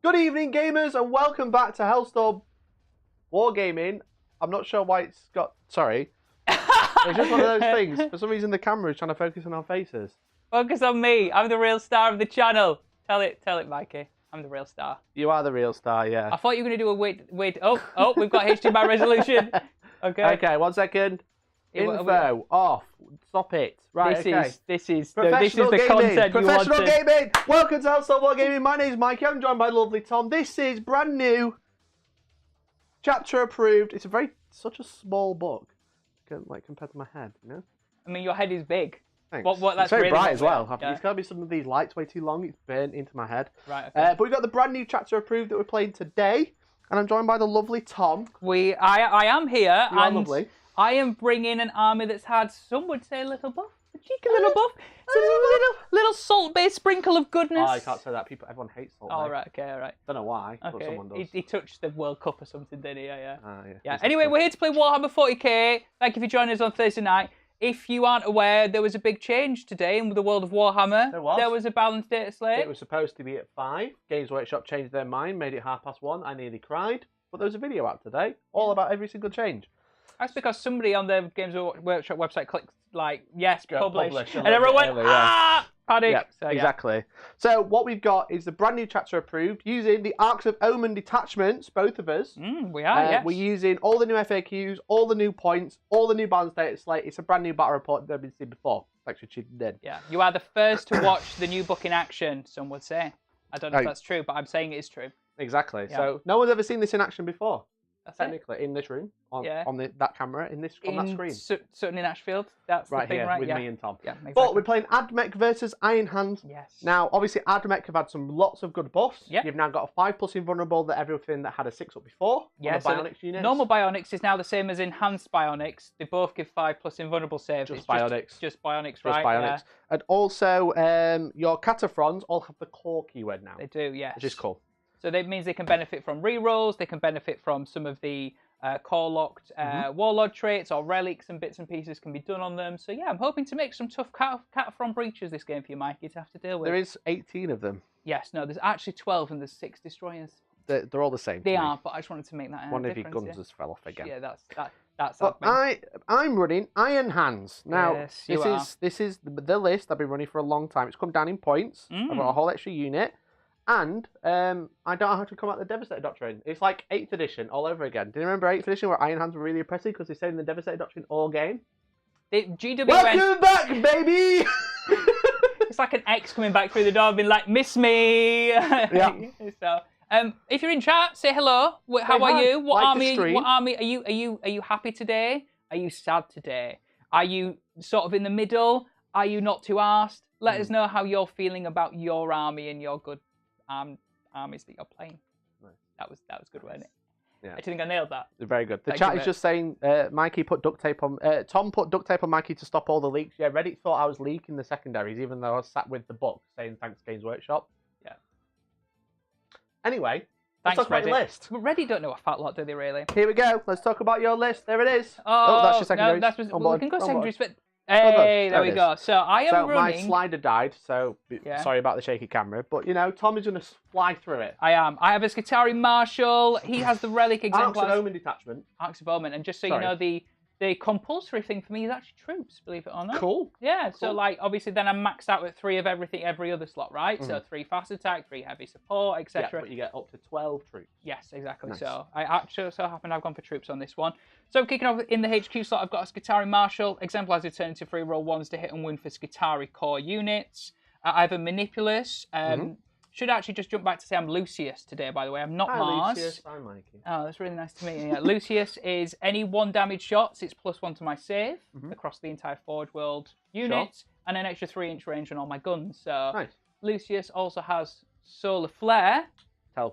Good evening, gamers, and welcome back to Hellstorm Wargaming. I'm not sure why it's got... Sorry. It's just one of those things. For some reason, the camera is trying to focus on our faces. Focus on me. I'm the real star of the channel. Tell it, Mikey. I'm the real star. You are the real star, yeah. I thought you were going to do a wait. Oh, we've got HDMI resolution. Okay. Okay, 1 second. Info off. Stop it. Right, This is the gaming. content you wanted. Professional gaming. Welcome to Hellstorm Wargaming. My name is Mikey. I'm joined by lovely Tom. This is brand new, chapter approved. It's such a small book, like compared to my head. You know. I mean, your head is big. Thanks. That's it's very really bright as well. Yeah. It's got to be some of these lights way too long. It's burnt into my head. Right. Okay. But we've got the brand new chapter approved that we're playing today, and I'm joined by the lovely Tom. I am here, You are and lovely. I am bringing an army that's had, some would say, a little buff. A cheeky little buff. Some little salt-based sprinkle of goodness. Oh, I can't say that. Everyone hates salt. Oh, mate. right, okay, all right. Don't know why, but Okay, someone does. he touched the World Cup or something, didn't he? Yeah. Yeah. Yeah. Anyway, we're here to play Warhammer 40k. Thank you for joining us on Thursday night. If you aren't aware, there was a big change today in the world of Warhammer. There was. There was a Balance Dataslate. It was supposed to be at 5. Games Workshop changed their mind, made it 1:30. I nearly cried. But there was a video out today, all about every single change. That's because somebody on the Games Workshop website clicked, like, yes, publish. And a everyone went, little bit early, ah! Panic. Yeah, So, exactly. So what we've got is the brand new chapter approved using the Arks of Omen detachments, both of us. We are, yes. We're using all the new FAQs, all the new points, all the new balance data slate. It's a brand new battle report that I've been seen before. Thanks for tuning in. Yeah, you are the first to watch the new book in action, some would say. I don't know if that's true, but I'm saying it is true. Exactly. Yeah. So no one's ever seen this in action before. That's Technically, in this room, on that camera, on that screen. Sutton in Ashfield. That's right the thing, here, right? with me and Tom. Yeah, exactly. But we're playing Admech versus Iron Hands. Yes. Now, obviously, Admech have had lots of good buffs. Yep. You've now got a 5+ invulnerable that everything that had a 6 up before. Yeah, on the Bionics units. Normal Bionics is now the same as Enhanced Bionics. They both give 5+ invulnerable save. Just Bionics. Just Bionics, Just right? Bionics. Yeah. And also, your Cataphrons all have the core keyword now. They do, yes. Which is cool. So that means they can benefit from rerolls. They can benefit from some of the core-locked warlord traits or relics and bits and pieces can be done on them. So yeah, I'm hoping to make some tough Cataphren breaches this game for you, Mikey, to have to deal with. There is 18 of them. Yes, no, there's actually 12 and there's 6 destroyers. They're all the same. They are, but I just wanted to make that one of your difference, guns has fell off again. Yeah, that's. But I'm running Iron Hands now. Yes, this is the list I've been running for a long time. It's come down in points. I've got a whole extra unit. And I don't have to come out the Devastator Doctrine. It's like 8th edition all over again. Do you remember 8th edition where Iron Hands were really oppressive because they stayed in the Devastator Doctrine all game? Welcome back, baby! It's like an ex coming back through the door and being like, miss me! Yeah. So, if you're in chat, say hello. How are you? What army are you happy today? Are you sad today? Are you sort of in the middle? Are you not too arsed? Let us know how you're feeling about your army and your good armies that you're playing. Nice. That was good, wasn't it? Yeah. I think I nailed that. Very good. The chat is just saying Mikey put duct tape on. Tom put duct tape on Mikey to stop all the leaks. Yeah, Reddit thought I was leaking the secondaries, even though I was sat with the book saying thanks Games Workshop. Yeah. Anyway, let's thanks, talk about Reddit. your list. But Reddit don't know a fat lot, do they really? Here we go. Let's talk about your list. There it is. Oh, that's your secondaries. No, we can go secondaries, but hey, there we go. So I am running. My slider died, so sorry about the shaky camera. But you know, Tom is going to fly through it. I am. I have a Skitarii Marshal. He has the relic exemplars. Arks of Omen detachment. Arks of Omen, and just so you know, the compulsory thing for me is actually troops. Believe it or not. Cool. Yeah. Cool. So like, obviously, then I'm maxed out with 3 of everything every other slot, right? So 3 fast attack, 3 heavy support, etc. Yeah, but you get up to 12 troops. Yes, exactly. Nice. So I actually so happen I've gone for troops on this one. So kicking off in the HQ slot, I've got a Skitarii Marshal. Exemplars return to 3 roll 1s to hit and win for Skitarii core units. I have a Manipulus. Should actually just jump back to say I'm Lucius today, by the way. I'm not Mars. Lucius. Hi, Mikey. Oh, that's really nice to meet you. Yeah. Lucius is any 1 damage shots. It's +1 to my save across the entire Forge World unit, and an extra 3-inch range on all my guns. So nice. Lucius also has Solar Flare,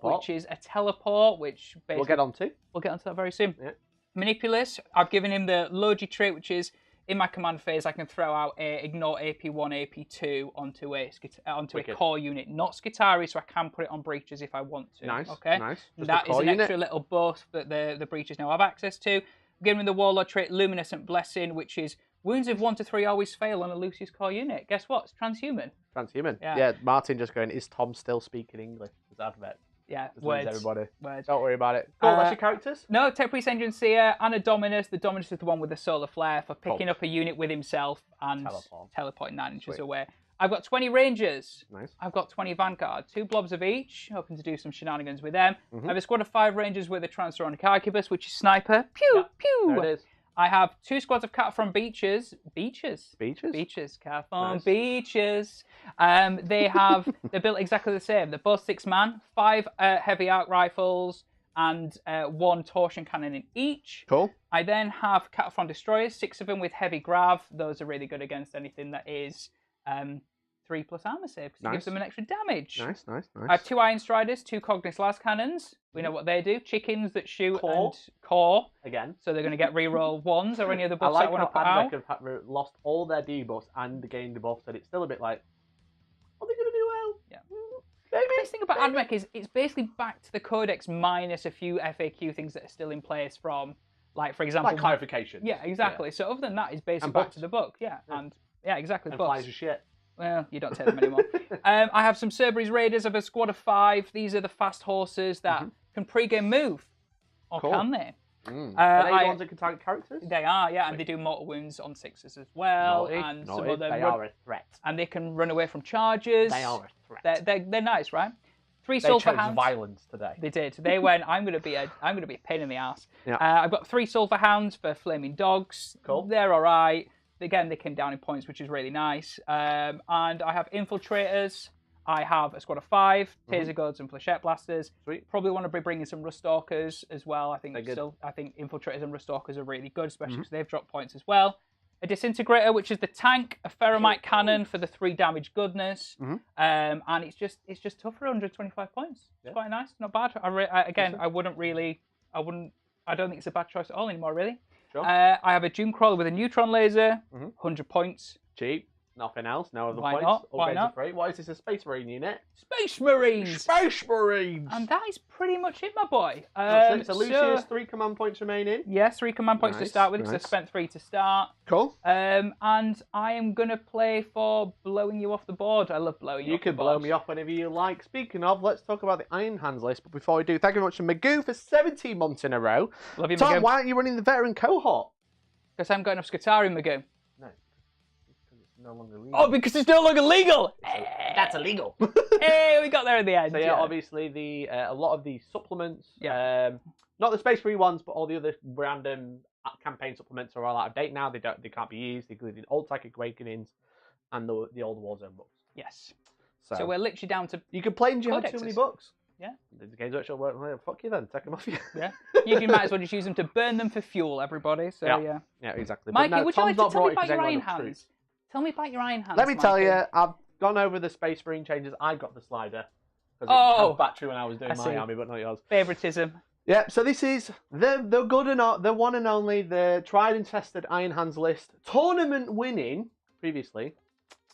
which is a teleport, which basically we'll get onto. We'll get onto that very soon. Yeah. Manipulus, I've given him the Logi trait, which is in my command phase, I can throw out a ignore AP1, AP2 onto a core unit, not Skitarii, so I can put it on breaches if I want to. Nice. Okay. Nice. That is an extra little buff that the breaches now have access to. Given the Warlord trait, Luminescent Blessing, which is wounds of 1 to 3 always fail on a Lucius core unit. Guess what? It's transhuman. Transhuman. Yeah. Yeah. Martin just going, is Tom still speaking English? Is that bet? Yeah, Just lose words. everybody. Words. Don't worry about it. Cool, that's your characters? No, Tech Priest Engine Seer and a Dominus. The Dominus is the one with the solar flare for picking up a unit with himself and teleporting 9 inches away. I've got 20 Rangers. Nice. I've got 20 Vanguard. 2 blobs of each, hoping to do some shenanigans with them. I have a squad of 5 Rangers with a Transuranic Arquebus, which is Sniper. Pew, pew. There it is. I have 2 squads of Cat from Beaches. Beaches? Cat from Beaches. They're built exactly the same. They're both 6-man, 5 heavy arc rifles, and 1 torsion cannon in each. Cool. I then have Cataphrone Destroyers, 6 of them with heavy grav. Those are really good against anything that is 3+ armor save, because it gives them an extra damage. Nice. I have 2 Iron Striders, 2 Cognis Las Cannons. We know what they do. Chickens that shoot and core. Again. So they're going to get reroll 1s or any other buffs I like I want to put how out. Admech have lost all their debuffs and gained debuffs, and it's still a bit like, are they going to do well? Yeah. Maybe. The best thing about Admech is it's basically back to the Codex minus a few FAQ things that are still in place from, like, for example... Like clarification. Yeah, exactly. Yeah. So other than that, it's basically back to the book. Yeah, and exactly. And flies are shit. Well, you don't take them anymore. I have some Cerberus Raiders of a squad of 5. These are the fast horses that can pre-game move. Or can they? Are they the ones that can target characters? They are, yeah, and they do mortal wounds on 6s as well. And some of them they are a threat. And they can run away from charges. They are a threat. They're nice, right? 3 Sulphur Hounds. They chose violence today. They did. They went, I'm going to be a pain in the ass. Yeah. I've got 3 Sulphur Hounds for Flaming Dogs. Cool. They're all right. Again, they came down in points, which is really nice. And I have Infiltrators. I have a squad of 5 Taser Guards and Flechette Blasters. Sweet. Probably want to be bringing some Ruststalkers as well. I think Infiltrators and Ruststalkers are really good, especially because they've dropped points as well. A Disintegrator, which is the tank. A Ferromite Cannon for the 3 damage goodness. And it's just tough for 125 points. It's quite nice, not bad. I don't think it's a bad choice at all anymore, really. Sure. I have a Doom Crawler with a neutron laser, 100 points. Cheap. Nothing else. No other Why points. not? Why not? Free. What is this? A Space Marine unit? Space Marines. Space Marines. And that is pretty much it, my boy. So Lucius, 3 command points remaining. Yes, 3 command points to start with, because I spent 3 to start. Cool. And I am gonna play for blowing you off the board. I love blowing you off the board. You can blow me off whenever you like. Speaking of, let's talk about the Iron Hands list. But before we do, thank you very much to Magoo for 17 months in a row. Love you, Tom, Magoo. why aren't you running the veteran cohort? Because I haven't got enough Scutari, Magoo. No. No longer legal. Oh, because it's no longer legal. That's illegal. Hey, we got there in the end. So yeah, obviously a lot of the supplements, not the Space Marine ones, but all the other random campaign supplements are all out of date now. They can't be used. They include old Psychic Awakenings and the old Warzone books. Yes. So we're literally down to. You can play in Jihad too many books. Yeah. The Games Workshop work. Well, fuck you then. Take them off you. Yeah. You might as well just use them to burn them for fuel, everybody. So yeah. Yeah, exactly. Mikey, would you like to tell me about your Iron Hands? Tell me about your Iron Hands. Let me tell you, I've gone over the Space Marine changes. I got the slider because it had battery when I was doing my army, but not yours. Favoritism. Yeah. So this is the good and the one and only, the tried and tested Iron Hands list, tournament winning previously.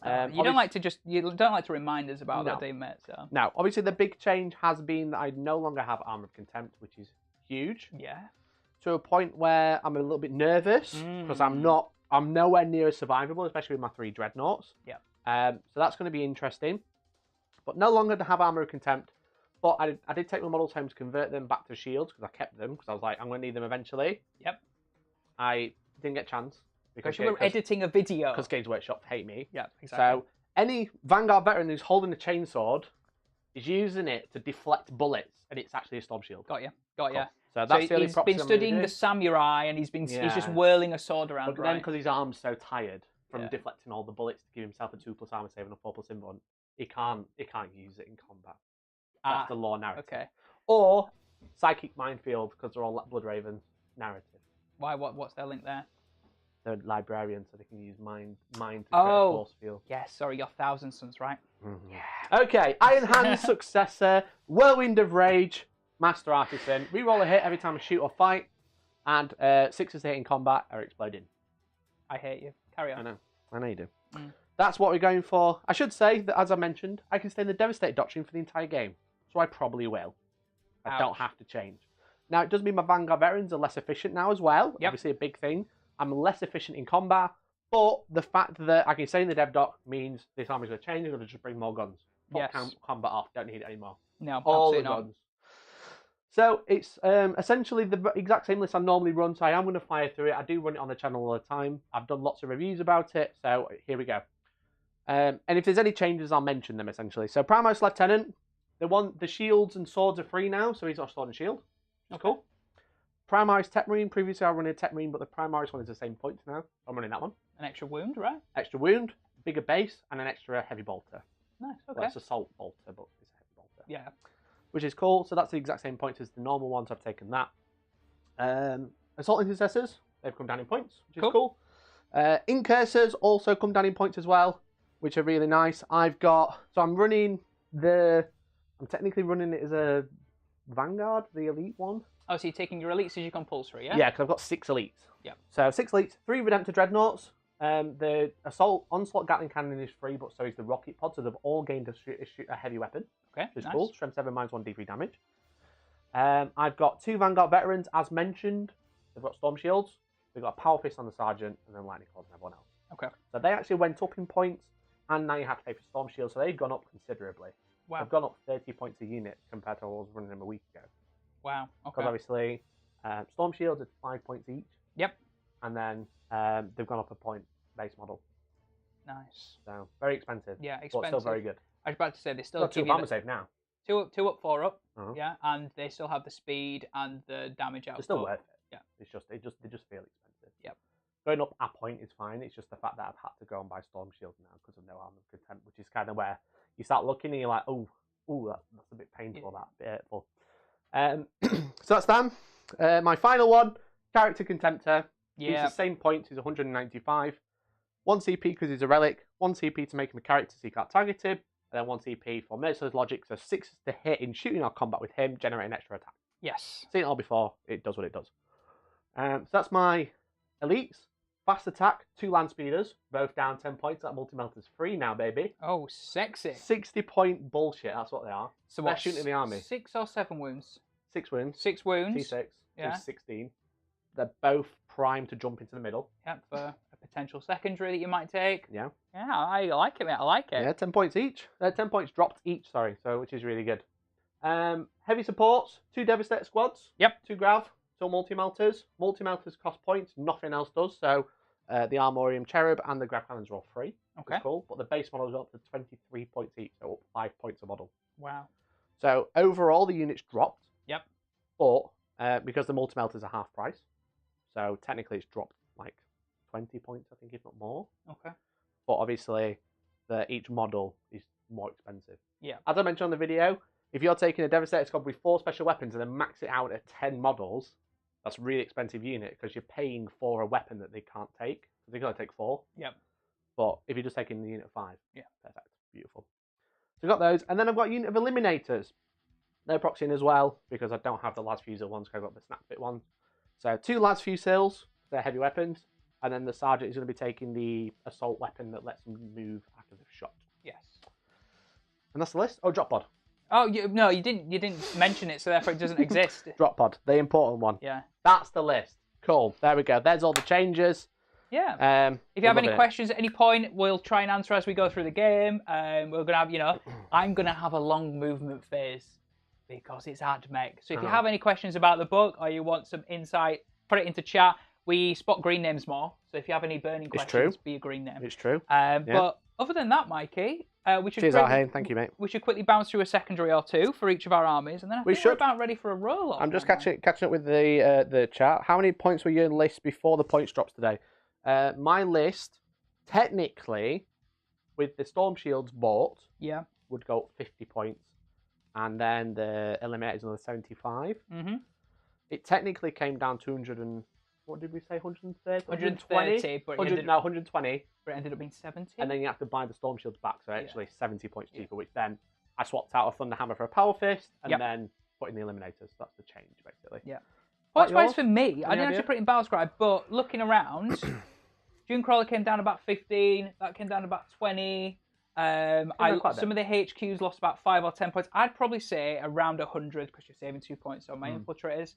You don't like to remind us about that, do you, mate? So. Now, obviously, the big change has been that I no longer have Armor of Contempt, which is huge. Yeah. To a point where I'm a little bit nervous because I'm nowhere near as survivable, especially with my 3 Dreadnoughts. Yeah. So that's going to be interesting. But no longer to have Armor of Contempt. But I did take my models home to convert them back to shields because I kept them because I was like, I'm going to need them eventually. Yep. I didn't get a chance. Because you were editing a video. Because Games Workshop hate me. Yeah, exactly. So any Vanguard veteran who's holding a chainsword is using it to deflect bullets, and it's actually a storm shield. Got you. So that's the only he's been studying the samurai, and he's just whirling a sword around. But then, because his arm's so tired from deflecting all the bullets to give himself a 2+ armor save and a 4+ invuln, he can't use it in combat. That's the lore narrative. Okay. Or Psychic Minefield, because they're all Blood Raven narrative. Why? What's their link there? They're librarians, so they can use mind to create a force field. Yes, sorry, your Thousand Sons, right? Yeah. Okay, Iron Hand's successor, Whirlwind of Rage, Master Artisan. Reroll a hit every time I shoot or fight, and 6s to hit in combat are exploding. I hate you. Carry on. I know you do. That's what we're going for. I should say that, as I mentioned, I can stay in the Devastated Doctrine for the entire game, so I probably will. I don't have to change. Now, it does mean my Vanguard veterans are less efficient now as well. Yep. Obviously a big thing. I'm less efficient in combat, but the fact that I can stay in the dev doc means this army's going to change. I'm going to just bring more guns. Fuck combat off. Don't need it anymore. No, all the not. guns. So it's essentially the exact same list I normally run, so I am going to fire through it. I do run it on the channel all the time. I've done lots of reviews about it, so here we go. And if there's any changes, I'll mention them essentially. So Primaris Lieutenant, the shields and swords are free now, so he's got sword and shield. That's cool. Primaris Techmarine, previously I was running a Techmarine, but the Primaris one is the same points now. I'm running that one. An extra wound, right? Extra wound, bigger base, and an extra heavy bolter. Nice, okay. Well, it's assault bolter, but it's a heavy bolter. Yeah. Which is cool, so that's the exact same points as the normal ones. I've taken that. Assault Intercessors, they've come down in points, which is cool. Incursors also come down in points as well, which are really nice. I'm technically running it as a Vanguard, the elite one. Oh, so you're taking your elites as your compulsory, yeah? Yeah, because I've got 6 elites. Yeah. So 6 elites, 3 Redemptor Dreadnoughts. The Assault Onslaught Gatling Cannon is free, but so is the Rocket Pod, so they've all gained a heavy weapon. Okay, which is cool. Strength 7, -1 D3 damage. I've got 2 Vanguard Veterans, as mentioned. They've got Storm Shields. They've got a Power Fist on the Sergeant, and then Lightning Claws and everyone else. Okay. So they actually went up in points, and now you have to pay for Storm Shields, so they've gone up considerably. Wow. They've gone up 30 points a unit compared to what I was running them a week ago. Wow. Okay. Because obviously, Storm Shields are 5 points each. Yep. And then they've gone up a point base model. Nice. So very expensive. Yeah, expensive. But still very good. I was about to say they still got 2 Bomber Save now. 2 up, 4 up. Yeah, and they still have the speed and the damage output. It's still worth it. Yeah. It's just they just feel expensive. Yep. Going up a point is fine. It's just the fact that I've had to go and buy Storm Shield now because of no armor of Contempt, which is kind of where you start looking and you're like, oh, that's a bit painful. That bit hurtful. So that's them. My final one, Character Contemptor. Yeah. He's the same points. He's 195. 1 CP because he's a relic. 1 CP to make him a character so you can't target him. And then 1 CP for Merciless logic. So 6 to hit in shooting or combat with him, generate an extra attack. Yes. Seen it all before. It does what it does. So that's my elites. Fast attack, 2 land speeders, both down 10 points. That multi-melter's free now, baby. Oh, sexy. 60-point bullshit, that's what they are. So they're shooting in the army. 6 or 7 wounds? 6 wounds. 6 wounds. T6. Yeah. 16. They're both primed to jump into the middle. Yep, for a potential secondary that you might take. Yeah. Yeah, I like it, mate. I like it. Yeah, 10 points each. 10 points dropped each, sorry, so which is really good. Heavy supports, 2 Devastator squads. Yep. 2 Grav, 2 multi-melters. Multi-melters cost points, nothing else does, so the Armorium Cherub and the Grav Cannons are all free. Okay. That's cool, but the base model is up to 23 points each, so up 5 points a model. Wow. So overall, the unit's dropped. Yep. But because the multi-melters are half price, so technically it's dropped like 20 points, I think, if not more. Okay. But obviously, each model is more expensive. Yeah. As I mentioned on the video, if you're taking a Devastator squad with 4 special weapons and then max it out at 10 models, that's a really expensive unit because you're paying for a weapon that they can't take. They can only take 4. Yep. But if you're just taking the unit of 5, yeah, perfect, beautiful. So I've got those, and then I've got a unit of Eliminators. They're proxying as well because I don't have the Las Fusil ones because I've got the Snap Fit ones. So 2 Las Fusils, they're heavy weapons, and then the Sergeant is going to be taking the assault weapon that lets them move after they've shot. Yes. And that's the list. Oh, Drop Pod. Oh no, you didn't mention it, so therefore it doesn't exist. Drop Pod, the important one. Yeah. That's the list. Cool. There we go. There's all the changes. Yeah. If you have any questions at any point, we'll try and answer as we go through the game. We're gonna have, I'm gonna have a long movement phase because it's hard to make. So if you have any questions about the book or you want some insight, put it into chat. We spot green names more, so if you have any burning questions, be a green name. It's true. But other than that, Mikey, we should. Cheers, Arhane. Thank you, mate. We should quickly bounce through a secondary or 2 for each of our armies, and then we're about ready for a roll. I'm just catching up with the chat. How many points were your list before the points drops today? My list, technically, with the Storm Shields bought, would go up 50 points, and then the Eliminators another 75. Mm-hmm. It technically came down 200 and. What did we say? 130? 130, but 120. But it ended up being 70. And then you have to buy the Storm Shields back, so actually 70 points cheaper, which then I swapped out a Thunder Hammer for a Power Fist, and then put in the Eliminators. That's the change, basically. Yeah. Points-wise for me, I didn't actually put it in Battle Scribe, but looking around, Dune Crawler came down about 15, that came down about 20. Some of the HQs lost about 5 or 10 points. I'd probably say around 100, because you're saving 2 points on my infiltrators.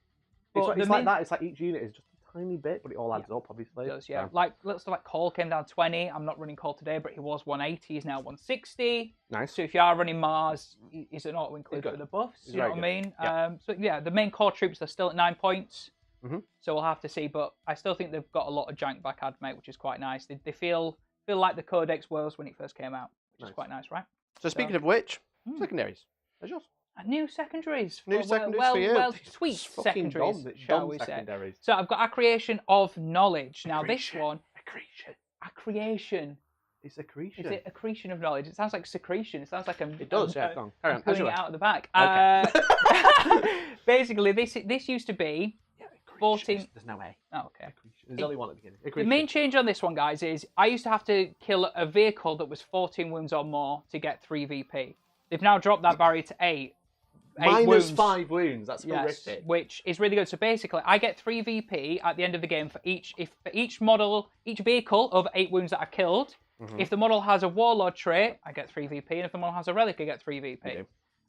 It's like that. It's like each unit is just tiny bit, but it all adds up, obviously. It does, yeah. So. Like, let's like Cole came down 20. I'm not running Cole today, but he was 180. He's now 160. Nice. So if you are running Mars, he's an auto include for the buffs. You know what I mean? Yeah. So yeah, the main core troops are still at 9 points. So we'll have to see, but I still think they've got a lot of jank back ad, mate, which is quite nice. They feel like the Codex was when it first came out, which is quite nice, right? So speaking of which, secondaries. There's yours. New secondaries. New secondaries for you. Well, sweet secondaries, shall we say. So I've got accretion of knowledge. Now this one... Accretion. It's accretion. Is it accretion of knowledge? It sounds like secretion. It sounds like I'm... It does, yeah. Go on. Carry on. Pulling it out of the back. Okay. Basically, this used to be 14... There's no A. Oh, okay. There's only one at the beginning. The main change on this one, guys, is I used to have to kill a vehicle that was 14 wounds or more to get 3 VP. They've now dropped that barrier to 8. Minus 5 wounds. That's horrific. Which is really good. So basically, I get 3 VP at the end of the game for each vehicle over 8 wounds that I killed. If the model has a warlord trait, I get 3 VP, and if the model has a relic, I get 3 VP. Okay.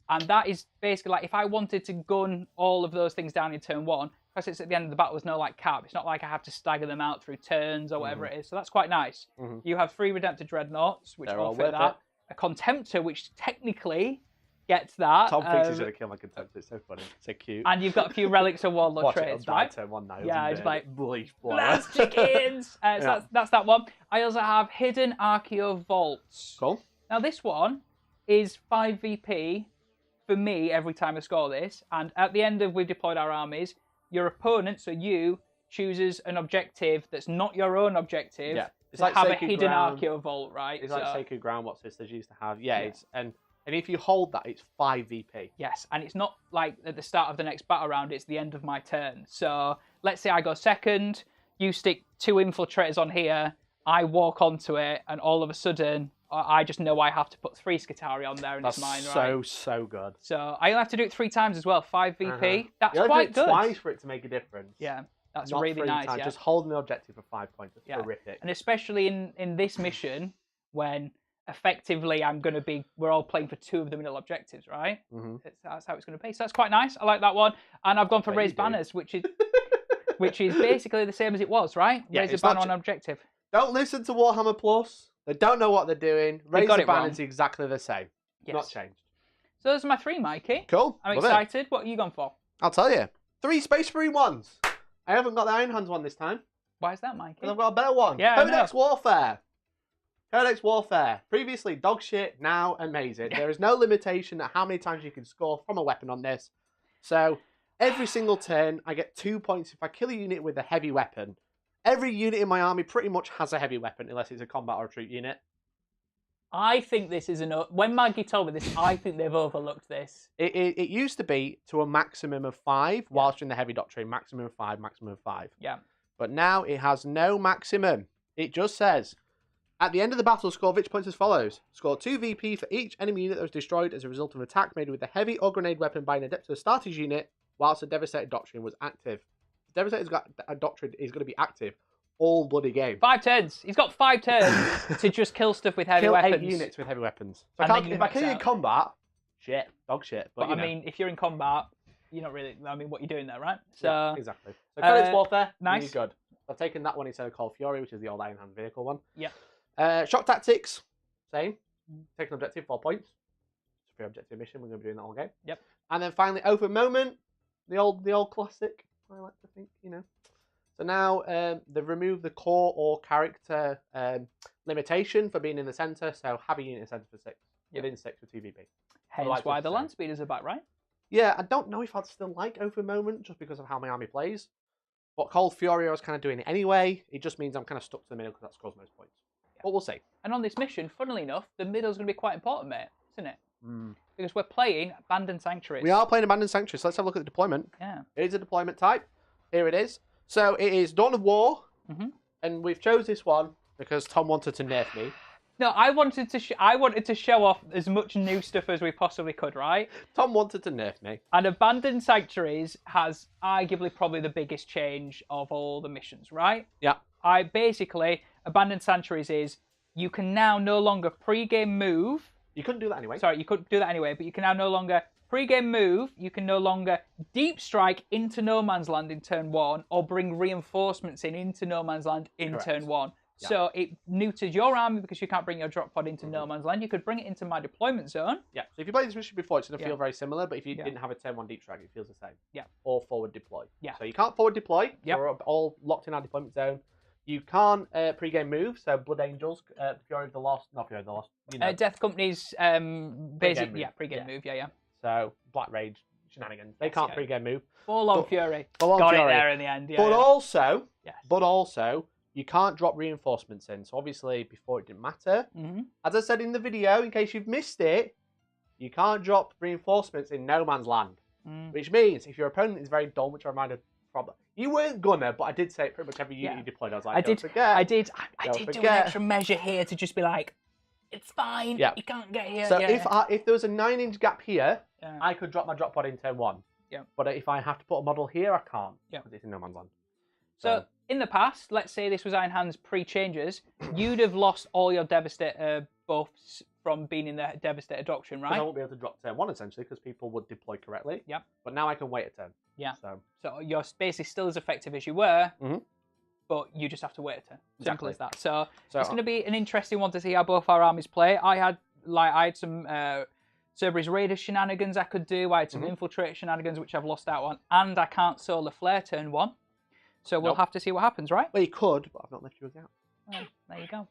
And that is basically like if I wanted to gun all of those things down in turn 1, because it's at the end of the battle, there's no like cap. It's not like I have to stagger them out through turns or whatever it is. So that's quite nice. You have 3 Redemptor Dreadnoughts, which all fit that. A Contemptor, which technically gets that. Tom thinks he's going to kill my Contemptor. It's so funny. It's so cute. And you've got a few relics of warlord traits, right? Turn 1 now. Yeah, it's like bleach blast chickens. So that's that one. I also have hidden Archeo Vaults. Cool. Now this one is 5 VP for me every time I score this, and at the end of we've deployed our armies, your opponent, so you, chooses an objective that's not your own objective. Yeah. It's to like have a Sacred hidden Ground. Archeo Vault, right? It's like Sacred Ground, what Sisters used to have. Yeah, it's and if you hold that, it's 5 VP. Yes, and it's not like at the start of the next battle round, it's the end of my turn. So let's say I go second, you stick 2 infiltrators on here, I walk onto it, and all of a sudden, I just know I have to put 3 Skitarii on there, and it's mine, right? So good. So I only have to do it 3 times as well, 5 VP. That's you quite do it good. twice for it to make a difference. Yeah, that's Not really 3 nice. times. Yeah. Just holding the objective for 5 points. It's horrific. And especially in this mission, when effectively we're all playing for 2 of the middle objectives, right? That's how it's going to be. So that's quite nice. I like that one. And I've gone for Raised Banners, which is basically the same as it was, right? Yeah, Raise a banner on objective. Don't listen to Warhammer Plus. They don't know what they're doing. Raise the Banners exactly the same. Yes. Not changed. So those are my 3, Mikey. Cool. I'm excited. What are you going for? I'll tell you. 3 Space Marine ones. I haven't got the Iron Hands one this time. Why is that, Mikey? Because I've got a better one. Yeah, Codex Warfare. Codex Warfare. Previously dog shit, now amazing. There is no limitation at how many times you can score from a weapon on this. So every single turn, I get 2 points if I kill a unit with a heavy weapon. Every unit in my army pretty much has a heavy weapon, unless it's a combat or a troop unit. I think this is when Maggie told me this, I think they've overlooked this. It used to be to a maximum of 5, whilst in the heavy doctrine, maximum of 5, maximum of 5. Yeah. But now it has no maximum. It just says, at the end of the battle, score victory points as follows. Score 2 VP for each enemy unit that was destroyed as a result of an attack made with a heavy or grenade weapon by an Adeptus starter's unit, whilst the Devastated Doctrine was active. The Devastated Doctrine is going to be active all bloody game. 5 turns. He's got 5 turns to just kill stuff with heavy weapons. 8 units with heavy weapons. So if I kill you in combat, shit, dog shit. But I mean, if you're in combat, you're not really. I mean, what you're doing there, right? So yeah, exactly. So Codex Warfare, nice. Really good. I've taken that one instead of Call Fury, which is the old Iron Hand vehicle one. Yeah. Shock Tactics, same. Take an objective, 4 points. It's a free objective mission. We're going to be doing that all game. Yep. And then finally, Oath of Moment, the old classic. I like to think, So now they've removed the core or character limitation for being in the centre. So have a unit in the centre for 6. Within 6 with TVP. Hence why the land speeders are back, right? Yeah, I don't know if I'd still like Oath of Moment just because of how my army plays. But Cold Fury, I was kind of doing it anyway. It just means I'm kind of stuck to the middle because that scores most points. Yeah. But we'll see. And on this mission, funnily enough, the middle's going to be quite important, mate, isn't it? Because we're playing Abandoned Sanctuaries. We are playing Abandoned Sanctuaries, so let's have a look at the deployment. Yeah. It is a deployment type. Here it is. So it is Dawn of War, and we've chose this one because Tom wanted to nerf me. No, I wanted to show off as much new stuff as we possibly could, right? Tom wanted to nerf me. And Abandoned Sanctuaries has arguably probably the biggest change of all the missions, right? Yeah. Abandoned Sanctuaries is you can now no longer pre-game move. You couldn't do that anyway. Sorry, you couldn't do that anyway, but you can now no longer Pre-game move, you can no longer deep strike into no man's land in turn 1 or bring reinforcements into no man's land in turn 1. Yeah. So it neuters your army because you can't bring your drop pod into no man's land. You could bring it into my deployment zone. Yeah, so if you played this mission before, it's going to feel very similar, but if you didn't have a turn 1 deep strike, it feels the same. Yeah. Or forward deploy. Yeah. So you can't forward deploy. We're all locked in our deployment zone. You can't pre-game move, so Blood Angels, Fury of the Lost, not Fury of the Lost. You know. Death Company's basic, pre-game move, So Black Rage shenanigans, they can't pre-game move. Full on Fury. Got it there in the end. But also, you can't drop reinforcements in. So obviously, before it didn't matter. As I said in the video, in case you've missed it, you can't drop reinforcements in no man's land. Which means if your opponent is very dull, which I remind of, problem. You weren't gonna, but I did say it pretty much every unit you deployed. I was like, I did do an extra measure here to just be like, it's fine. Yeah. You can't get here. So if there was a 9-inch gap here, I could drop my drop pod in turn 1. Yeah. But if I have to put a model here, I can't. Yeah. Because it's in no man's land. So in the past, let's say this was Iron Hands pre-changes, you'd have lost all your Devastator buffs from being in the Devastator doctrine, right? I won't be able to drop turn 1 essentially because people would deploy correctly. Yeah. But now I can wait a turn. Yeah. So your space is still as effective as you were, but you just have to wait a turn. Simple as that. So it's going to be an interesting one to see how both our armies play. I had some Cerberus Raider shenanigans I could do. I had some Infiltrate shenanigans which I've lost out on, and I can't Solar Flare turn 1. So we'll have to see what happens, right? Well, you could, but I've not left you a gap. Well, there you go.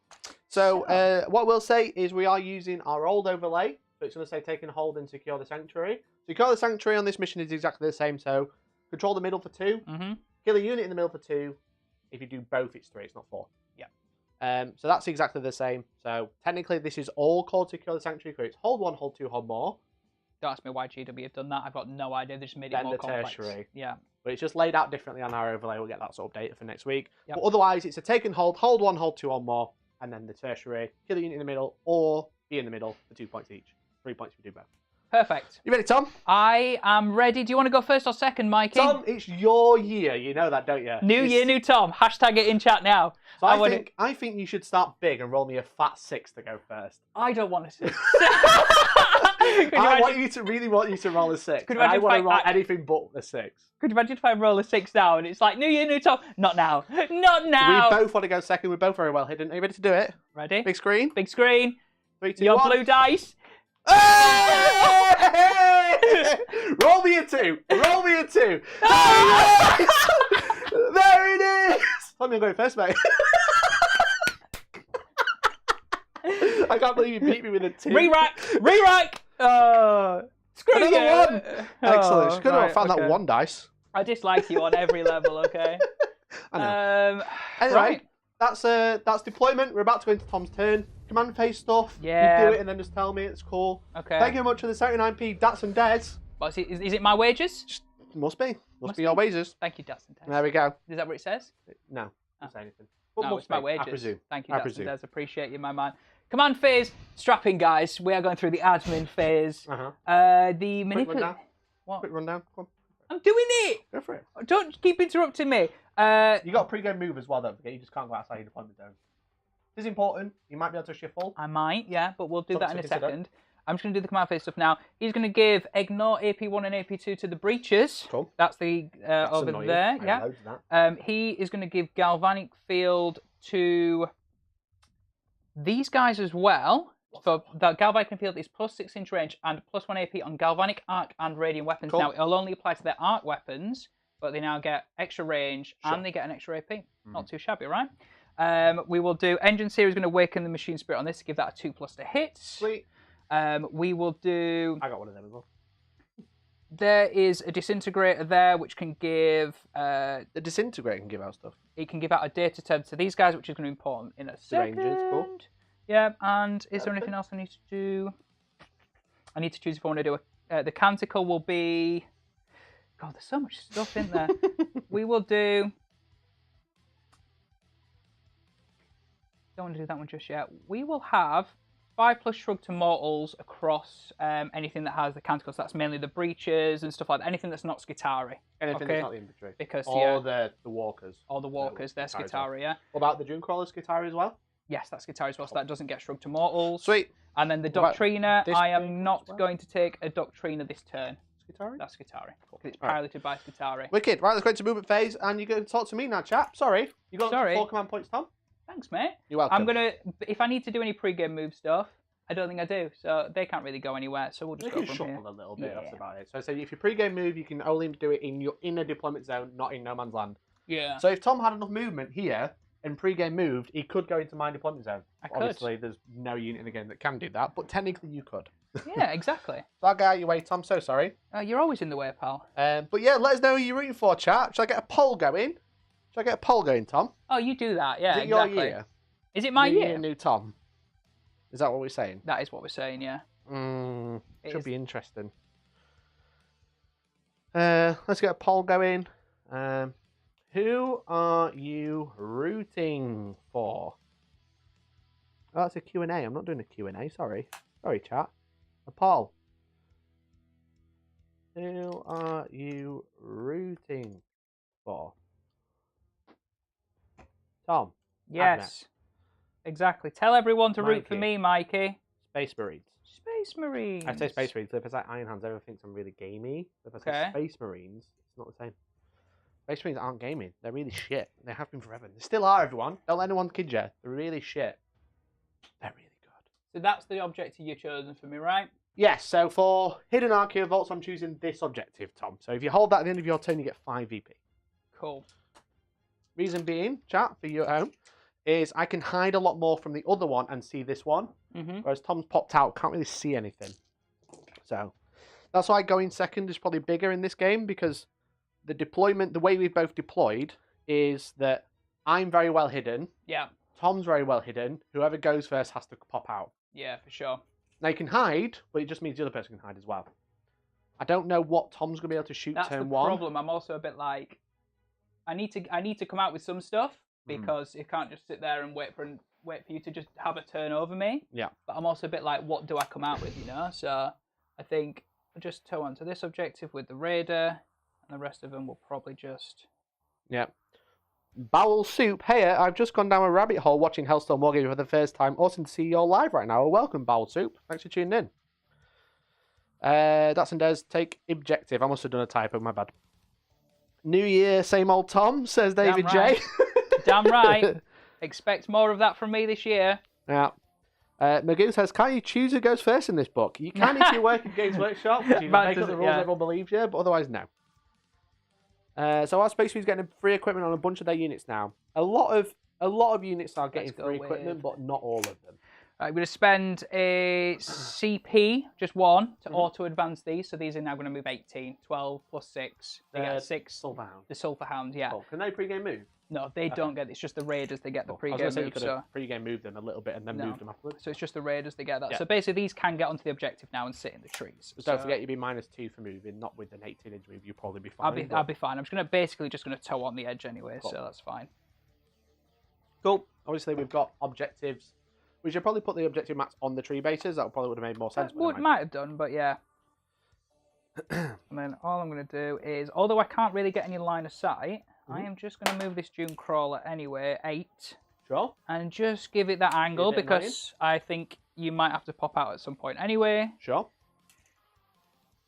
So what we'll say is we are using our old overlay. So it's going to say take and hold and secure the sanctuary. Secure the sanctuary on this mission is exactly the same. So control the middle for 2. Kill a unit in the middle for 2. If you do both, it's 3. It's not 4. Yeah. So that's exactly the same. So technically, this is all called secure the sanctuary. Because it's hold 1, hold 2, hold more. Don't ask me why GW have done that. I've got no idea. They just made it more complex. Tertiary. Yeah. But it's just laid out differently on our overlay. We'll get that sort of data for next week. Yep. But otherwise, it's a take and hold 1, hold 2 or more, and then the tertiary, kill a unit in the middle, or be in the middle for 2 points each. 3 points if you do both. Perfect. You ready, Tom? I am ready. Do you want to go first or second, Mikey? Tom, it's your year. You know that, don't you? New year, new Tom. Hashtag it in chat now. So I think you should start big and roll me a fat 6 to go first. I don't want a 6. I really want you to roll a 6. I want to roll anything but a 6. Could you imagine if I roll a 6 now and it's like, new year, new Tom? Not now. Not now. We both want to go second. We're both very well hidden. Are you ready to do it? Ready? Big screen. Big screen. 3, 2, Your 1. blue dice. Hey! Roll me a 2. Roll me a 2. There it is. I'm going to go first, mate. I can't believe you beat me with a 2. Re-rack. Screw you. Another 1. Excellent. You could have found that 1 dice. I dislike you on every level, okay? I know. Anyway, that's deployment. We're about to go into Tom's turn. Command phase stuff. Yeah. You do it and then just tell me. It's cool. Okay. Thank you very much for the 79p Dats and Des. Well, is it my wages? Must be your wages. Thank you, Dats and Des. There we go. Is that what it says? No. Doesn't say anything. But no, it's my wages. I presume. Thank you, Dats and Des. Appreciate you, my man. Command phase, strapping guys. We are going through the admin phase. The manipulation. What? Quick rundown. Come on. I'm doing it. Go for it. Don't keep interrupting me. You got a pre-game move as well. Don't forget. You just can't go outside your deployment zone. This is important. You might be able to shuffle. I might, yeah, but we'll do that in a second. I'm just going to do the command phase stuff now. He's going to give ignore AP1 and AP2 to the breaches. Cool. That's the over annoying. there. Yeah. He is going to give galvanic field to these guys as well. So the galvanic field is plus 6-inch range and plus 1 AP on galvanic, arc, and radiant weapons. Cool. Now it'll only apply to their arc weapons, but they now get extra range and they get an extra AP. Not too shabby, right? We will do engine series. Going to awaken the machine spirit on this to give that a 2+ to hit. Sweet. We will do. I got one of them as well. There is a disintegrator there, which can give. The disintegrator can give out stuff. It can give out a data tab to these guys, which is going to be important in a second. Rangers, cool. Yeah, and is there anything else I need to do? I need to choose if I want to do the canticle will be. God, there's so much stuff in there. We will do. Don't want to do that one just yet. We will have 5+ shrug to mortals across anything that has the canticles. So that's mainly the breaches and stuff like that. Anything that's not Skitari. Anything that's not the infantry. Because or the walkers. Or the walkers, they're Skitari, yeah. What about the Dune Crawler Skitari as well? Yes, that's Skitarii as well, so that doesn't get shrugged to mortals. Sweet. And then the Doctriner, I am not going to take a Doctriner this turn. Skitarii? That's Skitarii. Cool. It's piloted by Skitarii. Wicked. Right, let's go into movement phase, and you're going to talk to me now, chap. Sorry. You got 4 command points, Tom? Thanks, mate. You're welcome. I'm going to, if I need to do any pre-game move stuff, I don't think I do, so they can't really go anywhere, so we'll just go from shuffle here. a little bit, that's about it. So if you pre-game move, you can only do it in your inner deployment zone, not in no man's land. Yeah. So if Tom had enough movement here, and pre-game moved, he could go into my deployment zone. Obviously, there's no unit in the game that can do that, but technically you could. Yeah, exactly. So I'll get out of your way, Tom. So sorry. You're always in the way, pal. But yeah, let us know who you're rooting for, chat. Shall I get a poll going? Tom? Oh, you do that, yeah, Is it exactly. your year? Is it my year? New Tom. Is that what we're saying? That is what we're saying, yeah. Should be interesting. Let's get a poll going. Who are you rooting for? Oh, that's a Q&A. I'm not doing a Q&A. Sorry, chat. A poll. Who are you rooting for? Tom. Yes. Agnes. Exactly. Tell everyone to root Mikey. for me, Mikey. Space Marines. Space Marines. I say Space Marines. If I say Iron Hands, everyone thinks I'm really gamey. If I say Space Marines, it's not the same. Space Marines aren't gaming. They're really shit. They have been forever. They still are, everyone. Don't let anyone kid you. They're really shit. They're really good. So that's the objective you've chosen for me, right? Yes, so for Hidden Archaea Vaults, I'm choosing this objective, Tom. So if you hold that at the end of your turn, you get 5 VP. Cool. Reason being, chat, for you at home, is I can hide a lot more from the other one and see this one. Whereas Tom's popped out, can't really see anything. So that's why going second is probably bigger in this game, because the deployment, the way we've both deployed, is that I'm very well hidden. Yeah. Tom's very well hidden. Whoever goes first has to pop out. Yeah, for sure. Now you can hide, but it just means the other person can hide as well. I don't know what Tom's going to be able to shoot turn 1. That's the problem. I'm also a bit like, I need to come out with some stuff, because you can't just sit there and wait for you to just have a turn over me. Yeah. But I'm also a bit like, what do I come out with, you know? So I think I'll just toe on to this objective with the Raider, and the rest of them will probably just... Yeah. Bowel Soup, hey, I've just gone down a rabbit hole watching Hellstormwargaming for the first time. Awesome to see you all live right now. Welcome, Bowel Soup. Thanks for tuning in. That's and Des, take objective. I must have done a typo, my bad. New year, same old Tom, says David right. J. Damn right. Expect more of that from me this year. Yeah. Magoo says, can you choose who goes first in this book? You can if you work at Games Workshop, because you make up the rules, everyone believes you, but otherwise, no. So our Space Marine's getting free equipment on a bunch of their units now. A lot of units are getting free equipment, but not all of them. Right, we're going to spend a CP, just one, to auto-advance these. So these are now going to move 18, 12 plus 6. They get 6. Sulphur Hound. The Sulphur Hound, yeah. Cool. Can they pre-game move? No, they don't get it. It's just the Raiders they get the pre-game move. You could have pre-game moved them a little bit and then moved them afterwards. So it's just the Raiders they get that. Yeah. So basically these can get onto the objective now and sit in the trees. But don't forget you'd be -2 for moving, not with an 18-inch move. You'd probably be fine. I'll be fine. I'm just going to toe on the edge anyway, so that's fine. Cool. Obviously we've got objectives. We should probably put the objective maps on the tree bases. That probably would have made more sense. Well, it might have done, but yeah. And then all I'm going to do is, although I can't really get any line of sight, I am just going to move this Dune Crawler anyway, 8. Sure. And just give it that angle, because I think you might have to pop out at some point anyway. Sure.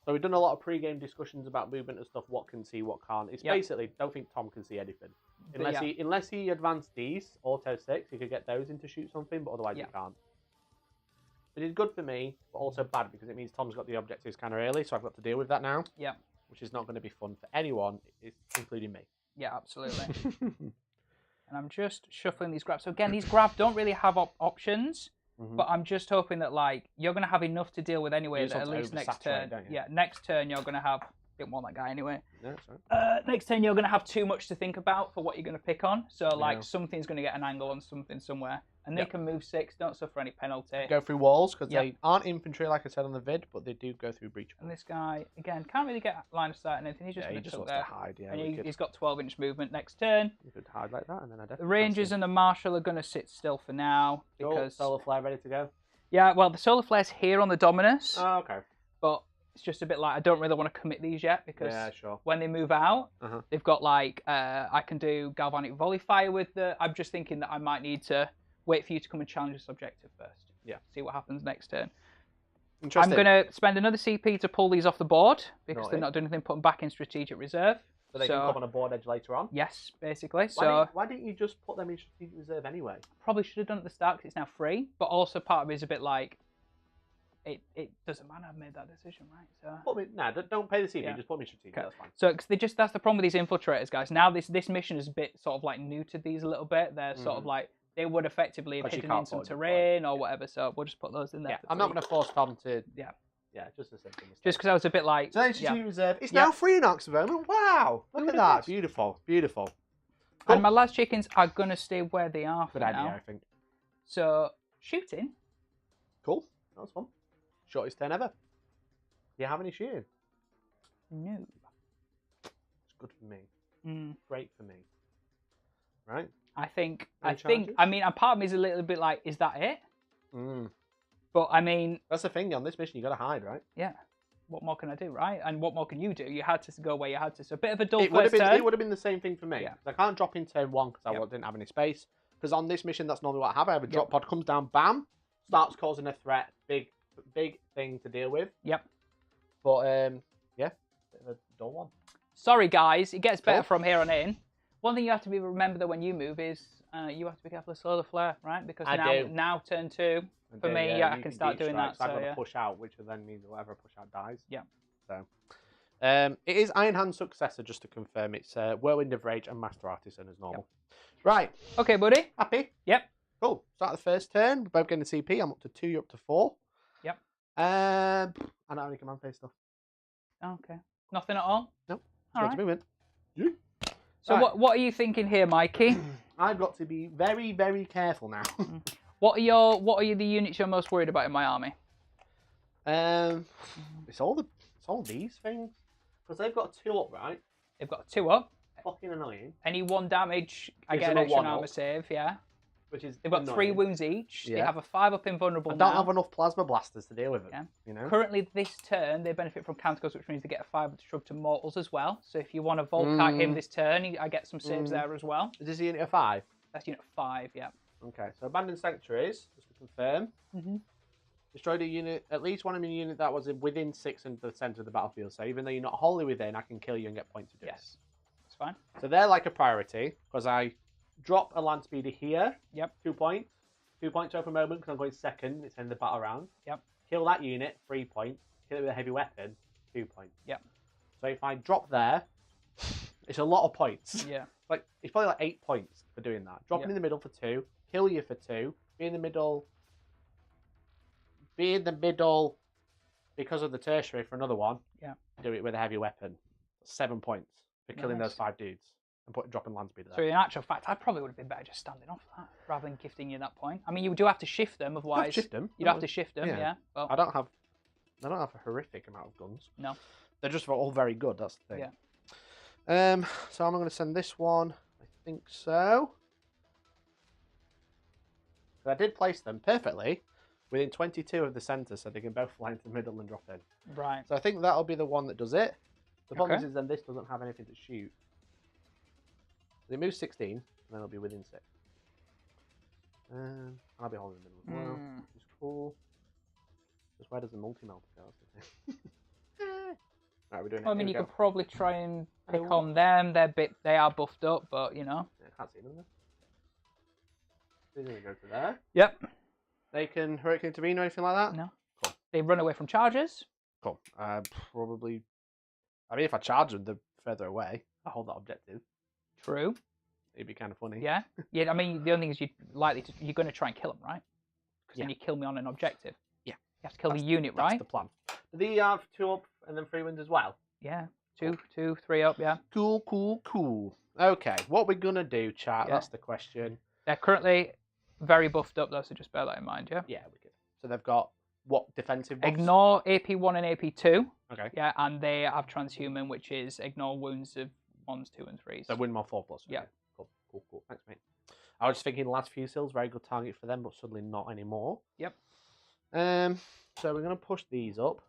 So we've done a lot of pre-game discussions about movement and stuff, what can see, what can't. It's basically, don't think Tom can see anything. Unless he advanced these, auto 6, he could get those in to shoot something, but otherwise he can't. It is good for me, but also bad, because it means Tom's got the objectives kind of early, so I've got to deal with that now. Yeah. Which is not going to be fun for anyone, including me. Yeah, absolutely. And I'm just shuffling these grabs. So again, these grabs don't really have options, but I'm just hoping that you're going to have enough to deal with anyway. That at least next turn, next turn you're going to have. Didn't want that guy anyway. No, sorry. Next turn you're going to have too much to think about for what you're going to pick on. So something's going to get an angle on something somewhere, and they can move 6, don't suffer any penalty. Go through walls because they aren't infantry like I said on the vid, but they do go through breach walls. And this guy again can't really get line of sight and anything. He's just he just wants there. to hide. Yeah, and he's got 12-inch movement next turn. You could hide like that, and then I definitely. The Rangers and the Marshal are going to sit still for now because Solar Flare ready to go. Yeah, well the Solar Flare's here on the Dominus. Oh, okay. But it's just a bit like I don't really want to commit these yet because when they move out, they've got I can do galvanic volley fire with the. I'm just thinking that I might need to wait for you to come and challenge this objective first. Yeah. See what happens next turn. Interesting. I'm going to spend another CP to pull these off the board because they're not doing anything. Put them back in strategic reserve. So they can come on a board edge later on? Yes, basically. Why didn't you just put them in strategic reserve anyway? Probably should have done it at the start because it's now free. But also part of it is a bit like, it doesn't matter. I've made that decision, right? So don't pay the CP. Just put me in strategic. Okay. That's fine. So that's the problem with these infiltrators, guys. Now this mission is a bit sort of like new to these a little bit. They're sort of like, they would effectively have hidden in some terrain or whatever. So we'll just put those in there. Yeah, I'm not going to force Tom to... Yeah, just the same thing. Just because I was a bit like... So strategic reserve. It's now free in Arks of Omen. Wow. Look at that. Beautiful. Beautiful. Cool. And my last chickens are going to stay where they are for now. Good idea, I think. So, shooting. Cool. That was fun. Shortest turn ever. Do you have any shooting? No. It's good for me. Great for me. Right? I mean, and part of me is a little bit like, is that it? But I mean... That's the thing, on this mission, you got to hide, right? Yeah. What more can I do, right? And what more can you do? You had to go where you had to. So a bit of a dull It would have been the same thing for me. Yeah. I can't drop in turn 1 because I didn't have any space. Because on this mission, that's normally what I have. I have a drop pod, comes down, bam, starts causing a threat. Big thing to deal with. Yep. But, yeah, bit of a dull one. Sorry, guys. It gets better from here on in. One thing you have to remember that when you move is you have to be careful of solar flare, right? Because now turn 2, for me, I can start doing that. So I've got to push out, which then means whatever I push out dies. Yeah. So, it is Iron Hand's successor, just to confirm. It's Whirlwind of Rage and Master Artisan as normal. Yep. Right. Okay, buddy. Happy? Yep. Cool. Start the first turn. We're both getting the CP. I'm up to 2, you're up to 4. Yep. I don't have any command phase stuff. Okay. Nothing at all? Nope. All right. Movement. So what are you thinking here, Mikey? I've got to be very, very careful now. What are the units you're most worried about in my army? It's all these things because they've got a 2 up, right? They've got a 2 up. Fucking annoying. Any 1 damage, I get an extra armor save. Yeah. Which is they've got annoying. 3 wounds each. Yeah. They have a 5 up invulnerable. I don't have enough plasma blasters to deal with them. Yeah. You know. Currently, this turn they benefit from countercos, which means they get a 5 with shrug to mortals as well. So if you want to Volkite him this turn, I get some saves there as well. Is this a unit of 5? That's unit 5. Yeah. Okay. So abandoned sanctuaries, just to confirm. Destroyed a unit, at least one of your unit that was within 6 in the center of the battlefield. So even though you're not wholly within, I can kill you and get points to do it. Yes. That's fine. So they're like a priority because I drop a land speeder here. Yep. 2 points. 2 points open moment because I'm going second. It's in the battle round. Yep. Kill that unit, 3 points. Kill it with a heavy weapon, 2 points. Yep. So if I drop there, it's a lot of points. Yeah. It's probably like 8 points for doing that. Dropping in the middle for 2, kill you for 2, be in the middle because of the tertiary for another 1. Yeah. Do it with a heavy weapon. 7 points for killing those 5 dudes. And dropping land speed there. So in actual fact, I probably would have been better just standing off that rather than gifting you that point. I mean, you do have to shift them, otherwise. You'd have to shift them, yeah. Well, I don't have a horrific amount of guns. No. They're just all very good. That's the thing. Yeah. So I'm going to send this one. I think so. But I did place them perfectly within 22 of the center, so they can both fly into the middle and drop in. Right. So I think that'll be the one that does it. The problem is then this doesn't have anything to shoot. They move 16, and then it'll be within 6. I'll be holding the middle as well, which is cool. Just where does the multi-melt go? Right, we're doing it. I mean, you could probably try and pick on them. They are buffed up, but you know. Yeah, I can't see them there. They're going to go to there. Yep. They can Hurricane Intervene or anything like that? No. Cool. They run away from charges? Cool. Probably. I mean, if I charge them, they're further away. I hold that objective. True. It'd be kind of funny. Yeah. Yeah. I mean, the only thing is you're going to try and kill them, right? Because then you kill me on an objective. Yeah. You have to kill the unit, right? That's the plan. Do they have 2 up and then 3 wins as well? Yeah. 2, 3 up. Yeah. Cool. Okay. What we're gonna do, chat? Yeah. That's the question. They're currently very buffed up, though, so just bear that in mind. Yeah. Yeah. Wicked. So they've got what defensive buffs? Ignore AP1 and AP2. Okay. Yeah, and they have transhuman, which is ignore wounds of 1s, 2, and 3s. So win more 4+. Okay. Yeah. Cool. Thanks, mate. I was thinking last few seals, very good target for them, but suddenly not anymore. Yep. So we're going to push these up.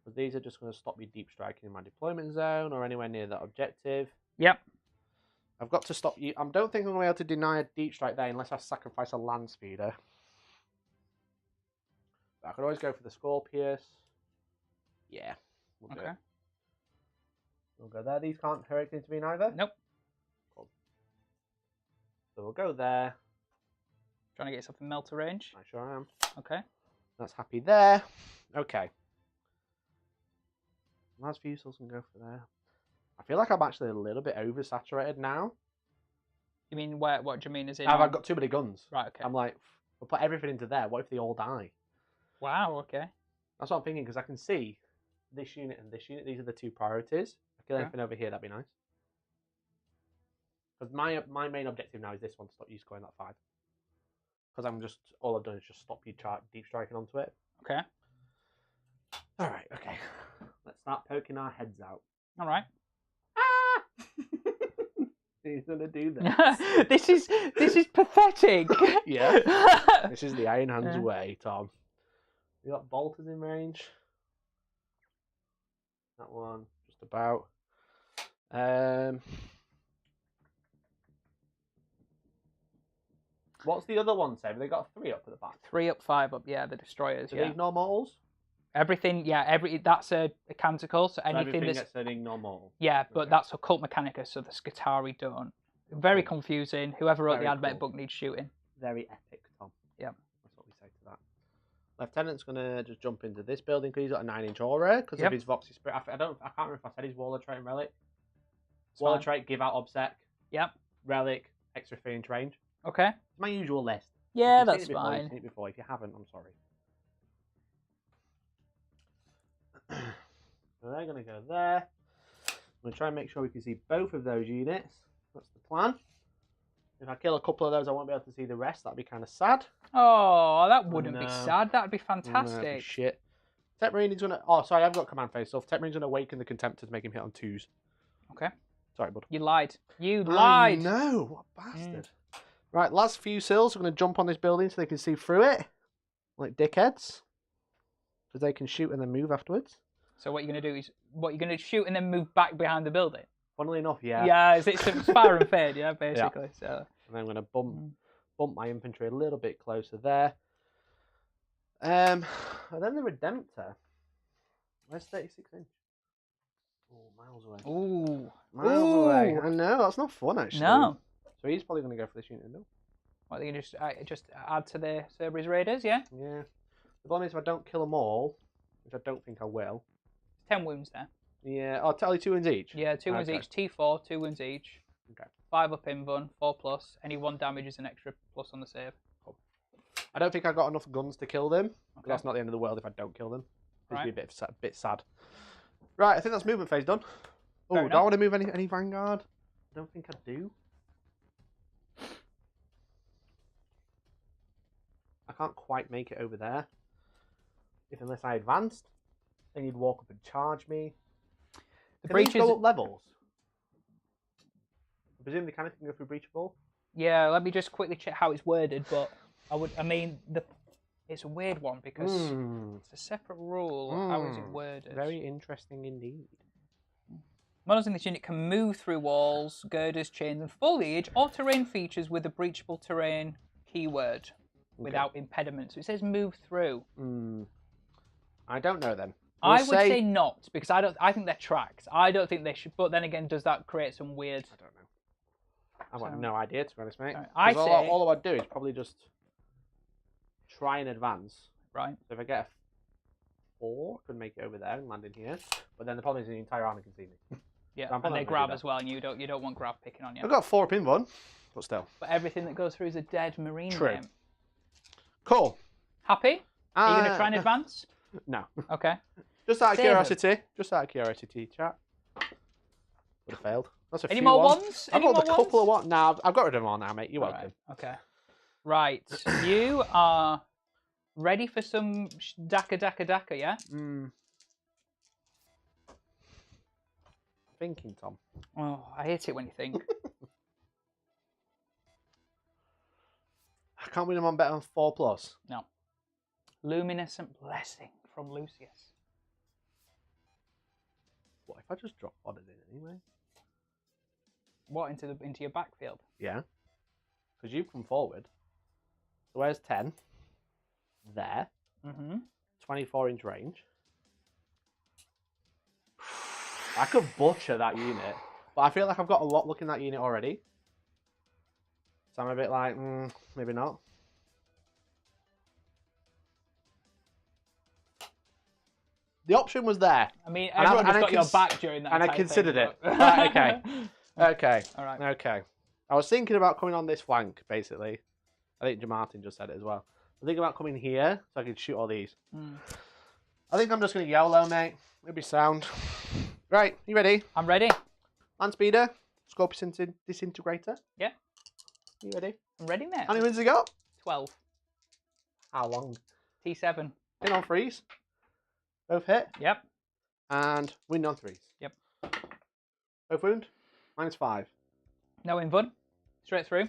But these are just going to stop me deep striking in my deployment zone or anywhere near that objective. Yep. I've got to stop you. I don't think I'm going to be able to deny a deep strike there unless I sacrifice a land speeder. But I could always go for the Scorpius. Yeah. We'll do it. We'll go there. These can't heroic intervene either? Nope. Cool. So we'll go there. Trying to get yourself in melter range? I sure am. Okay. That's happy there. Okay. Last Fusils can go for there. I feel like I'm actually a little bit oversaturated now. You mean where? What do you mean? Is it? I've got too many guns. Right. Okay. I'm like, we'll put everything into there. What if they all die? Wow. Okay. That's what I'm thinking because I can see this unit and this unit. These are the two priorities. I kill anything over here. That'd be nice. Because my main objective now is this one to stop you scoring that 5. Because I'm just all I've done is just stop you deep striking onto it. Okay. All right. Okay. Let's start poking our heads out. All right. He's gonna do this. this is pathetic. Yeah. This is the Iron Hands way, Tom. You got bolters in range. That one, just about. What's the other one say? They got 3 up at the back. 3 up, 5 up. Yeah, the destroyers. Do they ignore mortals? Everything, yeah, that's a canticle, so anything that's... gets an ignore mortal. Yeah, but that's occult Mechanicus, so the Scutari don't. Very confusing. Whoever wrote the advent book needs shooting. Very epic, Tom. Yeah. That's what we say to that. Lieutenant's going to just jump into this building because he's got a 9-inch aura because of his Vox Espiritum. I can't remember if I said his Warlord trait and Relic. Warlord trait, give out Obsec. Yep. Relic, extra 3-inch range. Okay. It's my usual list. Yeah, that's fine. You've seen it before. If you haven't, I'm sorry. So they're going to go there. I'm going to try and make sure we can see both of those units. That's the plan. If I kill a couple of those, I won't be able to see the rest. That'd be kind of sad. Oh, that wouldn't be sad. That'd be fantastic. That'd be shit. Techmarine is going to... Oh, sorry, I've got command phase stuff. Techmarine's going to awaken the Contemptor to make him hit on 2s. Okay. Sorry, bud. You lied. You lied. No, what a bastard. Right, last few sills. I'm going to jump on this building so they can see through it. Like dickheads. Because they can shoot and then move afterwards. So what you're going to do is... What, you're going to shoot and then move back behind the building? Funnily enough, yeah. Yeah, it's fire and fade, yeah, basically. Yeah. So. And I'm going to bump my infantry a little bit closer there. And then the Redemptor. Where's 36-inch? Oh, miles away. Ooh. Miles away. I know, that's not fun, actually. No. So he's probably going to go for this unit, no? What, they can just add to the Cerberus Raiders, yeah? Yeah. The problem is if I don't kill them all, which I don't think I will. 10 wounds there. Yeah, I'll tell you 2 wounds each. Yeah, 2 wounds each. T4, 2 wounds each. Okay. 5 up invuln, 4+. Any 1 damage is an extra plus on the save. Cool. I don't think I've got enough guns to kill them. Okay. That's not the end of the world if I don't kill them. It'd be a bit sad. Right, I think that's movement phase done. Oh, do I want to move any Vanguard? I don't think I do. I can't quite make it over there. Unless I advanced, then you'd walk up and charge me. The breaches go up levels. I presume they can go through breachable. Yeah, let me just quickly check how it's worded, but it's a weird one because it's a separate rule. How is it worded? Very interesting indeed. Models in this unit can move through walls, girders, chains, and foliage, or terrain features with the breachable terrain keyword without impediments. So it says move through. I don't know then. I would say not, because I think they're tracked. I don't think they should, but then again, does that create some weird... I don't know. I've got no idea, to be honest, mate. I say... all I would do is probably just try and advance. Right. So if I get a 4, I could make it over there and land in here. But then the problem is the entire army can see me. Yeah, so and they grab as well, and you don't want grab picking on you. I've got 4 up in one, but still. But everything that goes through is a dead marine game. Cool. Happy? Are you going to try and advance? No. Okay. Just out of curiosity, chat. Would have failed. That's a Any few more ones. ones? I've got a couple of ones. Nah, I've got rid of them all now, mate. You're welcome. Okay. Right. You are ready for some Daka, yeah? Thinking, Tom. Oh, I hate it when you think. I can't win them on better than 4+. No. Luminescent Blessing from Lucius. What if I just drop bodies in anyway? What, into your backfield? Yeah. Because you've come forward. So where's 10? There. 24-inch range. I could butcher that unit, but I feel like I've got a lot looking at that unit already. So I'm a bit like, maybe not. The option was there. I mean, everyone just got your back during that. And I considered it. Right, okay. Okay. All right. Okay. I was thinking about coming on this flank, basically. I think Martin just said it as well. I'm thinking about coming here so I can shoot all these. I think I'm just going to YOLO, mate. It'll be sound. Right, you ready? I'm ready. Land speeder, Scorpius disintegrator. Yeah. You ready? I'm ready, mate. How many wins have you got? 12. How long? T7. Win on 3s. Both hit. Yep. And win on 3s. Yep. Both wound. -5. No inbud. Straight through.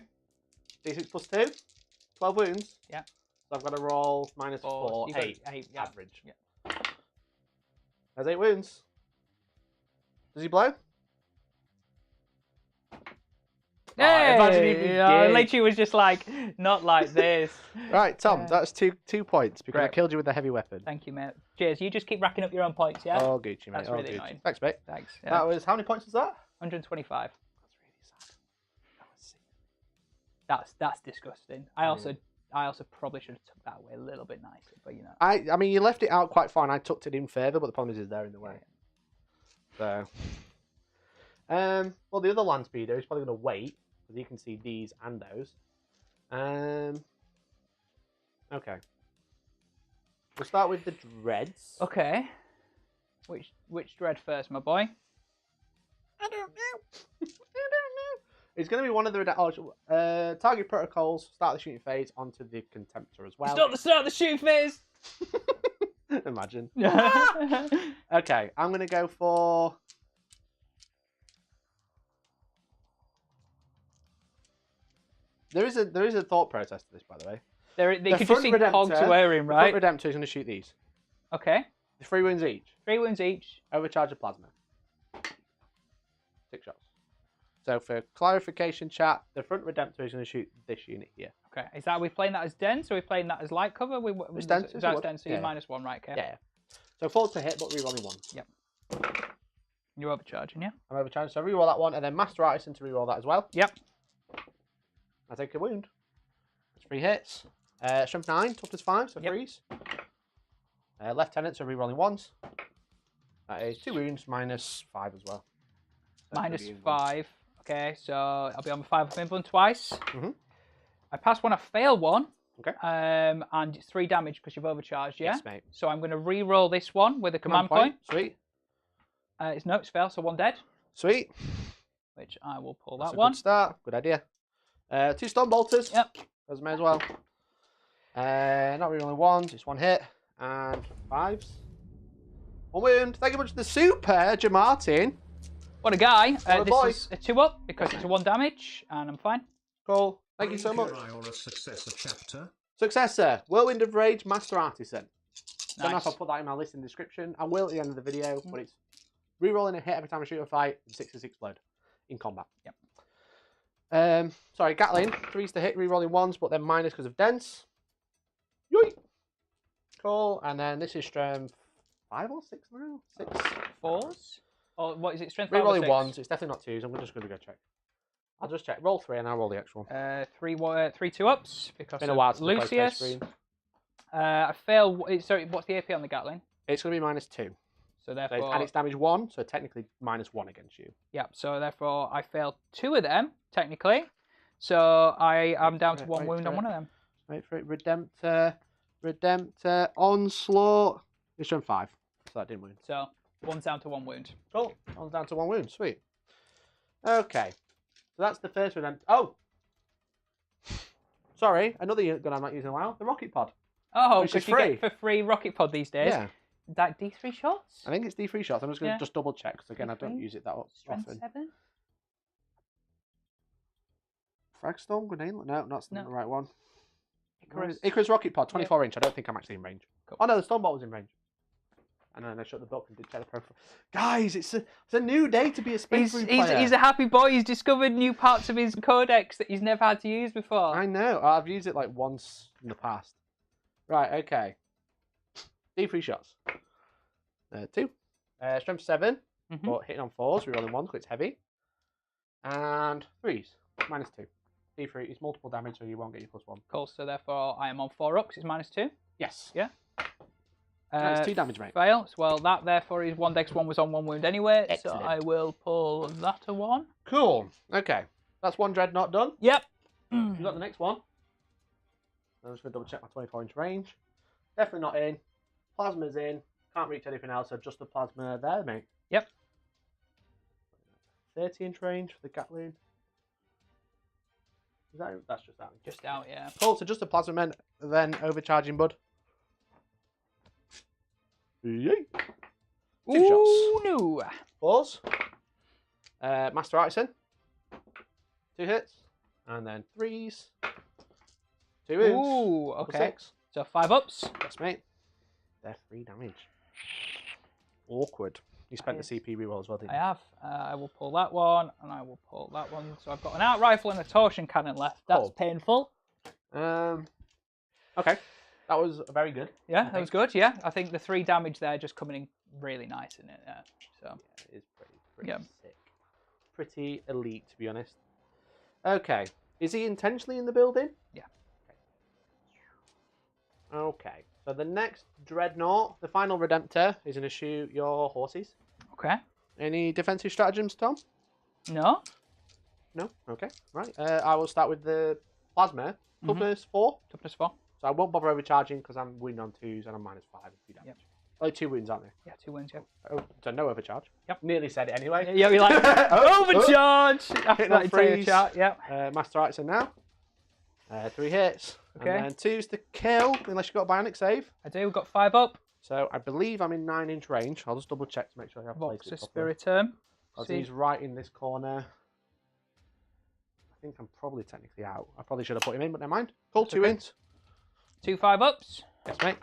D6 plus 2. 12 wounds. Yeah. So I've got to roll -4, 8. 8, yeah. Average. Yeah. There's 8 wounds. Does he blow? Hey! Imagine if he did. Literally was just like, not like this. Right, Tom, that's two points because I killed you with a heavy weapon. Thank you, mate. Cheers. You just keep racking up your own points, yeah? Oh, Gucci, mate. That's oh, really Gucci. annoying. Thanks, mate. Thanks. Yeah. That was, how many points was that? 125. That's really sad. That's disgusting. I also probably should have took that away a little bit nicer, but you know. I mean, you left it out quite far, and I tucked it in further, but the problem is it's there in the way. So, well, the other land speeder is probably going to wait because you can see these and those. Okay. We'll start with the dreads. Okay. Which dread first, my boy? I don't know. It's going to be one of the target protocols. Start the shooting phase onto the Contemptor as well. It's not the start of the shooting phase. Imagine. Okay, I'm going to go for. There is a thought process to this, by the way. They could just see cogs wearing, right? The front Redemptor is going to shoot these. Okay. 3 wounds each. 3 wounds each. Overcharge of plasma. 6 shots. So for clarification, chat, the front Redemptor is going to shoot this unit here. Okay. Is that, are we playing that as dense, or are we playing that as light cover? It's dense. That's dense, so you're -1, right? Okay. Yeah. So 4 to hit, but rerolling 1. Yep. You're overcharging, yeah? I'm overcharged, so reroll that one, and then Master Artisan to reroll that as well. Yep. I take a wound. It's 3 hits. Strength 9, toughness 5, so 3s. Lieutenant, so rerolling 1s. That is 2 wounds, -5 as well. So -5. Okay, so I'll be on the 5 of inbun twice. I pass 1, I fail 1. Okay. And it's 3 damage because you've overcharged, yeah? Yes, mate. So I'm going to re-roll this one with a command point. Sweet. It's failed, so 1 dead. Sweet. Which I will pull That's that a one. Good start. Good idea. 2 Storm Bolters. Yep. Those may as well. Not rerolling 1s, it's 1 hit. And 5s. 1 wound. Thank you very much to the Super Martin. What a guy. What a boy. This is a 2-up because it's a 1 damage, and I'm fine. Cool. Thank you so much. Or a successor chapter. Successor, Whirlwind of Rage, Master Artisan. Nice. Don't know if I'll put that in my list in the description. I will at the end of the video, but it's rerolling a hit every time I shoot a fight, and 6 explode in combat. Yep. Sorry, Gatling, 3s to hit, rerolling 1s, but then minus because of dense. Yoink! Cool, and then this is strength 5 or 6 now? 6. 4s? Or what is it, strength 5 or 6? Rerolling 1s, it's definitely not 2s, I'm just going to go check. I'll just check. Roll 3 and I'll roll the actual. 3 2-ups because Been a while since Lucius. screen. I fail. Sorry, what's the AP on the Gatling? It's going to be -2. So therefore, and it's damage 1, so technically -1 against you. Yeah, so therefore I failed 2 of them, technically. So I am down to 1 wound on 1 of them. Wait for it. Redemptor, Onslaught. It's strength 5, so that didn't wound. So 1's down to 1 wound. Cool. One's down to 1 wound. Sweet. Okay. So that's the first Redemptor. Oh! Sorry, another unit gun I'm not using a while. The Rocket Pod. Oh, which is because you free. get for free Rocket Pod these days. Yeah. That D3 shots? I think it's D3 shots. I'm just going to just double check because again I don't D3? use it that Strength often. 7? Fragstorm grenade? No, that's not the right one. Icarus. Icarus Rocket Pod, 24 inch. I don't think I'm actually in range. Cool. Oh no, the Stormbolt was in range. And then I shut the book and did check the profile. Guys, it's a new day to be a Space Marine player. He's a happy boy. He's discovered new parts of his codex that he's never had to use before. I know. I've used it like once in the past. Right, okay. D3 shots. 2. Strength 7. But hitting on 4s, we're rolling 1 because it's heavy. And 3s. -2. D3 is multiple damage, so you won't get your +1. Cool, so therefore I am on 4 up, it's -2. Yes. Yeah. It's 2 damage, mate. Fails. Well, that therefore is 1 dex 1 was on 1 wound anyway, Excellent. so I will pull that a 1. Cool. Okay. That's 1 Dreadnought done. Yep. You got the next one. I'm just going to double check my 24-inch range. Definitely not in. Plasma's in. Can't reach anything else, so just the plasma there, mate. Yep. 30-inch range for the Gatling. That's just out. Just out, yeah. Cool, so just the plasma men, then overcharging, bud. Yay. 2 shots. No. 4s. Master Artisan. 2 hits. And then 3s. 2 wounds. Ooh, okay. 6. So 5 ups. Yes, mate. They're 3 damage. Awkward. You spent the CP reroll as well, didn't you? I have. I will pull that one, and I will pull that one. So I've got an out rifle and a torsion cannon left. That's painful. Okay. That was very good. Yeah, that was good. Yeah, I think the 3 damage there just coming in really nice in it. Yeah. So yeah, it is pretty sick. Pretty elite, to be honest. Okay. Is he intentionally in the building? Yeah. Okay. So the next Dreadnought, the final Redemptor, is going to shoot your horses. Okay. Any defensive stratagems, Tom? No. No? Okay. Right. I will start with the Plasma. Toughness 4. Toughness 4. So I won't bother overcharging because I'm wounded on 2s and I'm -5 if damage. Yep. Only 2 wounds, aren't there? Yeah, 2 wounds, yeah. Oh, so no overcharge. Yep. Nearly said it anyway. Yeah, you're like, overcharge! After that entire chart, yep. Master Artisan now. 3 hits. Okay. And then 2's to kill, unless you've got a bionic save. I do, we've got 5 up. So I believe I'm in 9-inch range. I'll just double check to make sure I have Vox placed it properly. Espiritum. He's right in this corner. I think I'm probably technically out. I probably should have put him in, but never mind. Cool, 2 wins. 2 5 ups. Yes, mate.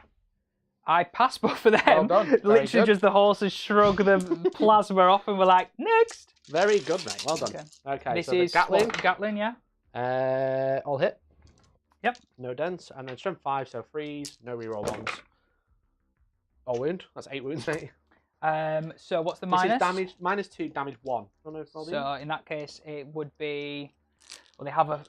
I passed both of them. Well done. Literally just the horses shrug the plasma off and we're like, next. Very good, mate. Well done. Okay, this so is the Gatling. Gatling, yeah. All hit. Yep. No dents. And then strength 5, so 3s. No reroll 1s. All wound. That's 8 wounds, mate. So what's the This minus? is damage, -2, damage 1. So in that case, it would be. Well, they have a.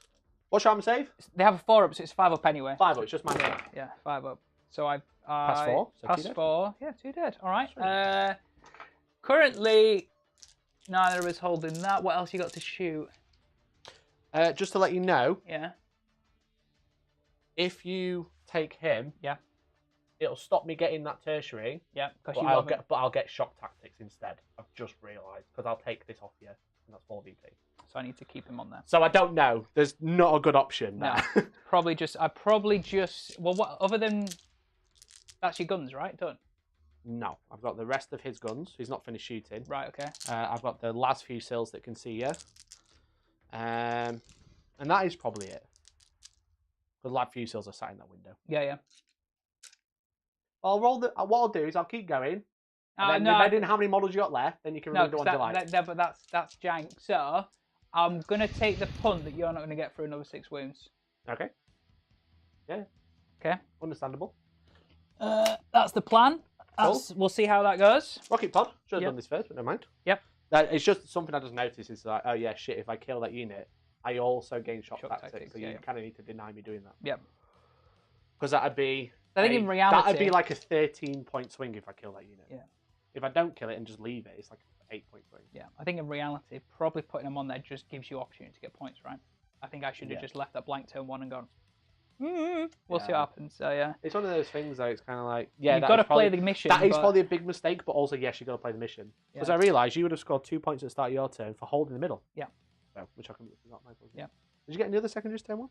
What's your armor save? They have a 4 up, so it's 5 up anyway. 5 up. It's just -1. Yeah, 5 up. So I pass 4. So pass 2 4. Yeah, 2 dead. All right. Currently, neither of us holding that. What else you got to shoot? Just to let you know. Yeah. If you take him. Yeah. It'll stop me getting that tertiary. Yeah, because but I'll get shock tactics instead. I've just realised because I'll take this off you, and that's 4 VP. So I need to keep him on there. So I don't know. There's not a good option there. No. I probably just. Well, what other than that's your guns, right? Done. No, I've got the rest of his guns. He's not finished shooting. Right. Okay. I've got the last few sills that can see you. And that is probably it. The last few sills are sat in that window. Yeah. Yeah. I'll roll what I'll do is I'll keep going. And then depending on how many models you got left, then you can remove the ones you like. But that's jank. So I'm gonna take the punt that you're not gonna get through another 6 wounds. Okay. Yeah. Okay. Understandable. That's the plan. Cool. We'll see how that goes. Rocket pod. Should have done this first, but never mind. Yep. It's just something I just noticed. Is like, oh yeah, shit. If I kill that unit, I also gain shock tactics. So you kind of need to deny me doing that. Yep. Because that'd be. I think in reality, that'd be like a 13-point swing if I kill that unit. Yeah. If I don't kill it and just leave it, it's like an 8-point swing. Yeah. I think in reality, probably putting them on there just gives you opportunity to get points, right? I think I should have just left that blank turn 1 and gone. We'll see what happens. So yeah. It's one of those things though. It's kind of like you've got to play the mission. That is probably a big mistake, but also yes, you've got to play the mission. Because I realised you would have scored 2 points at the start of your turn for holding the middle. Yeah. So, which I completely forgot. Yeah. Did you get any other secondaries turn 1?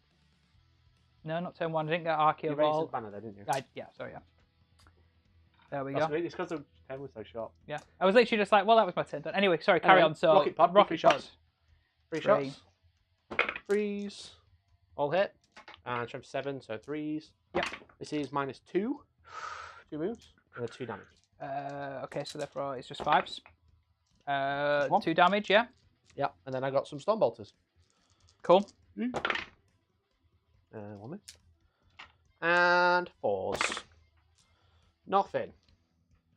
No, not turn 1. I didn't get Archeo Vault. Banner there, didn't you? Yeah, sorry, yeah. There we go. It's because the turn was so short. Yeah. I was literally just like, well, that was my turn. Anyway, sorry, carry on. So, rocket pod, rocket shots. 3 shots. 3s. All hit. And strength 7, so 3s. Yep. This is -2. 2 moves. 2 damage. Okay, so therefore it's just 5s. 2 damage, yeah. Yeah, and then I got some Stormbolters. Cool. 1 miss. And 4s. Nothing.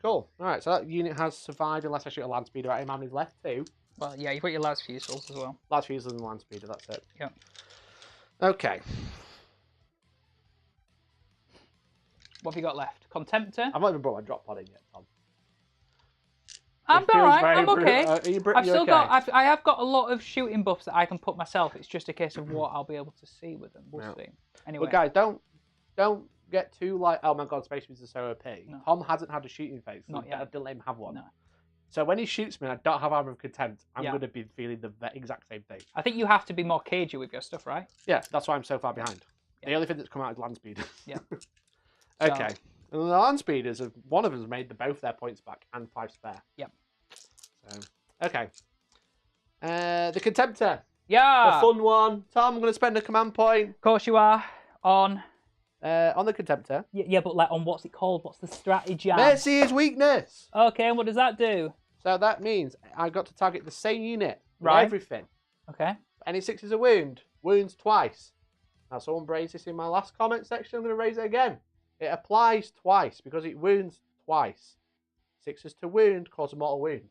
Cool. Alright, so that unit has survived unless I shoot a land speeder at him, and he's left 2. Well, yeah, you've got your Las Fusils as well. Las Fusils and land speeder, that's it. Yeah. Okay. What have you got left? Contemptor? I've not even brought my drop pod in yet, Tom. I'm alright, I'm okay. I've still got, I have got a lot of shooting buffs that I can put myself. It's just a case of what I'll be able to see with them. We'll see. Anyway. But guys, don't get too like, oh my god, Space Marines are so OP. No. Tom hasn't had a shooting phase. Not yet. I didn't let him have one. No. So when he shoots me and I don't have Armor of Contempt, I'm going to be feeling the exact same thing. I think you have to be more cagey with your stuff, right? Yeah, that's why I'm so far behind. Yeah. The only thing that's come out is land speed. Yeah. Okay. So, and the land speeders, one of them has made both their points back and 5 spare. Yep. So, okay. The Contemptor. Yeah. The fun one. Tom, I'm going to spend a command point. Of course you are. On the Contemptor. Yeah, but like on what's it called? What's the strategy? Mercy is weakness. Okay, and what does that do? So that means I got to target the same unit with everything. Okay. Any 6 is a wound. Wounds twice. Now someone raised this in my last comment section. I'm going to raise it again. It applies twice because it wounds twice. 6s to wound cause a mortal wound.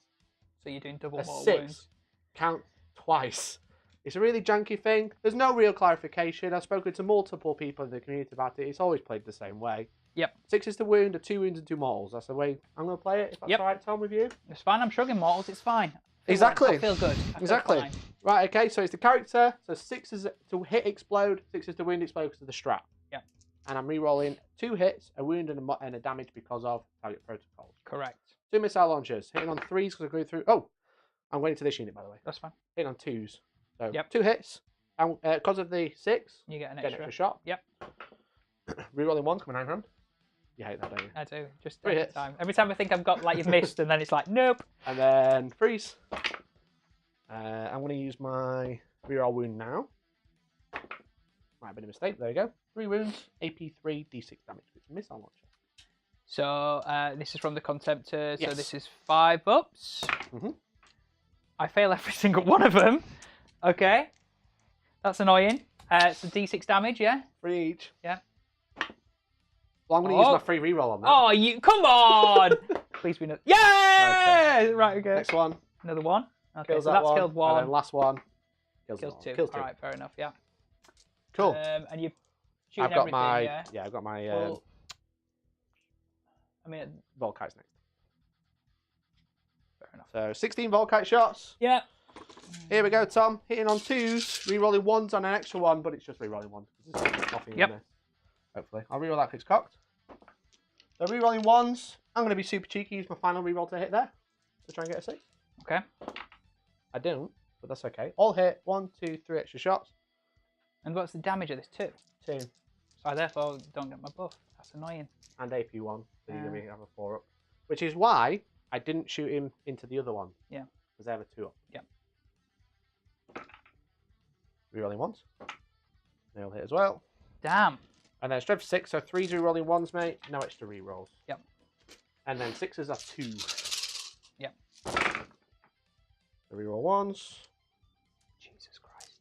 So you're doing double mortal 6 wounds. Count twice. It's a really janky thing. There's no real clarification. I've spoken to multiple people in the community about it. It's always played the same way. Yep. 6 to wound, 2 wounds and 2 mortals. That's the way I'm going to play it. If that's all right, Tom, with you. It's fine. I'm shrugging mortals. It's fine. Exactly. I feel good. Exactly. Right, okay, so it's the character. So 6 is to hit explode, 6 is to wound explode because of the strat. Yep. And I'm re-rolling 2 hits, a wound and a damage because of target protocols. Correct. 2 missile launchers. Hitting on 3s because I'm going through... Oh, I'm waiting to this unit, by the way. That's fine. Hitting on 2s. So 2 hits. And because of the 6, you get an extra shot. Yep. Re-rolling 1, coming 9 hand. You hate that, don't you? I do. Just 3 hits. Every time I think I've got, like, you've missed, and then it's like, nope. And then freeze. I'm going to use my reroll wound now. Might have been a mistake. There you go. 3 wounds, AP 3, D6 damage. It's a missile launcher. So this is from the Contemptor. So this is 5 ups. I fail every single one of them. Okay. That's annoying. It's a D6 damage, yeah? 3 each. Yeah. Well, I'm going to use my free reroll on that. Oh, you come on! Please be no. Yeah! Okay. Right, okay. Next one. Another one. Okay, kills so that's one. killed 1. And then last one. Kills 2. Kills 2. All right, fair enough, yeah. Cool. And you're shooting I've got everything, my... yeah? I've got my... Well, I mean... Volkite's next. Fair enough. So, 16 Volkite shots. Yeah. Here we go, Tom. Hitting on 2s, re-rolling 1s on an extra one, but it's just re-rolling 1. There's nothing in this. Hopefully. I'll re-roll that because it's cocked. So re-rolling 1s. I'm going to be super cheeky, use my final re-roll to hit there. To try and get a 6. Okay. I don't, but that's okay. All hit. 1, 2, 3 extra shots. And what's the damage of this? 2? 2. So I therefore don't get my buff. That's annoying. And AP 1. So you're going to have a 4 up. Which is why I didn't shoot him into the other one. Yeah. Because they have a 2 up. Yeah. Rerolling 1s. They'll hit as well. Damn. And then strength 6, so 3s rerolling 1s, mate. No extra rerolls. Yep. And then 6s are 2. Yep. So reroll 1s. Jesus Christ.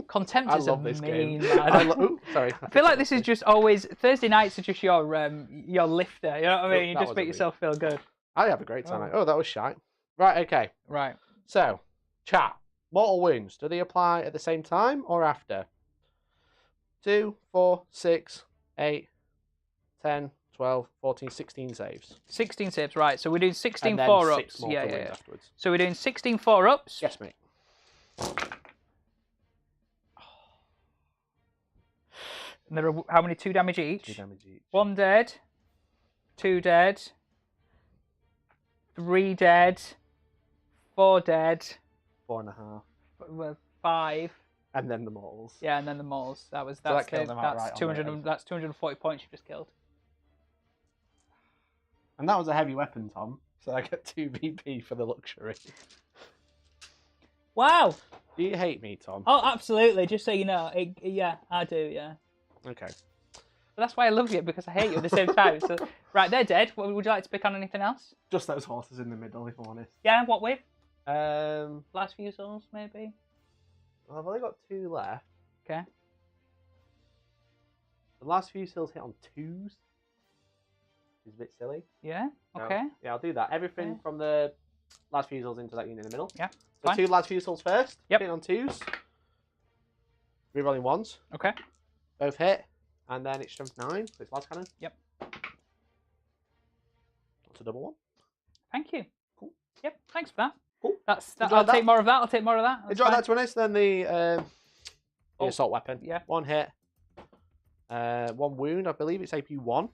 Contempt is a mean Ooh, sorry. I feel like this is just always... Thursday nights are just your lifter, you know what I mean? You just make yourself feel good. I have a great time. Oh, that was shite. Right, okay. Right. So, chat. Mortal wounds, do they apply at the same time or after? 2, 4, 6, 8, 10, 12, 14, 16 saves. 16 saves, right. So we're doing 16 and then 4-ups. 6 mortal wounds afterwards. So we're doing 16 4-ups. Yes, mate. And there are how many? 2 damage each? 2 damage each. 1 dead. 2 dead. 3 dead. 4 dead. 4.5. Well, 5. And then the mortals. Yeah, and then the mortals. That's 200. That's 240 points you just killed. And that was a heavy weapon, Tom. So I get 2 VP for the luxury. Wow. Do you hate me, Tom? Oh, absolutely. Just so you know, yeah, I do. Yeah. Okay. But that's why I love you, because I hate you at the same time. So, right, they're dead. Would you like to pick on anything else? Just those horses in the middle, if I'm honest. Yeah, what with? Last few souls, maybe? Well, I've only got 2 left. Okay. The last few souls hit on 2s. It's a bit silly. Yeah, okay. So, yeah, I'll do that. Everything from the last few souls into that unit in the middle. Yeah, so fine. 2 last few souls first. Yep. Hitting on 2s. Rerolling 1s. Okay. Both hit. And then it's strength 9, so it's last cannon. Yep. That's a double 1. Thank you. Cool. Yep, thanks for that. Cool. I'll take more of that. I'll take more of that. Enjoy that, to be honest. Then the assault weapon. Yeah. 1 hit. 1 wound. I believe it's AP 1.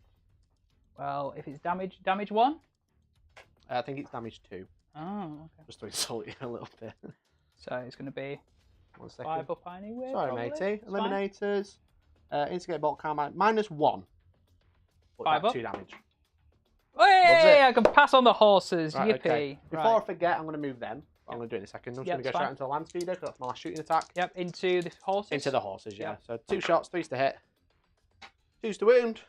Well, if it's damage 1? I think it's damage 2. Oh, okay. Just to insult you a little bit. So it's going to be 1 second. 5 up anyway. Sorry, probably. matey. It's fine. Eliminators. Instigate bolt combat. -1. But 5 up. 2 damage. Hey, I can pass on the horses. Right, Yippee. okay. Before Right. I forget, I'm going to move them. I'm going to do it in a second. I'm just Yep, going to go it's straight fine. into the land speeder because that's my last shooting attack. Yep, into the horses. Into the horses, yeah. Yep. So 2 shots, 3s to hit. 2s to wound.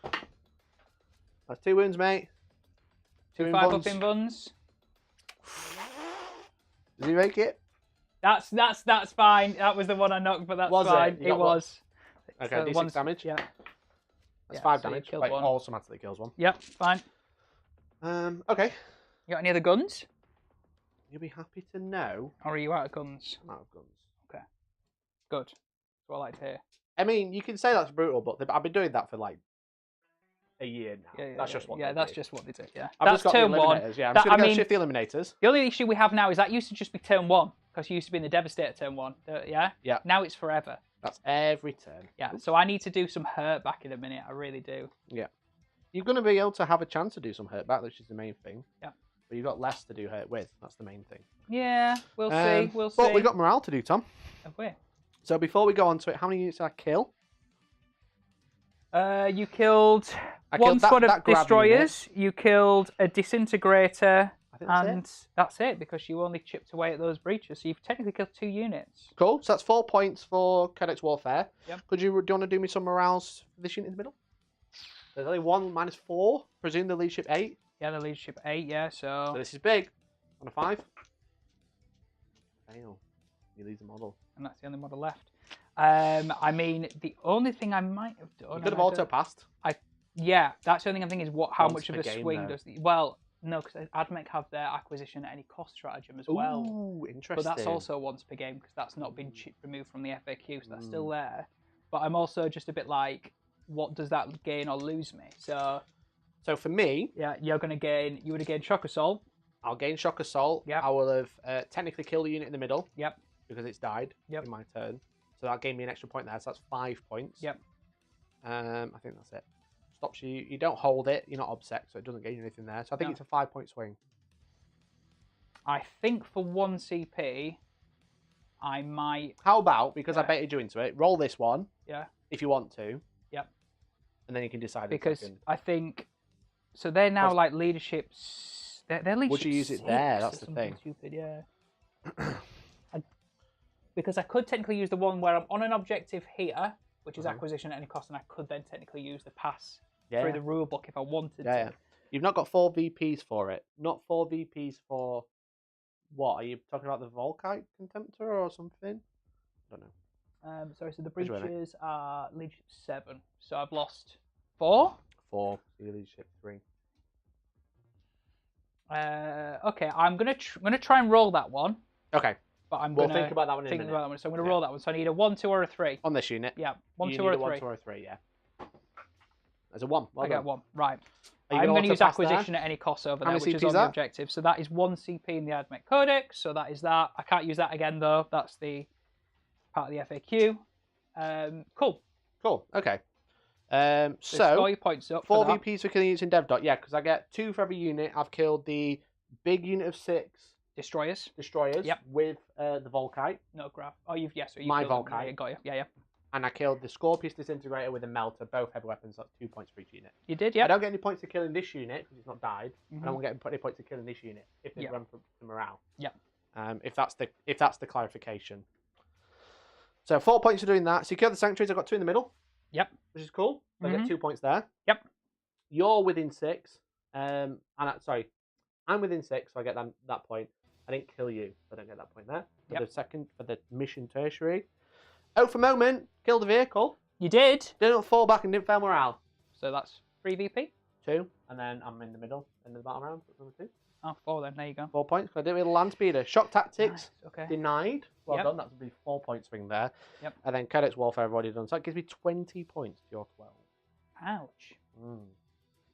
That's 2 wounds, mate. 2 in 5 buns. up in buns. Does he make it? That's fine. That was the one I knocked, but that's Was it? fine. You got was. Okay, So D6 damage. Yeah. That's Yeah, 5 so you damage. killed Wait, one. automatically kills 1. Yep, fine. Okay. You got any other guns? You'll be happy to know Or are you out of guns? I'm out of guns. Okay. Good. That's what I like to hear. I mean, you can say that's brutal, but I've been doing that for like a year now. Yeah, That's just what yeah, they that's do. just what they do, yeah. I've That's just got turn the 1. eliminators. Yeah, I'm That- just going I to mean- shift the eliminators. The only issue we have now is that used to just be turn 1, because you used to be in the Devastator turn 1. Yeah? Yeah. Now it's forever. That's every turn. Yeah, so I need to do some hurt back in a minute. I really do. Yeah. You're going to be able to have a chance to do some hurt back, which is the main thing. Yeah. But you've got less to do hurt with. That's the main thing. Yeah, we'll see. We'll see. But we've got morale to do, Tom. Have we? So before we go on to it, how many units did I kill? You killed I one killed squad that of grab destroyers. You killed a disintegrator, I think that's and that's it, because you only chipped away at those breaches. So you've technically killed 2 units. Cool. So that's 4 points for Codex Warfare. Yep. Do you want to do me some morales for this unit in the middle? There's only 1 -4. Presume the leadership 8. Yeah, the leadership 8. Yeah, So so this is big. On a 5. Fail. You lose the model. and that's the only model left. I mean, the only thing I might have done. You could have auto passed. Yeah, that's the only thing I'm thinking is how Once much of per a game, swing though. does the. Well, no, because AdMech have their acquisition at any cost stratagem as well. Ooh, interesting. But that's also once per game because that's not been removed from the FAQ, so that's Mm. still there. But I'm also just a bit like, what does that gain or lose me? So for me, yeah, you would have gained Shock Assault. I'll gain Shock Assault. Yep. I will have technically killed the unit in the middle. Yep. Because it's died Yep. in my turn. So that gave me an extra point there. So that's 5 points. Yep. I think that's it. Stops you. You don't hold it. You're not obsec, so it doesn't gain you anything there. So I think No. it's a 5-point swing. I think for 1 CP, I might. How about, because I Yeah. baited you into it, roll this one Yeah. if you want to. Yep. And then you can decide in a Because second. I think. So they're now Plus- like leaderships. They're leadership. Would you use it 6 there? or That's the something thing. Stupid, yeah. Because I could technically use the one where I'm on an objective here, which is acquisition at any cost, and I could then technically use the pass through the rule book if I wanted to. Yeah. You've not got 4 VPs for it. Not 4 VPs for what? Are you talking about the Volkite Contemptor or something? I don't know. Sorry, so the Which way, mate? breaches are leadership 7. So I've lost 4. 4. Your leadership 3. Okay, I'm gonna try and roll that one, Okay. but We'll think about that one in a think minute. about that one. So I'm gonna Yeah. roll that one. So I need a 1, 2, or a 3. On this unit. Yeah, 1, you 2, need or a a 1, 3. 2, or a 3, yeah. There's a 1. Well I done. get 1. Right. Are you I'm gonna going to use auto-pass there? acquisition at any cost over How there, many which is CP on is the that? objective. So that is 1 CP in the AdMech Codex. So that is that. I can't use that again though. That's the part of the FAQ. Cool. Cool. Okay. So score your points up. 4 for that. VPs for killing units in DevDot. Yeah, because I get 2 for every unit. I've killed the big unit of 6 Destroyers. destroyers Yep. with the Volkite. No grab. Oh, you've so you My killed them. Volkite. Yeah, got you. Yeah. And I killed the Scorpius Disintegrator with a Melter, both heavy weapons. That's 2 points for each unit. You did. I Yeah. don't get any points for killing this unit because it's not died. Mhm. I don't get any points for killing this unit if they Yeah. run for the morale. Yeah. If that's the clarification. So 4 points for doing that. So you kill the Sanctuaries. I've got 2 in the middle. Yep. Which is cool. So I get 2 points there. Yep. You're within 6. Sorry, I'm within 6, so I get that point. I didn't kill you, so I don't get that point there. For the mission tertiary. Oh, for a moment, killed a vehicle. You did. Didn't fall back and didn't fail morale. So that's 3 VP. 2, and then I'm in the middle, end of the battle round. Number 2. Oh, 4 then. There you go. 4 points. I did it with a land speeder. Shock tactics. Nice. Okay. Denied. Well done. That would be 4 point swing there. Yep. And then Codex warfare I've already done. So that gives me 20 points to your 12. Ouch.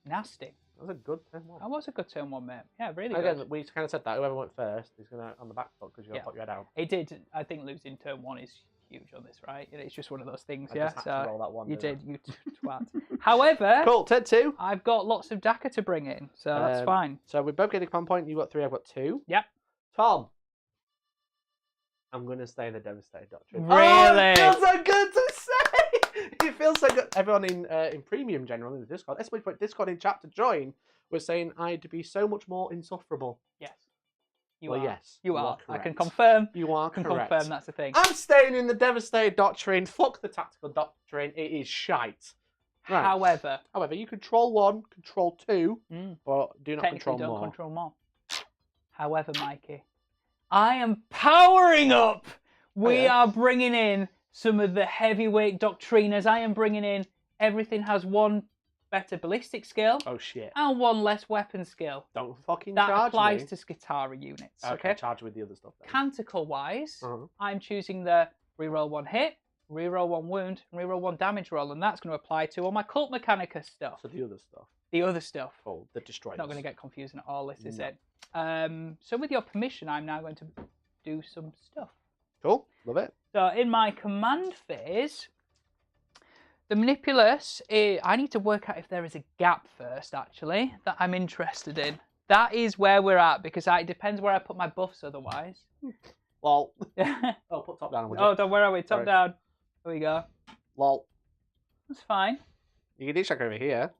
Nasty. That was a good turn 1. That was a good turn 1, mate. Yeah, really Again, good. we kind of said that whoever went first is going to on the back foot because you're going to pop your head out. It did. I think losing turn 1 is huge on this, right? It's just one of those things. I just had to roll that one. You did. You twat. However, cool. Turn 2. I've got lots of DACA to bring in, so that's fine. So we're both getting a command point. You've got 3. I've got 2. Yep. Tom. I'm going to stay in the Devastator Doctrine. Really? Oh, it feels so good to say! It feels so good. Everyone in Premium General in the Discord, especially Discord in chat to join, was saying I'd be so much more insufferable. Yes. You are. Yes. You are. I can confirm. You are correct. Confirm that's the thing. I'm staying in the Devastator Doctrine. Fuck the Tactical Doctrine. It is shite. Right. However, you control 1, control 2, but do not control don't more. control more. However, Mikey, I am powering up. We are bringing in some of the heavyweight doctriners. I am bringing in everything has 1 better ballistic skill. Oh shit. And 1 less weapon skill. Don't fucking that charge me. applies to Skitari units. Okay. Charge with the other stuff then. Canticle wise, I'm choosing the reroll 1 hit, reroll 1 wound, and reroll 1 damage roll, and that's going to apply to all my Cult Mechanicus stuff. So the other stuff. The other stuff. Oh, the destroyers. Not going to get confusing at all. This is it. So with your permission, I'm now going to do some stuff. Cool. Love it. So in my command phase, the Manipulus, I need to work out if there is a gap first, actually, that I'm interested in. That is where we're at, because it depends where I put my buffs otherwise. Lol. Oh, put top down. Oh, where are we? Top down. There we go. Lol. That's fine. You can check over here.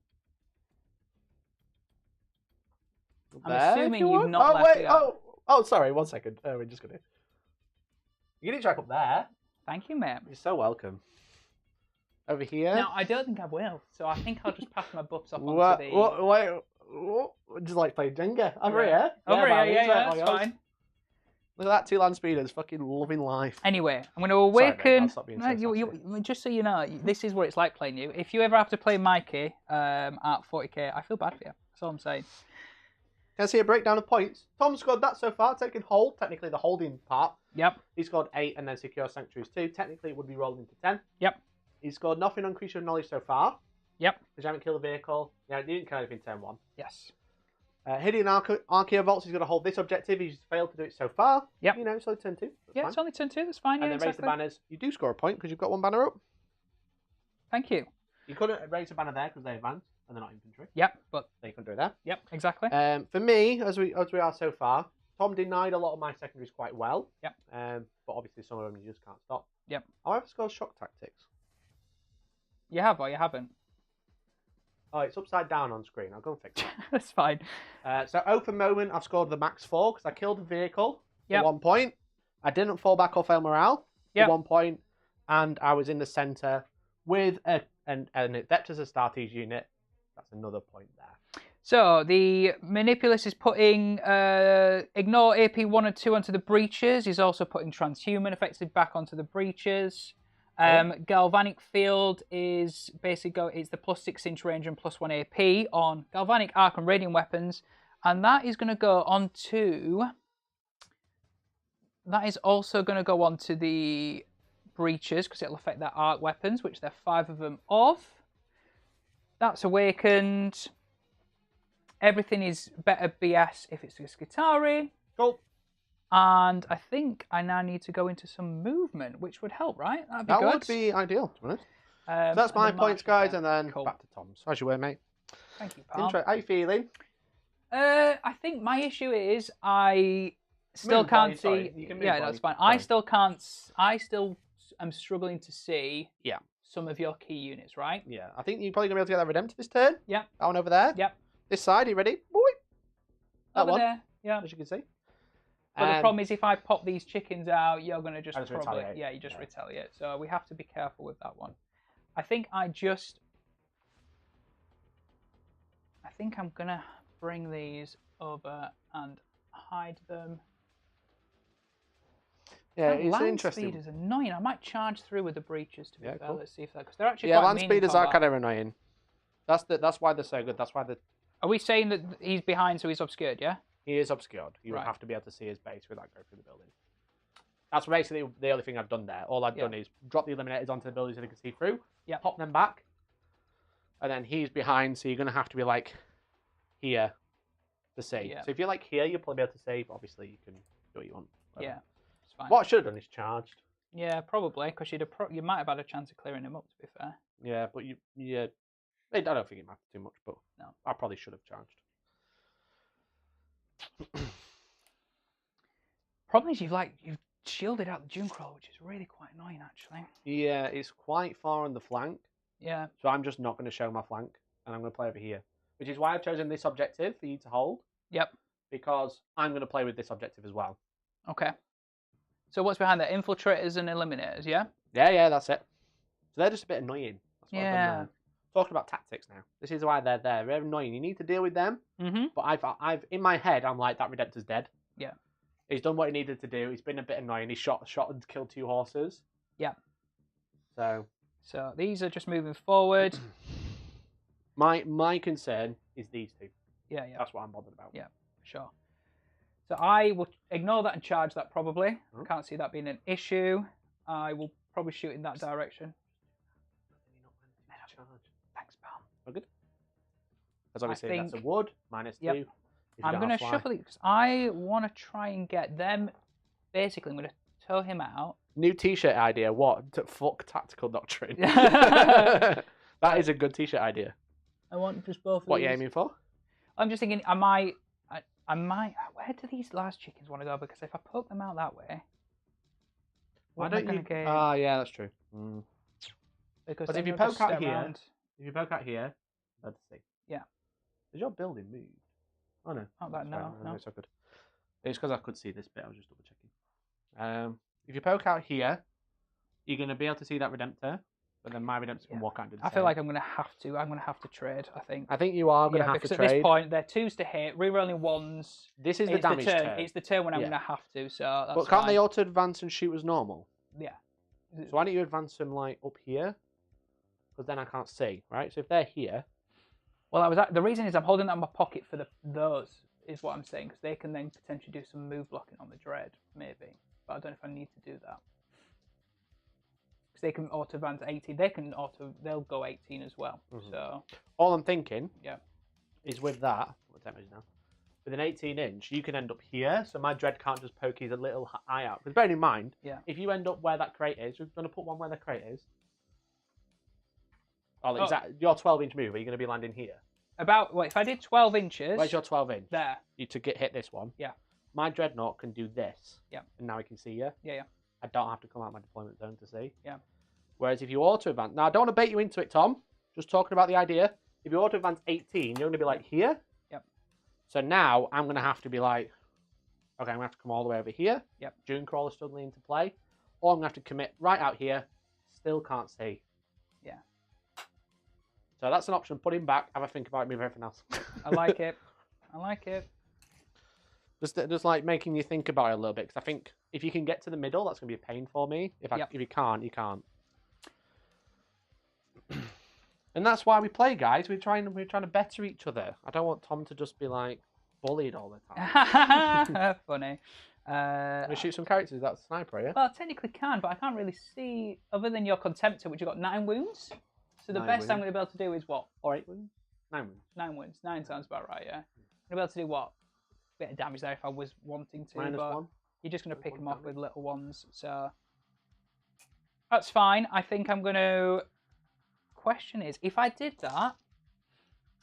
I'm assuming you've not left it out. Oh, sorry. 1 second. We're just going to... You can check up there. Thank you, mate. You're so welcome. Over here. No, I don't think I will. So I think I'll just pass my buffs off onto the... Wait. Just like play Jenga. Over here. Over here, yeah, that's fine. Look at that, 2 land speeders, fucking loving life. Anyway, I'm going to awaken... Sorry, mate, just so you know, this is what it's like playing you. If you ever have to play Mikey at 40k, I feel bad for you. That's all I'm saying. Can I see a breakdown of points? Tom scored that so far, taking hold, technically the holding part. Yep. He scored 8 and then Secure Sanctuaries 2. Technically, it would be rolled into 10. Yep. He scored nothing on Creature of Knowledge so far. Yep. Because you haven't killed a vehicle. Yeah, you didn't kill anything turn 1. Yes. Hitting Archaeobolts, he's got to hold this objective. He's failed to do it so far. Yep. You know, it's only turn 2. Yeah, it's only turn 2. That's fine. And then raise the banners. You do score a point because you've got 1 banner up. Thank you. You couldn't raise a banner there because they advanced and they're not infantry. Yep, but they couldn't do it there. Yep, exactly. For me, as we are so far, Tom denied a lot of my secondaries quite well. Yep. But obviously some of them you just can't stop. Yep. However, scored shock tactics. You have or you haven't? Oh, it's upside down on screen. I'll go and fix it. That's fine. So open moment, I've scored the max 4 because I killed a vehicle at 1 point. I didn't fall back or fail morale at 1 point, and I was in the center with an Adeptus Astartes unit. That's another point there. So the Manipulus is putting ignore AP 1 and 2 onto the breaches. He's also putting transhuman effective back onto the breaches. Galvanic field is basically it's the +6-inch range and +1 AP on galvanic, arc, and radiant weapons, and that is going to go onto. That is also going to go onto the breaches because it'll affect their arc weapons, which there are 5 of them of. That's awakened. Everything is better BS if it's a Skitari. Cool. And I think I now need to go into some movement, which would help, right? That'd be good. That would be ideal, to be honest. So that's my points, guys, and then back to Tom's. How's your way, mate? Thank you, pal. How you feeling? I think my issue is I still can't see... Yeah, that's fine. I still can't... I still am struggling to see some of your key units, right? Yeah, I think you're probably going to be able to get that Redemptor this turn. Yeah. That one over there. Yep. This side, are you ready? Boy. That over one. There, yeah. As you can see. But the problem is if I pop these chickens out, you're going to just probably... retaliate. Yeah, you just retaliate. So we have to be careful with that one. I think I'm gonna bring these over and hide them. Yeah, that it's land interesting. speed is annoying. I might charge through with the breaches to be fair. Cool. Let's see if that, because they're actually yeah, quite land speeders are that. kind of annoying. That's why they're so good. That's why Are we saying that he's behind, so he's obscured? Yeah. he is obscured. You would have to be able to see his base without going through the building. That's basically the only thing I've done there. All I've done is drop the eliminators onto the buildings so they can see through. Yeah. Pop them back, and then he's behind, so you're gonna have to be like here to see. Yeah. So if you're like here, you'll probably be able to save. Obviously, you can do what you want. Yeah. It's fine. What I should have done is charged. Yeah, probably, because you might have had a chance of clearing him up, to be fair. Yeah, but I don't think it matters too much, but no, I probably should have charged. Problem is you've shielded out the Dune Crawler, which is really quite annoying, actually. Yeah, it's quite far on the flank. Yeah. So I'm just not going to show my flank, and I'm going to play over here, which is why I've chosen this objective for you to hold. Yep. Because I'm going to play with this objective as well. Okay. So what's behind that? Infiltrators and eliminators, yeah? Yeah, that's it. So they're just a bit annoying. That's what I've done yeah. now. Talking about tactics now. This is why they're there. They're annoying. You need to deal with them. Mm-hmm. But I've in my head, I'm like, that Redemptor's dead. Yeah. He's done what he needed to do. He's been a bit annoying. He shot and killed 2 horses. Yeah. So these are just moving forward. My concern is these 2. Yeah. That's what I'm bothered about. Yeah, sure. So I will ignore that and charge that probably. I can't see that being an issue. I will probably shoot in that direction. Thanks, pal. All good? Because obviously that's a wood, -2. I'm going to shuffle it because I want to try and get them. Basically, I'm going to tow him out. New t-shirt idea. What? Fuck tactical doctrine. That is a good t-shirt idea. I want just both of What these. are you aiming for? I'm just thinking I might. Where do these last chickens want to go? Because if I poke them out that way, why don't you? Ah, yeah, that's true. Because if you poke out here, let's see. Yeah. Does your building move? Oh no. Not that no. It's so good. It's because I could see this bit. I was just double checking. If you poke out here, you're going to be able to see that Redemptor, but then my Redemptor can walk out into the I feel like I'm going to have to trade, I think. I think you are going to have to trade. Because at this point, they're 2s to hit, rerolling 1s. This is the damage turn. It's the turn when I'm going to have to, so that's But can't they auto-advance and shoot as normal? Yeah. So why don't you advance them, like, up here? Because then I can't see, right? So if they're here... Well, the reason is I'm holding that in my pocket for those, is what I'm saying, because they can then potentially do some move blocking on the Dread, maybe. But I don't know if I need to do that. Because they can auto-advance 18. They'll go 18 as well. So all I'm thinking is with that, what damage now? With an 18-inch, you can end up here, so my Dread can't just poke his little eye out. Because bearing in mind, if you end up where that crate is, we're going to put one where the crate is. Your 12-inch move, are you going to be landing here? If I did 12 inches... Where's your 12-inch? There. Hit this one. Yeah. My Dreadnought can do this. Yeah. And now he can see you. Yeah. I don't have to come out of my deployment zone to see. Yeah. Whereas if you auto-advance... Now, I don't want to bait you into it, Tom. Just talking about the idea. If you auto-advance 18, you're going to be like here. Yep. So now I'm going to have to be like... Okay, I'm going to have to come all the way over here. Yep. Dune Crawler suddenly into play. Or I'm going to have to commit right out here. Still can't see. Yeah. So that's an option. Put him back. Have a think about it. Move everything else. I like it. I like it. Just like making you think about it a little bit. Because I think if you can get to the middle, that's going to be a pain for me. If you can't, you can't. And that's why we play, guys. We're trying to better each other. I don't want Tom to just be like bullied all the time. Funny. Can shoot some characters? That's a sniper, yeah? Well, I technically can, but I can't really see, other than your Contemptor, which you've got 9 wounds. So the best I'm going to be able to do is what? Or 8 wounds? 9 wounds. 9 wounds. 9 sounds about right, yeah. I'm going to be able to do what? A bit of damage there if I was wanting to. -1. You're just going to pick them off with little ones, so that's fine. I think I'm going to... Question is, if I did that,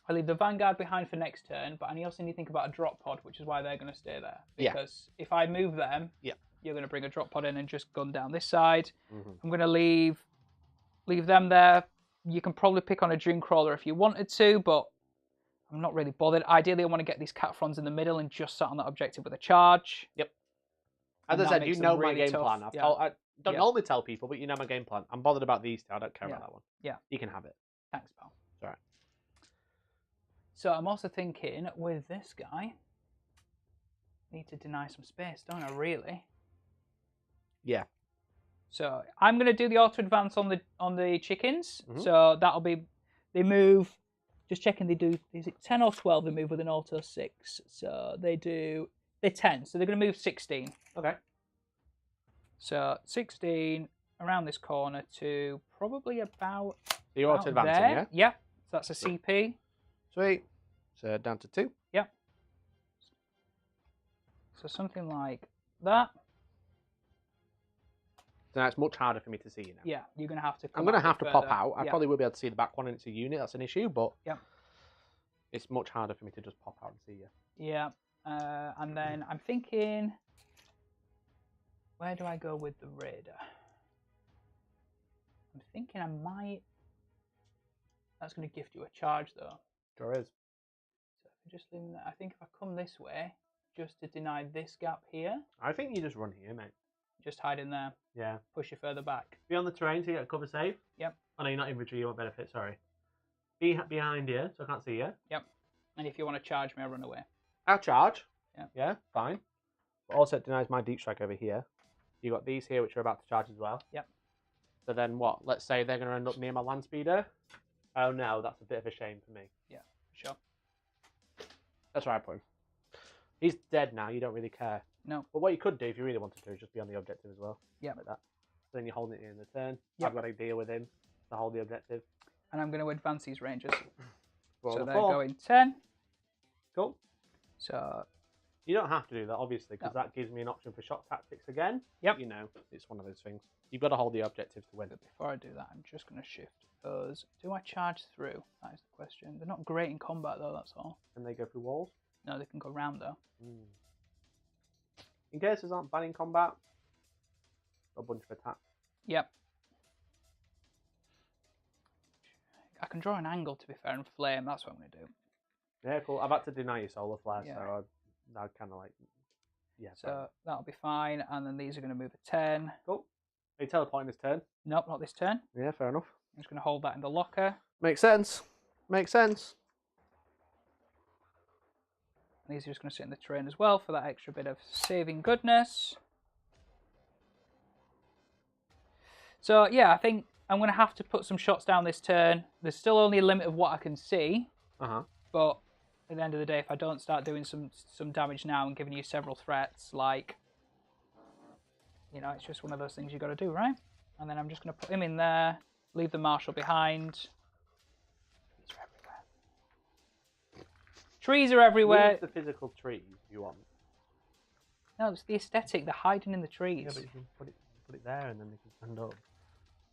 I leave the Vanguard behind for next turn, but I also need to think about a drop pod, which is why they're going to stay there. Because if I move them, you're going to bring a drop pod in and just gun down this side. I'm going to leave them there. You can probably pick on a Dune Crawler if you wanted to, but I'm not really bothered. Ideally, I want to get these Catfrons in the middle and just sat on that objective with a charge. Yep. As I said, you know my game plan. I don't Yeah. normally tell people, but you know my game plan. I'm bothered about these two. I don't care about that one. Yeah. You can have it. Thanks, pal. It's all right. So I'm also thinking with this guy, need to deny some space, don't I? Really? Yeah. So I'm going to do the auto advance on the chickens. So that'll be they move. Just checking they do. Is it 10 or 12? They move with an auto 6. So they're 10. So they're going to move 16. Okay. So 16 around this corner to probably about the auto advancing, there. yeah. Yeah. So that's a CP. Sweet. So down to 2. Yep. So something like that. So now it's much harder for me to see you now. Yeah, you're going to have to. I'm going to have to pop out. I probably will be able to see the back one, and it's a unit. That's an issue, but it's much harder for me to just pop out and see you. Yeah, and then I'm thinking, where do I go with the Raider? I'm thinking I might. That's going to gift you a charge, though. Sure is. So if I just leave that, I think if I come this way, just to deny this gap here. I think you just run here, mate. Just hide in there. Yeah. Push you further back. Be on the terrain so you get a cover save. Yep. Oh no, you're not infantry, you want benefit, sorry. Be behind you so I can't see you. Yep. And if you want to charge me, I'll run away. I'll charge. Yeah. Yeah, fine. But also it denies my deep strike over here. You got these here which are about to charge as well. Yep. So then what? Let's say they're going to end up near my land speeder. Oh no, that's a bit of a shame for me. Yeah, sure. That's where I put him. He's dead now, you don't really care. No. But what you could do if you really wanted to is just be on the objective as well. Yeah. Like that. So then you're holding it in the turn. Yep. I've got to deal with him to hold the objective. And I'm going to advance these rangers. Roll so the they're 4. going 10. Cool. So you don't have to do that, obviously, because that gives me an option for shot tactics again. Yep. You know, it's one of those things. You've got to hold the objective to win. But before I do that, I'm just going to shift those. Do I charge through? That is the question. They're not great in combat, though, that's all. Can they go through walls? No, they can go round, though. Incursors aren't bad in combat. Got a bunch of attacks. Yep. I can draw an angle, to be fair, and flame. That's what I'm going to do. Yeah, cool. I've had to deny your solar flare, Yeah. so I kind of like... Yeah. So that'll be fine. And then these are going to move a 10. Cool. Are you teleporting this turn? Nope, not this turn. Yeah, fair enough. I'm just going to hold that in the locker. Makes sense. Makes sense. And these are just going to sit in the terrain as well for that extra bit of saving goodness. So, yeah, I think I'm going to have to put some shots down this turn. There's still only a limit of what I can see. But at the end of the day, if I don't start doing some damage now and giving you several threats, like, you know, it's just one of those things you got to do, right? And then I'm just going to put him in there, leave the marshal behind. Trees are everywhere. Where's the physical trees you want? No, it's the aesthetic. They're hiding in the trees. Yeah, but you can put it there and then they can stand up.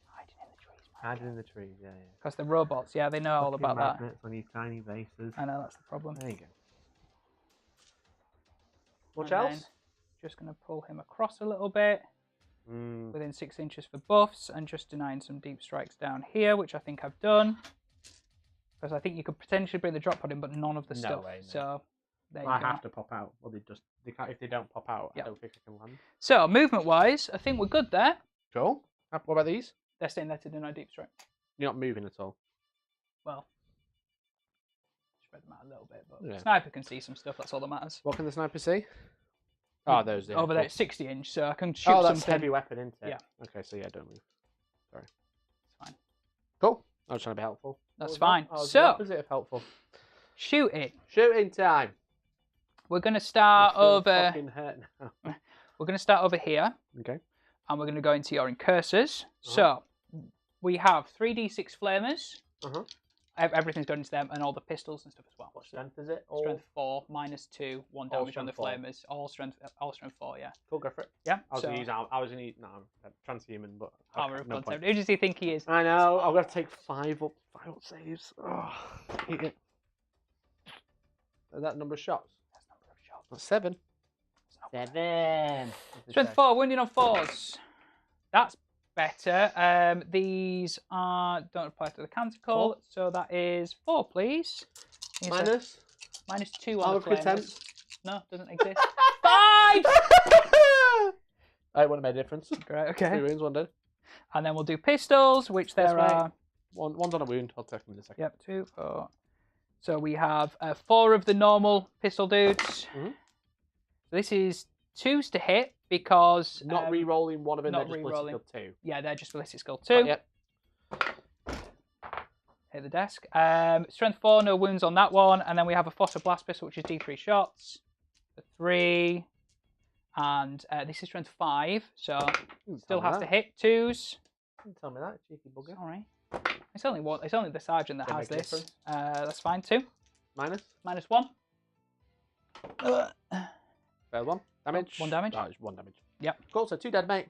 Hiding in the trees. Hiding in the trees, yeah. Because they're robots. Yeah, they know all about that. Magnets on these tiny bases. I know, that's the problem. There you go. What And else? then just going to pull him across a little bit. Within 6 inches for buffs, and just denying some deep strikes down here, which I think I've done. Because I think you could potentially bring the drop pod in, but none of the stuff. Way, no. So there you I go. have to pop out. Well, they can't, if they don't pop out, Yep. I don't think I can land. So movement-wise, I think we're good there. Cool. What about these? They're staying there to deny deep strike. You're not moving at all. Well, spread them out a little bit, but Yeah. the sniper can see some stuff. That's all that matters. What can the sniper see? Oh, those there. Over there, Cool. it's 60 inch, so I can shoot Oh, that's something. heavy weapon, isn't it? Yeah. Okay, so yeah, don't move. Sorry. It's fine. Cool. I was trying to be helpful. That's fine. I was So- the opposite of helpful. Shooting. Shooting time. We're going to start I feel over. fucking hurt now. We're going to start over here, Okay. and we're going to go into your Incursors. So we have 3d6 flamers. Everything's going into them, and all the pistols and stuff as well. What strength is it? Strength 4, -2, 1 All damage on the strength 4. flamers. All strength 4, yeah. Cool, go for it. Yeah. I was so, going to use transhuman, but Armor of no Contemptor. point. Who does he think he is? I know. I've got to take 5 up saves. Oh, hate it. Is that number of shots? That's number of shots. That's 7. It's not Seven. Strength 4, wounding on 4s. That's better. These don't apply to the canticle, 4. so that is 4, please. Minus? -2 on Armor the flamers. Contempt. No, doesn't exist. 5! It wouldn't have made a difference. Great, okay. 3 wounds, 1 dead. And then we'll do pistols, which there are... One's on a wound. I'll take them in a second. Yep, 2, 4. So we have 4 of the normal pistol dudes. Mm-hmm. So this is 2s to hit because... Not re-rolling one of them, they're just re-rolling. ballistic skill 2. Yeah, they're just ballistic skill 2. Yep. Hit the desk. Strength 4, no wounds on that one. And then we have a Fossa Blast Pistol, which is D3 shots. For 3. And this is strength 5, so still have to hit 2s. Don't tell me that, cheeky bugger. Sorry. It's only one. It's only the sergeant that has this. That's fine. 2. Minus? Minus 1. Failed 1. Damage? 1 damage. Oh, it's 1 damage. Yep. Cool, so 2 dead, mate.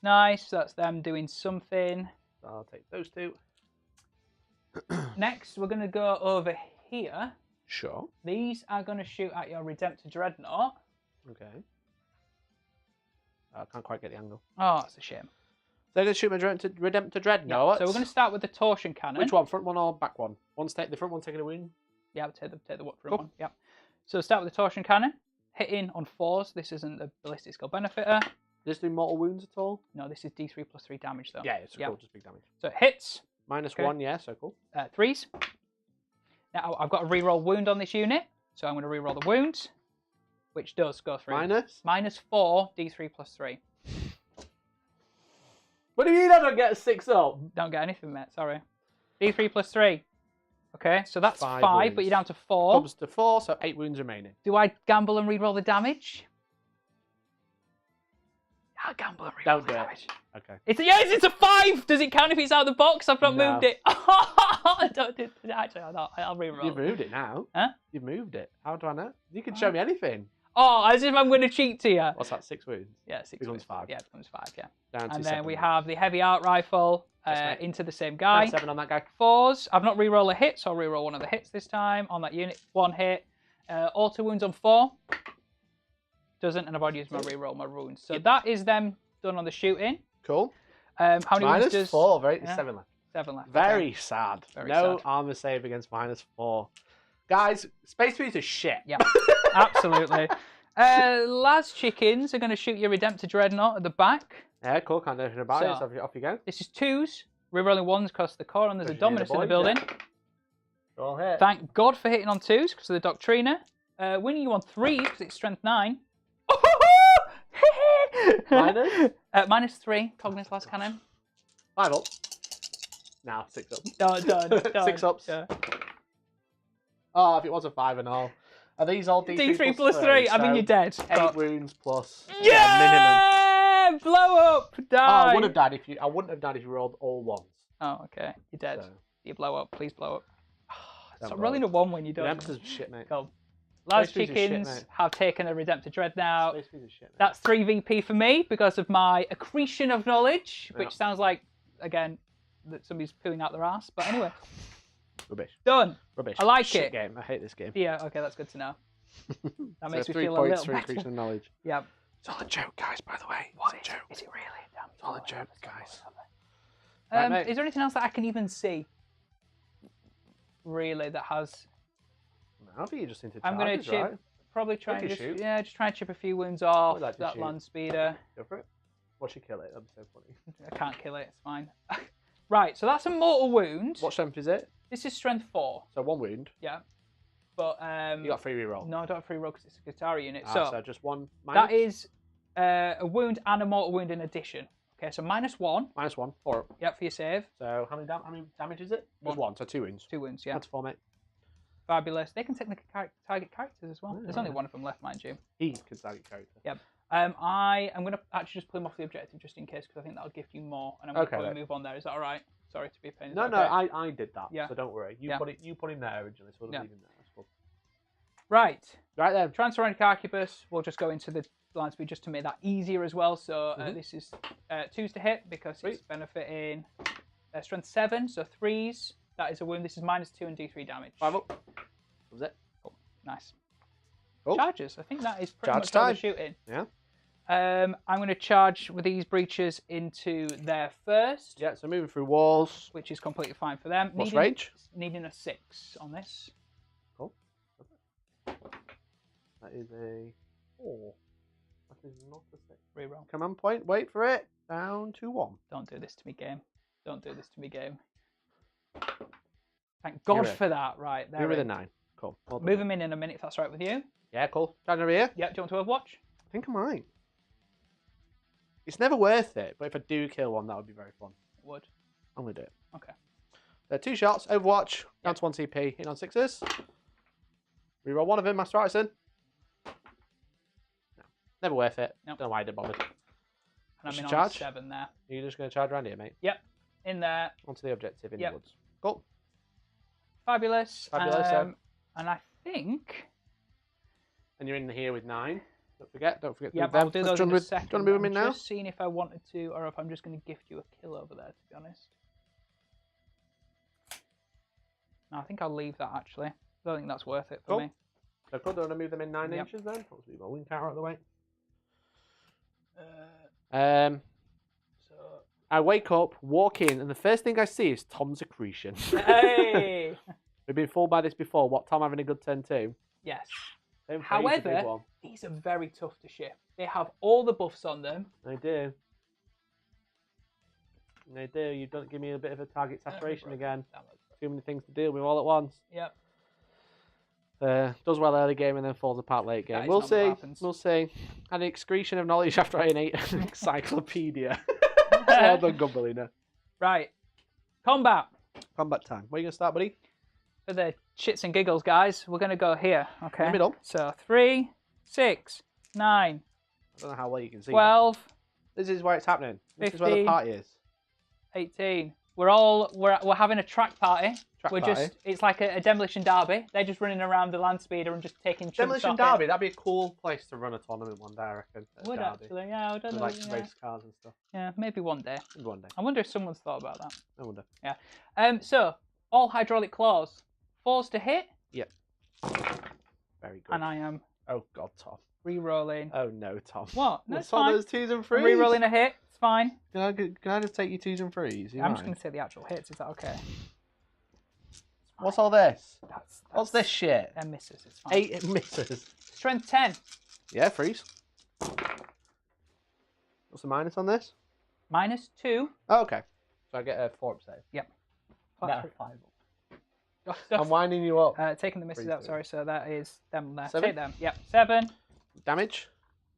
Nice. So that's them doing something. So I'll take those 2. Next, we're going to go over here. Sure. These are going to shoot at your Redemptor Dreadnought. Okay. I can't quite get the angle. Oh, that's a shame. They're going to shoot my Redemptor Dreadnought. Yeah. So we're going to start with the torsion cannon. Which one? Front one or back one? The front one taking a wound? Yeah, take the front one. Yeah. So start with the torsion cannon. Hitting on 4s. This isn't the ballistic skill benefiter. Does this do mortal wounds at all? No, this is D3 plus 3 damage though. Yeah, it's cool. Just big damage. So it hits. Minus 1, yeah, so cool. 3s. Now I've got a reroll wound on this unit, so I'm going to reroll the wound, which does go through. Minus 4 D3 plus 3. What do you mean I don't get a 6 up? Don't get anything, mate. Sorry. D3 plus 3. Okay, so that's 5, but you're down to 4. Comes to 4, so 8 wounds remaining. Do I gamble and reroll the damage? I'll gamble and reroll the damage. Okay. It's a 5! Does it count if it's out of the box? I've not moved it. Don't do it. Actually, I'll reroll. You've moved it now. Huh? You've moved it. How do I know? You can show me anything. Oh, as if I'm going to cheat to you. What's that, 6 wounds? Yeah, 6 becomes 5. Yeah, it becomes 5, yeah. Down to and then 7. we have the heavy art rifle into the same guy. 7 on that guy. 4s. I've not rerolled a hit, so I'll reroll one of the hits this time on that unit. 1 hit. Auto wounds on 4. Doesn't, and I've already used my reroll, my wounds. So that is them done on the shooting. Cool. How many wounds does... 4, very, 7 left. 7 left. Very sad. Very no sad. armor save against minus 4. Guys, Space Marines are shit. Yeah, absolutely. Las chickens are going to shoot your Redemptor Dreadnought at the back. Yeah, cool. Can't do anything about it. So off you go. This is 2s. Rerolling 1s because the core and there's a Dominus in the building. Yeah. All hit. Thank God for hitting on 2s because of the Doctrina. Winning you on 3s because it's strength 9. Minus? Minus 3. Cognus Las Cannon. 5 up. Now 6 up. Done. 6 ups. Yeah. Oh, if it was a 5 and all. Are these all D3 plus 3? I mean, you're dead. 8 wounds plus. Yeah! Minimum. Blow up! Die! Oh, I wouldn't have died if you rolled all 1s. Oh, okay. You're dead. So. You blow up. Please blow up. Stop roll. rolling a 1 when you don't. Redemptor's shit, mate. Go. Las chickens have taken a Redemptor Dreadnought. Shit, that's 3 VP for me because of my accretion of knowledge, which sounds like, again, that somebody's pulling out their ass. But anyway. Rubbish. Done. Rubbish. I like shit it. Game. I hate this game. Yeah, okay, that's good to know. That makes me 3 feel a points little for better. increasing knowledge. Yeah. It's all a joke, guys, by the way. What it's a joke. Is it really? Damn, it's all a joke, guys. Is there anything else that I can even see? Really, that has... No, I think you're just into I'm going to chip... right? Probably try and just try and chip a few wounds off that land speeder. Go for it. Watch you kill it. That'd be so funny. I can't kill it. It's fine. Right, so that's a mortal wound. What strength is it? This is strength 4. So 1 wound. Yeah, but you got 3 reroll. No, I don't have 3 reroll because it's a guitar unit. So just 1. Minus? That is a wound and a mortal wound in addition. Okay, so minus 1. Minus 1. 4 up. Yep, for your save. So how many damage is it? Just 1. So 2 wounds. 2 wounds. Yeah. That's 4, mate. Fabulous. They can technically target characters as well. There's only 1 of them left, mind you. He can target character. Yep. I am going to actually just pull him off the objective just in case because I think that'll gift you more, and I'm going to probably move on there. Is that all right? Sorry to be a pain. No, I did that. Yeah. So don't worry. You put him there originally, so we'll leave him there. That's cool. Right. Right then. Transferring Archibus. We'll just go into the blind speed just to make that easier as well. So this is 2s to hit because it's benefiting strength 7, so 3s. That is a wound. This is minus 2 and D3 damage. 5 up. That was it. Cool. Nice. Cool. Charges. I think that is pretty Charge much all time. the shooting. Yeah. I'm going to charge with these breaches into their first. Yeah, so moving through walls. Which is completely fine for them. What's range? Needing a 6 on this. Cool. That is a 4. That is not a 6. Reroll. Command point. Wait for it. Down to 1. Don't do this to me, game. Don't do this to me, game. Thank God for that. Right, there. You're with a 9. Cool. Well, move him in a minute if that's right with you. Yeah, cool. Down over here? Yeah, do you want to overwatch? I think I might. It's never worth it, but if I do kill one, that would be very fun. It would. I'm going to do it. Okay. 2 shots, Overwatch, down to 1 CP, hit on 6s. Reroll one of them, Master Artisan. No, never worth it. Nope. Don't know why I did bothered. And I'm in charge? on 7 there. You're just going to charge around here, mate? Yep. In there. Onto the objective in the woods. Cool. Fabulous. Fabulous. And I think... And you're in here with 9. Don't forget. Yeah, I'll do those in a second. Do you want to move them in now? Just seeing if I wanted to, or if I'm just going to gift you a kill over there, to be honest. No, I think I'll leave that, actually. I don't think that's worth it for me. So cool, do you want to move them in 9 inches then? Let's leave my wing counter out of the way. So I wake up, walk in, and the first thing I see is Tom's accretion. Hey! We've been fooled by this before. What, Tom having a good turn too? Yes. However, these are very tough to shift. They have all the buffs on them. They do. They do. You don't give me a bit of a target saturation again. Too many things to deal with all at once. Yep. Does well early game and then falls apart late game. We'll see. We'll see. An excretion of knowledge after I innate an encyclopedia. Well done, Gumballina. Right. Combat. Combat time. Where are you going to start, buddy? For the shits and giggles, guys, we're going to go here. Okay. In the middle. So 3, 6, 9. I don't know how well you can see. 12. That. This is where it's happening. This 15, is where the party is. 18. We're having a track party. It's like a demolition derby. They're just running around the land speeder and just taking demolition derby. That'd be a cool place to run a tournament one day, I reckon. Would actually, yeah. I don't know. Like race cars and stuff. Yeah, maybe one day. Maybe one day. I wonder if someone's thought about that. I wonder. Yeah. So all hydraulic claws. 4s to hit. Yep. Very good. And I am. Oh God, Tom. Re-rolling. Oh no, Tom. What? No, it's fine. Those 2s and 3s. Re-rolling a hit. It's fine. Can I just take your 2s and 3s? I'm just going to take the actual hits. Is that okay? What's all this? That's What's this shit? They're misses. It's fine. 8 misses. Strength 10. Yeah, 3s. What's the minus on this? -2. Oh, okay. So I get a 4 up save. Yep. No, 5 up. I'm winding you up. Taking the misses out, sorry, so that is them there. 7? Take them. Yep. 7. Damage?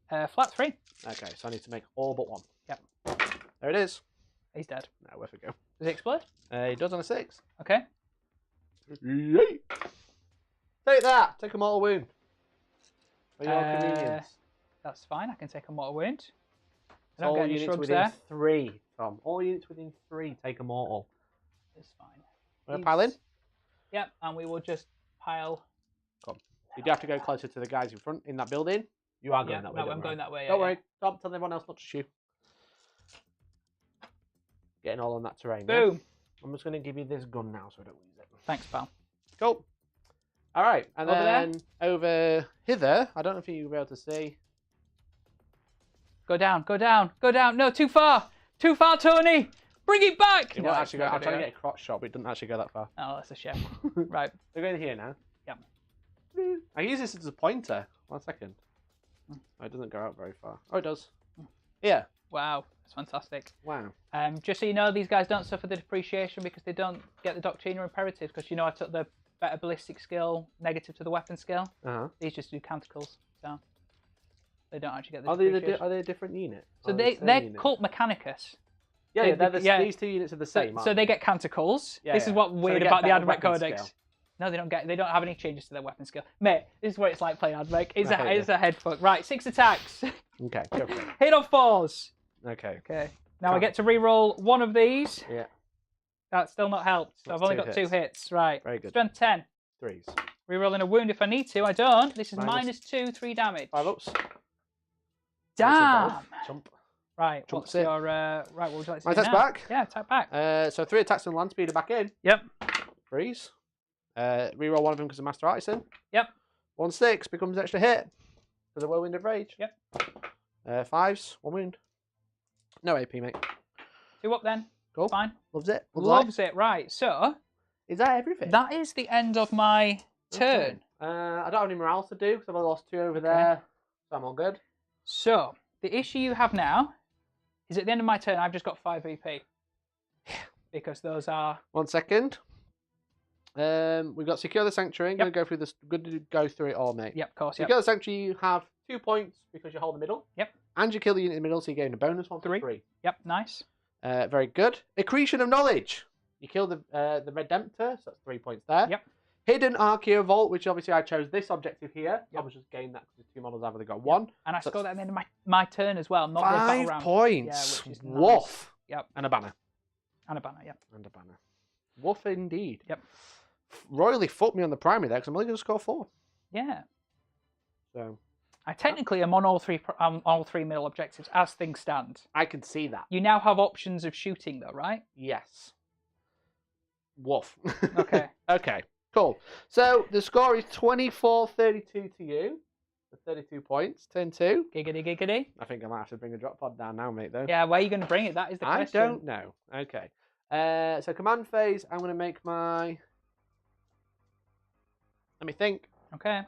Flat 3. Okay, so I need to make all but 1. Yep. There it is. He's dead. Now, where to go? Does he explode? He does on a 6. Okay. Yay! Take that! Take a mortal wound. For your convenience. That's fine, I can take a mortal wound. I All don't get any units shrugs within there. 3, Tom. All units within 3 take a mortal. It's fine. Want to pile in? Yep, and we will just pile. Come. You do have to go closer to the guys in front in that building. You are going that way. No, I'm going that way. Don't worry. Tom, tell everyone else not to shoot. Getting all on that terrain. Boom. Yeah? I'm just going to give you this gun now so I don't lose it. Thanks, pal. Cool. All right. And Over then there? over hither, I don't know if you'll be able to see. Go down, go down, go down. No, too far. Too far, Tony. Bring it back. It won't actually go. I'm trying to get a crotch shot, but it doesn't actually go that far. Oh, that's a shame. Right. They're going here now. Yep. I use this as a pointer. 1 second. Oh, it doesn't go out very far. Oh, it does. Yeah. Wow. That's fantastic. Wow. Just so you know, these guys don't suffer the depreciation because they don't get the Doctrina Imperatives because, you know, I took the better ballistic skill negative to the weapon skill. These just do canticles, so they don't actually get the depreciation. Are they a different unit? So they're called Mechanicus. Yeah, these 2 units are the same. So they get canticles. This is what's weird about the Admech Codex. No, they don't have any changes to their weapon skill. Mate, this is what it's like playing Admech. It's a head fuck. Right, 6 attacks. Okay, go for it. Hit on 4s. Okay. Now I get to re-roll 1 of these. Yeah. That's still not helped. So I've only got 2 hits. Right. Very good. Strength 10. 3s. Re-rolling a wound if I need to. I don't. This is -2, 3 damage. 5 ups. Damn. Jump. Right. Jump What's your right? What would you like to my do attacks now? back? Yeah, attack back. So 3 attacks and land speeder back in. Yep. 3s. Reroll 1 of them because of Master Artisan. Yep. 1 6 becomes extra hit for the Whirlwind of Rage. Yep. 5s, 1 wound. No AP, mate. 2 up then. Cool. Fine. Loves it. Loves it. Right. So is that everything? that is the end of my turn. I don't have any morale to do because I've lost 2 over there, so I'm all good. So, the issue you have now is at the end of my turn, I've just got 5 VP. Because those are... 1 second. We've got Secure the Sanctuary. I'm going to go through this. Good to go through it all, mate. Yep, of course. Secure the Sanctuary, you have 2 points because you hold the middle. Yep. And you kill the unit in the middle, so you gain a bonus 1 for 3. Yep, nice. Very good. Accretion of Knowledge. You kill the Redemptor, so that's 3 points there. Yep. Hidden Archaea Vault, which obviously I chose this objective here. Yep. I was just gained that because the 2 models I've only got 1. And I scored that at the end of my turn as well, not 5 the battle round. points. Yeah, which is Woof. nice. Yep. And a banner. And a banner, yep. And a banner. Woof indeed. Yep. Royally fucked me on the primary there because I'm only going to score 4. Yeah. So I technically am on all three middle objectives as things stand. I can see that. You now have options of shooting though, right? Yes. Woof. Okay. Okay. Cool. So the score is 24-32 to you. 32 points. Turn 2. Giggity giggity. I think I might have to bring a drop pod down now, mate, though. Yeah, where are you going to bring it? That is the question. I don't know. Okay. So command phase, I'm going to make my... Let me think. Okay.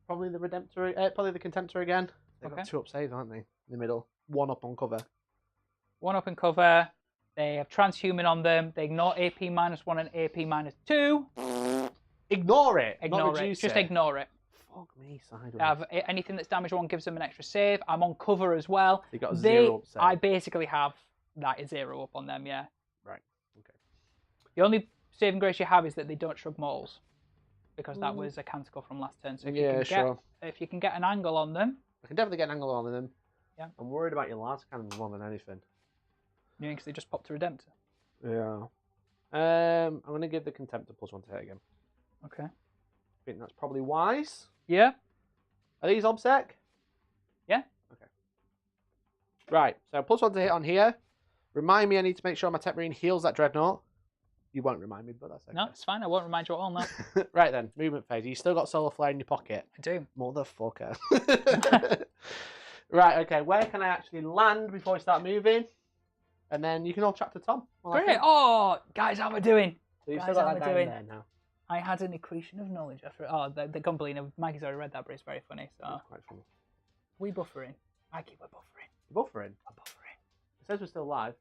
Probably the Redemptor, probably the Contemptor again. They've got 2 up saves, aren't they? In the middle. 1 up on cover. 1 up in cover. They have transhuman on them. They ignore AP -1 and AP -2. Ignore it. Ignore it. Just ignore it. Fuck me sideways. Have anything that's damage 1 gives them an extra save. I'm on cover as well. You got a 0 up save. I basically have that is 0 up on them. Yeah. Right. Okay. The only saving grace you have is that they don't shrug mauls, because that was a canticle from last turn. So if you can get an angle on them, I can definitely get an angle on them. Yeah. I'm worried about your last cannon more than anything. You mean because they just popped a Redemptor? Yeah. I'm going to give the Contemptor +1 to hit again. Okay. I think that's probably wise. Yeah. Are these obsec? Yeah. Okay. Right, so +1 to hit on here. Remind me I need to make sure my Techmarine heals that Dreadnought. You won't remind me, but that's okay. No, it's fine. I won't remind you at all now. Right then, movement phase. You still got Solar Flare in your pocket? I do. Motherfucker. Right, okay. Where can I actually land before I start moving? And then you can all chat to Tom. Great. Oh, guys, how am I doing? So you've still got that guy in there now. I had an accretion of knowledge after. Oh, the company. Mikey's already read that, but it's very funny. So that's quite funny. We buffering. Mikey, we're buffering. You're buffering? We're buffering. It says we're still live.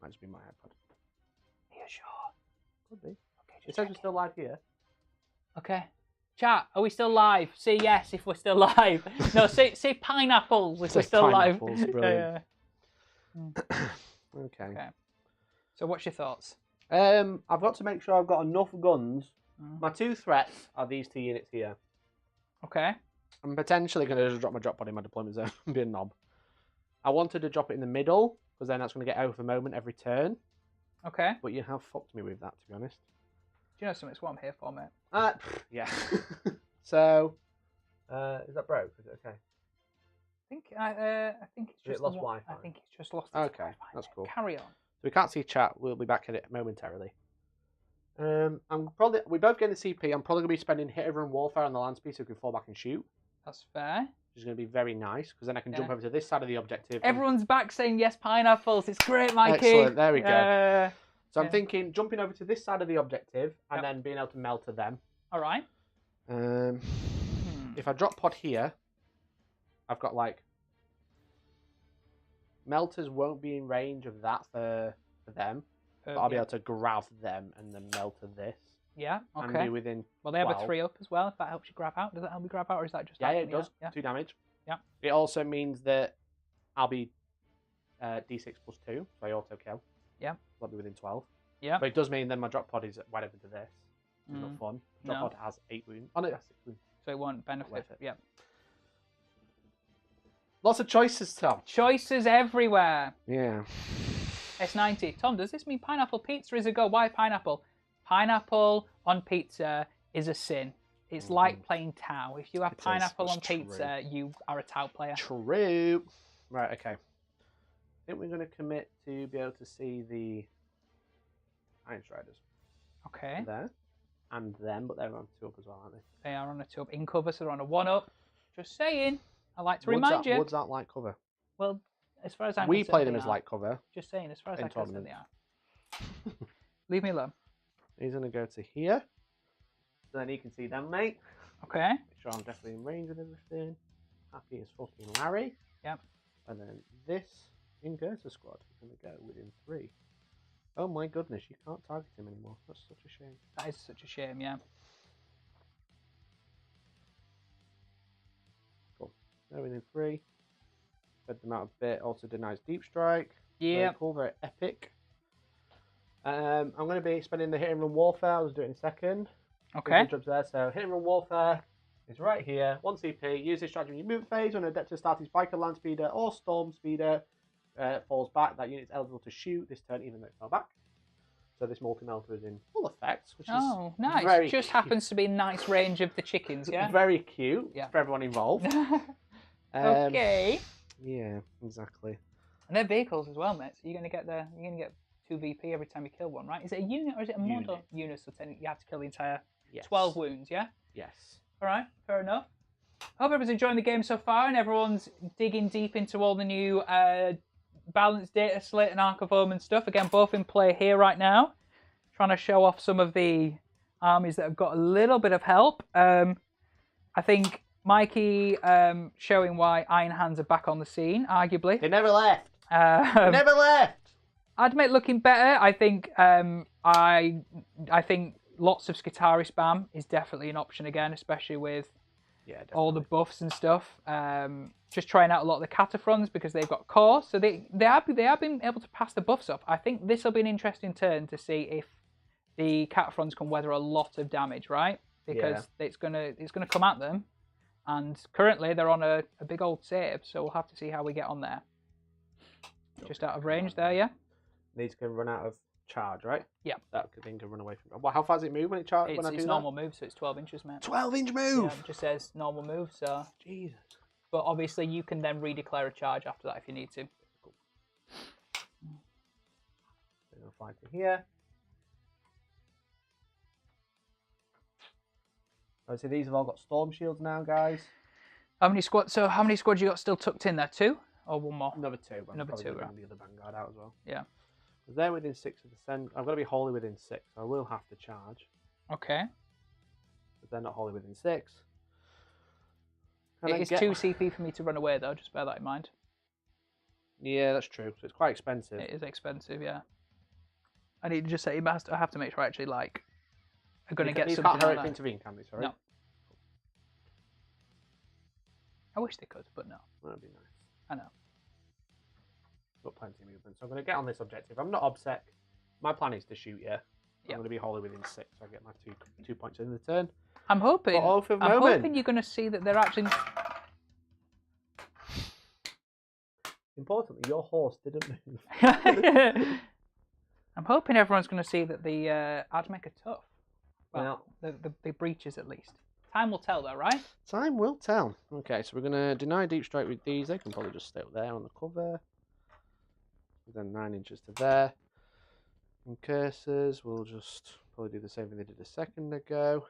Might just be my iPod. Are you sure? Could be. Okay, it says we're still live here. Okay. Chat, are we still live? Say yes if we're still live. No, say pineapples if we're still live. Brilliant. Okay. So what's your thoughts? I've got to make sure I've got enough guns. My 2 threats are these 2 units here. Okay. I'm potentially going to just drop my drop pod in my deployment zone and be a knob. I wanted to drop it in the middle, because then that's going to get over moment every turn. Okay. But you have fucked me with that, to be honest. Do you know something? It's what I'm here for, mate. Yeah. So, is that broke? Is it okay? I think it's just lost Wi-Fi. I think it's just lost. Okay, Wi-Fi, that's cool. Carry on. So we can't see chat. We'll be back at it momentarily. We both get the CP. I'm probably going to be spending hit over and warfare on the land speed so we can fall back and shoot. That's fair. Which is going to be very nice because then I can jump over to this side of the objective. Everyone's back saying yes, pineapples. It's great, Mikey. Excellent. There we go. So I'm thinking jumping over to this side of the objective and then being able to melt to them. All right. If I drop pod here, I've got like melters won't be in range of that for them. But I'll be able to grab them and then melt to this. Yeah, okay. And be within well, they have a 3 up as well, if that helps you grab out. Does that help you grab out, or is that just... Yeah, it does. Yeah. 2 damage. Yeah. It also means that I'll be D6 +2, so I auto kill. Yeah. I'll be within 12. Yeah. But it does mean then my drop pod is wide open to this. It's not fun. Drop pod has 8 wounds. Oh no, that's 6 wounds. So it won't benefit. Yeah. Lots of choices, Tom. Choices everywhere. Yeah. S90. Tom, does this mean pineapple pizza is a go? Why pineapple? Pineapple on pizza is a sin. It's like playing Tau. If you have pineapple on pizza, you are a Tau player. True. Right, okay. I think we're going to commit to be able to see the Iron Striders. Okay. There. And them, but they're on 2 up as well, aren't they? They are on a 2 up. In cover, so they're on a 1 up. Just saying. I like to remind you. Woods aren't light cover. Well, as far as I'm we concerned, play them as light cover. Just saying, as far as I'm concerned, they are. Leave me alone. He's going to go to here. So then you can see them, mate. Okay. Make sure I'm definitely in range and everything. Happy as fucking Larry. Yep. And then this Incursor squad is going to go within 3. Oh my goodness, you can't target him anymore. That's such a shame. That is such a shame, yeah. Cool. They're within 3. Spread them out a bit. Also denies deep strike. Yeah. Very cool, very epic. I'm going to be spending the hit and run warfare. I'll just do it in a second. Okay. There. So hit and run warfare is right here. 1 CP. Use this strategy in your movement phase when Adeptus starts his biker land speeder or storm speeder falls back. That unit is eligible to shoot this turn, even though it fell back. So this multi-melter is in full effect, which is nice. very Just cute. happens to be nice range of the chickens, yeah. Very cute for everyone involved. Okay. Yeah, exactly. And they're vehicles as well, mate. So you're gonna get 2 VP every time you kill one, right? Is it a unit or is it a model? Unit, so you have to kill the entire 12 wounds, yeah? Yes. All right, fair enough. I hope everyone's enjoying the game so far and everyone's digging deep into all the new Balance Dataslate and Arks of OMens stuff. Again, both in play here right now. Trying to show off some of the armies that have got a little bit of help. I think Mikey showing why Iron Hands are back on the scene, arguably. They never left. They never left. I'd make looking better. I think I think lots of Skitarii spam is definitely an option again, especially with all the buffs and stuff. Just trying out a lot of the Cataphrons because they've got core, so they have been able to pass the buffs up. I think this will be an interesting turn to see if the Cataphrons can weather a lot of damage, right? Because it's gonna come at them, and currently they're on a big old save, so we'll have to see how we get on there. Just out of range there, yeah. Needs to run out of charge, right? Yeah. That thing can run away from. Well, how far does it move when it charges? It's normal move, so it's 12 inches, man. 12-inch move. Yeah, it just says normal move, so. Jesus. But obviously, you can then redeclare a charge after that if you need to. Cool. Then I'll fly to here. So these have all got storm shields now, guys. How many squads? So how many squads you got still tucked in there? 2 or 1 more? Another 2. But Another 2. Right. The other vanguard out as well. Yeah. Because they're within 6 of the send. I've got to be wholly within 6. So I will have to charge. Okay. But they're not wholly within 6. It is 2 CP for me to run away, though. Just bear that in mind. Yeah, that's true. So it's quite expensive. It is expensive, yeah. I need to just say, I have to make sure I actually like. I'm going to get something like that. Intervene, can they? Sorry. No. I wish they could, but no. That'd be nice. I know. Got plenty of movement, so I'm going to get on this objective. I'm not obsec. My plan is to shoot you. I'm going to be wholly within 6, so I get my 2 points in the turn. I'm hoping. I'm hoping you're going to see that they're actually. Importantly, your horse didn't move. I'm hoping everyone's going to see that the Admech are tough. Well, the breaches at least. Time will tell, though, right? Time will tell. Okay, so we're going to deny deep strike with these. They can probably just stay up there on the cover. Then 9 inches to there. Incursors will just probably do the same thing they did a second ago.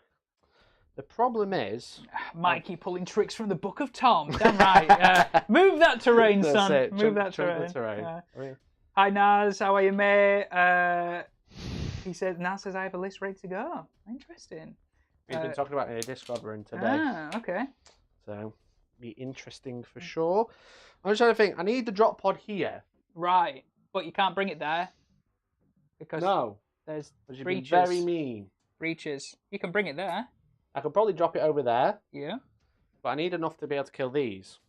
The problem is... Mikey pulling tricks from the Book of Tom. Damn right. Move that terrain, son. Move that terrain. Hi, Naz. How are you, mate? He said, Naz says, I have a list ready to go. Interesting. We've been talking about it in a Discord room today. Ah, okay. So, be interesting for sure. I'm just trying to think. I need the drop pod here. Right. But you can't bring it there. Because there's breaches. Very mean. Breaches. You can bring it there. I could probably drop it over there. Yeah. But I need enough to be able to kill these.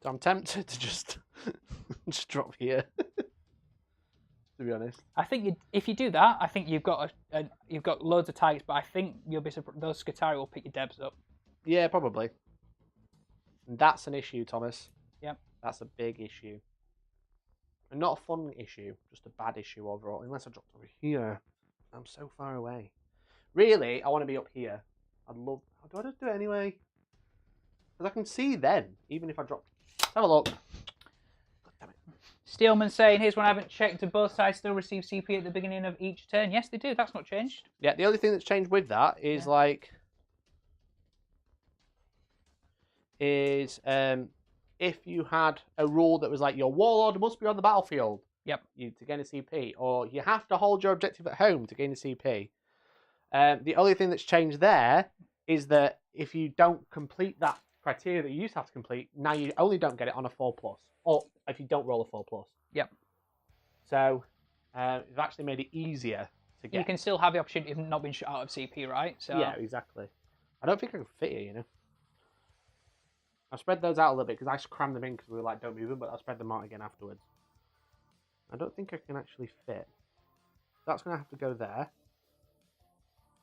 So I'm tempted to just drop here. To be honest. I think if you do that, I think you've got you've got loads of targets, but I think you'll be surprised. Those Skitarii will pick your debs up. Yeah, probably. And that's an issue, Thomas. Yep. That's a big issue. And not a fun issue, just a bad issue overall. Unless I dropped over here. I'm so far away. Really, I want to be up here. I'd love... Do I just do it anyway? Because I can see then, even if I drop... Let's have a look. God damn it. Steelman saying, here's one I haven't checked. Do both sides still receive CP at the beginning of each turn? Yes, they do. That's not changed. Yeah, the only thing that's changed with that is like... if you had a rule that was like, your warlord must be on the battlefield to gain a CP, or you have to hold your objective at home to gain a CP. The only thing that's changed there is that if you don't complete that criteria that you used to have to complete, now you only don't get it on a 4+, or if you don't roll a 4+. Yep. So we've actually made it easier to get. You can still have the opportunity of not being shut out of CP, right? So yeah, exactly. I don't think I can fit it, you know. I spread those out a little bit because I crammed them in because we were like, don't move them, but I'll spread them out again afterwards. I don't think I can actually fit. That's going to have to go there.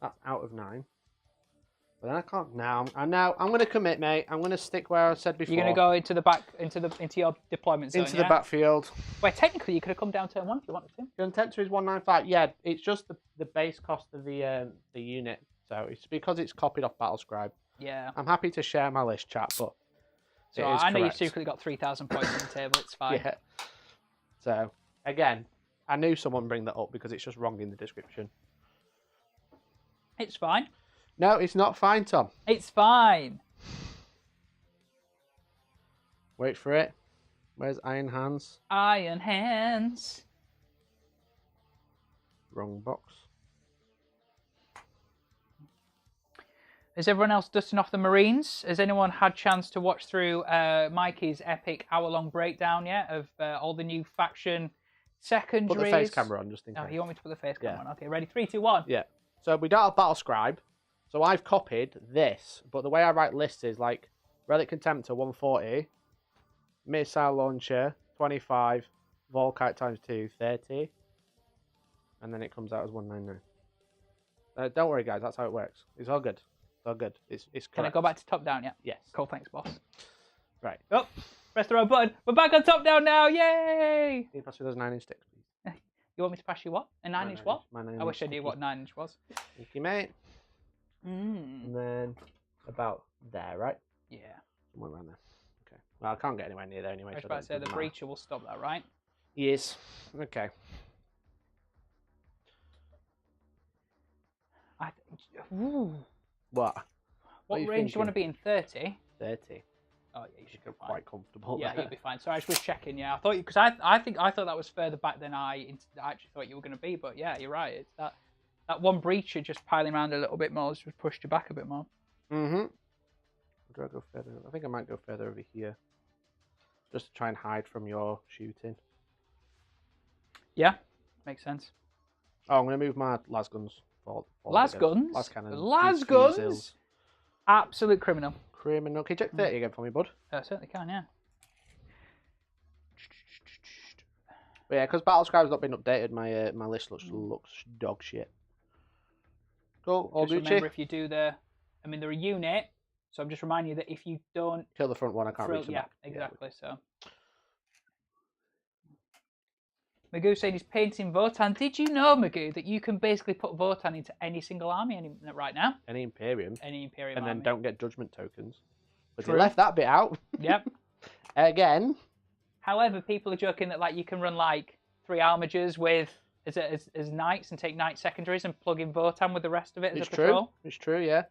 That's out of 9. But then I can't now. I'm going to commit, mate. I'm going to stick where I said before. You're going to go into the back, into your deployment zone. Into the backfield. Well, technically, you could have come down turn 1 if you wanted to. Contemptor is 195. Yeah, it's just the base cost of the unit. So it's because it's copied off Battlescribe. Yeah. I'm happy to share my list, chat, but so I know you've secretly got 3,000 points on the table. It's fine. Yeah. So again, I knew someone would bring that up because it's just wrong in the description. It's fine. No, it's not fine, Tom. It's fine. Wait for it. Where's Iron Hands? Iron Hands. Wrong box. Is everyone else dusting off the Marines? Has anyone had chance to watch through Mikey's epic hour-long breakdown yet of all the new faction secondaries? Put the face camera on, just in case. Oh, you want me to put the face camera on? Okay, ready? 3, 2, 1. Yeah. So we don't have Battlescribe. So I've copied this, but the way I write lists is like Relic Contemptor 140, Missile Launcher 25, Volkite times 2 30, and then it comes out as 199. Don't worry, guys. That's how it works. It's all good. It's all good. It's correct. Can I go back to top down? Yeah. Yes. Cool. Thanks, boss. Right. Oh, press the right button. We're back on top down now. Yay! Can you pass me those 9-inch sticks, please? You want me to pass you what? A 9-inch what? I wish I knew what 9-inch was. Thank you, mate. And then about there, right? Yeah. Somewhere around there. Okay. Well, I can't get anywhere near there anyway. I was about to say the breacher will stop that, right? Yes. Okay. Ooh. What? What range do you want to be in? 30? 30. Oh yeah, you should be quite comfortable. Yeah, there. you'll be fine. Sorry, I was checking. Yeah, I thought because I thought that was further back than I actually thought you were going to be. But yeah, you're right. It's that one breacher just piling around a little bit more has just pushed you back a bit more. Mm-hmm. Do I go further? I think I might go further over here, just to try and hide from your shooting. Yeah, makes sense. Oh, I'm going to move my las guns. Las guns? Las cannons. Las guns? Absolute criminal. Criminal. Can you check 30 again for me, bud? I certainly can, yeah. But yeah, because Battlescribe's not been updated, my list looks dog shit. Cool. All just Gucci. remember if you do they're a unit, so I'm just reminding you that if you don't kill the front one, I can't reach the back. Exactly. So Magoo saying he's painting Votan. Did you know, Magoo, that you can basically put Votan into any single army right now? Any Imperium. Any Imperium and army. then don't get judgment tokens. But True. you left that bit out. Yep. Again. However, people are joking that you can run 3 armigers with as knights and take knight secondaries and plug in Votan with the rest of it as a patrol. It's true, yeah.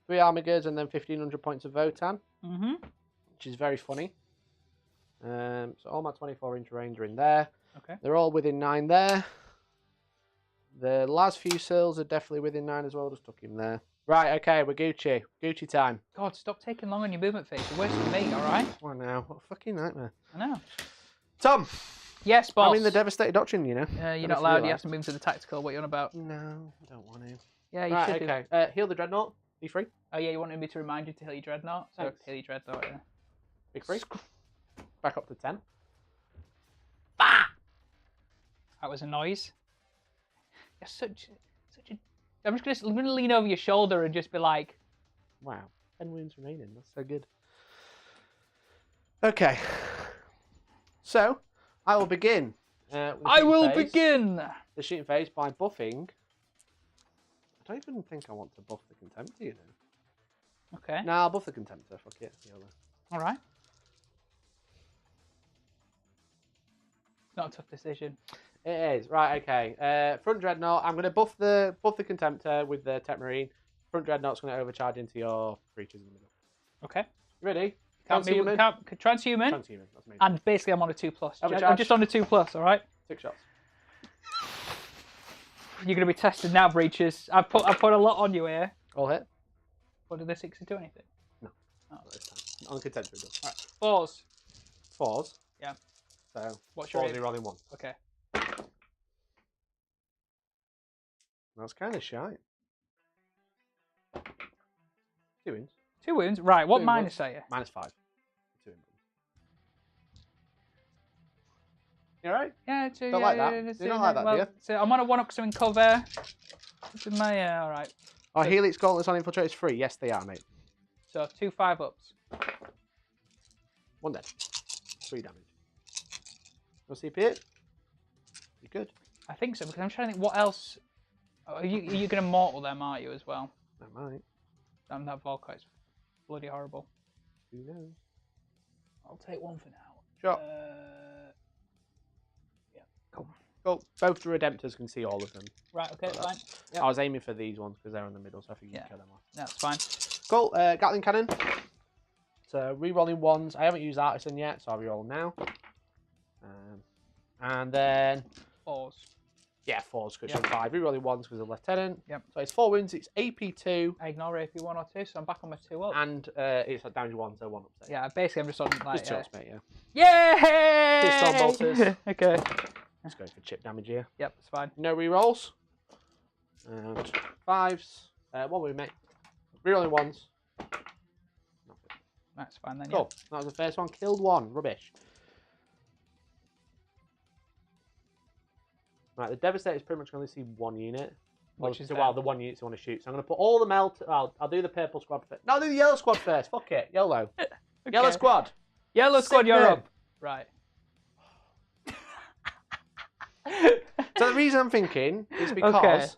3 armigers and then 1,500 points of Votan. Mm-hmm. Which is very funny. So all my 24-inch range are in there. Okay. They're all within 9 there. The last few sills are definitely within 9 as well. Just took him there. Right, okay, we're Gucci. Gucci time. God, stop taking long on your movement phase. You're wasting me, all right? Oh, now. What a fucking nightmare. I know. Tom. Yes, boss. I'm in the Devastated Doctrine, you know. You're not allowed. You have to move to the tactical. What are you on about? No, I don't want to. Yeah, you should okay. Heal the Dreadnought. Be free. Oh, yeah, you wanted me to remind you to heal your Dreadnought? So Thanks. heal your Dreadnought, yeah. Be free. Back up to 10. Bah! That was a noise. You're such a... I'm just going to lean over your shoulder and just be like... Wow. 10 wounds remaining. That's so good. Okay. So, I will begin. Begin! The shooting phase by buffing. I don't even think I want to buff the Contemptor, you know. Okay. Nah, I'll buff the Contemptor. Fuck it. All right. Not a tough decision. It is. Right, okay. Front Dreadnought. I'm going to buff the Contemptor with the Techmarine. Front Dreadnought's going to overcharge into your creatures in the middle. Okay. Ready? Transhuman. Transhuman. That's me. And basically I'm on a 2+. Overcharge. I'm just on a 2+, all right? 6 shots. You're going to be tested now, Breaches. I've put a lot on you here. All hit? What, did the 6 do anything? No. Oh. Not this time. On the Contemptor it does. Right. 4s. 4s. Yeah. So, what's your 4s you're rolling 1. Okay. That's kind of shy. 2 wounds. 2 wounds? Right, what 2 minus wounds. are you? -5. 2 wounds. You alright? Yeah, Don't like that. You don't like that, do you? So I'm on a 1-up, so in cover. This is my, alright. Oh, Helix Gauntlets on Infiltrators free? Yes, they are, mate. So 2 5-ups. 1 dead. 3 damage. No CP it? You good? I think so, because I'm trying to think what else. Oh, are you going to mortal them, aren't you, as well? I might. Damn, that Volkite's bloody horrible. Who knows? I'll take 1 for now. Sure. Yeah, cool. Cool. Both the Redemptors can see all of them. Right, okay, fine. Yep. I was aiming for these ones because they're in the middle, so I think you can kill them off. That's fine. Cool. Gatling Cannon. So, re-rolling 1s. I haven't used Artisan yet, so I'll re-roll them now. And then... 4s. Yeah, 4s, because I'm 5. Re-rolling 1s because of Lieutenant. Yep. So it's 4 wounds, it's AP2. I ignore AP 1 or 2, so I'm back on my 2 up. And it's like damage 1, so 1 up. Yeah, basically I'm just on like... Just chucks, mate, yeah. Yay! Pistol bolters. Okay. Just going for chip damage here. Yep, it's fine. No re-rolls. And 5s. 1 wound, mate. Re-rolling 1s. That's fine then, Cool. That was the first one. Killed 1. Rubbish. Right, the Devastator is pretty much going to see 1 unit. Which is the 1 unit you want to shoot. So I'm going to put all the melt. I'll do the purple squad first. No, I'll do the yellow squad first. Fuck it. YOLO. Okay. Yellow squad. Yellow squad, you're up. Right. So the reason I'm thinking is because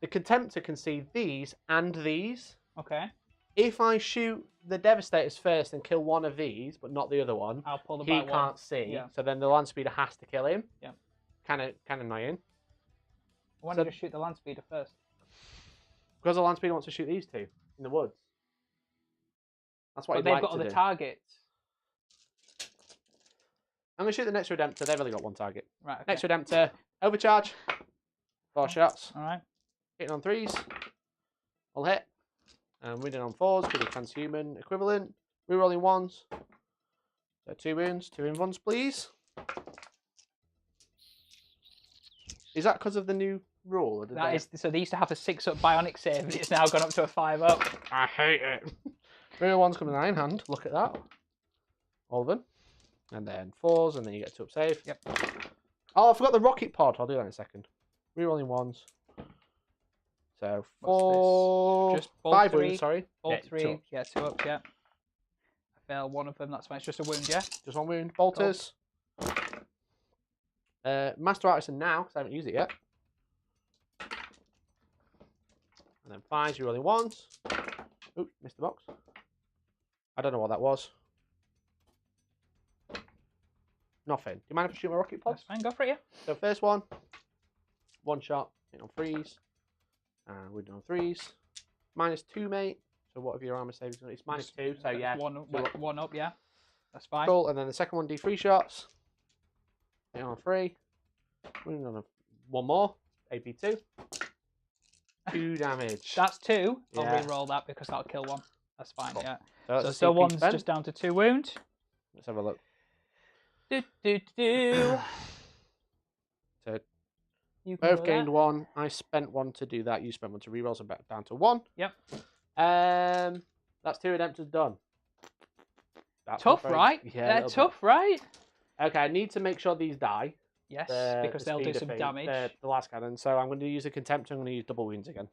the Contemptor can see these and these. Okay. If I shoot the Devastators first and kill 1 of these, but not the other one, I'll pull the he can't see. Yeah. So then the land speeder has to kill him. Yeah. Kind of annoying. Why don't you shoot the land speeder first? Because the land speeder wants to shoot these 2 in the woods. That's what But they've got other targets. I'm going to shoot the next Redemptor. They've only got 1 target. Right. Okay. Next Redemptor. Overcharge. 4 shots. All right. Hitting on 3s. All hit. And winning on 4s with a transhuman equivalent. Rerolling 1s. So 2 wounds. 2 in 1s, please. Is that because of the new rule? Or that is, so they used to have a 6-up bionic save, and it's now gone up to a 5-up. I hate it. Real 1s coming in hand. Look at that. All of them. And then 4s, and then you get 2-up save. Yep. Oh, I forgot the rocket pod. I'll do that in a second. Rerolling 1s. So 4, just 5 3, wounds, sorry. Bolt 3, yeah, 2-up, yeah. I failed 1 of them, that's fine. It's just a wound, yeah? Just 1 wound. Bolters. Cool. Master Artisan now, because I haven't used it yet. And then 5s, you're rolling 1s. Oops, missed the box. I don't know what that was. Nothing. Do you mind if I shoot my rocket pod? That's fine, go for it, yeah. So first one, 1 shot, hit on 3s. And we're doing 3s. -2, mate. So what if your armor saves? It's -2, so yeah. 1 up, yeah. That's fine. Cool, and then the second one, D3 shots. Hit on 3. We're on 1 more. AP2. 2 damage. That's 2. Yeah. I'll re-roll that because that'll kill 1. That's fine, cool. yeah. So still 1's just down to 2 wound. Let's have a look. So you both gained 1. I spent 1 to do that. You spent 1 to reroll, so back down to 1. Yep. That's 2 Redemptors done. That's tough, right? Yeah, they're tough, right? Okay, I need to make sure these die. Yes, because they'll do some damage. The last cannon. So I'm going to use a Contemptor. I'm going to use double wounds again.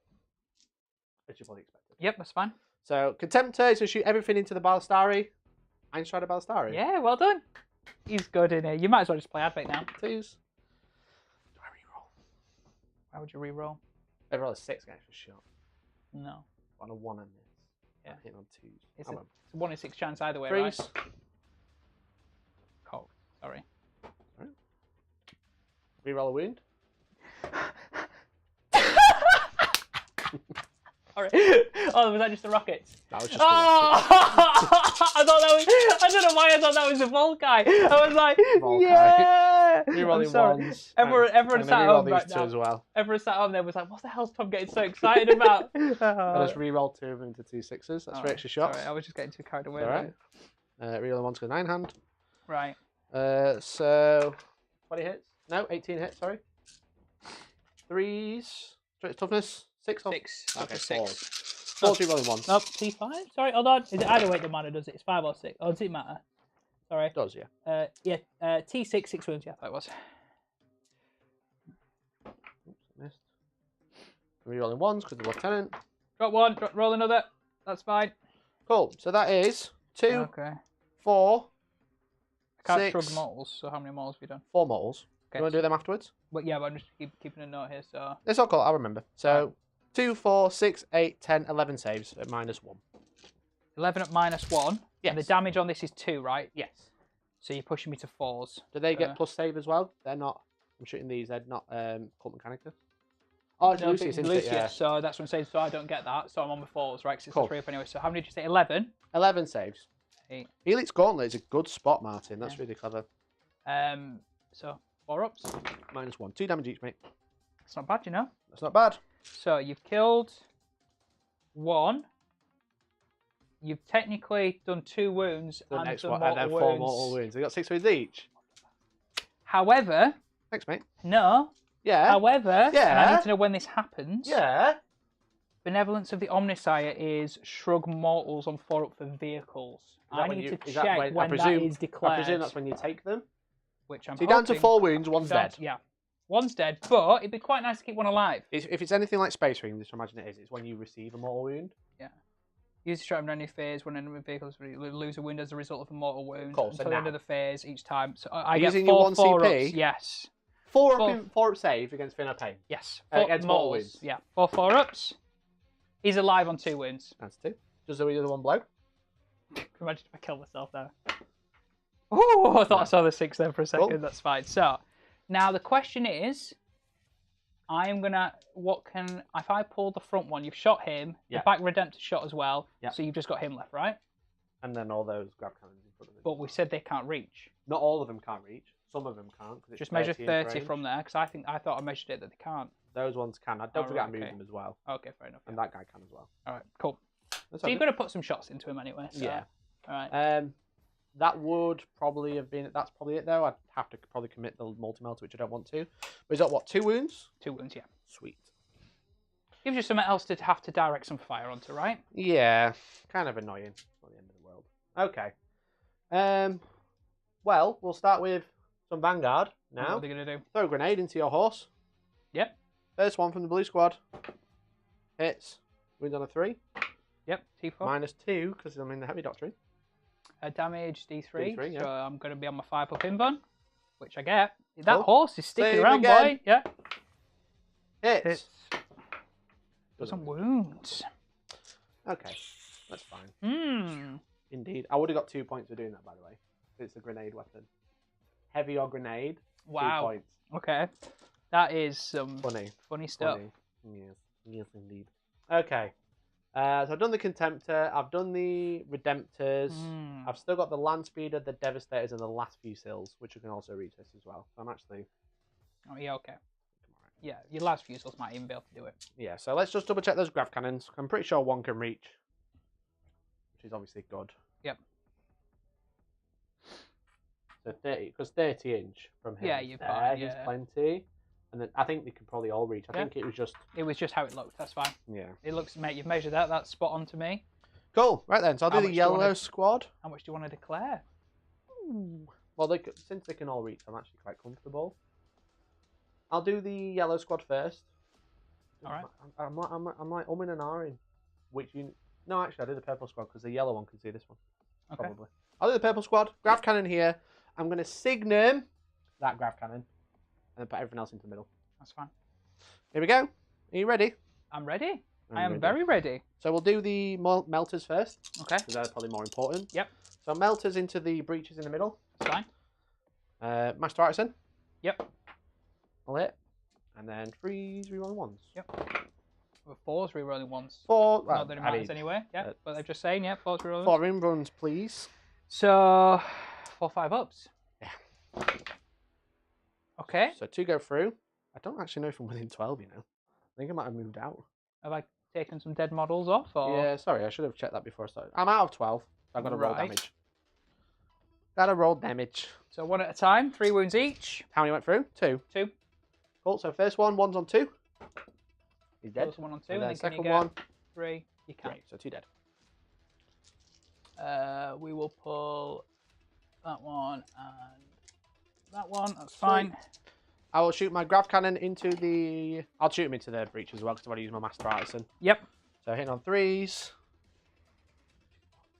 As you probably expected. Yep, that's fine. So Contemptor is to shoot everything into the Ballistari. Einstrider Ballistari. Yeah, well done. He's good in here. You might as well just play Advent now. Please. Do I reroll? Why would you reroll? I roll a 6 against a shot. No. On a 1 on this. Yeah. Hitting on 2s. It's a 1 in 6 chance either way, 3s. right? Cold. Sorry. Right. Reroll a wound. Alright. Oh, was that just the rockets? That was just I thought that was. I don't know why I thought that was a Volkite. I was like, Volkite. yeah. Rerolling ones. Everyone sat home right now. As well. Everyone sat home there was like, what's the Hellstorm getting so excited about? I'll just reroll 2 of them into 2 6s. That's 3 extra shots. Sorry, I was just getting too carried away. Alright. Rerolling 1 to the 9 hand. Right. So 20 hits. No, 18 hits, sorry. 3s. Toughness. 6 or 6. Okay, 6. 4 rerolling 1s. Nope, T5? Sorry, hold on. Is it either way the mana does it? It's 5 or 6. Oh, does it matter? Sorry. It does, yeah. T6, 6 wounds. Yeah, I thought it was. Oops, missed. Rerolling 1s because of Lieutenant. Drop 1, roll another. That's fine. Cool. So that is 2, okay. 4, I can't 6. shrug mortals, so how many mortals have you done? 4 mortals. Okay. You want to do them afterwards? But yeah, but I'm just keeping a note here, so... It's all cool, I'll remember. So, 2, 4, 6, 8, 10, 11 saves at -1. 11 at -1. Yes. And the damage on this is 2, right? Yes. So you're pushing me to 4s. Do they get plus save as well? They're not... I'm shooting these, they're not Cult Mechanicus. Oh, it's Lucius, isn't it? Yeah. So that's what I'm saying, so I don't get that. So I'm on the 4s, right? Because it's Cool. a 3 up anyway. So how many did you say? 11? 11 saves. 8. Helix Gauntlet is a good spot, Martin. That's really clever. So 4 ups. -1. 2 damage each, mate. It's not bad, you know? That's not bad. So you've killed 1. You've technically done 2 wounds The and next done one, mortal and then 4 wounds. mortal wounds. They got 6 wounds each. However, Thanks, mate. no. Yeah. However, Yeah. and I need to know when this happens. Yeah. Benevolence of the Omnisire is shrug mortals on 4 up for vehicles. I need to check when that is declared. I presume that's when you take them. Which I'm So you're down to hoping- 4 wounds, 1's dead. Yeah. 1's dead, but it'd be quite nice to keep 1 alive. If it's anything like Space Marine, which I imagine it is, it's when you receive a mortal wound. Yeah. Use the strike on any phase when enemy vehicles lose a wound as a result of a mortal wound Cool, so until the end now. of the phase each time. So I get Using 4 your 1 CP? ups. Yes. 4 up save against Finna Pain. Yes. Against mortal mortals. wounds. Yeah. 4 ups. He's alive on 2 wounds. That's 2. Does the other one blow? Imagine if I kill myself there. Oh, I thought I saw the 6 there for a second. Cool. That's fine. So, now the question is, I'm gonna. If I pull the front one, you've shot him. Yeah. The back Redemptor shot as well. Yeah. So you've just got him left, right? And then all those grab cannons in front of him. But we said they can't reach. Not all of them can't reach. Some of them can't. 'Cause it's Just measure 30 30 from there, because I thought I measured it that they can't. Those ones can. Don't forget I moved okay. them as well. Okay, fair enough. And that guy can as well. All right, cool. That's So okay. you've got to put some shots into him anyway. So. Yeah. All right. That would probably have been. That's probably it though. I'd have to probably commit the multi-melter, which I don't want to. But is that what? 2 wounds? 2 wounds, yeah. Sweet. Gives you something else to have to direct some fire onto, right? Yeah. Kind of annoying. It's not the end of the world. Okay. Well, we'll start with some Vanguard now. What are they going to do? Throw a grenade into your horse. Yep. First one from the blue squad. Hits. Wounds on a 3. Yep, T4. -2 because I'm in the heavy doctrine. Damage D3, D3, yeah. so I'm going to be on my 5 up invuln, which I get. That Cool. horse is sticking Save around, again. boy. Yeah. Hits. Got some wounds. Okay, that's fine. Hmm. Indeed. I would have got 2 points for doing that, by the way. It's a grenade weapon. Heavy or grenade, 2 Wow. points. Okay. That is some Funny. stuff. Funny. Yes, indeed. Okay. So I've done the Contemptor, I've done the Redemptors, I've still got the Land Speeder, the Devastators, and the last few sills, which you can also retest as well. So I'm actually... Oh, yeah, okay. Yeah, your last few souls might even be able to do it. Yeah, so let's just double check those grav cannons. I'm pretty sure 1 can reach, which is obviously good. Yep. So 30, because 30 inch from here. Yeah, you're there fine, is yeah. plenty. And then I think they can probably all reach. I think it was just... It was just how it looked, that's fine. Yeah. It looks, mate, you've measured that, that's spot on to me. Cool, right then, so I'll How do the much do you wanna- yellow squad. How much do you want to declare? Well, since they can all reach, I'm actually quite comfortable. I'll do the yellow squad first. All right. I'm like umming and ahhing. Which you... No, actually, I'll do the purple squad because the yellow one can see this one. Okay. Probably. I'll do the purple squad. Grav cannon here. I'm going to signum that grav cannon and then put everything else into the middle. That's fine. Here we go. Are you ready? I'm ready. I'm I am ready. very ready. So we'll do the melters first. Okay. Because they're probably more important. Yep. So melters into the breaches in the middle. That's fine. Master Artisan. Yep. I'll hit. And then 3s, rerolling 1s. Yep. With 4s, rerolling 1s. 4. Not that it matters anyway. Yeah, but they're just saying, yeah, 4s, rerolling 4 in runs, please. So, 4 5 ups. Yeah. Okay. So 2 go through. I don't actually know if I'm within 12, you know. I think I might have moved out. Have I taken some dead models off? Or... Yeah, sorry, I should have checked that before I started. I'm out of 12. I've got to roll damage. Gotta roll damage. So 1 at a time, 3 wounds each. How many went through? 2. 2. Cool, so first one's on 2. He's dead. First one on 2, And then then second one. 3. You can. 3, so 2 dead. We will pull that one and that one. That's fine. I will shoot my grav cannon into the... I'll shoot him into the breach as well because I've already used my Master Artisan. Yep. So hitting on 3s.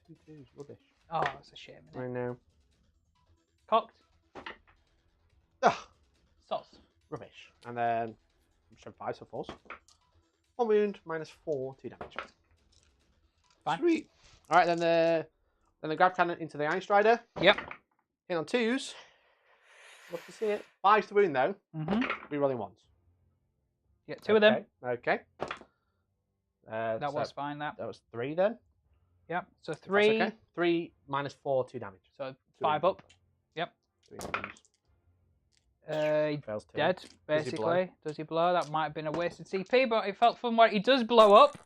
2 2s, rubbish. Oh, that's a shame, isn't it? I know. Cocked. Ugh, Sauce. rubbish. And then strength 5, so 4s. 1 wound, -4, 2 damage. Fine. Sweet. All right, then the grav cannon into the Iron Strider. Yep. Hitting on 2s. Love to see it. 5s to wound though. Rerolling 1s. You get 2 of them. Okay. That was fine. That was 3 then. Yep. So 3. Okay. 3 -4, 2 damage. So 5 up. Yep. 3 wounds. Fails 2. Dead, basically. Does he blow? That might have been a wasted CP, but it felt fun where he does blow up.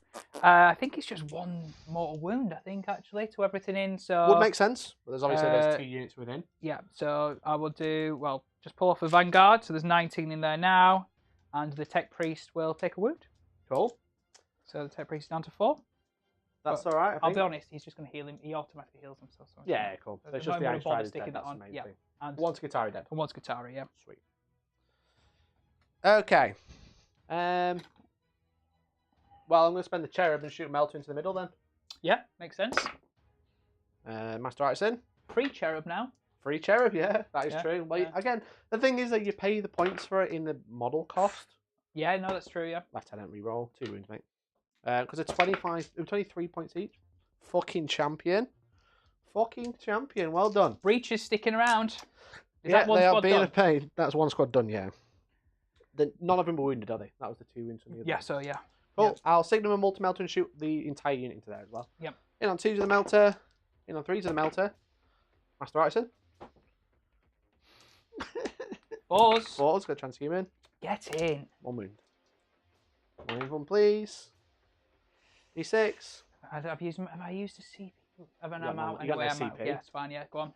I think it's just 1 mortal wound, I think, actually, to everything in. So would make sense, but there's obviously there's 2 units within. Yeah, so I will do, well, just pull off a Vanguard, so there's 19 in there now, and the Tech Priest will take a wound. Cool. So the Tech Priest is down to 4. That's all right. I'll be honest, he's just going to heal him. He automatically heals himself. So yeah, cool. So it's just the Iron Strider's dead, that's the main thing. And 1 Skitarii dead. And 1 Skitarii, yeah. Sweet. Okay. Well, I'm going to spend the Cherub and shoot Melter into the middle then. Yeah, makes sense. Master Artisan. Free Cherub now. Free Cherub, yeah, that is Yeah, true. Well, yeah. again, the thing is that you pay the points for it in the model cost. Yeah, no, that's true, yeah. Lieutenant reroll, 2 wounds, mate. Because it's 23 points each. Fucking champion. Fucking champion, well done. Breach is sticking around. Is Yeah, that one they squad are being done? a pain. That's 1 squad done, yeah. None of them were wounded, are they? That was the 2 wounds from the other. Yeah, so yeah. Cool. Yep. I'll signal a multi-melter and shoot the entire unit into there as well. Yep. In on 2s of the melter. In on 3s of the melter. Master Artisan. 4s. 4s, got transhuman. Get in. 1 wound. 1 wound, 1 please. D6. Have I used a CP? Have I You got I'm out? no- you got Anyway, no I'm out. CP. Yeah, it's fine, yeah, go on.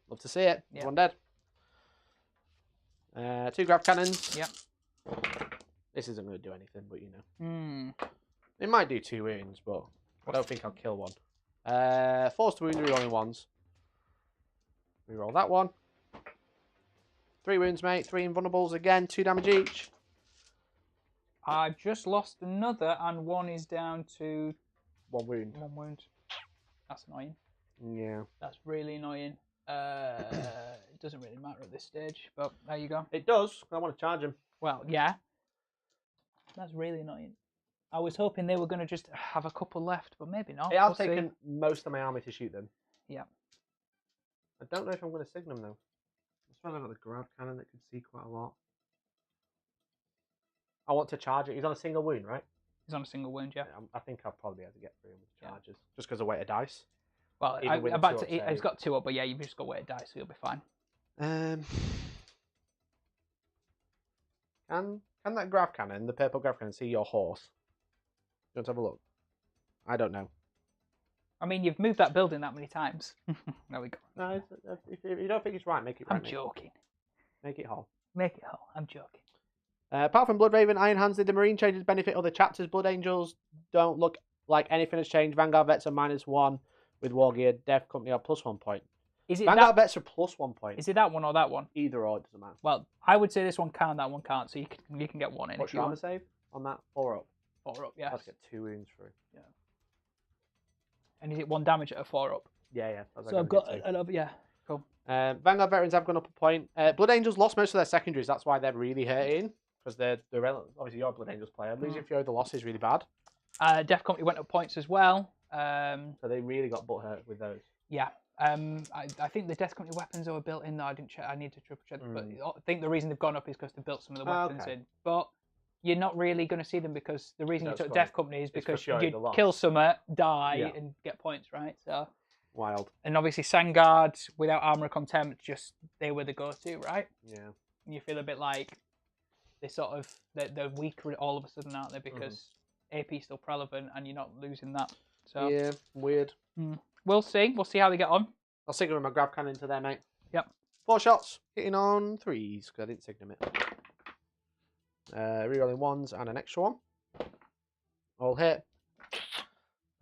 Love to see it. Yep. 1 dead. 2 grav cannons. Yep. This isn't going to do anything, but you know. Hmm. It might do 2 wounds, but I don't think I'll kill 1. 4s to wound, rerolling 1s. Reroll that one. 3 wounds, mate. 3 invulnerables again. 2 damage each. I've just lost another, and 1 is down to 1 wound. 1 wound. That's annoying. Yeah. That's really annoying. It doesn't really matter at this stage, but there you go. It does. I want to charge him. Well, yeah. That's really annoying. I was hoping they were going to just have a couple left, but maybe not. I've We'll see. taken most of my army to shoot them. Yeah. I don't know if I'm going to signal them though. I'm trying to have the grav cannon that can see quite a lot. I want to charge it. He's on a single wound, right? He's on a single wound, yeah. I think I'll probably be able to get through him with charges. Just because of weight of dice. Well, Even with about the to, 2 up he's got 2 up, but yeah, you've just got weight of dice, so you'll be fine. Can that grav cannon, the purple grav cannon, see your horse? You want to have a look? I don't know. I mean, you've moved that building that many times. There we go. No, if you don't think it's right, make it right. I'm mate. joking. Make it whole. Make it whole. I'm joking. Apart from Bloodraven, Iron Hands, did the Marine changes benefit other chapters? Blood Angels don't look like anything has changed. Vanguard Vets are -1 with War Gear. Death Company are +1 point. Is it Vanguard that? Vets are +1 point. Is it that one or that one? Either or, it doesn't matter. Well, I would say this one can, that one can't. So you can get 1 in. What's if you your armor want. save on that? 4 up. 4 up, yeah. Let's get 2 wounds through. Yeah. And is it 1 damage at a 4 up? Yeah. So I've got another. Yeah. Cool. Vanguard Veterans have gone up a point. Blood Angels lost most of their secondaries. That's why they're really hurting. Because they're obviously you're a Blood Angels player. Losing Fury the loss is really bad. Death Company went up points as well. So they really got butt hurt with those. Yeah. I think the Death Company weapons are built in though. I didn't check. I need to triple check. But I think the reason they've gone up is because they built some of the weapons in. But you're not really going to see them because the reason you took Death Company is because you kill someone, die, and get points, right? So wild. And obviously Sangard without armor of contempt, just they were the go-to, right? Yeah. and you feel a bit like they sort of they're weaker all of a sudden, aren't they? Because AP is still relevant, and you're not losing that. So yeah, weird. We'll see. We'll see how they get on. I'll signal my grab cannon to there, mate. Yep. 4 shots, hitting on 3s because I didn't signal it. Rerolling 1s and an extra one. All hit.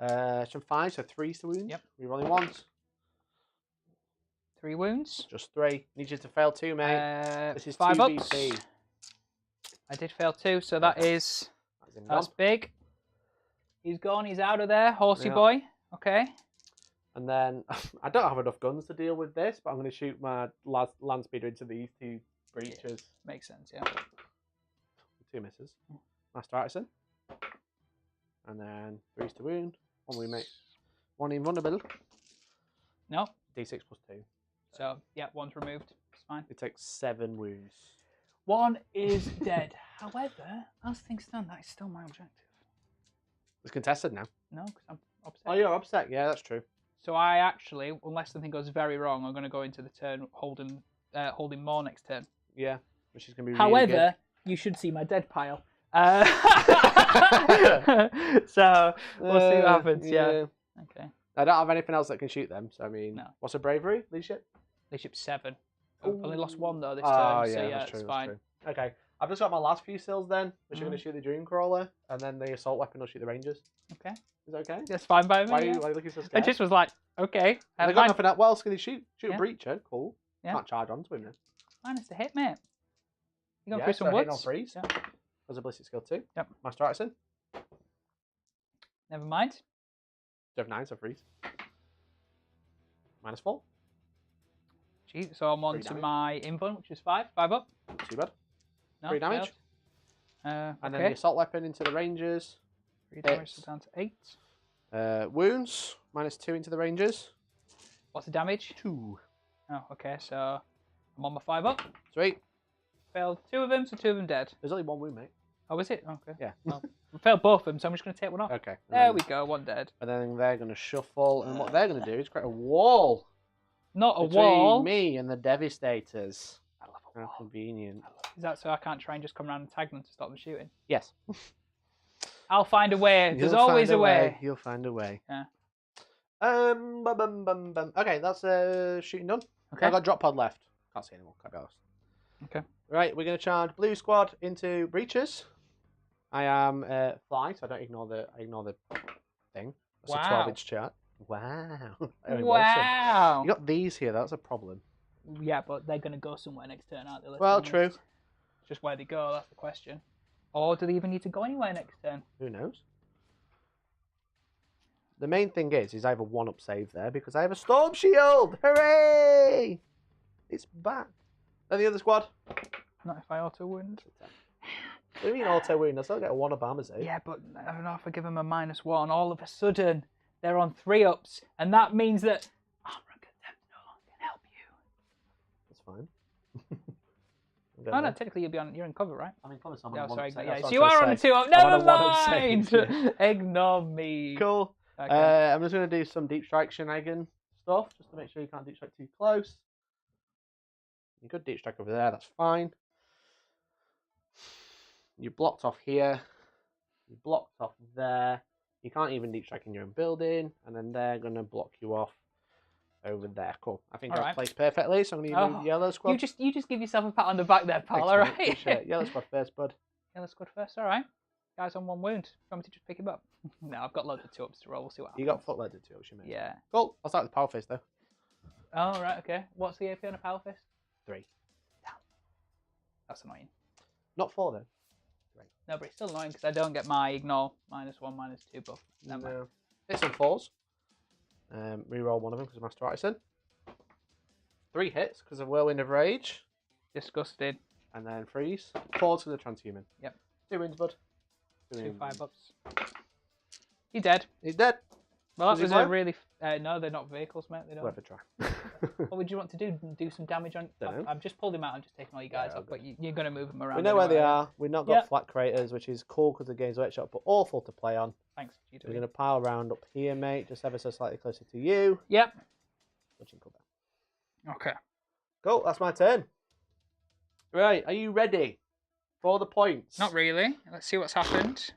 Some 5s, so 3s to wound. Yep. Rerolling 1s. 3 wounds. Just 3. Need you to fail 2, mate. This is 5 2VP. ups. I did fail 2, so that's big. He's gone. He's out of there, horsey boy. Okay. And then I don't have enough guns to deal with this, but I'm going to shoot my land speeder into these 2 breaches. Yeah, makes sense, yeah. 2 misses. Master Artisan. And then 3s to wound. 1 we make. 1 invulnerable. No. D6 plus 2. So yeah, 1's removed. It's fine. It takes 7 wounds. 1 is dead. However, as things stand, that is still my objective. It's contested now. No, because I'm upset. Oh, you're upset. Yeah, that's true. So I actually, unless something goes very wrong, I'm going to go into the turn holding more next turn. Yeah, which is going to be. However, really good. you should see my dead pile. So we'll see what happens. Yeah. Okay. I don't have anything else that can shoot them. So I mean, what's a bravery? Leadership. Leadership 7. I've only lost 1 though this Oh turn. yeah, So yeah, that's true. it's fine. True. Okay, I've just got my last few seals then, which are going to shoot the Dreamcrawler, and then the assault weapon will shoot the Rangers. Okay. Is that okay? That's fine by me. Why are you looking so scared? I just was like, okay. They got nothing else. What else can they shoot? Shoot Yeah. a breacher. Cool. Yeah. Can't charge onto him then. Minus the hit, mate. You got Yeah, through some so hitting woods. on 3s. Yeah. Was a ballistic skill 2. Yep. Master Artisan. Never mind. Do have 9, so 3s. -4. Gee, so I'm on to my invuln, which is 5. 5 up. Not too bad. No, 3 damage. And then the assault weapon into the Rangers. 3 damage, so down to 8. Wounds. -2 into the Rangers. What's the damage? 2. Oh, okay, so I'm on my 5 up. Sweet. Failed 2 of them, so 2 of them dead. There's only 1 wound, mate. Oh, is it? Okay. Yeah. Well, I failed both of them, so I'm just going to take 1 off. Okay. There we go, 1 dead. And then they're going to shuffle, and what they're going to do is create a wall. Not a between wall. me and the Devastators. I love a wall. How convenient. Is that so I can't try and just come around and tag them to stop them shooting? Yes. I'll find a way. There's always a way. You'll find a way. Yeah. Okay, that's shooting done. Okay. I've got drop pod left. Can't see anymore. Can't be honest. Okay. Right, we're going to charge blue squad into breaches. I am fly, so I don't ignore the thing. That's a 12-inch chart. Wow. Wow. You got these here. That's a problem. Yeah, but they're going to go somewhere next turn, aren't they? Well, true. Just where they go, that's the question. Or do they even need to go anywhere next turn? Who knows? The main thing is I have a 1-up save there because I have a Storm Shield. Hooray! It's back. And the other squad? Not if I auto wound. What do you mean auto wound? I still get a 1-up armor save. Yeah, but I don't know if I give them a -1. All of a sudden, they're on 3-ups, and that means that Armor and Contempt no longer can help you. That's fine. Oh no, technically you're in cover, right? I'm in cover. So sorry. Yeah, so you are on a 2-up. Never mind. Yeah. Ignore me. Cool. Okay. I'm just going to do some deep strike shenanigan stuff, just to make sure you can't deep strike too close. You could deep strike over there, that's fine. You blocked off here. You blocked off there. You can't even deep strike in your own building, and then they're going to block you off over there. Cool. I think I've placed perfectly, so I'm going to use yellow squad. You just give yourself a pat on the back there, pal. All right. Yellow squad first, bud. Yellow squad first. All right. Guy's on 1 wound. Want me to just pick him up? No, I've got loads of 2-ups to roll. We'll see what happens. You got footloaded 2-ups, you mean? Yeah. Cool. I'll start with Power Fist, though. Oh, right, okay. What's the AP on a Power Fist? 3. Damn. That's annoying. Not 4, though. 3. No, but it's still annoying because I don't get my ignore -1, -2 buff. No. Hit some 4s. Reroll 1 of them because of Master Artisan. 3 hits because of Whirlwind of Rage. Disgusted. And then freeze. 4 to the Transhuman. Yep. 2 wins, bud. 2 5-ups. He's dead. He's dead. Well, that was a really... no, they're not vehicles, mate. They don't. Worth a try. What would you want to do? Do some damage on... I've just pulled him out and just taken all you guys off, but you're going to move them around. We know where they are. We've not got flat craters, which is cool because the Games Workshop, but awful to play on. Thanks. We're going to pile around up here, mate, just ever so slightly closer to you. Yep. Which you can Okay. Cool, that's my turn. Right, are you ready for the points? Not really. Let's see what's happened.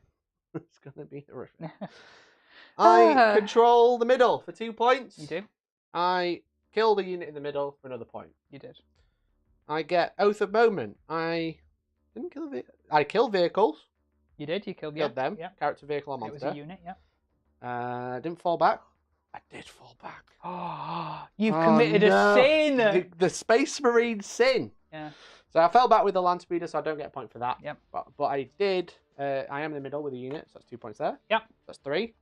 It's going to be horrific. I control the middle for 2 points. You do. I kill the unit in the middle for another point. You did. I get Oath of Moment. I didn't kill I kill vehicles. You did. You killed them. Yeah. Character, vehicle, or monster. It was a unit. Yeah. Didn't fall back. I did fall back. Oh, you've committed a sin. The Space Marine sin. Yeah. So I fell back with the land speeder, so I don't get a point for that. Yep. But I did. I am in the middle with a unit, so that's 2 points there. Yep. That's 3.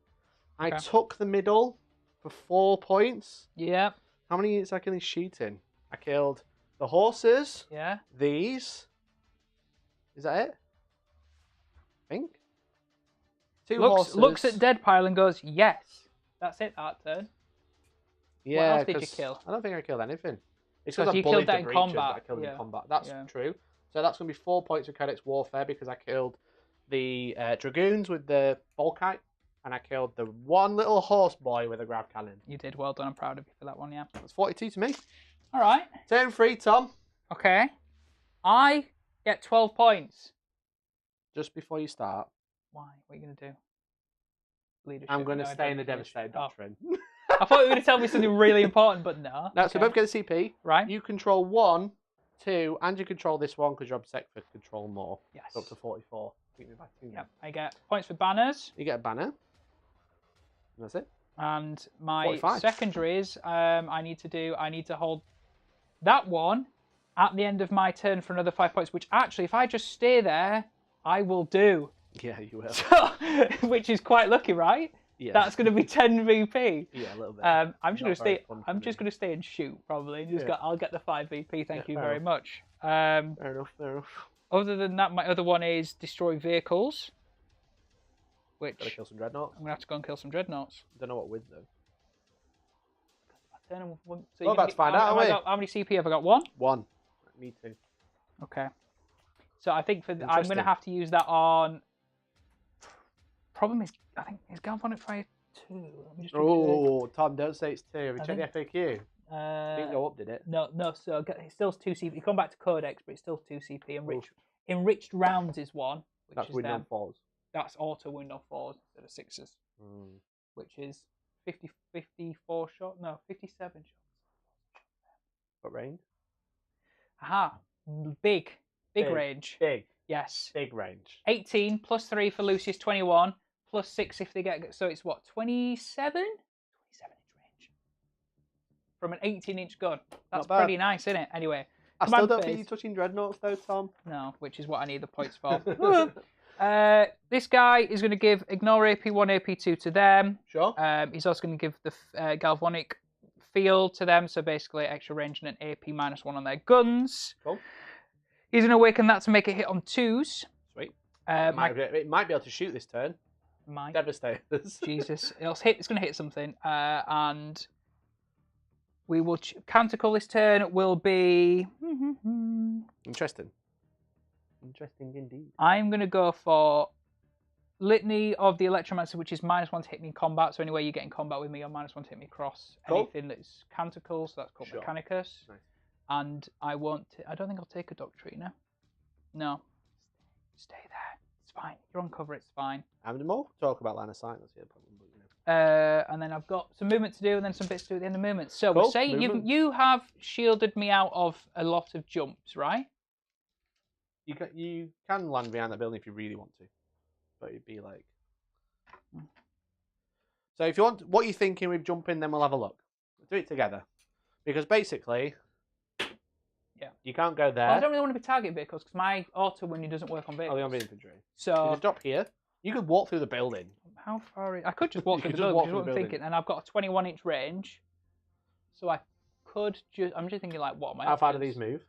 I Okay. took the middle for 4 points. Yeah. How many units I can shoot in? I killed the horses. Yeah. These. Is that it? I think. 2 Looks horses. at Dead Pile and goes, yes. That's it, that turn. Yeah. What else did you kill? I don't think I killed anything. It's Because because I you bullied killed that the in breaches combat. that I killed Yeah. in combat. That's Yeah. true. So that's going to be 4 points for Codex Warfare because I killed the Dragoons with the Volkite, and I killed the one little horse boy with a grab cannon. You did. Well done. I'm proud of you for that one, yeah. That's 42 to me. All right. Turn 3, Tom. Okay. I get 12 points. Just before you start, Why? What are you going to do? Leadership. I'm going to No, I stay don't in the do leadership. Devastated Doctrine. I thought you were going to tell me something really important, but no. No, so both get a CP. Right. You control 1, 2, and you control this one because you're obsessed for control more. Yes. It's up to 44. Beat me by 2 now. Yep. I get points for banners. You get a banner. And that's it. And my 45. secondaries, I need to hold that one at the end of my turn for another 5 points, which actually, if I just stay there, I will do. Yeah, you will. Which is quite lucky, right? Yeah. That's going to be 10 VP. Yeah, a little bit. I'm just going Not to very stay. fun for I'm me. just going to stay and shoot probably. And Yeah. I'll get the 5 VP. Thank you fair very enough. much. Fair enough, fair enough. Other than that, my other one is destroy vehicles, which Gotta kill some dreadnoughts. I'm going to have to go and kill some dreadnoughts. Don't know what with though. Turn and one- So We're about to find out, aren't we? How many CP have I got? 1. 1. Me too. Okay. So I think I'm going Interesting. to have to use that on. Problem is, I think is Galvanic Fire 2. Let me just Oh, Tom, don't say it's 2. Have you I checked the FAQ? Didn't uh, go up, did it? no. So it still 2 CP. You come back to Codex, but it's still 2 CP. Enriched rounds is 1, which That's is winning them. on 4s. That's auto wind on 4s instead of 6s, which is 54 shot. No, 57 shots. What range? Aha, big range. Big. Yes. Big range. 18 plus 3 for Lucius, 21 plus 6 if they get. So it's what, 27? 27 inch range from an 18-inch gun. That's bad. pretty nice, isn't it? Anyway, I still command don't think phase. you're touching dreadnoughts though, Tom. No, which is what I need the points for. This guy is going to give ignore AP 1, AP 2 to them. Sure. He's also going to give the galvanic field to them, so basically extra range and an AP -1 on their guns. Cool. He's going to awaken that to make a hit on 2s. Sweet. Uh, It might be able to shoot this turn. my Devastators. Jesus, it's going to hit something, and we will canticle this turn. Will be Interesting. Interesting indeed. I'm going to go for Litany of the Electromancer, which is -1 to hit me in combat. So anyway, you get in combat with me, you're -1 to hit me across. Cool. Anything that's canticle, so that's called Sure. Mechanicus. Nice. And I won't. I don't think I'll take a Doctrina. No. Stay there. It's fine. You're on cover. It's fine. And more talk about line of sight. That's the other problem. But, you know. And then I've got some movement to do, and then some bits to do at the end of movement. So Cool. we're saying you have shielded me out of a lot of jumps, right? You can land behind that building if you really want to, but it'd be like. So if you want, what you're thinking with jumping, then we'll have a look. We'll do it together, because basically, yeah, you can't go there. Well, I don't really want to be target vehicles because my auto window doesn't work on Oh, vehicles. they on the infantry. You So just drop here. You could walk through the building. how far? I could just walk You through could the just building, walk which is through what the I'm building. thinking, and I've got a 21-inch range, so I could just. I'm just thinking like, what am I? How far do these move?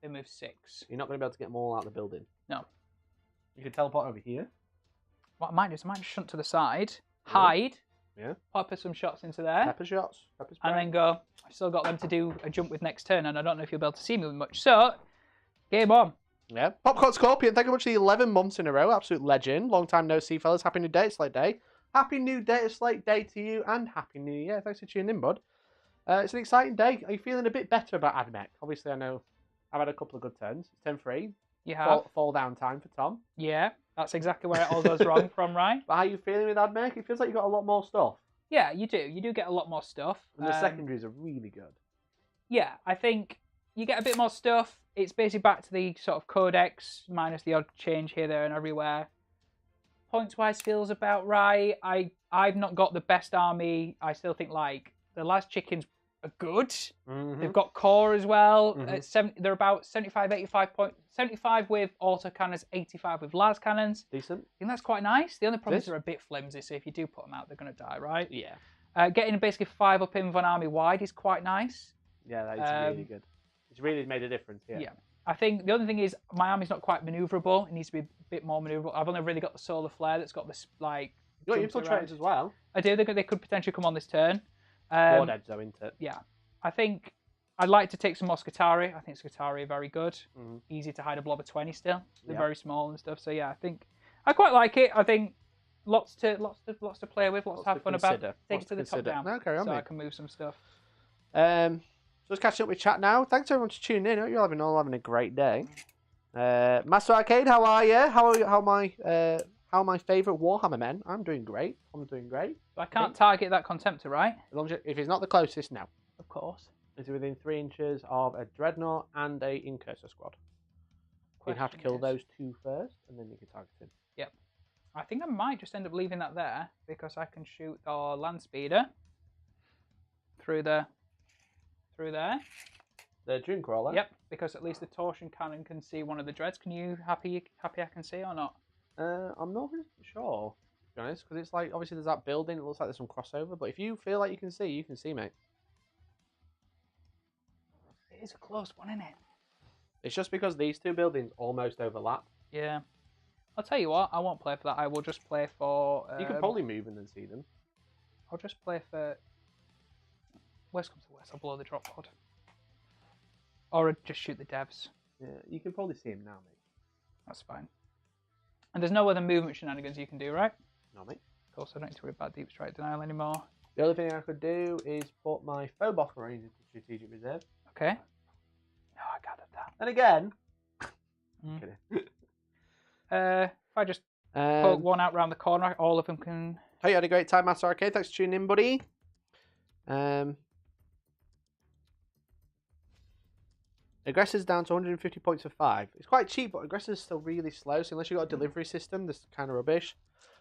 They move 6. You're not going to be able to get them all out of the building. No. You could teleport over here. What I might do is I might just shunt to the side, hide, Yeah. pop some shots into there, Pepper shots. Pepper spray. and then go. I've still got them to do a jump with next turn, and I don't know if you'll be able to see me much. So, game on. Yeah. Popcorn Scorpion, thank you much for the 11 months in a row. Absolute legend. Long time no see, fellas. Happy new Dataslate Day. Happy new Dataslate Day to you, and Happy New Year. Thanks for tuning in, bud. It's an exciting day. Are you feeling a bit better about AdMech? Obviously, I know I've had a couple of good turns. It's turn 3. You have. Fall down time for Tom. Yeah, that's exactly where it all goes wrong from, right? But how are you feeling with that, Mech? It feels like you've got a lot more stuff. Yeah, you do. You do get a lot more stuff. And the secondaries are really good. Yeah, I think you get a bit more stuff. It's basically back to the sort of Codex, minus the odd change here, there, and everywhere. Points-wise feels about right. I've not got the best army. I still think, like, the last chickens are good. They've got core as well. They're about 75, 85 points. 75 with autocannons, 85 with las cannons. Decent. I think that's quite nice. The only problem is they're a bit flimsy, so if you do put them out, they're going to die, right? Yeah. Getting basically 5 up in one army wide is quite nice. Yeah, that's really good. It's really made a difference, yeah. I think the other thing is my army's not quite manoeuvrable. It needs to be a bit more manoeuvrable. I've only really got the solar flare that's got this, like... You got infiltrators as well. I do. They could potentially come on this turn. Board edge, though, isn't it? Yeah. I think I'd like to take some more Scutari. I think Scutari are very good. Easy to hide a blob of 20 still. They're very small and stuff. So yeah, I think I quite like it. I think lots to play with, lots to have fun about. Take it to the top down. No, carry on, so mate. I can move some stuff. So let's catch up with chat now. Thanks everyone for tuning in. I hope you're all having a great day. Master Arcade, how are you? How are my favourite Warhammer men? I'm doing great. I'm doing great. So I can't target that Contemptor, right? As long as if it's not the closest, no. Of course. It's within 3 inches of a Dreadnought and a Incursor squad. You'd have to kill those 2 first, and then you can target him. Yep. I think I might just end up leaving that there because I can shoot our land speeder through there. The Dream Crawler? Yep, because at least the torsion cannon can see one of the dreads. Can you happy I can see or not? I'm not really sure, to be honest, because it's like, obviously there's that building, it looks like there's some crossover, but if you feel like you can see, mate. It is a close one, isn't it? It's just because these 2 buildings almost overlap. Yeah. I'll tell you what, I won't play for that. I will just play for... you can probably move and then see them. I'll just play for... Worst comes to worst, I'll blow the drop pod. Or I'd just shoot the devs. Yeah, you can probably see him now, mate. That's fine. And there's no other movement shenanigans you can do, right? No, mate. Cool, so I don't need to worry about deep strike denial anymore. The other thing I could do is put my Phobos Marines into strategic reserve. Okay. No, I gathered that. And again... if I just poke one out round the corner, all of them can... Hope you had a great time, Master Arcade. Thanks for tuning in, buddy. Aggressor's down to 150 points for 5. It's quite cheap, but Aggressor's still really slow, so unless you've got a delivery system, this is kind of rubbish.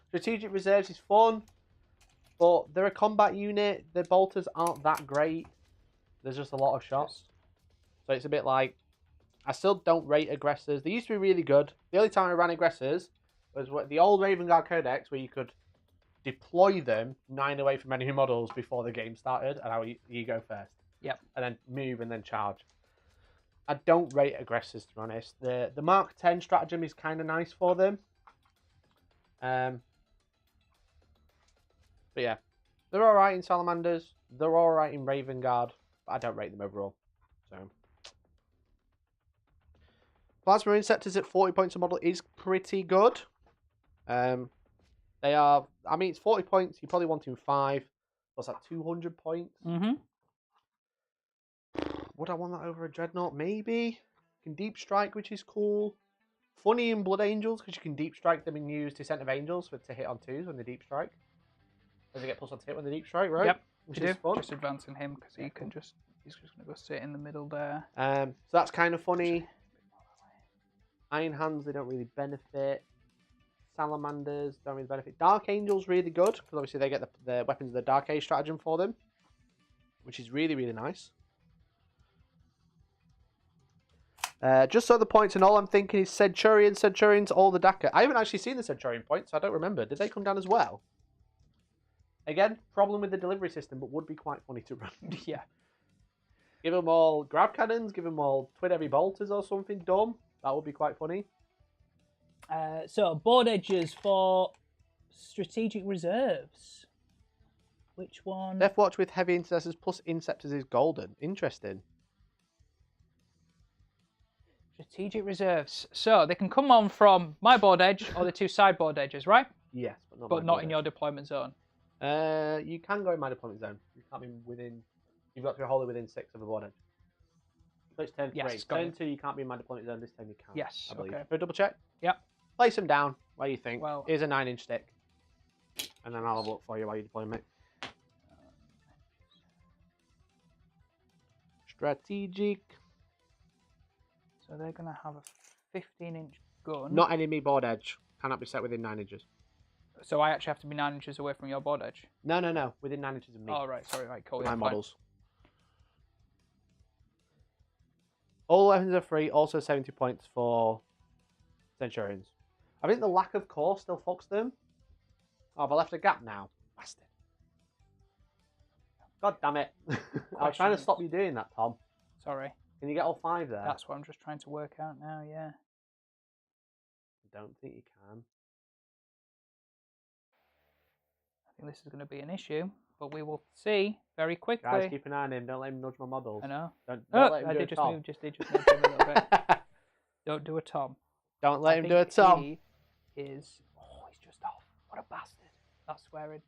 Strategic Reserves is fun, but they're a combat unit. The bolters aren't that great. There's just a lot of shots. So it's a bit like... I still don't rate Aggressors. They used to be really good. The only time I ran Aggressors was the old Raven Guard Codex, where you could deploy them 9 away from enemy models before the game started, and how you go first. Yep. And then move and then charge. I don't rate Aggressors, to be honest. The Mark 10 stratagem is kind of nice for them. But yeah, they're alright in Salamanders. They're alright in Raven Guard, but I don't rate them overall. So, Plasma Interceptors at 40 points a model is pretty good. They are, I mean, it's 40 points. You're probably wanting 5. What's that, 200 points? Would I want that over a Dreadnought? Maybe. You can deep strike, which is cool. Funny in Blood Angels, because you can deep strike them and use Descent of Angels to hit on 2s when they deep strike. Does it get plus on to hit when they deep strike, right? Yep. Which is fun. Just advancing him, because he can just... He's just going to go sit in the middle there. So that's kind of funny. Iron Hands, they don't really benefit. Salamanders don't really benefit. Dark Angels really good, because obviously they get the weapons of the Dark Age stratagem for them, which is really, really nice. Just so the points and all I'm thinking is Centurions, all the DACA. I haven't actually seen the Centurion points, so I don't remember. Did they come down as well? Again, problem with the delivery system, but would be quite funny to run. Yeah. Give them all grab cannons, give them all twin heavy bolters or something dumb. That would be quite funny. So, board edges for strategic reserves. Which one? Death Watch with heavy intercessors plus Inceptors is golden. Interesting. Strategic reserves. So they can come on from my board edge or the 2 side board edges, right? Yes, but not in your deployment zone. You can go in my deployment zone. You can't be within. You've got to be wholly within 6 of the board edge. So it's turn 3. Yes, Turn 2, you can't be in my deployment zone. This turn you can. Yes, I believe. okay. For a double check? Yep. Place them down. What do you think? Well, here's a 9-inch stick. And then I'll have a look for you while you deploy, mate. Strategic. So they're going to have a 15-inch gun. Not enemy board edge. Cannot be set within 9 inches. So I actually have to be 9 inches away from your board edge? No. Within 9 inches of me. Oh, right. Sorry. Right, cool. My models. All weapons are free. Also 70 points for Centurions. I think the lack of core still fucks them. Oh, have I left a gap now? Bastard. God damn it. I was trying to stop you doing that, Tom. Sorry. Can you get all 5 there? That's what I'm just trying to work out now, yeah. I don't think you can. I think this is going to be an issue, but we will see very quickly. Guys, keep an eye on him. Don't let him nudge my models. I know. Don't let him I do did a just Tom. move him a little bit. Don't do a Tom. Don't let him do a Tom. He is... Oh, he's just off. What a bastard. That's swearing.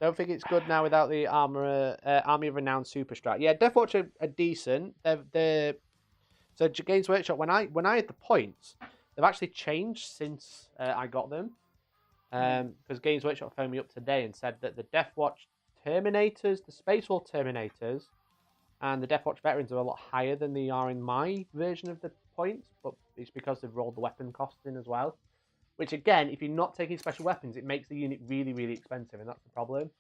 Don't think it's good now without the Army of Renown super strat. Yeah, Death Watch are decent. So Games Workshop, when I had the points, they've actually changed since I got them. Because Games Workshop phoned me up today and said that the Death Watch Terminators, the Space War Terminators, and the Death Watch Veterans are a lot higher than they are in my version of the points, but it's because they've rolled the weapon costs in as well. Which again, if you're not taking special weapons, it makes the unit really, really expensive, and that's the problem.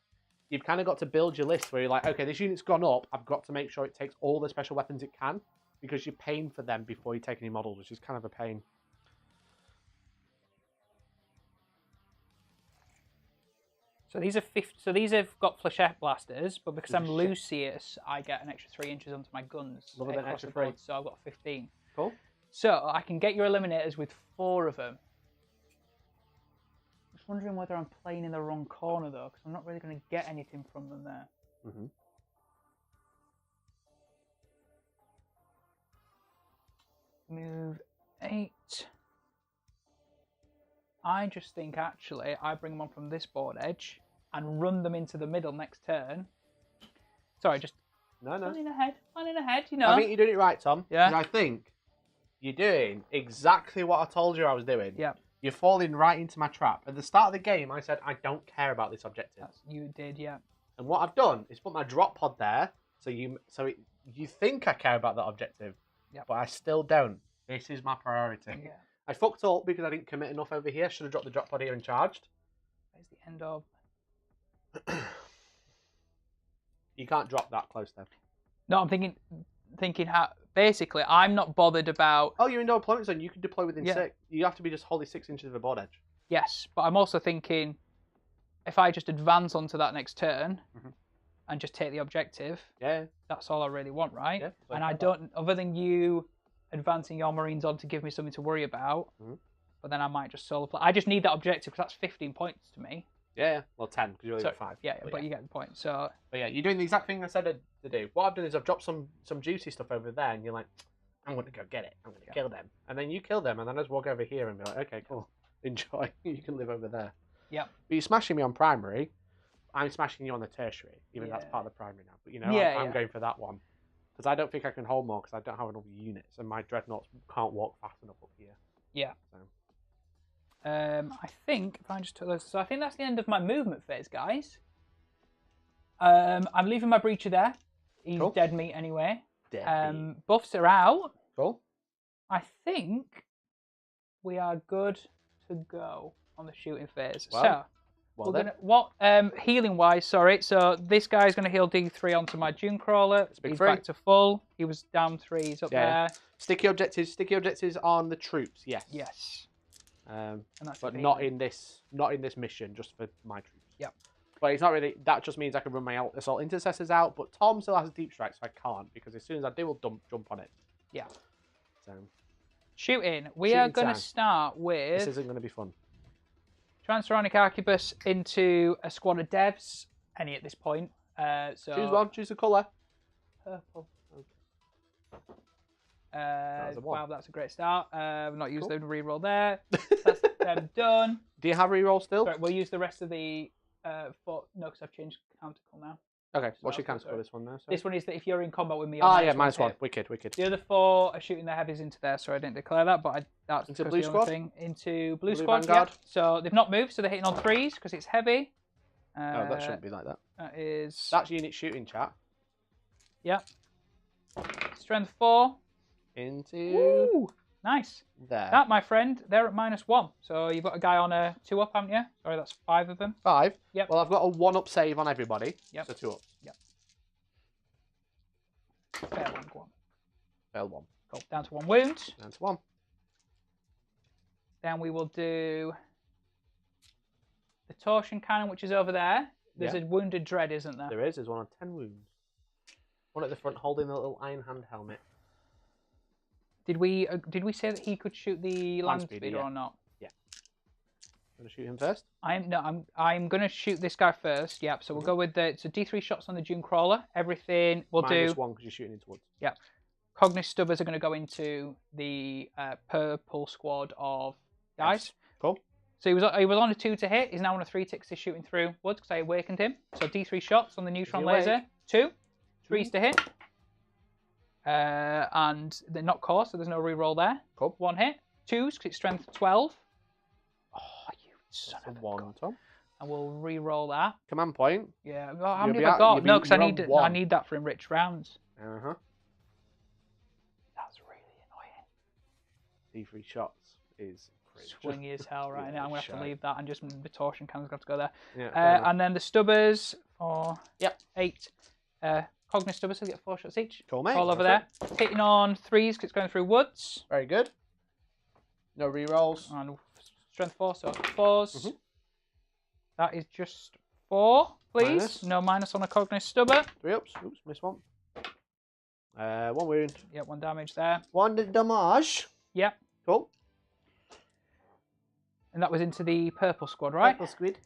You've kind of got to build your list where you're like, okay, this unit's gone up, I've got to make sure it takes all the special weapons it can, because you're paying for them before you take any models, which is kind of a pain. So these are 50, so these have got flechette blasters, but because I'm Lucius, I get an extra 3 inches onto my guns. Love an extra 3. So I've got 15. Cool. So I can get your eliminators with 4 of them. Just wondering whether I'm playing in the wrong corner though, because I'm not really going to get anything from them there. Mm-hmm. Move 8. I just think actually I bring them on from this board edge and run them into the middle next turn. Sorry, just planning ahead, you know. I think you're doing it right, Tom. Yeah. I think you're doing exactly what I told you I was doing. Yeah. You're falling right into my trap. At the start of the game, I said, I don't care about this objective. You did, yeah. And what I've done is put my drop pod there, so you think I care about that objective, but I still don't. This is my priority. Yeah. I fucked up because I didn't commit enough over here. Should have dropped the drop pod here and charged. Where's the end of? You can't drop that close then. No, I'm thinking how. Basically, I'm not bothered about. Oh, you're in no deployment zone. You can deploy within 6. You have to be just wholly 6 inches of a board edge. Yes, but I'm also thinking if I just advance onto that next turn and just take the objective, that's all I really want, right? Yeah, and I don't, other than you advancing your Marines on to give me something to worry about, but then I might just solo play. I just need that objective because that's 15 points to me. Yeah, well 10 because you only got 5. Yeah, but you get the point. So. But yeah, you're doing the exact thing I said to do. What I've done is I've dropped some juicy stuff over there, and you're like, I'm going to go get it. I'm going to kill them, and then you kill them, and then I just walk over here and be like, okay, cool, enjoy. You can live over there. Yeah. But you're smashing me on primary. I'm smashing you on the tertiary, even though that's part of the primary now. But you know, I'm going for that one because I don't think I can hold more because I don't have enough units, and my dreadnoughts can't walk fast enough up here. Yeah. So. I think if I just took those, so I think that's the end of my movement phase, guys. I'm leaving my breacher there. He's dead meat anyway. Buffs are out. Cool. I think we are good to go on the shooting phase. Well, healing wise, sorry. So this guy's going to heal D3 onto my Dune Crawler. He's back to full. He was down 3. He's up there. Sticky objectives on the troops. Yes. Yes. But not in this mission, just for my troops. Yep. But it's not really. That just means I can run my assault intercessors out. But Tom still has a deep strike, so I can't because as soon as I do, we'll jump on it. Yeah. So. Shooting. We are going to start with. This isn't going to be fun. Transphoronic Arquebus into a squad of devs. Any at this point. So. Choose one. Choose a colour. Purple. Wow, that's a great start. We've not used the reroll there. That's them done. Do you have reroll still? Sorry, we'll use the rest of the no, because I've changed canticle now. Okay, what's your cancel for this one now? Sorry? This one is that if you're in combat with me... Yeah, -1. Wicked. The other 4 are shooting their heavies into there, so I didn't declare that, but that's into blue squad? Into blue squad, yeah. So they've not moved, so they're hitting on 3s because it's heavy. Oh, that shouldn't be like that. That is... That's unit shooting, chat. Yeah. Strength 4. Into... Woo! Nice. There. That, my friend, they're at -1. So you've got a guy on a 2-up, haven't you? Sorry, that's 5 of them. 5? Yep. Well, I've got a 1-up save on everybody. Yep. So 2 ups. Yep. Fair one, go on. Fail 1. Go down to 1 wound. Down to 1. Then we will do the torsion cannon, which is over there. There's a wounded dread, isn't there? There is. There's one on 10 wounds. One at the front holding the little iron hand helmet. Did we say that he could shoot the land speeder or not? Yeah. Going to shoot him first? I'm going to shoot this guy first. Yep. So we'll go with the D3 shots on the Dune Crawler. Everything we'll do. -1 because you're shooting into woods. Yep. Cognis Stubbers are going to go into the purple squad of guys. Yes. Cool. So he was on a 2 to hit. He's now on a 3 ticks. He's shooting through woods because I awakened him. So D3 shots on the neutron laser. 2. 3s to hit. And they're not core, so there's no reroll there. Cool. 1 hit. 2s because it's strength 12. Oh, you son of a 1, Tom. And we'll reroll that. Command point. Yeah. Well, how many have I got? No, because I need that for enriched rounds. Uh-huh. That's really annoying. D3 shots is swingy as hell right now. I'm going to have to leave that and just the torsion cannon's got to go there. Yeah, and then the Stubbers for 8. Cognis Stubbers, so they get 4 shots each. Cool, mate. All over there. Hitting on 3s because it's going through woods. Very good. No rerolls. And strength 4, so 4s. That is just 4, please. Minus. No minus on a Cognis Stubber. 3 ups. Oops, missed 1. 1 wound. Yep, 1 damage there. 1 damage. Yep. Cool. And that was into the purple squad, right? Purple squid.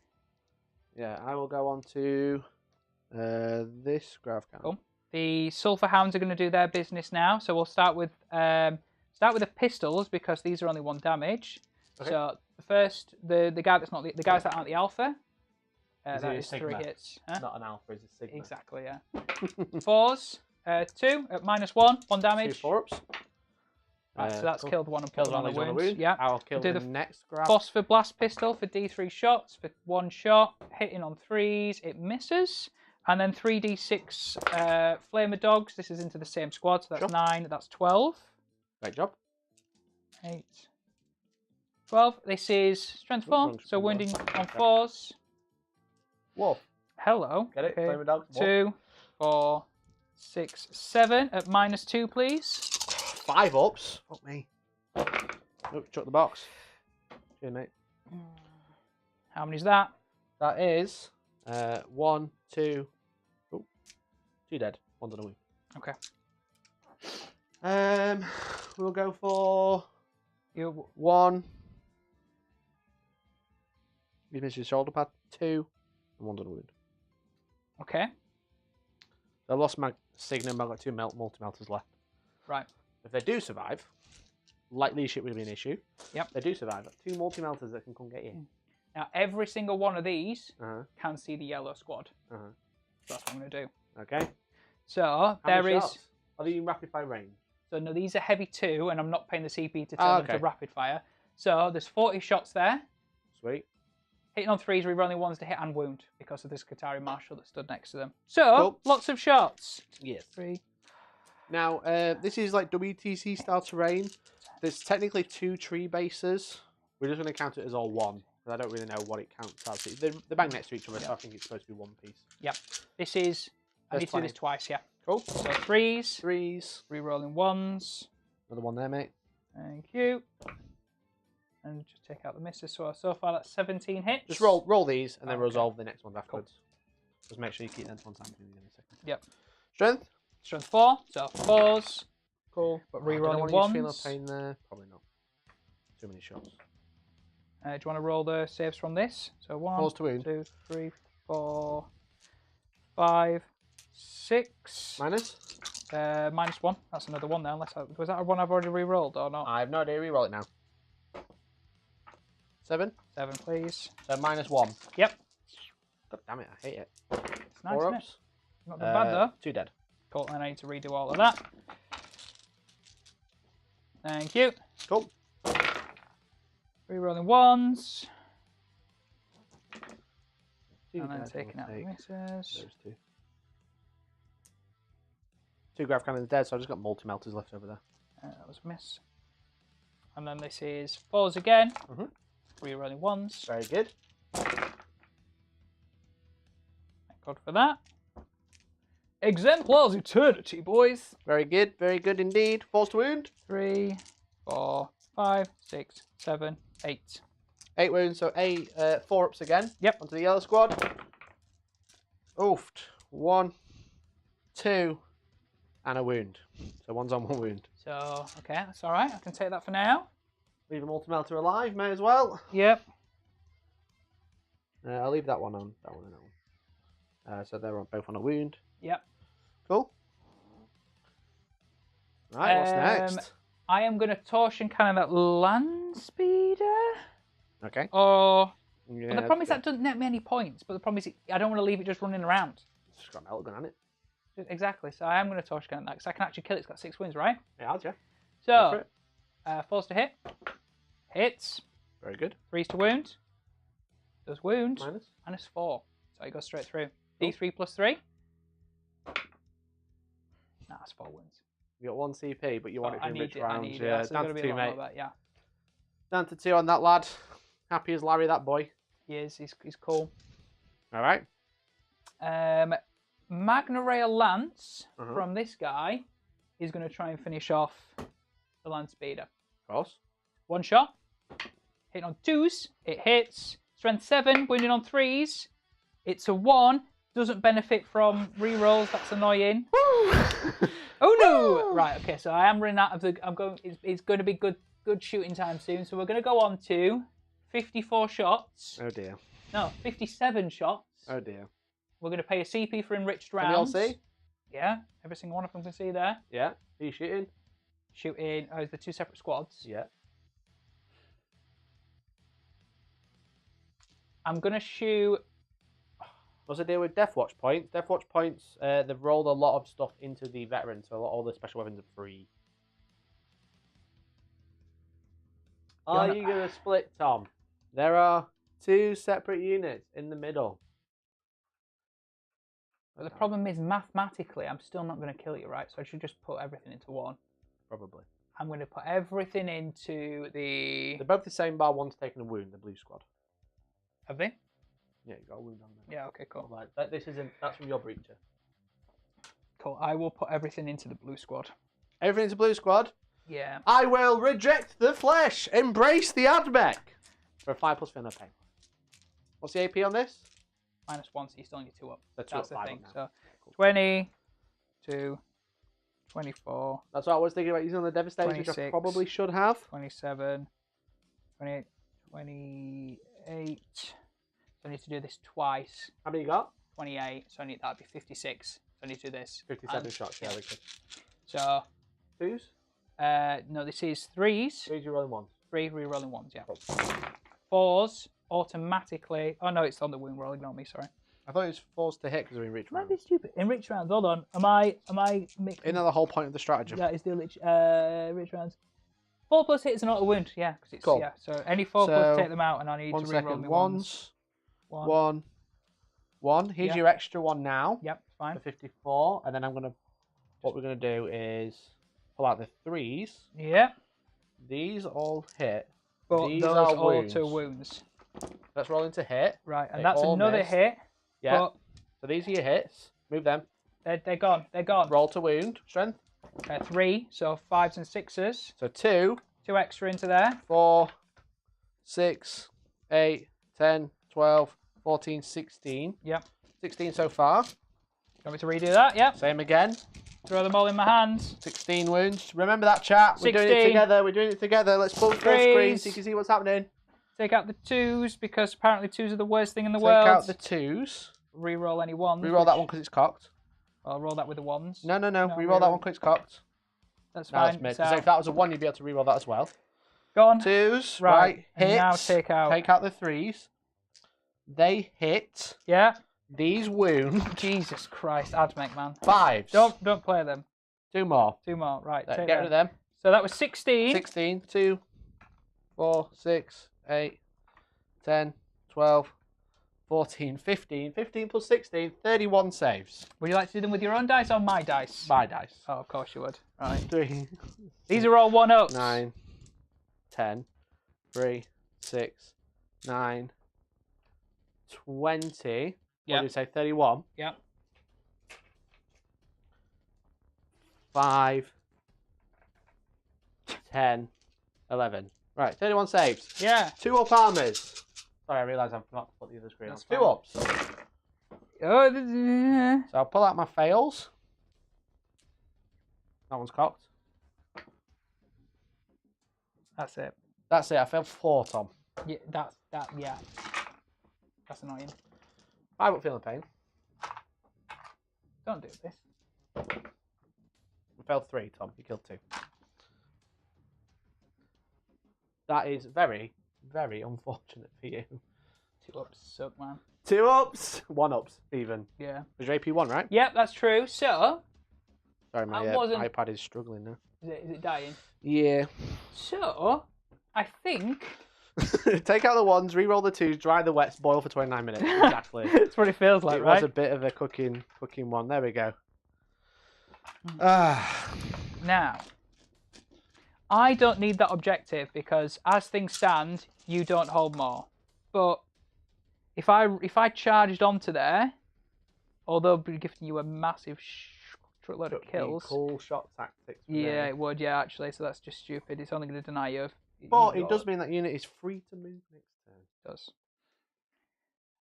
Yeah, I will go on to this grav cannon. Cool. The Sulphur Hounds are going to do their business now. So we'll start with the pistols because these are only 1 damage. Okay. So the first, the guy that's not the guys that aren't the alpha. That is 3 hits. Huh? Not an alpha, it's a sigma. Exactly, yeah. 4s, 2 at -1, 1 damage. 2 4-ups. Right, so that's killed 1 and killed put 1 on the wound. wound. Yeah. I'll kill the next grab. Phosphor Blast Pistol for D3 shots for 1 shot. Hitting on 3s, it misses. And then 3d6 Flamer Dogs. This is into the same squad, so that's 9, that's 12. Great job. 8, 12. This is strength 4, so wounding on 4s. Whoa. Hello. Get it? Flamer Dogs. 2, 4, 6, 7 at -2, please. 5 ups. Fuck me. Oh, chuck the box. Cheers, mate. How many's that? That is 1, 2. Oh, 2 dead. 1's on a wound. Okay. We'll go for 1. He's missed his shoulder pad. 2, and 1's on a wound. Okay. I lost my Signum. I've got 2 multi-melters left. Right. If they do survive, light leadership would be an issue. Yep. If they do survive, I've got 2 multi-melters that can come get you. Now, every single one of these can see the yellow squad. So that's what I'm going to do. Okay. So, there is... Shots? Are they in rapid fire range? So, no, these are heavy 2, and I'm not paying the CP to tell them to rapid fire. So, there's 40 shots there. Sweet. Hitting on 3s, we were only ones to hit and wound because of this Qatari Marshal that stood next to them. So, lots of shots. Yes. 3. Now, this is like WTC style terrain. There's technically 2 tree bases. We're just going to count it as all 1. Because I don't really know what it counts as. They're bang next to each other, so I think it's supposed to be 1 piece. Yep. This is... I need to do this twice, yeah. Cool. So 3s. 3s. Rerolling 1s. Another 1 there, mate. Thank you. And just take out the misses. So far that's 17 hits. Just roll these and then resolve the next ones afterwards. Cool. Just make sure you keep them to one time in a second. Yep. Strength? Strength 4. So 4s. Cool. But rerolling 1s. ones. Feel a pain there? Probably not. Too many shots. Do you want to roll the saves from this? So 1, 2, 3, 4, 5, 6. Minus? -1. That's another 1 there. Unless was that a 1 I've already re-rolled or not? I have no idea. Re-roll it now. 7? 7, please. So -1. Yep. God damn it, I hate it. It's nice, 4 isn't ups. it? Not that bad, though. 2 dead. Cool, and I need to redo all of that. Thank you. Cool. Rerolling 1s. And then taking out the misses. Those 2. 2 grav cannons dead, so I just got multi-melters left over there. That was a miss. And then this is 4s again. Rerolling 1s. Very good. Thank God for that. Exemplars Eternity, boys. Very good indeed. Force to wound. 3, 4, 5, 6, 7, 8. 8 wounds, so 4 ups again. Yep. Onto the yellow squad. Oofed. 1, 2, and a wound. So 1's on 1 wound. So, okay, that's all right. I can take that for now. Leave a multi-melter alive, may as well. Yep. I'll leave that one on. That one and that one. So they're both on a wound. Yep. Cool. Right, what's next? I am going to torsion cannon that land speeder. Okay. Or... Yeah, but the problem is that doesn't net me any points. But the problem is I don't want to leave it just running around. It's just got an Elgon on it. Exactly. So I am going to torsion cannon that because I can actually kill it. It's got 6 wins, right? Yeah, yeah. So, 4s to hit. Hits. Very good. 3s to wound. Does wound. Minus 4. So it goes straight through. D3 plus 3. Nah, that's 4 wins. You got 1 CP, but you want it to enrich rounds. Yeah, so down to 2, mate. Yeah. Down to 2 on that lad. Happy as Larry, that boy. He is. He's cool. All right. Magna Rail Lance from this guy is going to try and finish off the land speeder. Of course. 1 shot. Hitting on 2s. It hits. Strength 7. Wounding on 3s. It's a 1. Doesn't benefit from rerolls. That's annoying. Oh no! Right. Okay. So I am running out of the. I'm going. It's going to be good shooting time soon. So we're going to go on to 54 shots. Oh dear. No, 57 shots. Oh dear. We're going to pay a CP for enriched rounds. Can we all see? Yeah. Every single one of them can see there. Yeah. Are you shooting? Shooting. Oh, the 2 separate squads. Yeah. I'm going to shoot. What's the deal with Death Watch points? Death Watch points, they've rolled a lot of stuff into the veteran, so all the special weapons are free. Are you going to split, Tom? There are 2 separate units in the middle. But the problem is, mathematically, I'm still not going to kill you, right? So I should just put everything into 1. Probably. I'm going to put everything into the... They're both the same bar, one's taken a wound, the blue squad. Have they? Yeah, you got a wound on there. Yeah, okay, cool. Right, that's from your breacher. Cool, I will put everything into the blue squad. Everything into blue squad? Yeah. I will reject the flesh, embrace the Admech. For a 5+ fin of pain. What's the AP on this? -1, so you still need 2 up. That's the thing. So 20, 2, 24. That's what I was thinking about using on the Devastators, which I probably should have. 27, 28, 28. So I need to do this twice. How many you got? 28. So that'd be 56. So I need to do this. 57 shots, yeah. So 2s? No, this is 3s. 3s, you're rolling 1s. 3 re-rolling 1s, yeah. Cool. 4s automatically. Oh no, it's on the wound roll. Ignore me. Sorry. I thought it was 4s to hit because we're enriched rounds. Might be stupid. Enriched rounds. Hold on. Am I mixing? Isn't that the whole point of the stratagem? That is the enriched rounds. 4+ hit is an auto wound. Yeah, because it's cool. Yeah. So any 4+ take them out, and I need to re-roll me 1s. 1. Here's your extra 1 now. Yep, fine. For 54, and then what we're gonna do is pull out the 3s. Yep. These all hit. But these those are auto wounds. Let's roll into hit. Right, and that's another hit. Yeah. But so these are your hits. Move them. They're gone. They're gone. Roll to wound. Strength. 3, so 5s and 6s. So 2. 2 extra into there. 4, 6, 8, 10, 12, 14, 16. Yep. 16 so far. Want me to redo that? Yep. Same again. Throw them all in my hands. 16 wounds. Remember that, chat. We're doing it together. We're doing it together. Let's pull full screen so you can see what's happening. Take out the 2s because apparently 2s are the worst thing in the world. Take out the 2s. Reroll any 1s. Reroll that one because it's cocked. I'll roll that with the 1s. No. Reroll that one because it's cocked. That's fine. So if that was a 1, you'd be able to reroll that as well. Go on. 2s. Right. Hits. Now take out the 3s. They hit. Yeah. These wound. Jesus Christ, Admech, man. 5s. Don't play them. 2 more. 2 more, right. Get rid of them. So that was 16. 16. 2, 4, 6, 8, 10, 12, 14, 15. 15 plus 16, 31 saves. Would you like to do them with your own dice or my dice? My dice. Oh, of course you would. Right. 3. These are all 1-ups. 9, 10, 3, 6, 9, 20. What did you say? 31. Yeah. 5, 10, 11. Right, 31 saves. Yeah. 2 up armors. Sorry, I realised I forgot to put the other screen on. 2 ups. Oh, So I'll pull out my fails. That one's cocked. that's it. That's it. I failed 4, Tom. Yeah, yeah. That's annoying. 5 up feeling pain. Don't do this. I failed 3, Tom. You killed 2. That is very, very unfortunate for you. 2 ups suck, man. 2 ups, 1 ups, even. Yeah. Was your AP 1, right? Yep, that's true. So. Sorry, my iPad is struggling now. Is it dying? Yeah. So, I think. Take out the 1s, re-roll the 2s, dry the wets, boil for 29 minutes. Exactly. That's what it feels like, right? It was a bit of a cooking one. There we go. Now, I don't need that objective because, as things stand, you don't hold more. But if I charged onto there, although be giving you a massive truckload of kills, cool shot tactics. Yeah, it would. Yeah, actually, so that's just stupid. It's only going to deny you. But it does mean that unit is free to move next turn. It does.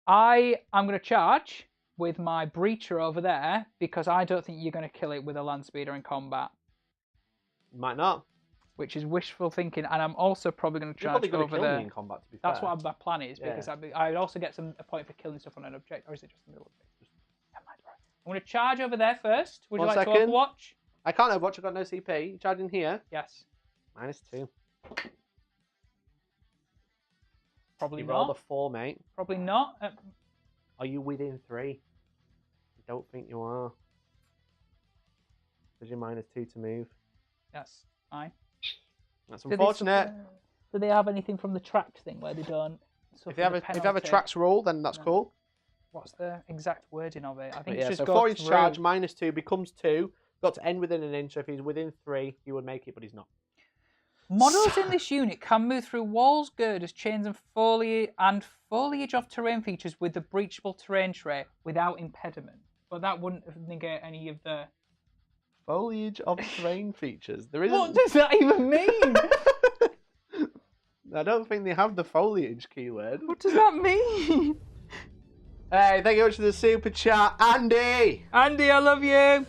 I am going to charge with my breacher over there because I don't think you're going to kill it with a land speeder in combat. Might not. Which is wishful thinking, and I'm also probably going to charge over there. In combat, to be fair. That's what my plan is, because I'd also get a point for killing stuff on an objective, or is it just the middle objective? Never mind, right. I'm going to charge over there first. Would you like to overwatch? I can't overwatch, I've got no CP. You charging here? Yes. -2. Probably you not. rolled a 4, mate. Probably not. Are you within 3? I don't think you are. Because you're -2 to move. That's fine. That's unfortunate. Do they have anything from the tracked thing where they don't? If you have a tracks rule, then that's cool. What's the exact wording of it? I think it's just so go 4 inch through. charge -2 becomes 2. Got to end within an inch. So if he's within 3, he would make it, but he's not. Models in this unit can move through walls, girders, chains, and foliage of terrain features with the breachable terrain trait without impediment. But that wouldn't negate any of the foliage of terrain features. There isn't. What does that even mean? I don't think they have the foliage keyword. What does that mean? Hey, thank you very much for the super chat, Andy. Andy, I love you.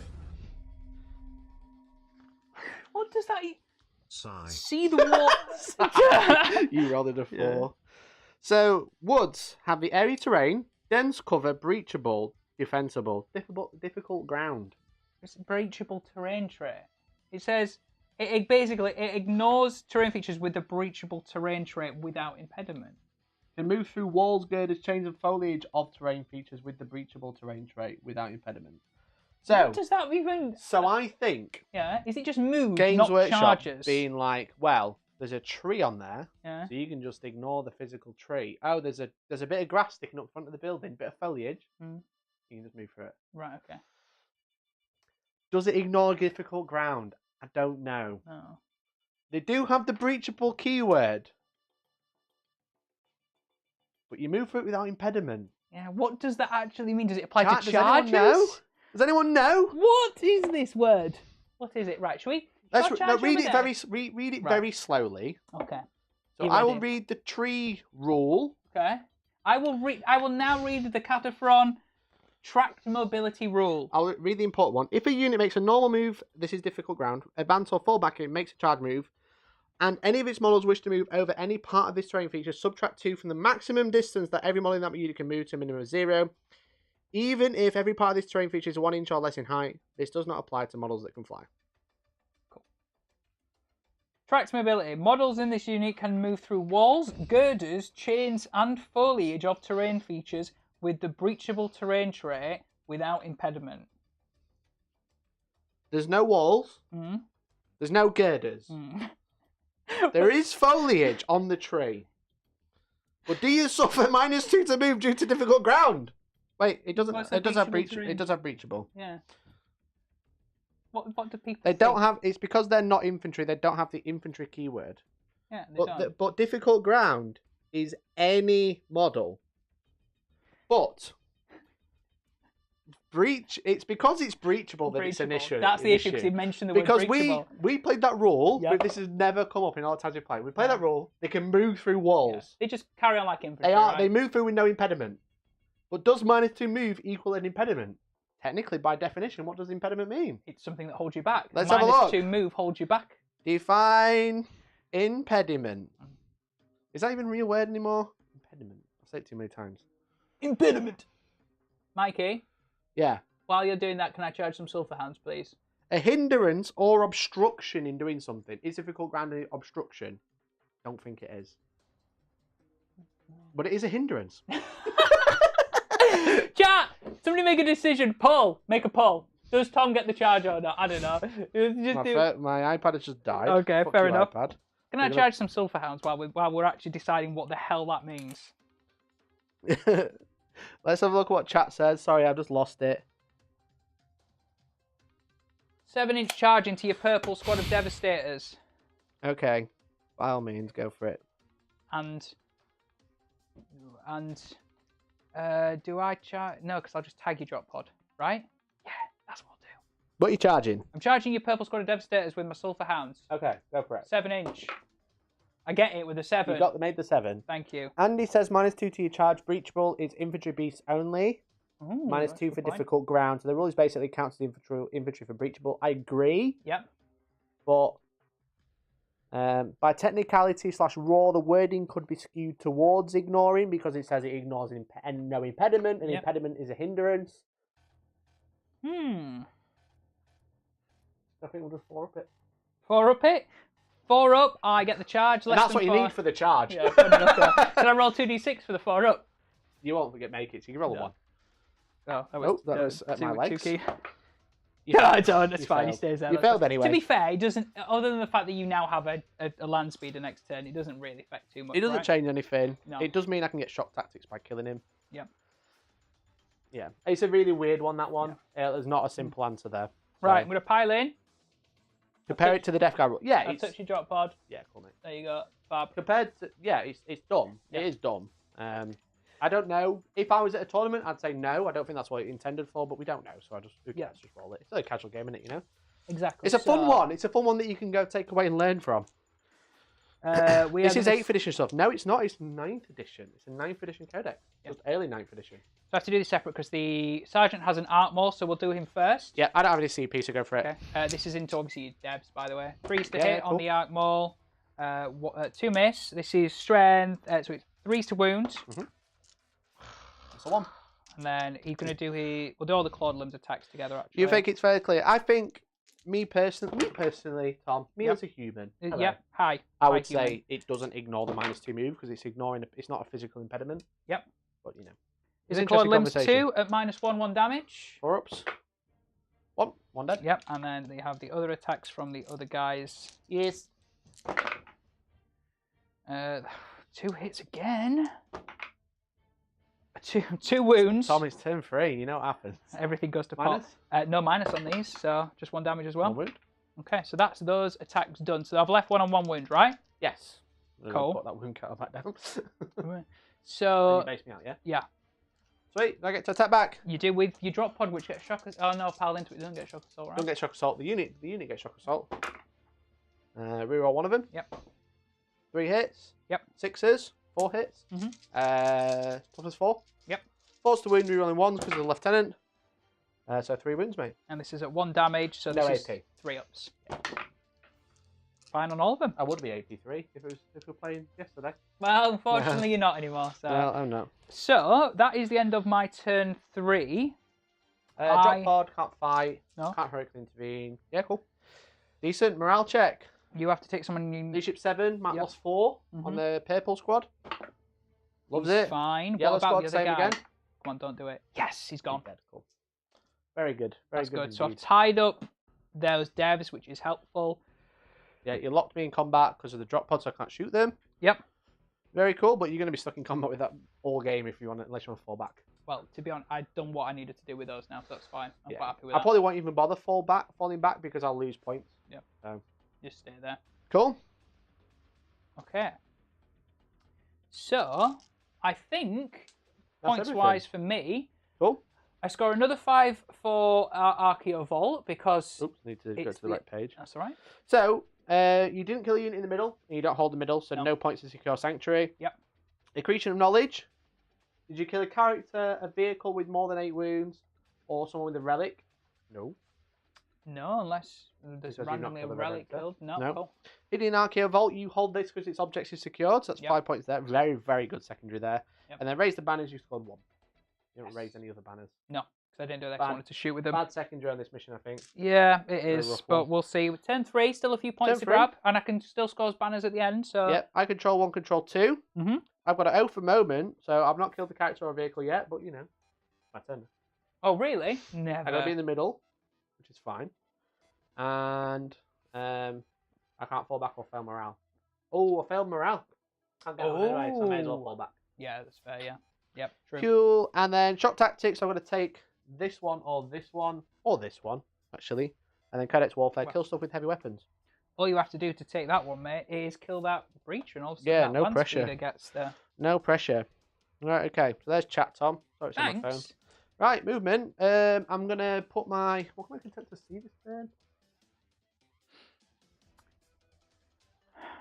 What does that? Sigh. See the wall. You rolled it a 4. Yeah. So woods have the airy terrain, dense cover, breachable, defensible, difficult ground. It's a breachable terrain trait. It says it basically ignores terrain features with the breachable terrain trait without impediment. Can move through walls, girders, chains, and foliage of terrain features with the breachable terrain trait without impediment. So what does that even? So I think. Yeah. Is it just move, Games not Workshop charges? Being like, well, there's a tree on there, yeah. So you can just ignore the physical tree. Oh, there's a bit of grass sticking up front of the building, bit of foliage. You can just move through it. Right. Okay. Does it ignore difficult ground? I don't know. No. They do have the breachable keyword, but you move through it without impediment. Yeah. What does that actually mean? Does it apply to charges? Does anyone know? Does anyone know? What is this word? What is it? Right. Shall we? Read it very slowly. Okay. So I will read the tree rule. Okay. I will now read the Cataphren tracked mobility rule. I'll read the important one. If a unit makes a normal move, this is difficult ground, advance or fall back, it makes a charge move, and any of its models wish to move over any part of this terrain feature, subtract 2 from the maximum distance that every model in that unit can move to a minimum of 0. Even if every part of this terrain feature is 1 inch or less in height, this does not apply to models that can fly. Cool. Tracked mobility. Models in this unit can move through walls, girders, chains, and foliage of terrain features with the breachable terrain trait without impediment. There's no walls. There's no girders. There is foliage on the tree. But do you suffer -2 to move due to difficult ground? Wait, it doesn't. It does have breachable. It does have breachable. Yeah. What do people? They don't have. It's because they're not infantry. They don't have the infantry keyword. Yeah, they don't. But difficult ground is any model. But breach. It's because it's breachable that it's an issue. That's the issue because you mentioned the word breachable. Because we played that rule. But this has never come up in all the times we played. We played that rule. They can move through walls. Yeah. They just carry on like infantry. They move through with no impediment. But does -2 move equal an impediment? Technically, by definition, what does impediment mean? It's something that holds you back. Let's have a look. -2 move holds you back. Define impediment. Is that even a real word anymore? Impediment. I've said it too many times. Impediment. Mikey? Yeah. While you're doing that, can I charge some sulfur hounds, please? A hindrance or obstruction in doing something. Is difficult ground an obstruction? Don't think it is. But it is a hindrance. Chat! Somebody make a decision. Poll. Make a poll. Does Tom get the charge or not? I don't know. My iPad has just died. Okay, Fuck fair you, enough. iPad. Can I charge some sulfur hounds while we're actually deciding what the hell that means? Let's have a look at what chat says. Sorry, I've just lost it. 7-inch charge into your purple squad of Devastators. Okay. By all means, go for it. And do I charge? No, because I'll just tag your drop pod, right? Yeah, that's what I'll do. What are you charging? I'm charging your purple squad of Devastators with my sulfur hounds. Okay, go for it. 7-inch. I get it with a 7. You made the 7. Thank you. Andy says -2 to your charge. Breachable is infantry beasts only. Ooh, -2 for difficult ground. So the rule is basically counts the infantry for breachable. I agree. Yep. But by technicality / raw, the wording could be skewed towards ignoring because it says it ignores no impediment, and impediment is a hindrance. I think we'll just 4-up it. 4-up it? 4-up, I get the charge. And that's what you need for the charge. Yeah, fair enough. Can I roll 2d6 for the 4-up? You won't forget make it, so you can roll a 1. Oh, that was at my legs. 2 key. Yeah, I don't. It's fine. He stays there. You failed anyway. To be fair, it doesn't. Other than the fact that you now have a land speeder next turn, it doesn't really affect too much. It doesn't change anything. No. It does mean I can get shock tactics by killing him. Yep. Yeah, it's a really weird one. That one. Yeah. There's not a simple answer there. So. Right, I'm gonna pile in. Compare it to the Death Guard rule. Yeah, I'll touch your drop pod. Yeah, cool, mate. There you go. Fab. Compared to it's dumb. Yeah. It is dumb. I don't know. If I was at a tournament, I'd say no. I don't think that's what it intended for, but we don't know. So let's just roll it. It's a casual game, isn't it? You know. Exactly. It's a fun one. It's a fun one that you can go take away and learn from. This is 8th edition stuff. No, it's not. It's 9th edition. It's a 9th edition codex. Yep. Just early 9th edition. So I have to do this separate because the sergeant has an art maul, so we'll do him first. Yeah, I don't have any CP, so go for it. Okay. This is into obviously Debs, by the way. 3s to hit on the arc maul. 2 miss. This is strength. So it's 3s to wound. That's a 1. And then he's going to do we'll do all the clawed limbs attacks together. Actually. You think it's very clear? I think me personally, Tom, as a human. Hi. I would say it doesn't ignore the -2 move because it's ignoring. It's not a physical impediment. Yep. But you know. Is it clawed limbs 2 at -1 damage? 4-ups. 1 dead. Yep. And then they have the other attacks from the other guys. Yes. 2 hits again. 2 wounds. Tom, it's turn 3. You know what happens. Everything goes to minus? pot. No minus on these, so just 1 damage as well. 1 wound. Okay, so that's those attacks done. So I've left 1 on 1 wound, right? Yes. Cool. Put that wound counter back down. So. You base me out, yeah? Yeah. Sweet. I get to attack back. You do with your drop pod, which gets shock. Oh no, pile into it. Doesn't get shock assault, right? Don't get shock assault. The unit gets shock assault. Reroll 1 of them. Yep. 3 hits. Yep. 6s. 4 hits. Toughness 4. Yep. 4s to wound, rerolling 1s because of the lieutenant. So 3 wounds, mate. And this is at 1 damage, so no this AP. is 3 ups. Yeah. Fine on all of them. I would be AP3 if we were playing yesterday. Well, unfortunately, you're not anymore. So. Well, I'm not. So that is the end of my turn 3. Drop pod, can't fight, no. Can't heroically intervene. Yeah, cool. Decent morale check. You have to take someone. Leadership 7, Matt lost 4 on the purple squad. Loves it. Fine. Yellow what about squad, the other same guy? again. Come on, don't do it. Yes, he's gone. Dead. Cool. Very good. That's good. So I've tied up those devs, which is helpful. Yeah, you locked me in combat because of the drop pods, so I can't shoot them. Yep. Very cool, but you're going to be stuck in combat with that all game if you want, unless you want to fall back. Well, to be honest, I've done what I needed to do with those now, so that's fine. I'm quite happy with I that. probably won't even bother falling back because I'll lose points. Yep. So. Just stay there. Cool. Okay. So, I think, points-wise for me, cool. I score another 5 for Archeo Vault because... Oops, need to go to the right page. That's all right. So, you didn't kill a unit in the middle, and you don't hold the middle, so no points to secure Sanctuary. Yep. Accretion of Knowledge. Did you kill a character, a vehicle with more than 8 wounds, or someone with a relic? No. No, unless there's randomly a relic killed. No. Cool. Hidden Archeo Vault, you hold this because its objects is secured, so that's 5 points there. Very, very good secondary there. Yep. And then raise the banners, you scored 1. You don't raise any other banners. No, because I didn't do that because I wanted to shoot with them. Bad secondary on this mission, I think. Yeah, it is, but we'll see. With turn 3, still a few points to grab, and I can still score banners at the end. So yeah, I control 1, control 2. I've got an O for moment, so I've not killed the character or vehicle yet, but you know, my turn. Oh, really? Never. I gotta be in the middle, which is fine. And I can't fall back or fail morale. Oh, I failed morale. Can't get on anyway, so I may as well fall back. Yeah, that's fair, yeah. Yep, true. Cool. And then shock tactics, I'm going to take this one, or this one, actually. And then Codex Warfare, kill stuff with heavy weapons. All you have to do to take that one, mate, is kill that breach, and all of a sudden yeah, that no pressure. Gets there. No pressure. Right, okay. So there's chat, Tom. Sorry, it's on my phone. Right, movement. I'm going to put my... What can I content to see this turn?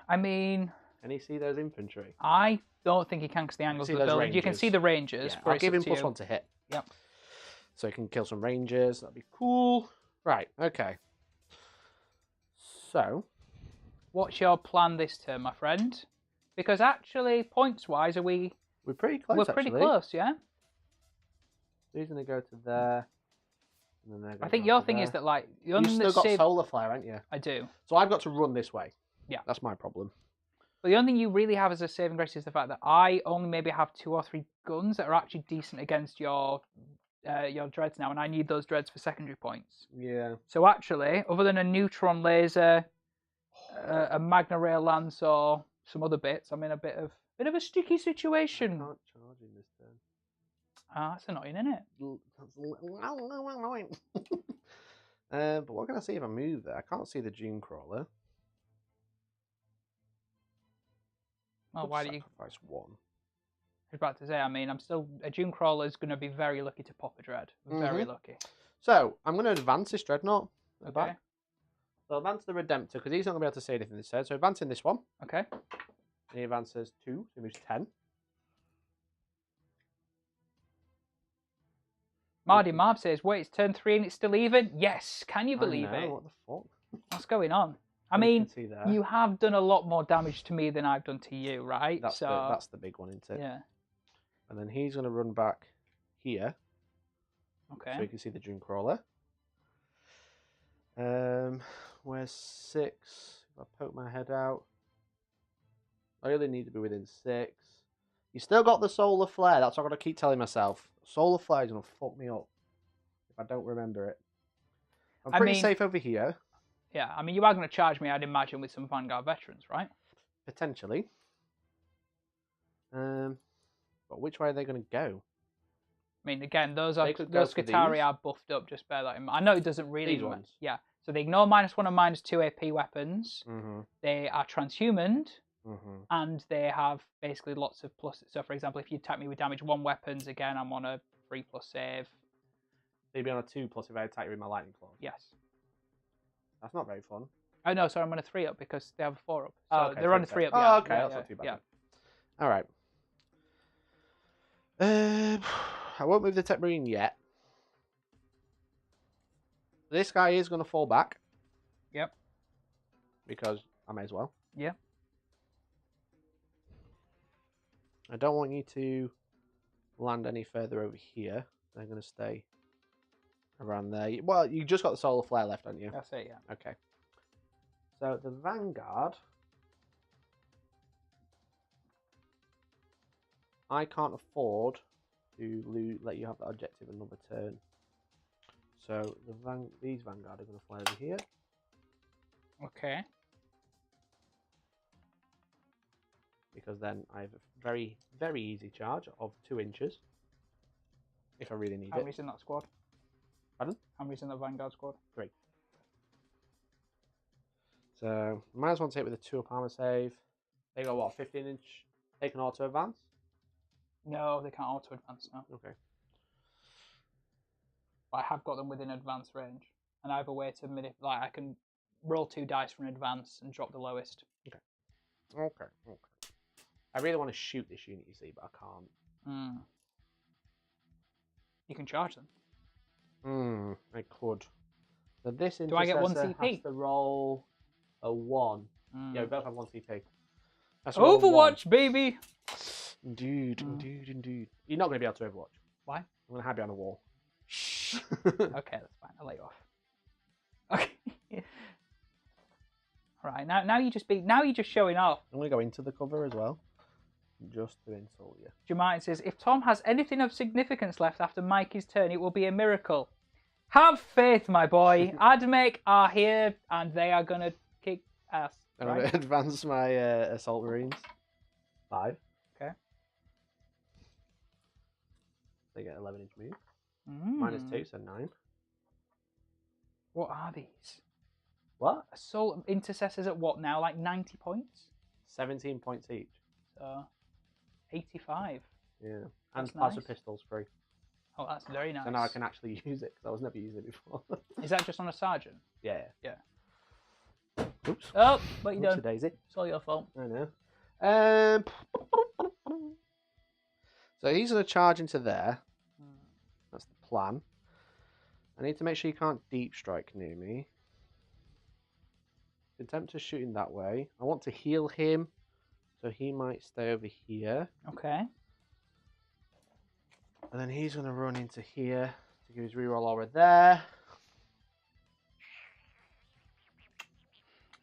I mean... Can he see those infantry? I don't think he can because the angles of the building. You can see the rangers. Yeah, I'll give him +1 to hit. Yep. So he can kill some rangers. That'd be cool. Right, okay. So... What's your plan this turn, my friend? Because actually, points-wise, we're pretty close, We're pretty close, yeah? He's going to go to there. And then I think your thing is that, like... You've still got Solar Flare, haven't you? I do. So I've got to run this way. Yeah. That's my problem. But the only thing you really have as a saving grace is the fact that I only maybe have 2 or 3 guns that are actually decent against your dreads now, and I need those dreads for secondary points. Yeah. So actually, other than a neutron laser, a Magna Rail Lance, or some other bits, I'm in a bit of a sticky situation. I can't charge him this turn. Ah, that's annoying, isn't it? But what can I see if I move there? I can't see the Dune Crawler. Well, why do you sacrifice 1? I was about to say, I mean, a Dune Crawler is going to be very lucky to pop a dread. Very lucky. So, I'm going to advance this Dreadnought. Okay. Back. So, advance the Redemptor, because he's not going to be able to see anything this said. So, advancing this one. Okay. And he advances 2, so he moves 10. Mardy Marv says, wait, it's turn 3 and it's still even? Yes, can you believe it? What the fuck? What's going on? I mean, you have done a lot more damage to me than I've done to you, right? That's the big one, isn't it? Yeah. And then he's going to run back here. Okay. So you can see the Dune Crawler. Where's 6? If I poke my head out. I really need to be within 6. You still got the Solar Flare. That's what I'm going to keep telling myself. Solar Flare is going to fuck me up if I don't remember it. I'm pretty safe over here. Yeah, I mean, you are going to charge me, I'd imagine, with some Vanguard veterans, right? Potentially. But which way are they going to go? I mean, again, those Skitarii are buffed up, just bear that in mind. I know it doesn't really... These ones? Yeah. So they ignore -1 and -2 AP weapons. Mm-hmm. They are transhumaned. Mm-hmm. And they have basically lots of pluses. So, for example, if you attack me with damage 1 weapons, again, I'm on a 3+ save. So you'd be on a 2+ if I attack you with my Lightning Claw? Yes. That's not very fun. Oh, no, sorry, I'm on a 3+ because they have a 4+. So okay, they're on a 3+. Oh, yeah. okay, that's not too bad. Yeah. All right. I won't move the Techmarine yet. This guy is going to fall back. Yep. Because I may as well. Yeah. I don't want you to land any further over here. They're going to stay around there. Well, you just got the Solar Flare left, haven't you? That's it, yeah. Okay. So the Vanguard, I can't afford to let you have that objective another turn. So these Vanguard are going to fly over here. Okay. Because then I have a very, very easy charge of 2 inches. If I really need it. How many's in that squad? Pardon? How many's in the Vanguard squad? 3. So, might as well take with a 2-up armor save. They got what, 15-inch? They can auto advance? No, they can't auto advance now. Okay. But I have got them within advance range. And I have a way to like I can roll 2 dice for an advance and drop the lowest. Okay. Okay. I really want to shoot this unit, you see, but I can't. You can charge them. I could. So this Do I get 1 Intercessor CP? has to roll a 1. Yeah, we both have 1 CP. Overwatch, baby! Indeed. You're not going to be able to Overwatch. Why? I'm going to have you on a wall. Shh. Okay, that's fine. I'll let you off. Okay. Right, now you're just showing off. I'm going to go into the cover as well. Just to insult you. Jemine says, if Tom has anything of significance left after Mikey's turn, it will be a miracle. Have faith, my boy. Admech are here, and they are going to kick ass. I'm going to advance my Assault Marines. 5. Okay. They get 11-inch move. -2, so 9. What are these? What? Assault Intercessors at what now? Like 90 points? 17 points each. So, 85. Yeah. That's And Plasma nice. Pistols free. Oh, that's very nice. So now I can actually use it, because I was never using it before. Is that just on a sergeant? Yeah. Yeah. Oops. Oh, what you Oops, done? Daisy. It's all your fault. I know. So he's going to charge into there. That's the plan. I need to make sure you can't deep strike near me. Contemptor's shooting that way. I want to heal him, so he might stay over here. Okay. And then he's going to run into here to give his reroll aura there.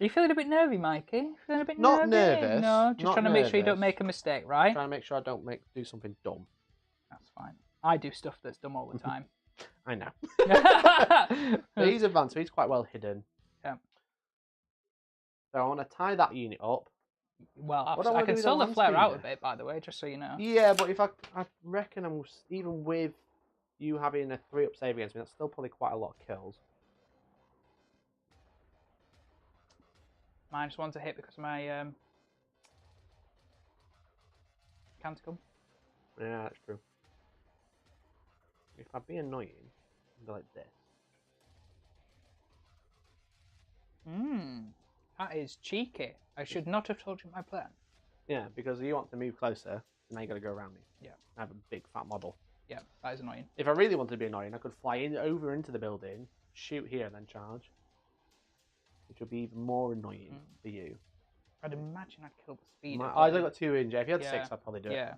Are you feeling a bit nervy, Mikey? Feeling a bit Not nervy? nervous. No, just Not trying to make sure you don't nervous. make a mistake, right? Trying to make sure I don't do something dumb. That's fine. I do stuff that's dumb all the time. I know. Yeah. So he's advanced, so he's quite well hidden. Yeah. So I want to tie that unit up. Well, What do I I wanna can do with sell the the flare land out a speeder? bit, by the way, just so you know. Yeah, but if I reckon I'm even with you having a 3-up save against me, that's still probably quite a lot of kills. -1 to hit because of my Canticum. Yeah, that's true. If I'd be annoying, I'd go like this. That is cheeky. I should not have told you my plan. Yeah, because you want to move closer, so now you got to go around me. Yeah. I have a big fat model. Yeah, that is annoying. If I really wanted to be annoying, I could fly over into the building, shoot here, and then charge. Which would be even more annoying for you. I'd imagine I'd kill the speed. I've only got 2 in, Jay. If you had Yeah. 6, I'd probably do it. Yeah.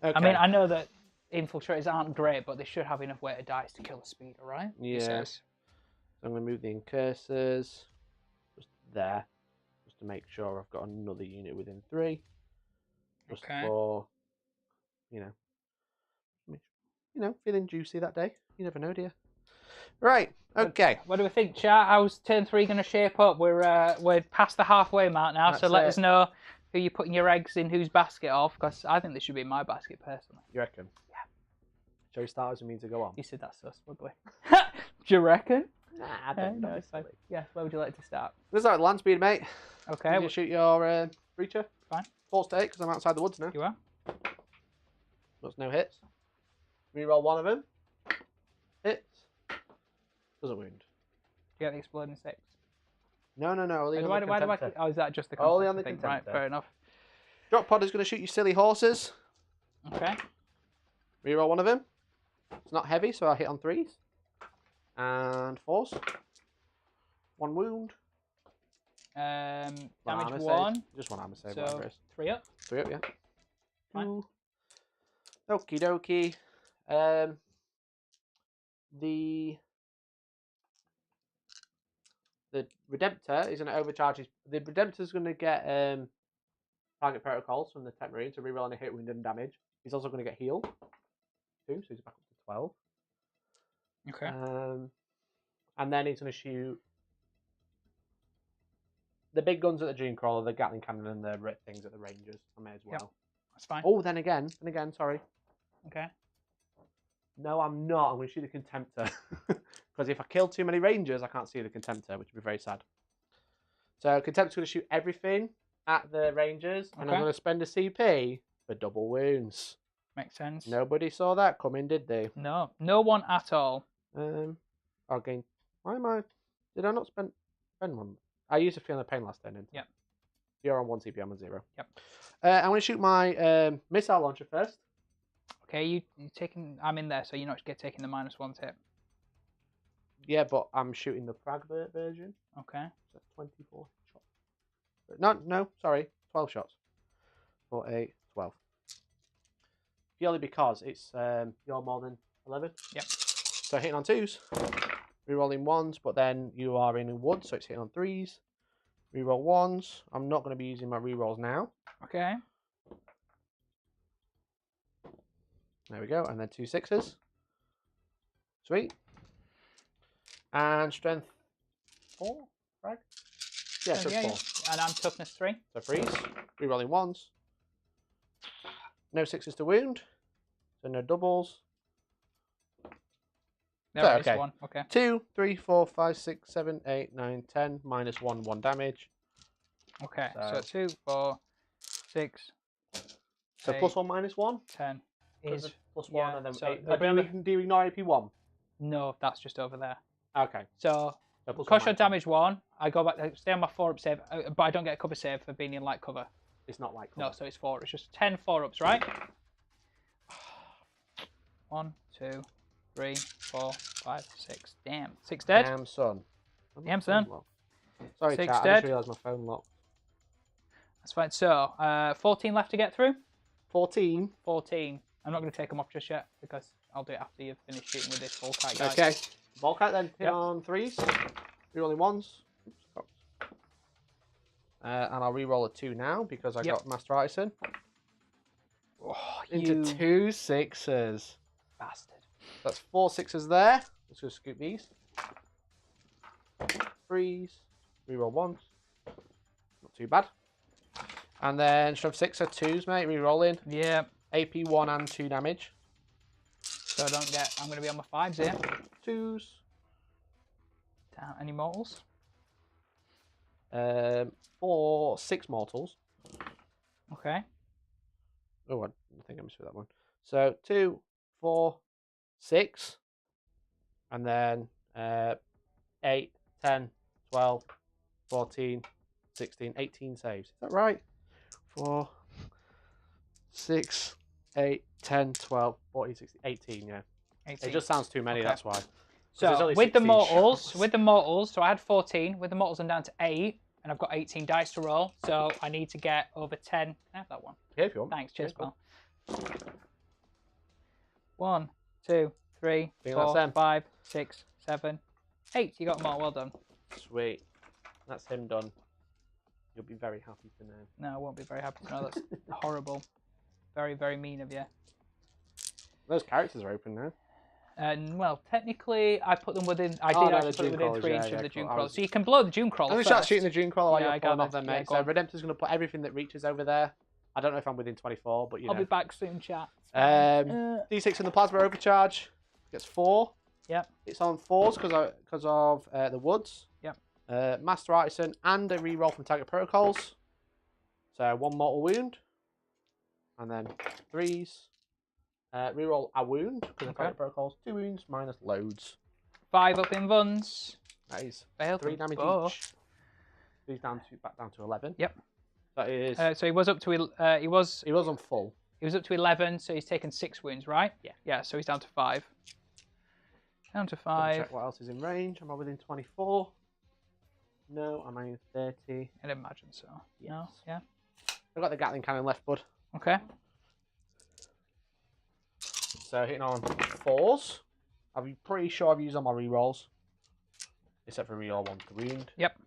Okay. I mean, I know that infiltrators aren't great, but they should have enough weight of dice to kill the speeder, right? Yeah. Says. So I'm going to move the Incursors just there, just to make sure I've got another unit within 3. Just for, feeling juicy that day. You never know, do you? Right. Okay. What do we think, chat? How's turn 3 going to shape up? We're past the halfway mark now, so let us know who you're putting your eggs in whose basket of, because I think this should be in my basket personally. You reckon? Yeah. Shall we start as we mean to go on? You said that's so smugly. Do you reckon? Nah, I don't know. It's fine. Yeah, where would you like to start? Let's start with land speed, mate. Okay. Did you shoot your breacher? Fine. Full state, because I'm outside the woods now. You are? That's no hits. Reroll one of them. Hits. Doesn't wound. Do you get the exploding 6? No. Only Why on the do I? Contemptor. Oh, is that just the Only on the thing? Right, Contemptor. fair enough. Drop pod is going to shoot you silly horses. Okay. Reroll one of them. It's not heavy, so I hit on 3s. And 4s. 1 wound. Damage armor 1. Save. Just 1 armor save, So whatever it is. 3 up. 3 up, yeah. Fine. Okie dokie. The Redemptor is going to overcharge his... The Redemptor's going to get target protocols from the Techmarine to reroll any hit, wound, and damage. He's also going to get healed. 2, so he's back up to 12. Okay. And then he's going to shoot the big guns at the Dreamcrawler, the Gatling cannon, and the things at the Rangers. I may as well. Yep. That's fine. Oh, then again, sorry. Okay. No, I'm not. I'm going to shoot the Contemptor. Because if I kill too many Rangers, I can't see the Contemptor, which would be very sad. So Contemptor's going to shoot everything at the Rangers, and I'm going to spend a CP for double wounds. Makes sense. Nobody saw that coming, did they? No. No one at all. I'll gain... Why am I... Did I not spend one? I used to feel the pain last turn, didn't I? Yep. You're on 1 CP, I'm on 0. Yep. I'm going to shoot my missile launcher first. Okay, you taking... I'm in there, so you're not taking the -1 hit. Yeah, but I'm shooting the Pragbert version. Okay. So that's 24 shots. No, sorry. 12 shots. 4, 8, 12. Purely because it's you're more than 11. Yep. So hitting on 2s. Rerolling 1s, but then you are in wood, so it's hitting on 3s. Reroll 1s. I'm not going to be using my rerolls now. Okay. There we go. And then 2 6s. Sweet. And strength 4, right? Yeah, so yeah, 4. Yeah. And I'm toughness 3. So freeze. Rerolling 1s. No 6s to wound. So no doubles. There so, it okay. is 1. Okay. 2, 3, 4, 5, 6, 7, 8, 9, 10. -1, 1 damage. Okay. So 2, 4, 6. So 8, +1, -1. 10 is +1 and then so 8. Do you ignore AP1? No, that's just over there. Okay. So because you're damage 1, I go back, stay on my 4-up save, but I don't get a cover save for being in light cover. It's not light cover. No, so it's 4. It's just 10 4-ups, right? 1, 2, 3, 4, 5, 6. Damn. 6 dead. Damn son. Damn son. Sorry, 6 chat. dead. I just realised my phone locked. That's fine. So 14 left to get through. 14. 14. I'm not going to take them off just yet because I'll do it after you've finished shooting with this Volkite guy. Okay. Volkite then. Hit on 3s. Rerolling 1s. And I'll reroll a 2 now because I got Master Artisan. Oh, Into 2 6s. Bastard. That's 4 6s there. Let's just scoop these. 3s. Reroll 1s. Not too bad. And then strength 6 are 2s, mate. Rerolling. Yeah. AP 1 and 2 damage. So I don't get... I'm going to be on my 5s here. 2s. Damn, any mortals? 4, 6 mortals. Okay. Oh, I think I missed that one. So 2, 4, 6. And then 8, 10, 12, 14, 16, 18 saves. Is that right? 4, 6, 8, 10, 12, 14, 16, 18, yeah. 18. It just sounds too many, that's why. So with the mortals, so I had 14. With the mortals, I'm down to 8, and I've got 18 dice to roll. So I need to get over 10. Can I have that one? Yeah, if you want. Thanks, cheers, pal. 1, 2, 3, 4, 5, 6, 7, 8. You got them all. Well done. Sweet. That's him done. You'll be very happy to know. No, I won't be very happy to know. That's horrible. Very, very mean of you. Those characters are open now. Well, technically, I put them within. I did actually put them within 3 inches of the Dune Crawler. So you can blow the Dune Crawler. I'm going to start shooting the Dune Crawler while you're pulling off them, mate. So Redemptor's going to put everything that reaches over there. I don't know if I'm within 24, but you know. I'll be back soon, chat. D6 in the Plasma Overcharge gets 4. Yep. It's on 4s because of the woods. Yep. Master Artisan and a reroll from target protocols. So 1 mortal wound. And then 3s. Reroll a wound because of target protocols. 2 wounds minus loads. 5 up in Vuns. That is Failed 3 damage each. He's back down to 11. Yep. That is. So he was up to. He was on full. He was up to 11, so he's taken 6 wounds, right? Yeah. Yeah. So he's down to 5. Down to 5. Check what else is in range. Am I within 24? No. Am I in 30? I'd imagine so. Yes. No. Yeah. I've got the Gatling cannon left, bud. Okay. So hitting on 4s. I'm pretty sure I've used all my rerolls. Except for reroll 1 to wound. Yep.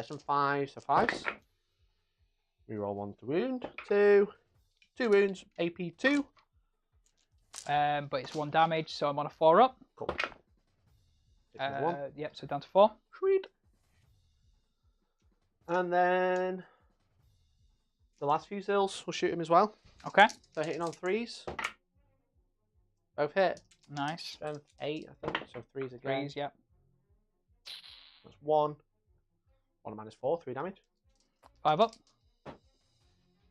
Some 5s, so 5s. Reroll 1 to wound. 2 wounds, AP 2. But it's 1 damage, so I'm on a 4 up. Cool. Yep, so down to 4. Sweet. And then the last few zills, we'll shoot him as well. Okay. So hitting on 3s. Both hit. Nice. Strength 8, I think. So 3s again. 3s, yep. That's 1. 1 minus 4, 3 damage. 5 up.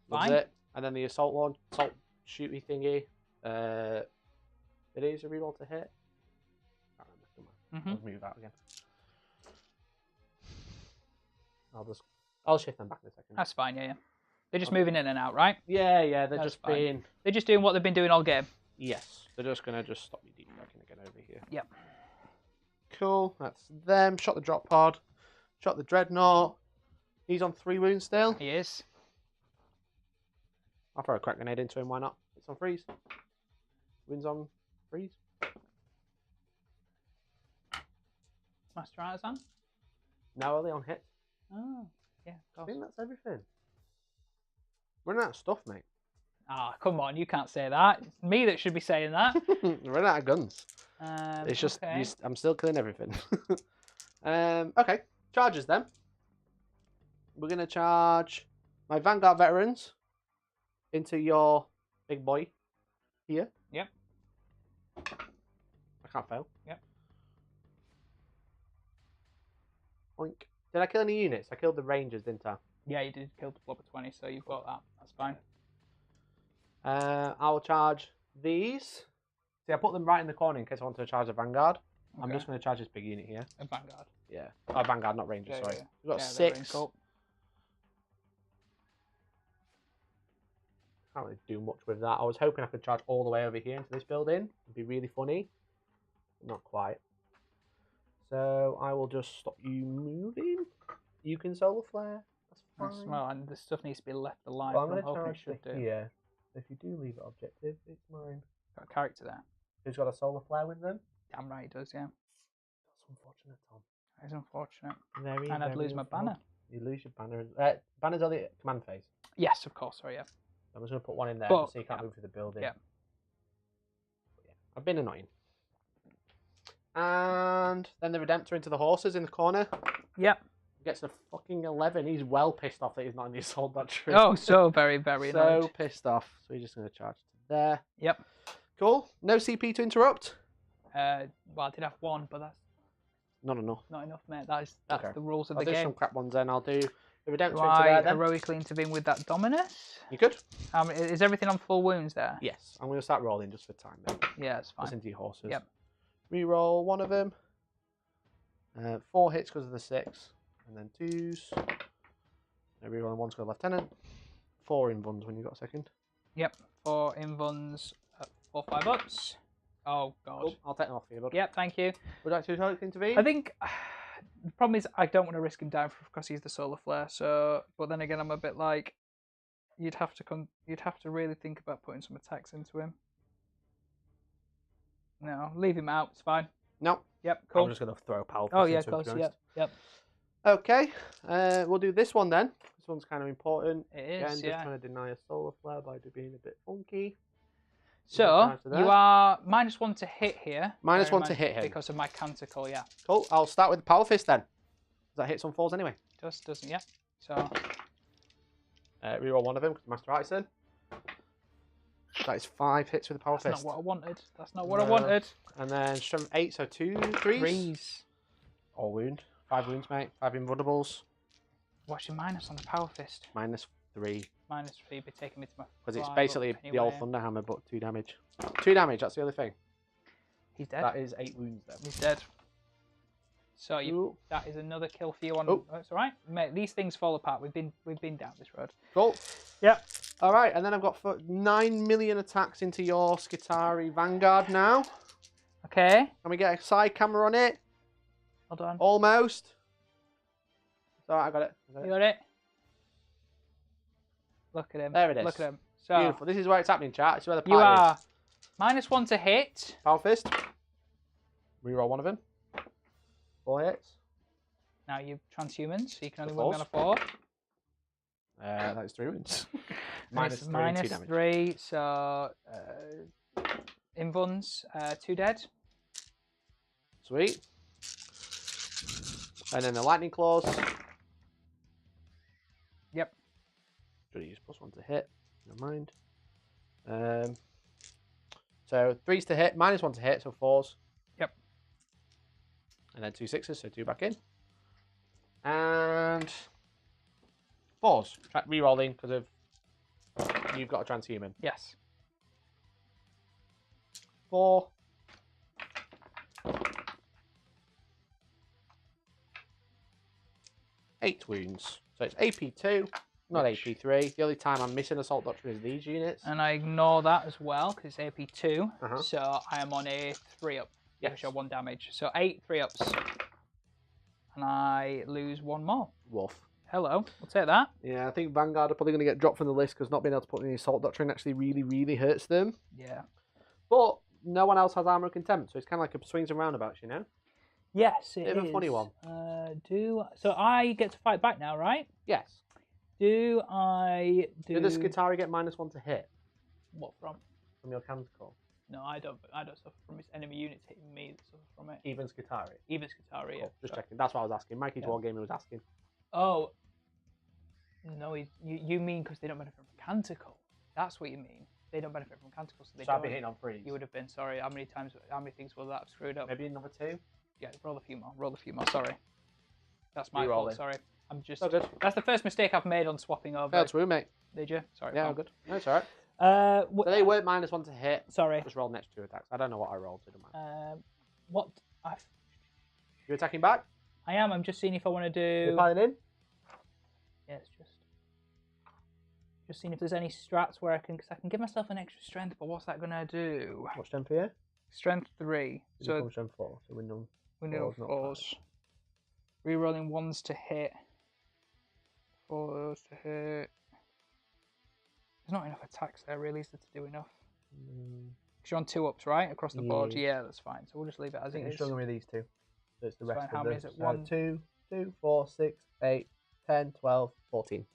Loves Fine. it. And then the assault shooty thingy. It is a reroll to hit. Can't remember. I'll move that again. I'll shift them back in a second. That's fine, yeah. They're just moving in and out, right? Yeah, they're That's just fine. being... They're just doing what they've been doing all game. Yes, they're just going to stop me defracking again over here. Yep. Cool, that's them. Shot the drop pod. Shot the Dreadnought. He's on 3 wounds still. He is. I'll throw a crack grenade into him, why not? It's on 3s. Wounds on 3s. Master Artisan? Now only on hit. Oh, yeah, of I course. think that's everything. We're running out of stuff, mate. Ah, come on, you can't say that. It's me that should be saying that. We're running out of guns. It's just, okay. I'm still killing everything. Okay, charges then. We're going to charge my Vanguard veterans into your big boy here. Yep. I can't fail. Yep. Oink. Did I kill any units? I killed the Rangers, didn't I? Yeah, you did kill the blob of 20, so you've got that. That's fine. I will charge these. See, I put them right in the corner in case I want to charge a Vanguard. Okay. I'm just going to charge this big unit here. A Vanguard. Yeah. Oh, Vanguard, not Rangers, Yeah, sorry. yeah. We've got Yeah, 6. cool. Can't really do much with that. I was hoping I could charge all the way over here into this building. It'd be really funny. Not quite. So I will just stop you moving. You can solar flare. That's fine. Well, and the stuff needs to be left alive. Well, I'm I'm going to hoping it charge should do. here. If you do leave it objective, it's mine. Got a character there. Who's got a solar flare with them? Damn right he does, yeah. That's unfortunate, Tom. That is unfortunate. Very, And I'd lose my banner. You lose your banner. Banner's on the command phase. Yes, of course. Sorry, yeah. I'm just going to put one in there But, so you can't move through the building. Yeah. I've been annoying. And then the Redemptor into the horses in the corner. Yep. Gets a fucking 11. He's well pissed off that he's not in the assault doctrine. Oh, so very, very so annoyed. pissed off. So he's just going to charge to there. Yep. Cool. No CP to interrupt. Well, I did have 1, but that's Not enough. not enough, mate. That's Okay. the rules of I'll the do game. some crap ones then. I'll do the Redemptor Do into I there then. heroically intervene with that Dominus? You could? Is everything on full wounds there? Yes. I'm going to start rolling just for time then. Yeah, it's fine. Just into your horses. Yep. Reroll one of them. 4 hits because of the 6. And then 2s. Reroll one's got a lieutenant. 4 invuns when you got a second. Yep. 4 invuns, 4 5-ups. Oh, God. Cool. I'll take them off for you, bud. Yep, thank you. Would you like to heroically intervene? I think the problem is I don't want to risk him down because he's the solar flare. So, but then again, I'm a bit like you'd have to really think about putting some attacks into him. No, leave him out. It's fine. No. Yep, cool. I'm just going to throw a power Oh fist yeah, into of him, to course. be honest. Yep. Okay. We'll do this one then. This one's kind of important. It Again, is. just Yeah. trying to deny a solar flare by being a bit funky. So you are -1 to hit here. -1 to hit him because of my canticle. Yeah. Cool. I'll start with the power fist then. That hits on 4s anyway. Doesn't yeah. So reroll one of them because Master Artisan. That is 5 hits with the power that's fist. not what I wanted. That's not what I wanted. And then strength 8, so 2 3s. 3s. All wound. 5 wounds, mate. 5 invulnerables. What's your minus on the power fist? -3. -3, be taking me to my. Because it's 5 basically up the old anyway. Thunder Hammer, but 2 damage. 2 damage, that's the other thing. He's dead. That is 8 wounds then. He's dead. So Ooh. that is another kill for you on. Oh. That's all right, mate. These things fall apart. We've been down this road. Cool. Yep. All right, and then I've got 9 million attacks into your Skitari Vanguard now. Okay. Can we get a side camera on it? Hold on. Almost. All right, I got it. You got it. Look at him. There it is. Look at him. So Beautiful. This is where it's happening, chat. It's where the you pie is. are -1 to hit. Power fist. Reroll one of them. 4 hits. Now you're transhumans, so you can only Of win me on a 4. That is 3 wounds. -3, -3, 2 damage. -3, so Invuns, 2 dead. Sweet. And then the lightning claws. Yep. Should have used +1 to hit. Never mind. So 3s to hit, -1 to hit, so 4s. Yep. And then 2 6s, so 2 back in. And 4s. Re-rolling because of you've got a transhuman. Yes. 4. 8 wounds. So it's AP2, not AP3. The only time I'm missing Assault Doctrine is these units. And I ignore that as well because it's AP2. So I am on a 3-up. Yes. Which are 1 damage. So 8 3-ups. And I lose 1 more. Woof. Hello. We'll take that. Yeah, I think Vanguard are probably going to get dropped from the list because not being able to put any Assault Doctrine actually really hurts them. Yeah. But no one else has Armor of Contempt, so it's kind of like a swings and roundabouts, you know? Yes, it Bit of is. a funny one. So I get to fight back now, right? Yes. Do I do... Did the Skitarii get -1 to hit? What from? From your Canticle? No, I don't suffer from its enemy units hitting me that suffer from it. Even Skitarii? Even Skitarii, Cool. Just checking. That's what I was asking. Mikey's Wargaming was asking. Oh. No, you mean because they don't benefit from Canticle. That's what you mean. They don't benefit from Canticle, so they don't. I'd be hitting on 3s. You would have been, sorry. How many things will that have screwed up? Maybe another 2? Yeah, roll a few more, sorry. That's my Re-rolling. fault, sorry. I'm just... Oh, good. That's the first mistake I've made on swapping over. That's true, mate. Did you? Sorry. Yeah, I'm good. No, it's alright. So they weren't -1 to hit. Sorry. Just roll next 2 attacks. I don't know what I rolled, so it doesn't matter. What? You attacking back? I am. I'm just seeing if I want to do... You're piling in? Yeah, it's just seeing if there's any strats where I can... Because I can give myself an extra strength, but what's that going to do? What strength for you? Strength 3. So strength 4. So we know 4s. Rerolling 1s to hit. 4s to hit. There's not enough attacks there, really, is there, to do enough? Because you're on 2-ups, right? Across the board? Yeah, that's fine. So we'll just leave it as it is. You're struggling with these 2. So it's the rest How of many is it? 1, 2, 4, 6, 8, 10, 12, 14.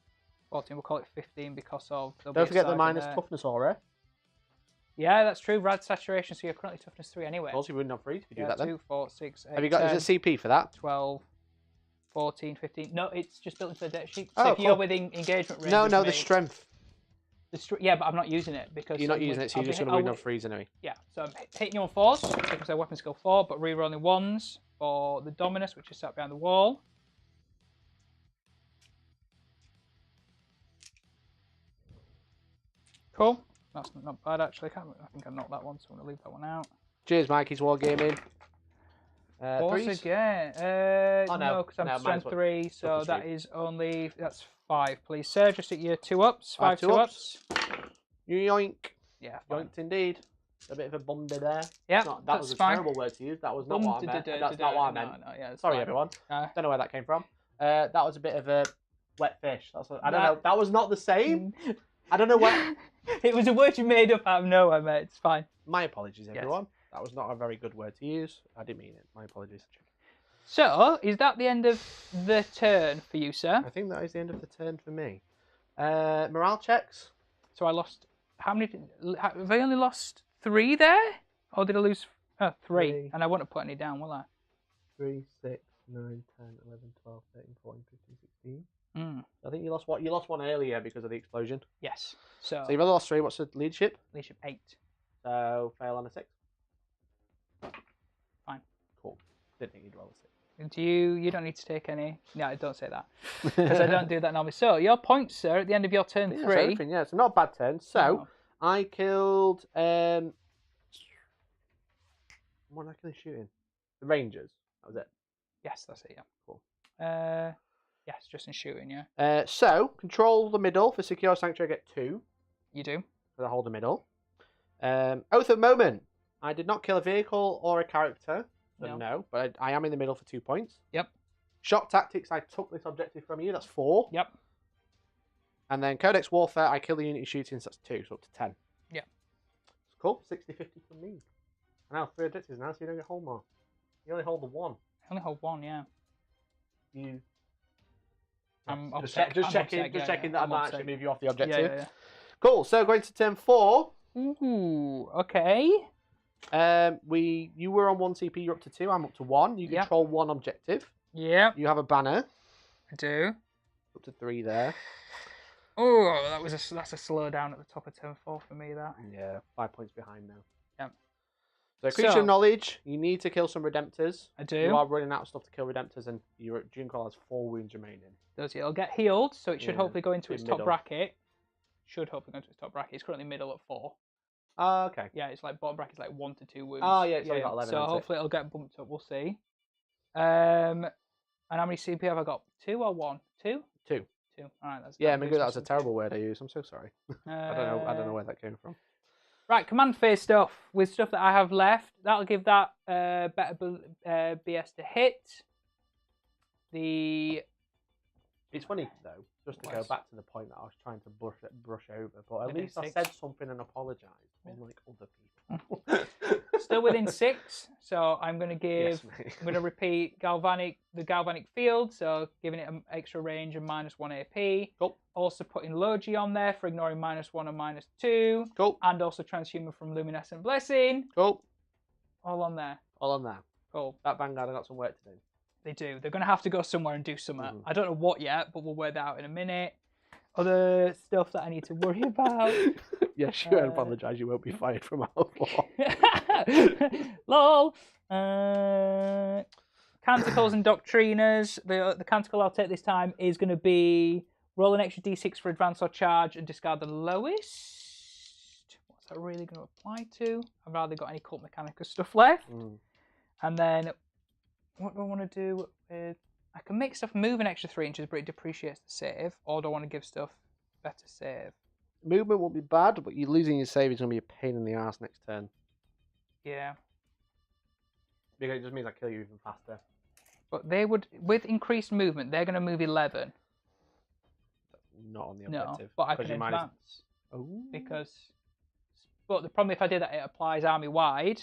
14. We'll call it 15 because of... Don't forget the minus toughness aura. Yeah, that's true. Rad saturation, so you're currently toughness 3 anyway. Also, you wouldn't have 3 if you do that then. 2, 4, 6, 8, have you got, 10, is it CP for that? 12, 14, 15. No, it's just built into the data sheet. Oh, so if cool. you're within engagement range... No, the strength. Yeah, but I'm not using it because... You're not using it, so you're just going to win on 3s anyway. Yeah, so I'm hitting you on 4s because they're weapon skill 4, but re-rolling 1s for the Dominus, which is sat behind the wall. Cool. That's not bad, actually. I think I knocked that one, so I'm going to leave that one out. Cheers, Mikey's Wargaming. 4s again. No, because I'm strength 3, so that is only... That's 5, please, sir. Just at your 2-ups. 5 2-ups. Yoink. Yeah. Yoinked indeed. A bit of a bumder there. Yeah, that was a terrible word to use. That was not what I meant. That's not what I meant. No, sorry, everyone. Don't know where that came from. That was a bit of a wet fish. I don't know. That was not the same. I don't know what. It was a word you made up out of nowhere, mate. It's fine. My apologies, everyone. Yes. That was not a very good word to use. I didn't mean it. My apologies. So, is that the end of the turn for you, sir? I think that is the end of the turn for me. Morale checks. So I lost... How many... Have I only lost 3 there? Or did I lose... 3. And I wouldn't put any down, will I? 3, 6, 9, 10, 11, 12, 13, 14, 15, 16. I think you lost what? You lost 1 earlier because of the explosion. Yes. So you've only lost 3. What's the leadership? Leadership 8. So fail on a 6. Fine. Cool. Didn't think you'd roll a 6. You don't need to take any. No, don't say that. Because I don't do that normally. So, your points, sir, at the end of your turn 3. Yeah, it's not a bad turn. So, I killed... what am I actually shooting? The Rangers. That was it. Yes, that's it, yeah. Cool. Yes, just in shooting, yeah. So, control the middle. For Secure Sanctuary, I get 2. You do. For the hold the middle. Oath of Moment. I did not kill a vehicle or a character. No, but I am in the middle for 2 points. Yep. Shock Tactics, I took this objective from you. That's 4. Yep. And then Codex Warfare, I kill the unit shooting, so that's 2, so up to 10. Yep. Cool. 60-50 from me. And now 3 objectives now, so you don't get hold more. You only hold the 1. I only hold 1, yeah. You... I'm just checking that I might actually move you off the objective. Yeah. Cool, so going to turn 4. Ooh, okay. You were on 1 CP, you're up to 2, I'm up to 1. You control 1 objective. Yeah. You have a banner. I do. Up to 3 there. Oh, that's a slow down at the top of turn 4 for me, that. Yeah, 5 points behind now. Yeah. So, creature knowledge, you need to kill some Redemptors. I do. You are running out of stuff to kill Redemptors, and your Junecall has 4 wounds remaining. It'll get healed, so it should hopefully go into its top bracket. Should hopefully go into its top bracket. It's currently middle at 4. Oh, okay. Yeah, it's like bottom bracket's like 1 to 2 wounds. Oh, yeah, it's only got 11. So hopefully it'll get bumped up. We'll see. And how many CP have I got? 2 or 1? 2? 2. 2. All right, that's. Yeah, maybe that's a terrible word I use. I'm so sorry. I don't know where that came from. Right, command phase stuff. With stuff that I have left, that'll give that better BS to hit. It's funny though, just to go back to the point that I was trying to brush over, but at least I said something and apologised, unlike other people. Still within 6, so I'm going to give. Yes, I'm going to repeat the galvanic field, so giving it an extra range and -1 AP. Cool. Also putting Logi on there for ignoring -1 and -2. Cool. And also transhuman from Luminescent Blessing. Cool. All on there. All on there. Cool. That Vanguard, I got some work to do. They do. They're going to have to go somewhere and do something. I don't know what yet, but we'll work that out in a minute. Other stuff that I need to worry about. Yes, you apologise. You won't be fired from Outlaw. Lol. Canticles and Doctriners. The Canticle I'll take this time is going to be roll an extra d6 for advance or charge and discard the lowest. What's that really going to apply to? I've rather got any Cult Mechanicus stuff left. And then what do I want to do with... I can make stuff move an extra 3 inches, but it depreciates the save. Or do I want to give stuff better save? Movement won't be bad, but you losing your save is going to be a pain in the ass next turn. Yeah. Because it just means I kill you even faster. But they would, with increased movement, they're going to move 11. Not on the objective. No, but I can advance. Because... But the problem if I did that, it applies army-wide.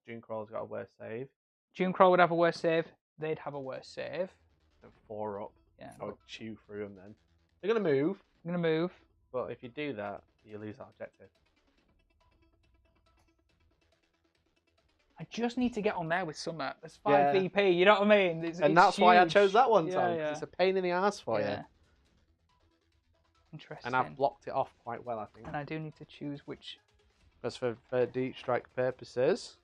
Junecrawler's got a worse save. Junecrawler would have a worse save. They'd have a worse save. And 4 up. Yeah. I would chew through them then. They're going to move. I'm going to move. But if you do that, you lose that objective. I just need to get on there with Summit. There's 5 VP, you know what I mean? It's that's huge. why I chose that one, Tom. Yeah. It's a pain in the ass for you. Interesting. And I've blocked it off quite well, I think. And I do need to choose which... Because for deep strike purposes...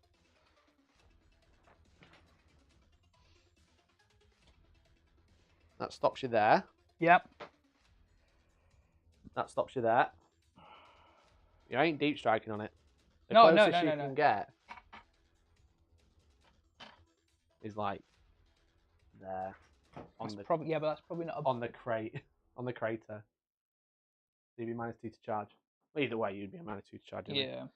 That stops you there. Yep. That stops you there. You ain't deep striking on it. The no, closest you can get is like there. But that's probably not on the crate. On the crater. So you'd be -2 to charge. Well, either way, you'd be a -2 to charge. Yeah.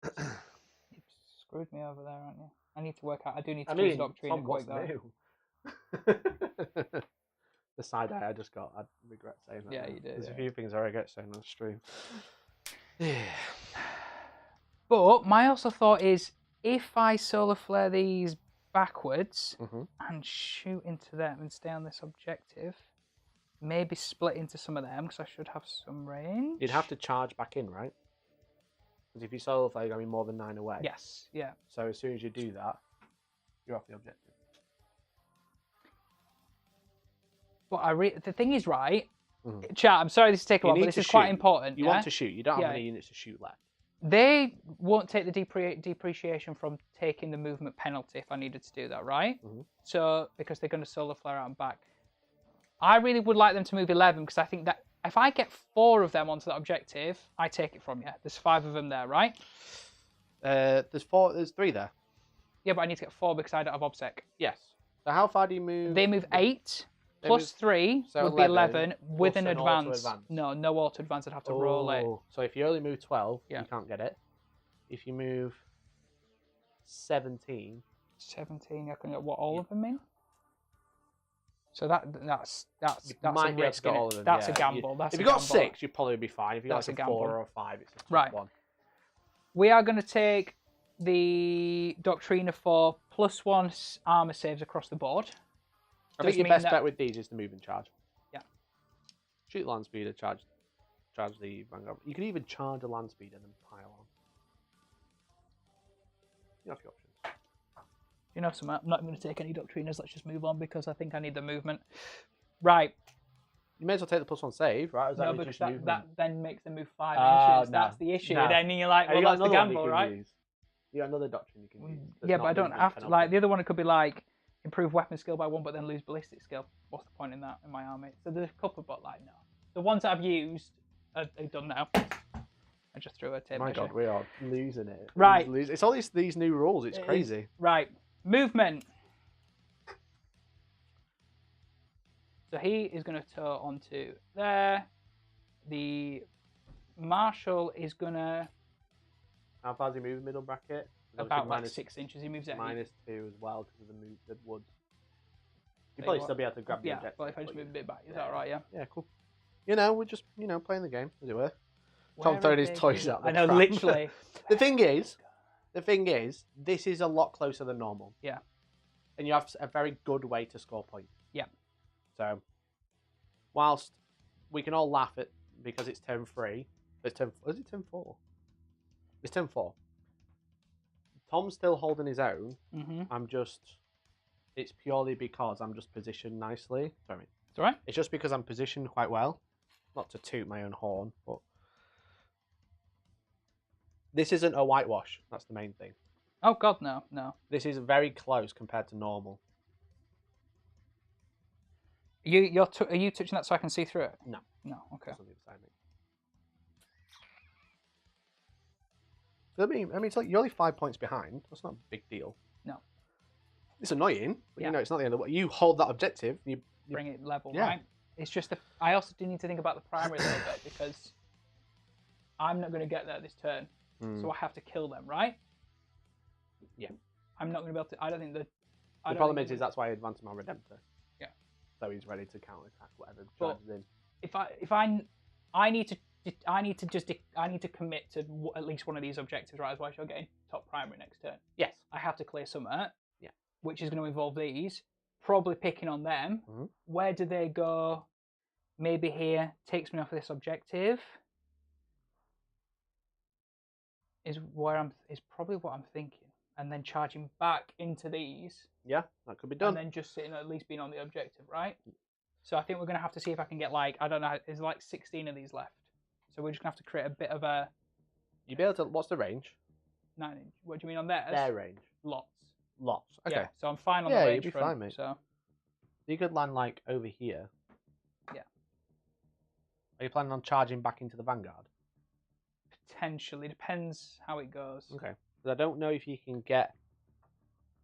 You've screwed me over there, aren't you? I need to work out. I do need to choose Doctrine and work that. The side eye I just got, I regret saying that. Yeah, you did. There's a few things I regret saying on the stream. Yeah. But my also thought is, if I solar flare these backwards and shoot into them and stay on this objective, maybe split into some of them because I should have some range. You'd have to charge back in, right? Because if you solar flare, you're going to be more than 9 away. Yes, yeah. So as soon as you do that, you're off the objective. But the thing is, right, chat, I'm sorry this is taking a while, but this is quite important. You want to shoot. You don't have any units to shoot left. They won't take the depreciation from taking the movement penalty if I needed to do that, right? So, because they're going to solar flare out and back. I really would like them to move 11 because I think that if I get 4 of them onto that objective, I take it from you. There's 5 of them there, right? There's 3 there. Yeah, but I need to get 4 because I don't have OBSEC. Yes. So how far do you move? They move 8. Plus 3 would be 11 with an advance. No auto advance. I'd have to roll it. So if you only move 12, you can't get it. If you move 17, I can get what all of them in. So that's a risk. That's a gamble. If you got 6, you'd probably be fine. If you got 4 or 5, it's a tough one. We are going to take the Doctrina for +1 armor saves across the board. I think your best bet with these is the move and charge. Yeah. Shoot land speed or charge charge the Vanguard. You can even charge a land speed and then pile on. You have your options. You know, I'm not going to take any Doctriners. Let's just move on because I think I need the movement. Right. You may as well take the +1 save, right? No, because that then makes them move 5 inches. No, that's the issue. No. Then you're like, well, that's the gamble, right? Use. You got another doctrine you can use. Yeah, but I don't have to. Like, the other one, it could be like, improve weapon skill by 1, but then lose ballistic skill. What's the point in that in my army? So there's a couple, but like, no. The ones that I've used are done now. I just threw a tape measure. My God, we are losing it. Right. It's all these new rules. It's crazy. Right. Movement. So he is going to tow onto there. The Marshal is going to... How far does he move middle bracket? About like 6 inches. He moves it. -2 as well because of the woods. You'd probably still be able to grab the objective. Yeah, but if I just move a bit back. Is that right, yeah? Yeah, cool. You know, we're just, playing the game, as it were. Tom throwing his toys out. I know, literally. The thing is, this is a lot closer than normal. Yeah. And you have a very good way to score points. Yeah. So, whilst we can all laugh at because it's turn 3, is it turn 4? It's turn 4. Tom's still holding his own. It's purely because I'm just positioned nicely. Sorry. It's all right. It's just because I'm positioned quite well. Not to toot my own horn, but this isn't a whitewash. That's the main thing. Oh God, no. This is very close compared to normal. Are you touching that so I can see through it? No. No. Okay. That's on the other side, mate. So, I mean, it's like you're only 5 points behind. That's not a big deal. No. It's annoying, but it's not the end of the way. You hold that objective. You bring it level, right? It's just I also do need to think about the primary a little bit because I'm not going to get there this turn, so I have to kill them, right? Yeah. I'm not going to be able to. I don't think the problem is that's why I advanced my Redemptor. Yeah. So he's ready to counterattack whatever charges in. If I need to commit to at least one of these objectives, right? Otherwise, you're getting top primary next turn. Yes. I have to clear somewhere. Yeah. Which is going to involve these. Probably picking on them. Where do they go? Maybe here. Takes me off of this objective. Is probably what I'm thinking. And then charging back into these. Yeah, that could be done. And then just sitting, at least being on the objective, right? So I think we're going to have to see if I can get like, I don't know, there's like 16 of these left. So we're just going to have to create a bit of a... You'd be able to, what's the range? 9 inch. What do you mean on theirs? Their range. Lots. Okay. Yeah, so I'm fine on the range you'd be front, fine, mate. So you could land like over here. Yeah. Are you planning on charging back into the Vanguard? Potentially. Depends how it goes. Okay. But I don't know if you can get...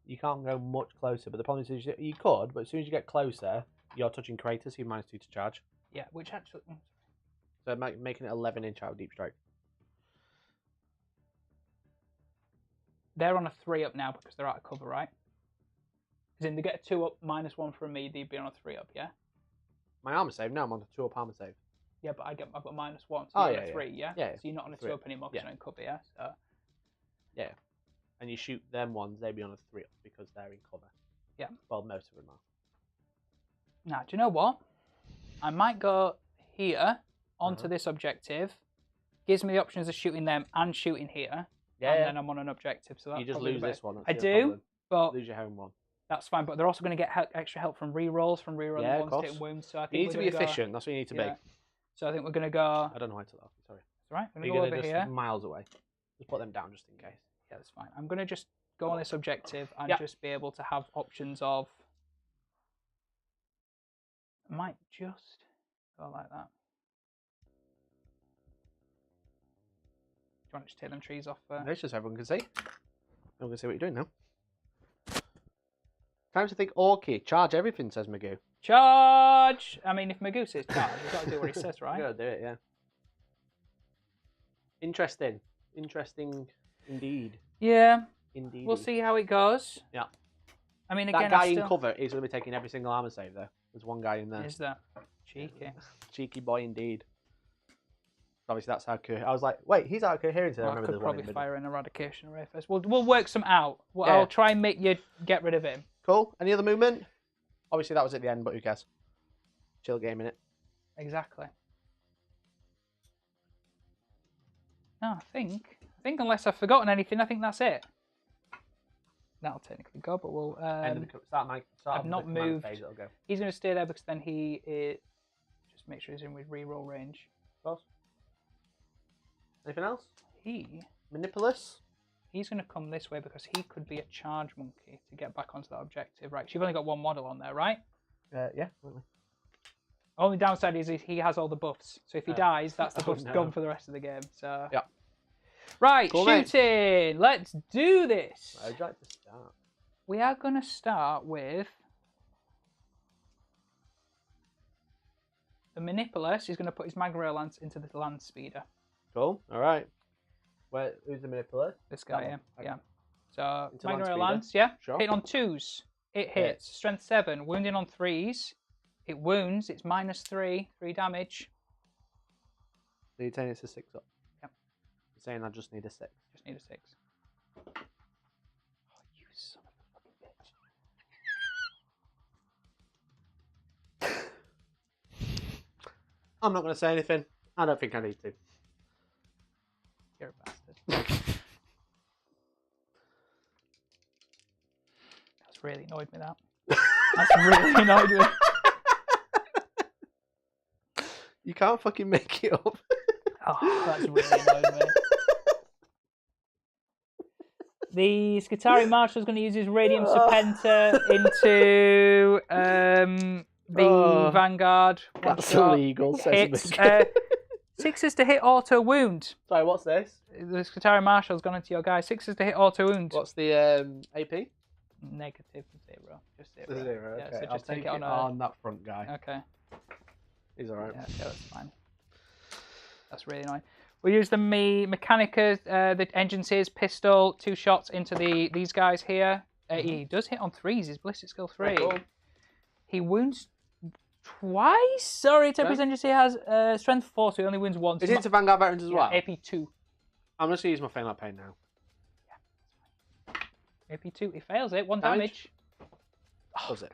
You can't go much closer, but the problem is you could, but as soon as you get closer, you're touching craters, so you -2 to charge. Yeah, which actually... So making it 11 inch out of deep strike. They're on a 3 up now because they're out of cover, right? As in, they get a 2 up, -1 from me, they'd be on a 3 up, yeah? My armor save? No, I'm on a 2 up armor save. Yeah, but I've got -1, so you're on a 3, yeah? Yeah. So you're not on a 2 up anymore because you're in cover, yeah? So... Yeah. And you shoot them ones, they'd be on a 3 up because they're in cover. Yeah. Well, most of them are. Now, do you know what? I might go here onto this objective. Gives me the options of shooting them and shooting here. Yeah. And then I'm on an objective. So that's you just lose this one. I do, but lose your home one. That's fine. But they're also going to get extra help from rerolls, from rerolling ones taking wounds. So I think you need to be efficient. That's what you need to be. So I think we're going to go. I don't know why I took that off. Sorry. It's all right. I'm going to go over just here. Miles away. Just put them down just in case. Yeah, that's fine. I'm going to just go on this objective and just be able to have options of. I might just go like that. Do you want to just take them trees off? No, it's just everyone can see. Everyone can see what you're doing now. Time to think Orky. Charge everything, says Magoo. Charge! I mean, if Magoo says charge, you've got to do what he says, right? You've got to do it, yeah. Interesting. Interesting indeed. Yeah. Indeed. We'll see how it goes. Yeah. I mean, again, that guy in cover is going to be taking every single armor save, though. There's one guy in there. Is there? Cheeky. Cheeky boy indeed. Obviously, that's how I was like, wait, he's out of coherence. Well, I could probably fire an eradication array first. We'll work some out. I'll try and make you get rid of him. Cool. Any other movement? Obviously, that was at the end, but who cares? Chill game, innit? Exactly. No, I think unless I've forgotten anything, I think that's it. That'll technically go, but we'll. I've not moved. Phase, it'll go. He's going to stay there because then he is. Just make sure he's in with reroll range. Of course. Anything else? He. Manipulus. He's going to come this way because he could be a charge monkey to get back onto that objective. Right, so you've only got one model on there, right? Yeah, absolutely. Only downside is he has all the buffs. So if he dies, that's the buffs gone for the rest of the game. So. Yeah. Right, cool, shooting. Mate. Let's do this. I'd like to start. We are going to start with the Manipulus. He's going to put his mag rail lance into the land speeder. Cool. All right. Who's the Manipulus? This guy here. Yeah. So mag rail lance. Yeah. Sure. Hitting on 2s. It hits. Strength 7. Wounding on 3s. It wounds. It's -3. 3 damage. So you're saying it's a 6 up? Yep. You're saying I just need a 6? Just need a 6. Oh, you son of a fucking bitch. I'm not going to say anything. I don't think I need to. You're a bastard. That's really annoyed me, that. That's really annoyed me. You can't fucking make it up. Oh, that's really annoyed me. The Skitarii Marshal is going to use his Radium Serpenter into the Vanguard. That's illegal. Hits, 6s to hit auto wound. Sorry, what's this? The Skitarii Marshal has gone into your guy. 6s to hit auto wound. What's the AP? -0. Just 0. 0. Okay. Yeah, so I'll just take it on that front guy. Okay. He's alright. Yeah, that's fine. That's really annoying. We'll use the Mechanicus, the engine sears pistol, 2 shots into these guys here. He does hit on 3s. His ballistic skill 3. Cool. He wounds twice. Sorry, Temporary engine seer has strength 4, so he only wounds once. Is it to Vanguard veterans as well? AP 2. I'm just gonna use my Feign Pain now. Yeah, AP 2. He fails it. 1 damage. Does it?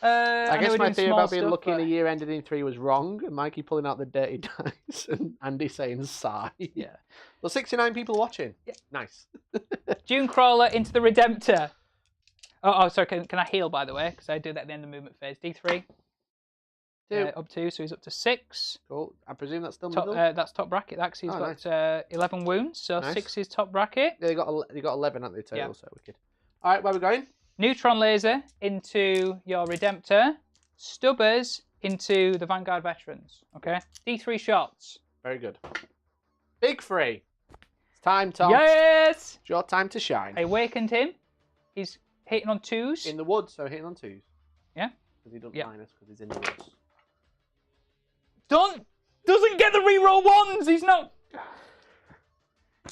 I guess my theory about being lucky but... in a year ended in 3 was wrong. And Mikey pulling out the dirty dice and Andy saying sigh. Yeah. Well, 69 people watching. Yeah. Nice. Dune Crawler into the Redemptor. Oh, sorry. Can I heal, by the way? Because I do that at the end of the movement phase. D3. 2. Up 2, so he's up to 6. Cool. I presume that's still middle? That's top bracket. Actually, he's got 11 wounds, so nice. 6 is top bracket. Yeah, they got 11 at the total, so wicked. All right, where are we going? Neutron laser into your Redemptor. Stubbers into the Vanguard veterans. Okay? D3 shots. Very good. Big 3. It's time, Tom. Yes! It's your time to shine. I awakened him. He's hitting on 2s. In the woods, so hitting on 2s. Yeah? Because he doesn't minus because he's in the woods. Doesn't get the reroll 1s! He's not...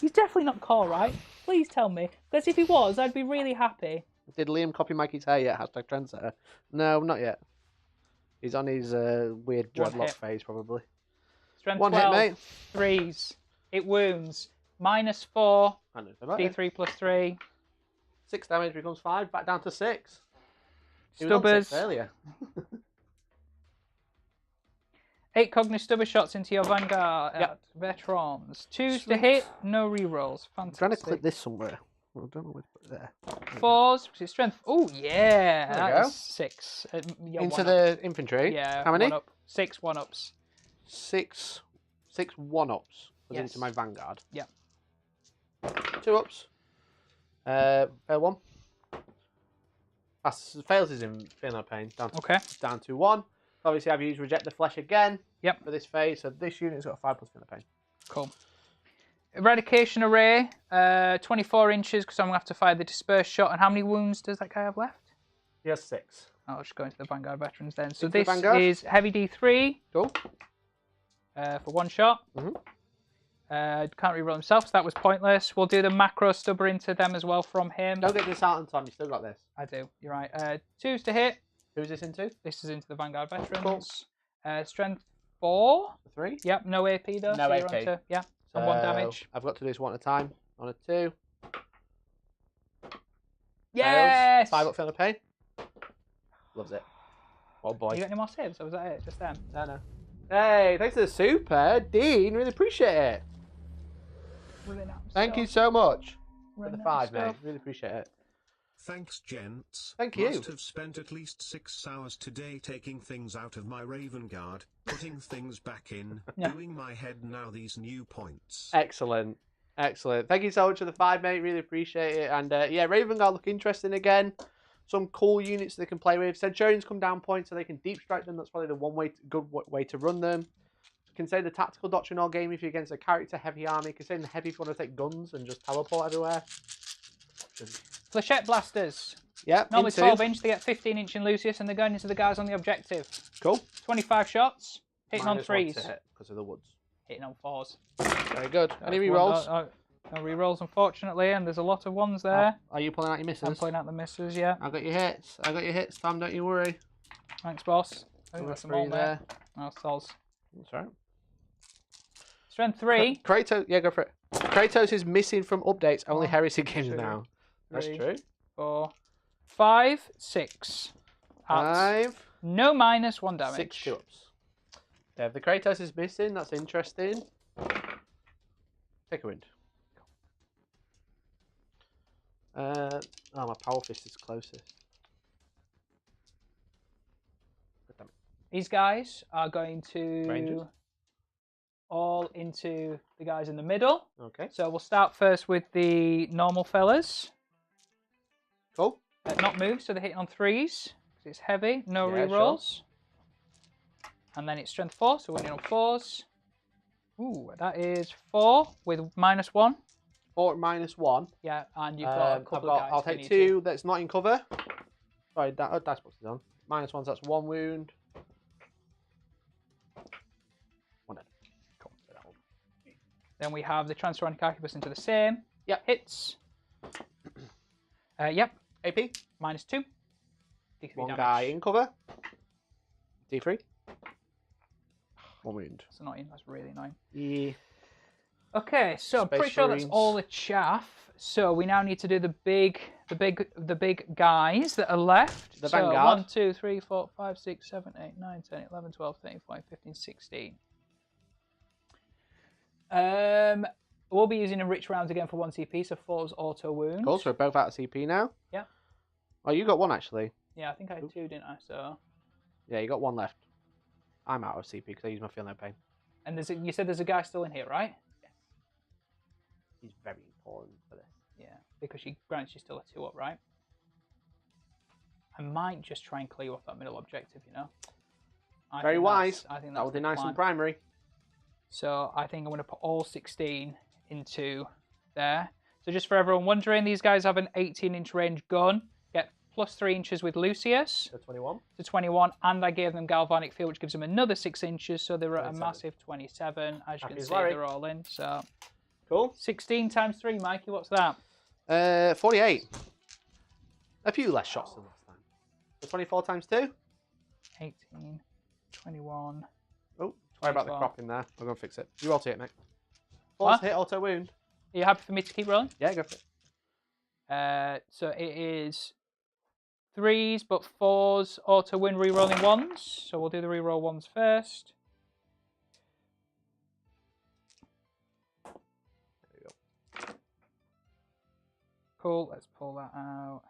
He's definitely not core, right? Please tell me. Because if he was, I'd be really happy. Did Liam copy Mikey's hair yet? # trendsetter. No, not yet. He's on his weird dreadlock phase, probably. Strength 1 12, hit, mate. 3s. It wounds. -4. D3 plus 3. 6 damage becomes 5. Back down to 6. Stubbers. Earlier. 8 Cognitive Stubber shots into your Vanguard veterans. 2s to hit. No rerolls. Fantastic. I'm trying to clip this somewhere. I don't know where to put it there. 4s, which is strength. Oh, yeah. That's 6. Into the infantry? Yeah. How many? 1 up. 6 1-ups. 6 1-ups. Yes. Into my Vanguard. Yeah. 2 ups. Fail 1. Fails is in Feign Pain. Down to 1. Obviously, I've used Reject the Flesh again. Yep. For this phase. So this unit's got 5 plus Feign Pain. Cool. Eradication array, 24 inches, because I'm going to have to fire the dispersed shot. And how many wounds does that guy have left? He has 6. I'll just go into the Vanguard veterans then. So this is heavy D3. Cool. For 1 shot. Can't reroll himself, so that was pointless. We'll do the macro stubber into them as well from him. Don't get this out on Tom, you still got this. I do, you're right. 2s to hit. Who's this into? This is into the Vanguard veterans. Cool. Strength 4. 3? Yep, no AP though. No so AP. Onto, yeah. And 1 damage. I've got to do this 1 at a time. On a 2. Yes! 5 up Feign Pain. Loves it. Oh boy. You got any more saves, or was that it? Just them? No. Hey, thanks for the super, Dean. Really appreciate it. Thank you so much for the 5, mate. Really appreciate it. Thanks, gents. Thank you. Must have spent at least 6 hours today taking things out of my Raven Guard, putting things back in, doing my head now these new points. Excellent. Excellent. Thank you so much for the 5, mate. Really appreciate it. And yeah, Raven Guard look interesting again. Some cool units they can play with. Centurions come down points so they can deep strike them. That's probably the good way to run them. You can say the tactical doctrine all game if you're against a character heavy army. You can say in the heavy if you want to take guns and just teleport everywhere. Flechette blasters. Yeah. Normally 12 inch, they get 15 inch in Lucius, and they're going into the guys on the objective. Cool. 25 shots, hitting on 3s. Because of the woods. Hitting on 4s. Very good. Any rerolls? No rerolls, unfortunately, and there's a lot of ones there. Are you pulling out your misses? I'm pulling out the misses, yeah. I got your hits. I got your hits, Tom. Don't you worry. Thanks, boss. I think that's them all there. Oh, soz. That's right. Strength 3. Kratos, yeah, go for it. Kratos is missing from updates. Only Heresy games now. That's true. 4, 5, 6. 5. No minus, 1 damage. 6 2-ups. Yeah, if the Kratos is missing, that's interesting. Take a wind. Oh, my Power Fist is closest. These guys are going to Rangers. all into the guys in the middle. Okay. So we'll start first with the normal fellas. Cool. Not move, so they're hitting on 3s. It's heavy, no Yeah, rerolls. Sure. And then it's strength 4, so we're hitting on 4s. Ooh, that is 4 with -1. 4 -1. Yeah, and you've got a couple of guys. I'll take 2 that's not in cover. Sorry, that dice box is on. -1, so that's 1 wound. 1 dead. Cool. Then we have the transfer on Archibus into the same. Yep. Hits. Yep. AP. -2. D3 1 damage. guy in cover. D3. 1 wound. That's annoying. That's really annoying. Yeah. Okay, so I'm pretty sure that's all the chaff. So we now need to do the big guys that are left. The so Vanguard. 1, 2, 3, 4, 5, 6, 7, 8, 9, 10, 11, 12, 13, 14, 15, 16. We'll be using enriched rounds again for 1 CP, so 4's auto wound. Cool, so we're both out of CP now. Yeah. Oh, you got 1 actually. Yeah, I think I had 2, didn't I? So. Yeah, you got 1 left. I'm out of CP because I use my Feel No Pain. And you said there's a guy still in here, right? Yes. He's very important for this. Yeah, because she grants you still a 2-up, right? I might just try and clear you off that middle objective, you know? Very wise. I think that would be nice and primary. So I think I'm going to put all 16 into there. So just for everyone wondering, these guys have an 18-inch range gun. Get +3 inches with Lucius. So 21. To 21, and I gave them Galvanic Field, which gives them another 6 inches, so they're at 27. a massive 27. As you can see, Larry. they're all in. So Cool. 16 times 3, Mikey, what's that? 48. A few less shots than last time. So 24 times 2. 18, 21. Oh, sorry about the 24. crop in there. I'll go and fix it. You auto it, mate. What? Hit auto wound. Are you happy for me to keep rolling? Yeah, go for it. So it is 3s, but 4s auto win re-rolling 1s. So we'll do the re-roll 1s first. There we go. Cool, let's pull that out.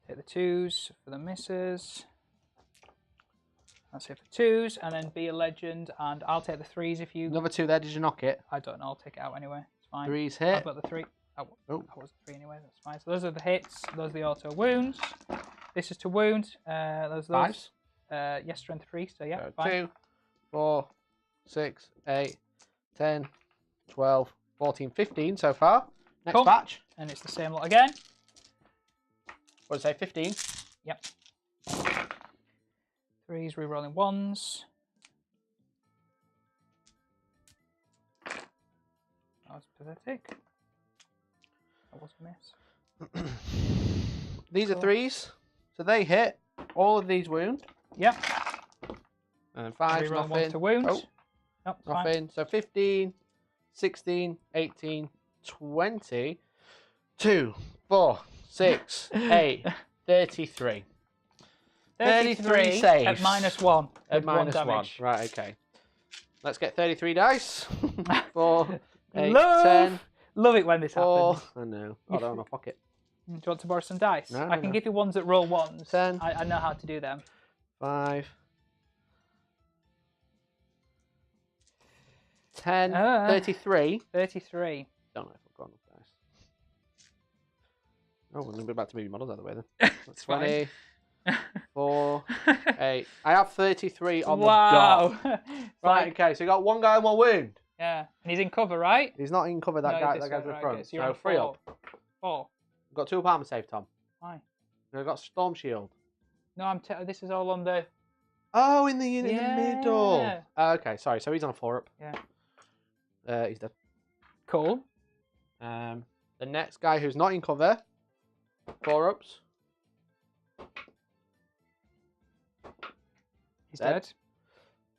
Take the 2s for the misses. That's it for 2s, and then be a legend, and I'll take the 3s if you... Another 2 there, did you knock it? I don't know, I'll take it out anyway, it's fine. 3's hit. I've got the 3. Oh, Oh. that was the 3 anyway, that's fine. So those are the hits, those are the auto wounds. This is to wound, those. 5s? Yes, strength 3, so yeah, So fine. 2, 4, 6, 8, 10, 12, 14, 15 so far. Next Cool. batch. And it's the same lot again. What did I say, 15? Yep. 3s, re-rolling 1s. That was pathetic. That was a miss. These are 3s, so they hit. All of these wound. Yep. And then 5's Re-rolling 1s nothing. to wound. Oh, Nope, fine. nothing. So 15, 16, 18, 20, 2, 4, 6, 8, 33. 33 saves. At -1. At with 1 -1. damage. Right, okay. Let's get 33 dice for 8, 10. Love it when this 4. happens. I know. Got that in my pocket. Do you want to borrow some dice? No, I can give you ones that roll ones. 10. I know how to do them. 5. 10. 33. 33. Don't know if I've got enough dice. Oh, we're going to be back to moving models out of the way then. It's 20. 4. 8. I have 33 on the wow. dot. Right, okay, so you got one guy and one wound. Yeah, and he's in cover, right? He's not in cover, that guy's in front. Okay, so you're on 3 up. 4. I've got 2 apartment save, Tom. Why? I've got Storm Shield. No, this is all on the... Oh, in the unit in the middle. Okay, sorry, so he's on a 4 up. Yeah. He's dead. Cool. The next guy who's not in cover, 4 ups. He's dead.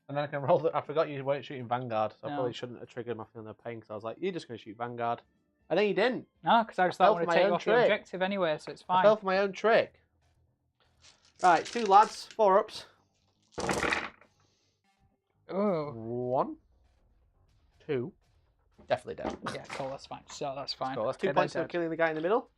And then I can roll. I forgot you weren't shooting Vanguard, so I probably shouldn't have triggered my feeling of pain because I was like, "You're just going to shoot Vanguard," and then you didn't. No, because I just thought I want to take off the objective anyway, so it's fine. I fell for my own trick. Right, 2 lads, 4 ups. Oh. 1, 2, definitely dead. Yeah, cool. That's fine. So that's fine. Cool. That's 2 points for killing the guy in the middle.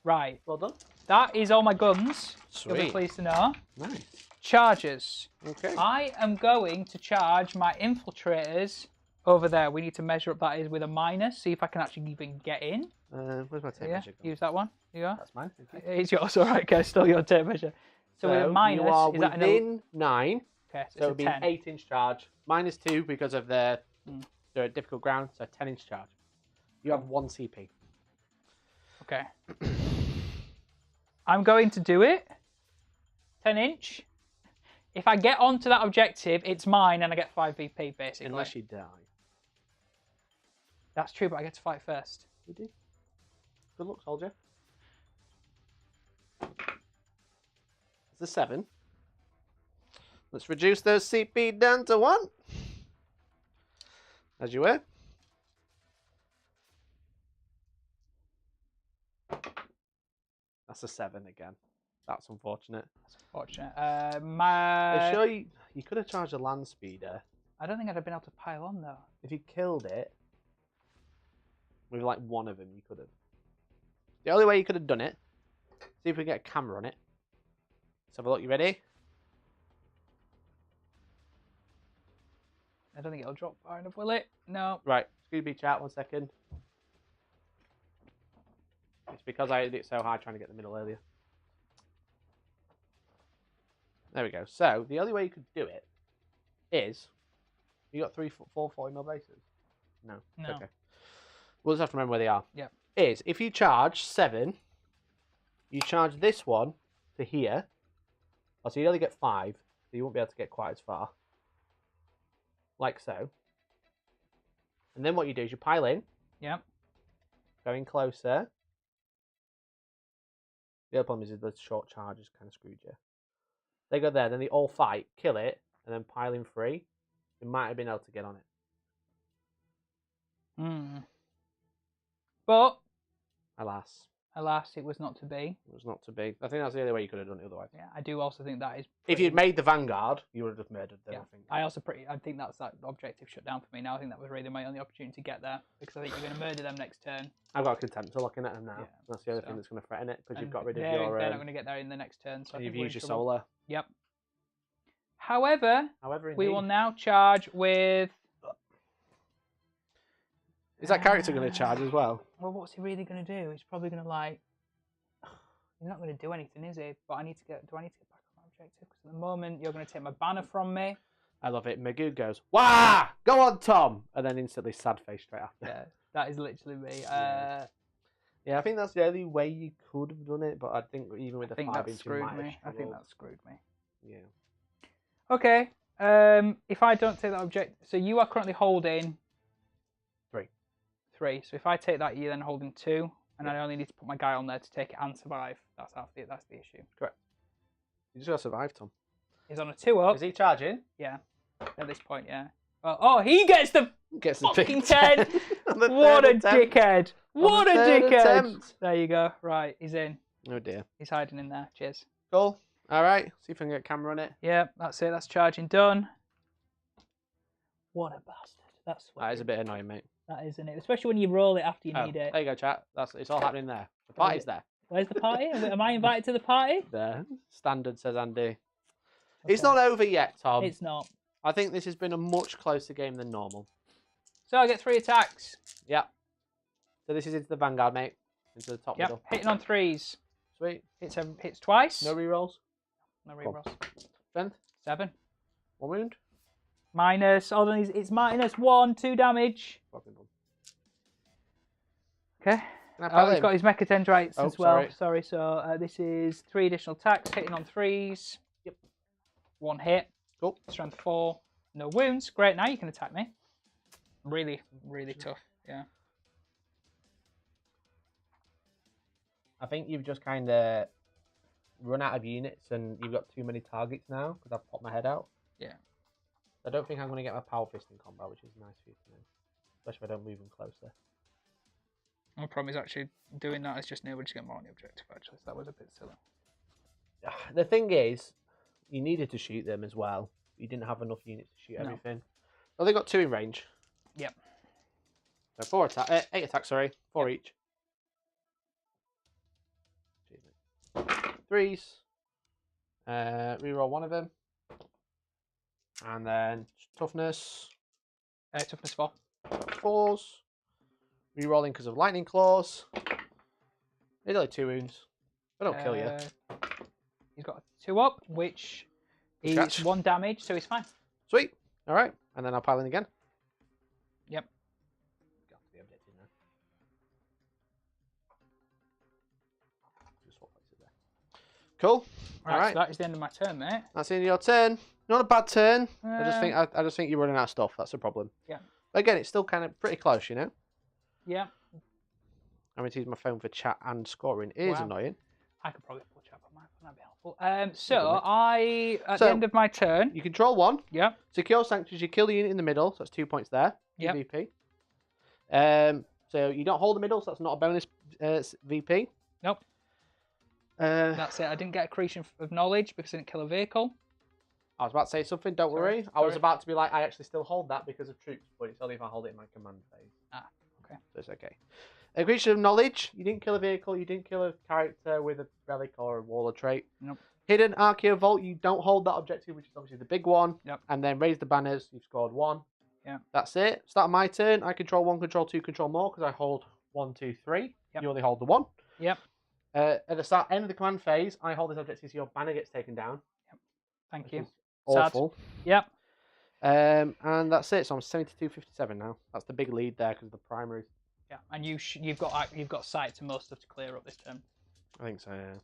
Right. Well done. That is all my guns. Sweet. You'll be pleased to know. Nice. Charges. Okay. I am going to charge my infiltrators over there. We need to measure up that is with a minus. See if I can actually even get in. Where's my tape measure? Use that one. Here you go. That's mine. Thank you. It's yours. All right, okay. Still your tape measure. So with a minus, you are is that within 9. Okay, so it would be an 10. 8-inch charge. Minus 2 because of the difficult ground, so 10-inch charge. You have 1 CP. Okay. I'm going to do it. 10-inch. If I get onto that objective, it's mine and I get 5 VP, basically. Unless you die. That's true, but I get to fight first. You do. Good luck, soldier. It's a 7. Let's reduce those CP down to 1. As you were. That's a 7 again. That's unfortunate. That's unfortunate. Sure, you could have charged a land speeder. I don't think I'd have been able to pile on though. If you killed it with like one of them, you could have. The only way you could have done it. See if we can get a camera on it. Let's have a look. You ready? I don't think it'll drop far enough, will it? No. Right. Scooby chat, 1 second. It's because I did it so hard trying to get the middle earlier. There we go. So, the only way you could do it is... You got 4 40mm bases? No. No. Okay. We'll just have to remember where they are. Yep. Is, if you charge 7, you charge this one to here. Oh, so you only get 5, so you won't be able to get quite as far. Like so. And then what you do is you pile in. Yep. Going closer. The other problem is the short charges kind of screwed you. They go there, then they all fight, kill it, and then pile in 3. You might have been able to get on it. But Alas, it was not to be. it was not to be. I think that's the only way you could have done it otherwise. Yeah, I do also think that is. If you'd made the Vanguard, you would have just murdered them. Yeah. I think that's that objective shut down for me now. I think that was really my only opportunity to get there because I think you're going to murder them next turn. I've got a Contemptor looking at them now. Yeah, That's the other thing that's going to threaten it because you've got rid of They're your. not going to get there in the next turn. So you've used your solar. Yep. However, indeed. we will now charge with. Is that character going to charge as well? Well, what's he really going to do? He's probably going to like. He's not going to do anything, is he? But I need to get. Do I need to get back on my objective? Because at the moment you're going to take my banner from me. I love it. Magoo goes, "Wah! Go on, Tom!" And then instantly sad face straight after. Yeah, that is literally me. Yeah, I think that's the only way you could have done it. But I think even with the 5 inch, I think that screwed me. Yeah. Okay. If I don't take that objective, so you are currently holding 3. So if I take that, you're then holding 2, and I only need to put my guy on there to take it and survive. That's the issue. Correct. You just got to survive, Tom. He's on a 2 up. Is he charging? Yeah. At this point, yeah. Oh, he gets the fucking 10. What a dickhead. What a dickhead. There you go. Right, he's in. Oh dear. He's hiding in there. Cheers. Cool. All right. See if I can get a camera on it. Yeah, that's it. That's charging done. What a bastard. That's that is a bit annoying, mate. That isn't it, especially when you roll it after you need it. There you go, chat. It's all happening there. The party's there. Where's the party? Am I invited to the party? There. Standard, says Andy. Okay. It's not over yet, Tom. It's not. I think this has been a much closer game than normal. So I get 3 attacks. Yeah. So this is into the Vanguard, mate. Into the top middle. Hitting on 3s. Sweet. Hits twice. No rerolls? No rerolls. Strength? 7. 1 wound? Minus. It's -1, 2 damage. Okay. He's got his Mechadendrites as well. Sorry. So this is 3 additional attacks, hitting on 3s. Yep. 1 hit. Cool. Strength 4. No wounds. Great. Now you can attack me. Really, really tough. Yeah. I think you've just kind of run out of units and you've got too many targets now because I've popped my head out. Yeah. I don't think I'm going to get my Power Fist in combat, which is nice for you to know. Especially if I don't move them closer. My problem is actually doing that is just able to get more on the objective, actually, so that was a bit silly. The thing is, you needed to shoot them as well. You didn't have enough units to shoot everything. Oh, they got 2 in range. Yep. So 8 attacks, sorry. 4 each. 3s. Reroll 1 of them. And then toughness. Toughness 4. 4s. Rerolling because of lightning claws. There's only 2 wounds. They don't kill you. He's got a 2 up, which is 1 damage, so he's fine. Sweet. All right. And then I'll pile in again. Yep. Cool. All right. So that is the end of my turn, mate. That's the end of your turn. Not a bad turn. I just think you're running out of stuff. That's the problem. Yeah. But again, it's still kind of pretty close, you know. Yeah. I'm going to use my phone for chat and scoring. It is annoying. I could probably pull chat on my phone. That'd be helpful. At the end of my turn, you control 1. Yeah. Secure Sanctuaries. You kill the unit in the middle, so that's 2 points there. Yeah. VP. So you don't hold the middle, so that's not a bonus VP. Nope. That's it. I didn't get Accretion of Knowledge because I didn't kill a vehicle. I was about to say something, don't worry. Sorry. I was about to be like, I actually still hold that because of troops, but it's only if I hold it in my command phase. Ah, okay. So it's okay. Accretion of Knowledge, you didn't kill a vehicle, you didn't kill a character with a relic or a wall or trait. Nope. Hidden Archeo Vault, you don't hold that objective, which is obviously the big one. Yep. And then Raise the Banners, you've scored 1. Yeah. That's it. Start of my turn, I control 1, control 2, control more, because I hold 1, 2, 3. Yep. You only hold the 1. Yep. At the end of the command phase, I hold this objective, so your banner gets taken down. Yep. Thank you. Awful. Yep. And that's it. So I'm 72-57 now. That's the big lead there because of the primaries. Yeah, and you've got sight to most stuff to clear up this turn. I think so. Yeah.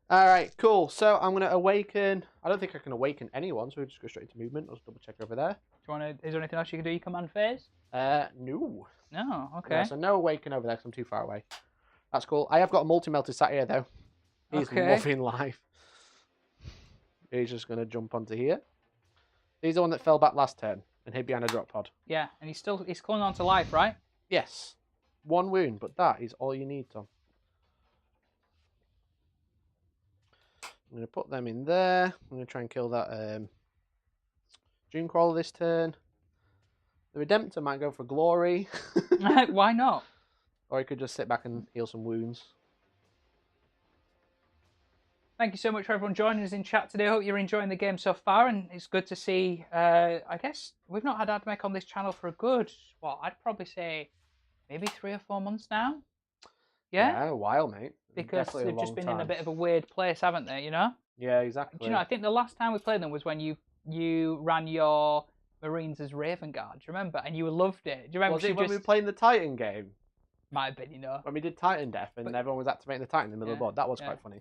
All right, cool. So I'm gonna awaken. I don't think I can awaken anyone, so we'll just go straight into movement. I'll just double check over there. Do you want to? Is there anything else you can do? Your command phase? No. No. Okay. Yeah, so no awaken over there because I'm too far away. That's cool. I have got a multi-melter sat here though. He's loving life. He's just going to jump onto here. He's the one that fell back last turn and hid behind a drop pod. Yeah, and he's clinging on to life, right? Yes. 1 wound, but that is all you need, Tom. I'm going to put them in there. I'm going to try and kill that Dreamcrawler this turn. The Redemptor might go for glory. Why not? Or he could just sit back and heal some wounds. Thank you so much for everyone joining us in chat today. I hope you're enjoying the game so far, and it's good to see. I guess we've not had AdMech on this channel for a good, I'd probably say maybe 3 or 4 months now. Yeah, a while, mate. Because they've just been in a bit of a weird place, haven't they? You know. Yeah, exactly. Do you know? I think the last time we played them was when you ran your Marines as Raven Guard. Do you remember? And you loved it. Do you remember? Was it when we were playing the Titan game? Might have been, you know. When we did Titan Death and everyone was activating the Titan in the middle of the board. That was quite funny.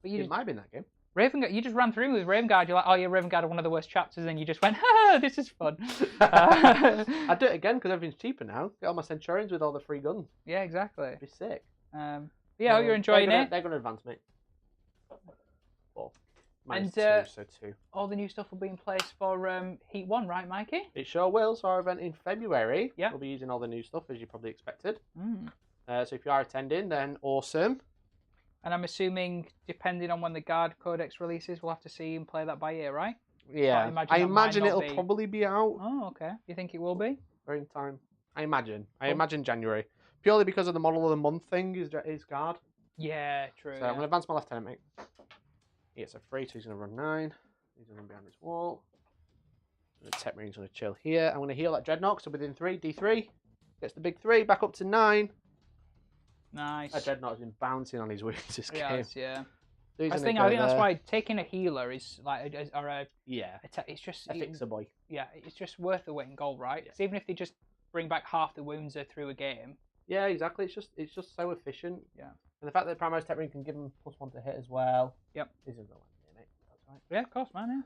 But it might have been that game. Raven Guard, you just ran through me with Raven Guard. You're like, oh yeah, Raven Guard are one of the worst chapters, and you just went, ha, this is fun. I'd do it again because everything's cheaper now. Get all my Centurions with all the free guns. Yeah, exactly. It'd be sick. Yeah, I hope you're enjoying it. They're going to advance, mate. And all the new stuff will be in place for Heat 1, right, Mikey? It sure will. So our event in February, we'll be using all the new stuff, as you probably expected. So if you are attending, then awesome. And I'm assuming, depending on when the Guard Codex releases, we'll have to see and play that by ear, right? Yeah. I imagine it'll probably be out. Oh, okay. You think it will be? Or in time I imagine January. Purely because of the model of the month thing is guard. Yeah, true. So I'm going to advance my lieutenant, mate. He gets a 3, so he's going to run 9. He's going to run behind this wall. The Techmarine's going to chill here. I'm going to heal that Dreadnought, so within 3, D3. Gets the big 3, back up to 9. Nice. That Dreadnought's been bouncing on his wounds this game. Yes, yeah. So I think that's why taking a healer is like, it's just a fixer boy. Yeah, it's just worth the weight in gold, right? Because even if they just bring back half the wounds through a game. Yeah, exactly. It's just so efficient. Yeah. And the fact that Primaris Techmarine can give him +1 to hit as well. Yep. This is the one here, mate. That's right. Yeah, of course, man.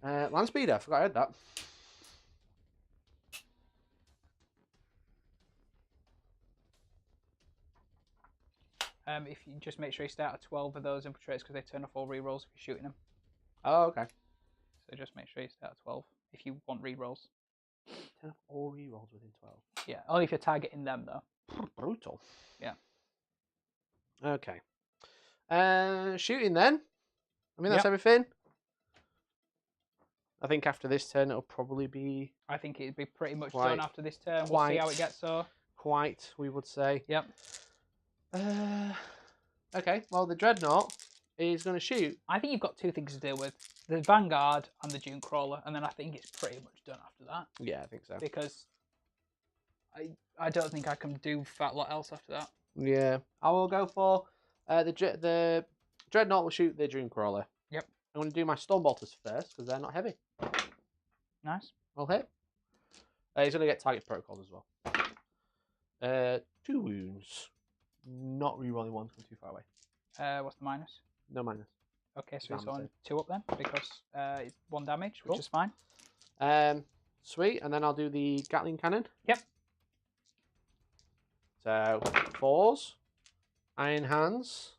Yeah. Land speeder. I forgot I had that. If you just make sure you start at 12 of those infiltrators because they turn off all rerolls if you're shooting them. Oh, okay. So just make sure you start at 12 if you want rerolls. Turn off all rerolls within 12. Yeah, only if you're targeting them though. Brutal. Yeah. Okay. Shooting then. I mean, that's everything. I think after this turn it'll probably be... I think it'd be pretty much done after this turn. We'll see how it gets, so... Quite, we would say. Yep. Okay, well, the Dreadnought is going to shoot. I think you've got 2 things to deal with. The Vanguard and the Dune Crawler, and then I think it's pretty much done after that. Yeah, I think so. Because I don't think I can do fat lot else after that. Yeah, I will go for the Dreadnought will shoot the Dune Crawler. Yep. I'm going to do my Stormbolters first, because they're not heavy. Nice. I'll hit. He's going to get target protocol as well. 2 wounds. Not rerolling ones from too far away. What's the minus? No minus. Okay, so he's on 2 up then, because it's 1 damage, which is fine. Sweet, and then I'll do the Gatling cannon. Yep. So 4s, Iron Hands.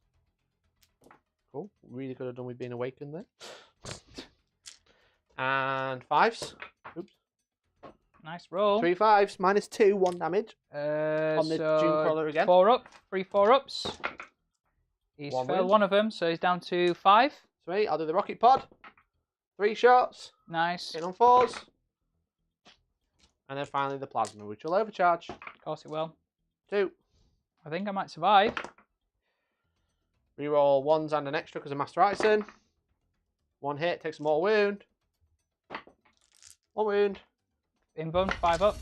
Cool. Really could have done with being awakened there. And 5s. Oops. Nice roll. 3 5s, -2, 1 damage. On the so Dune Crawler again. 4 up, 3 4-ups. He's failed wound. one of them, so he's down to 5. Sweet, I'll do the rocket pod. 3 shots. Nice. Hit on 4s. And then finally the plasma, which will overcharge. Of course it will. 2. I think I might survive. Reroll 1s and an extra because of Master Artisan. 1 hit, takes more wound. 1 wound. Invuln, 5 up.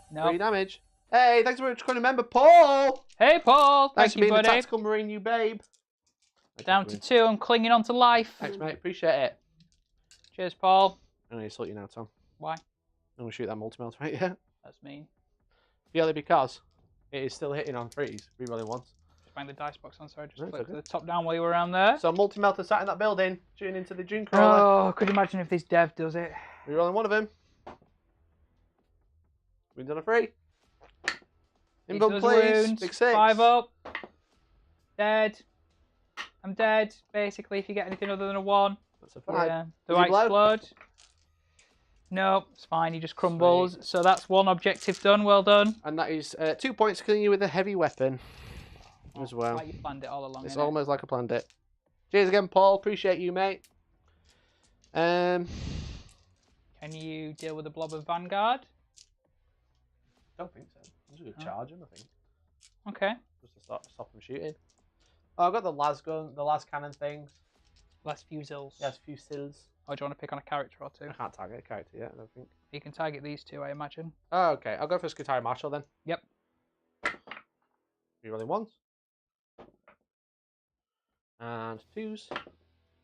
No. 3 damage. Hey, thanks so much for becoming a member, Paul! Hey, Paul! Thanks Thank for you, being buddy. the tactical marine, you babe. Down to 2, I'm clinging on to life. Thanks, mate. Appreciate it. Cheers, Paul. I'm going to insult you now, Tom. Why? I'm going to shoot that multi-melt right here. That's mean. Purely because it is still hitting on 3s, rerolling 1s. Just bang the dice box on, sorry. Just No, click okay. the top down while you were around there. So multi-melter sat in that building, shooting into the Dune Crawler. Oh, could you imagine if this dev does it? Rerolling 1 of them. Wounds on a 3. Invuln, please. Wounds. Big 6. 5 up. Dead. I'm dead, basically, if you get anything other than a 1. That's a 5. Yeah. Do I explode? No, it's fine, he just crumbles. Sweet. So that's 1 objective done, well done. And that is 2 points killing you with a heavy weapon as well. Like you planned it all along. It's almost like I planned it. Cheers again, Paul. Appreciate you, mate. Can you deal with a blob of Vanguard? Don't think so. I'm just going to charge him, I think. Okay. Just to stop him shooting. Oh, I've got the las gun, the las cannon things. Less fusils. Yes, fusils. Oh, do you want to pick on a character or 2? I can't target a character yet, I don't think. You can target these 2, I imagine. Oh, okay. I'll go for Skitari Marshal then. Yep. Rerolling 1s. And 2s.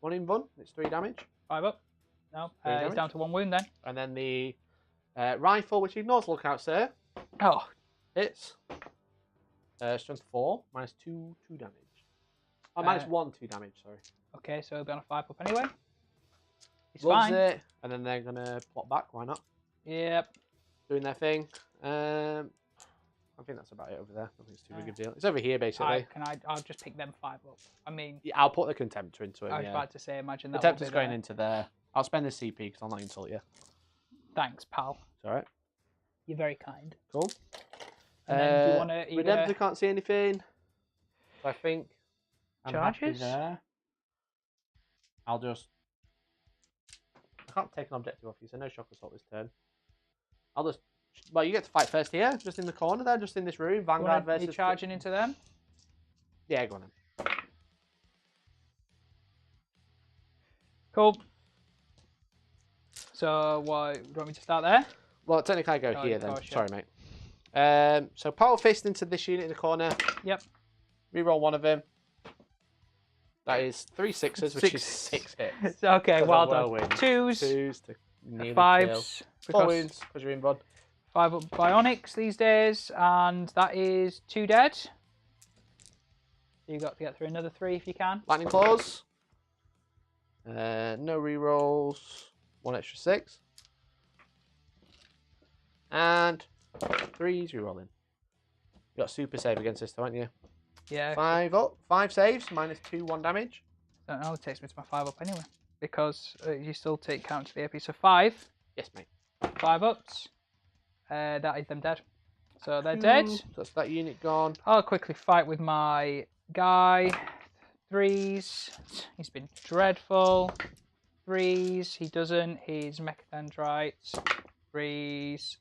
1 invuln. It's 3 damage. 5 up. No, he's down to 1 wound then. And then the rifle, which ignores lookouts there. Oh. Hits. Strength 4. -2, 2 damage. Oh, -1, 2 damage, sorry. Okay, so he'll be on a 5 up anyway. He's Loves fine. it. And then they're going to plot back. Why not? Yep. Doing their thing. I think that's about it over there. Nothing's too big a deal. It's over here, basically. I'll just pick them 5 up. I mean... Yeah, I'll put the Contemptor into it. I was about to say, imagine that. Contemptor's going into there. I'll spend the CP because I'll not insult you. Thanks, pal. It's alright. You're very kind. Cool. And then do you want to Redemptor can't see anything. So I think I'm charges happy there. I'll just... I can't take an objective off you, so no shock assault this turn. I'll just Well, you get to fight first here, just in the corner there, just in this room. Vanguard versus... You charging into them? Yeah, go on then. Cool. So, what, do you want me to start there? Well, technically I go here then. Course, Sorry, mate. So Power Fist into this unit in the corner. Yep. Reroll one of them. That is 3 6s, which is 6 hits. Okay, well done. Win. 2s. 2s to nearly 5s. kill. 4 wounds, because you're in, bud. 5 up bionics these days, and that is 2 dead. So you got to get through another 3 if you can. Lightning Claws. No rerolls. 1 extra 6. And 3s rerolling. You got super save against this, haven't you? Yeah. 5 up. 5 saves, -2, 1 damage. That only takes me to my 5 up anyway, because you still take count to the AP. So 5. Yes, mate. 5 ups. That is them dead. So they're dead. So that's that unit gone. I'll quickly fight with my guy. 3s. He's been dreadful. 3s. He doesn't. He's Mechadendrites. 3s.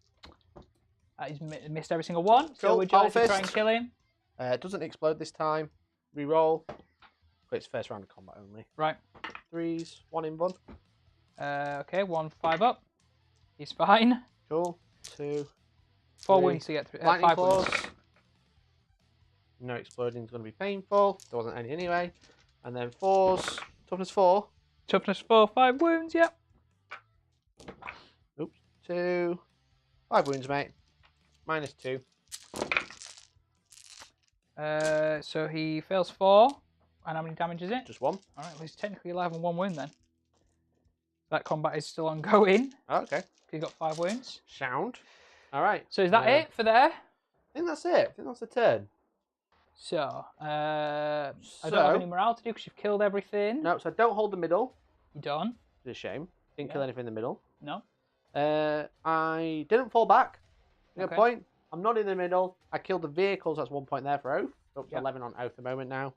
He's missed every single one. So Cool. would you like to try and kill him? It doesn't explode this time. Reroll. But it's first round of combat only. Right. 3s. 1 in 1. Okay, 1 5 up. He's fine. Cool. 2. 4 3. wounds to get through. Lightning 5 Claws. wounds. No exploding is going to be painful. There wasn't any anyway. And then 4s. Toughness 4. Toughness 4, 5 wounds, yep. Oops. 2. 5 wounds, mate. -2. So he fails 4. And how many damage is it? Just 1. Alright, well he's technically alive on 1 wound then. That combat is still ongoing. Oh, okay. He got 5 wounds. Sound. Alright. So is that it for there? I think that's it. I think that's the turn. So, I don't have any morale to do because you've killed everything. No, so I don't hold the middle. You done? It's a shame. Didn't kill anything in the middle. No. I didn't fall back. No Okay. point. I'm not in the middle. I killed the vehicles. That's 1 point there for Oath. Up to Yep. 11 on Oath at the moment now.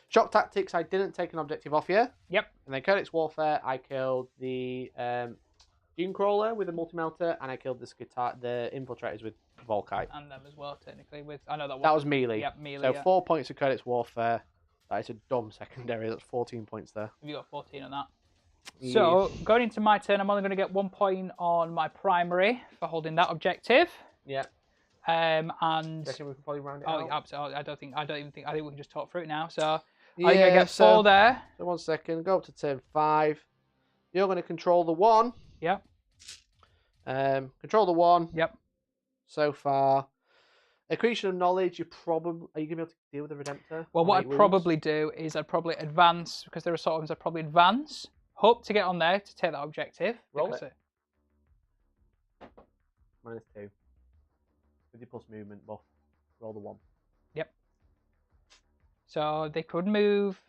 Shock Tactics, I didn't take an objective off you. Yep. And then Codex Warfare, I killed the Dune Crawler with a multi-melter, and I killed the Infiltrators with Volkite. And them as well, technically. With I know that. That was melee. Yep, melee. So yeah. 4 points of Codex Warfare. That is a dumb secondary. That's 14 points there. You got 14 on that. Yeah. So going into my turn, I'm only going to get 1 point on my primary for holding that objective. Yeah. And I think we can probably round it out. absolutely. I think we can just talk through it now. So Yeah, I think I get 4 there. So 1 second. Go up to turn 5. You're going to control the 1. Yep. Control the 1. Yep. So far. Accretion of Knowledge, are you going to be able to deal with the Redemptor? Well, what On I'd 8 wounds? probably do is I'd probably advance, because there are sort of ones I'd probably advance, hope to get on there to take that objective. Roll it. -2. With your plus movement buff. Roll the 1. Yep. So they could move.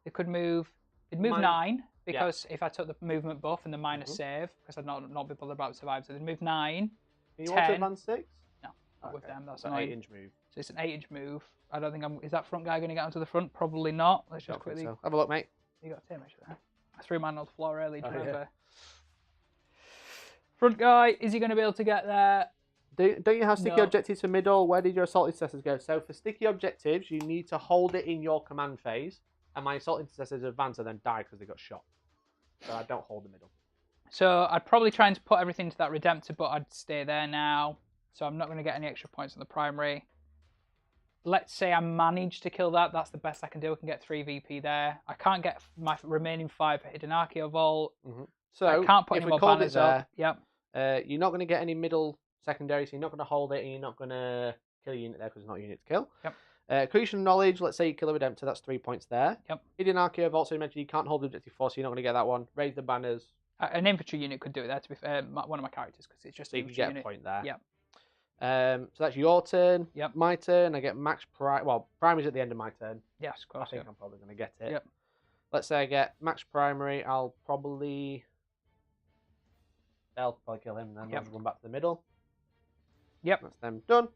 They'd move 9, because if I took the movement buff and the minus save, because I'd not be bothered about survive, so they'd move 9. Can you 10. want to advance 6? No, not with them. That's an an 8-inch move. So it's an 8-inch move. I don't think is that front guy going to get onto the front? Probably not. Let's just Don't think quickly. so. Have a look, mate. You got a team actually there. I threw mine on the floor early. Oh, yeah. Front guy, is he going to be able to get there? Don't you have sticky No. objectives for middle? Where did your assault intercessors go? So for sticky objectives, you need to hold it in your command phase, and my assault intercessors advance and then die because they got shot. So I don't hold the middle. So I'd probably try and put everything to that Redemptor, but I'd stay there now. So I'm not going to get any extra points on the primary. Let's say I manage to kill that. That's the best I can do. I can get 3 VP there. I can't get my remaining 5 for Hidden Archeo Vault. So I can't put if any we more called banners it there, up. Yep. you're not going to get any middle secondary, so you're not going to hold it, and you're not going to kill a unit there because it's not a unit to kill. Yep. Accretion of Knowledge, let's say you kill a Redemptor, that's 3 points there. Yep. Hidden Archeo Vault, so you mentioned you can't hold the objective 4, so you're not going to get that one. Raise the banners. An infantry unit could do it there, to be fair. One of my characters, because it's just So an you can infantry get unit. a point there. Yep. So that's your turn. Yep. My turn. I get max prime. Well, primary's at the end of my turn. Yes, of course. I think I'm probably going to get it. Yep. Let's say I get max primary. I'll probably. They'll probably kill him, and then I'll just run back to the middle. Yep. That's them done.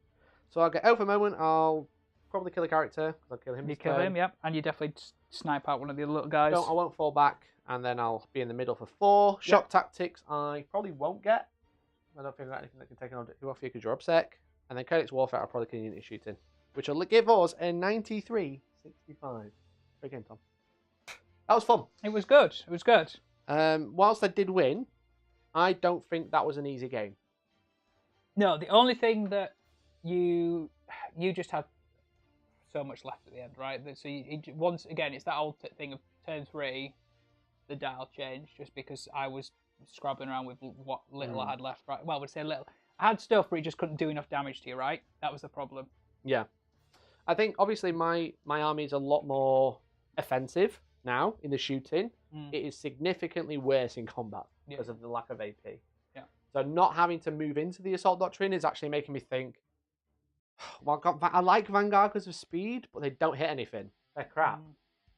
So I'll get over a moment. I'll probably kill a character. I'll kill him. You kill him, yep. And you definitely snipe out one of the little guys. I won't fall back, and then I'll be in the middle for 4. Shock tactics. I probably won't get. I don't think I've got anything that can take an objective off you because you're upsec. And then Codex Warfare are probably can unit shooting, which will give us a 93-65. Great game, Tom. That was fun. It was good. It was good. Whilst I did win, I don't think that was an easy game. No, the only thing that you just had so much left at the end, right? So once again, it's that old thing of turn 3, the dial changed just because I was scrabbling around with what little I had left. Right? Well, I would say little. I had stuff, but it just couldn't do enough damage to you, right? That was the problem. Yeah, I think obviously my army is a lot more offensive now in the shooting. It is significantly worse in combat because of the lack of AP. Yeah. So not having to move into the assault doctrine is actually making me think. Well, I like Vanguard because of speed, but they don't hit anything. They're crap.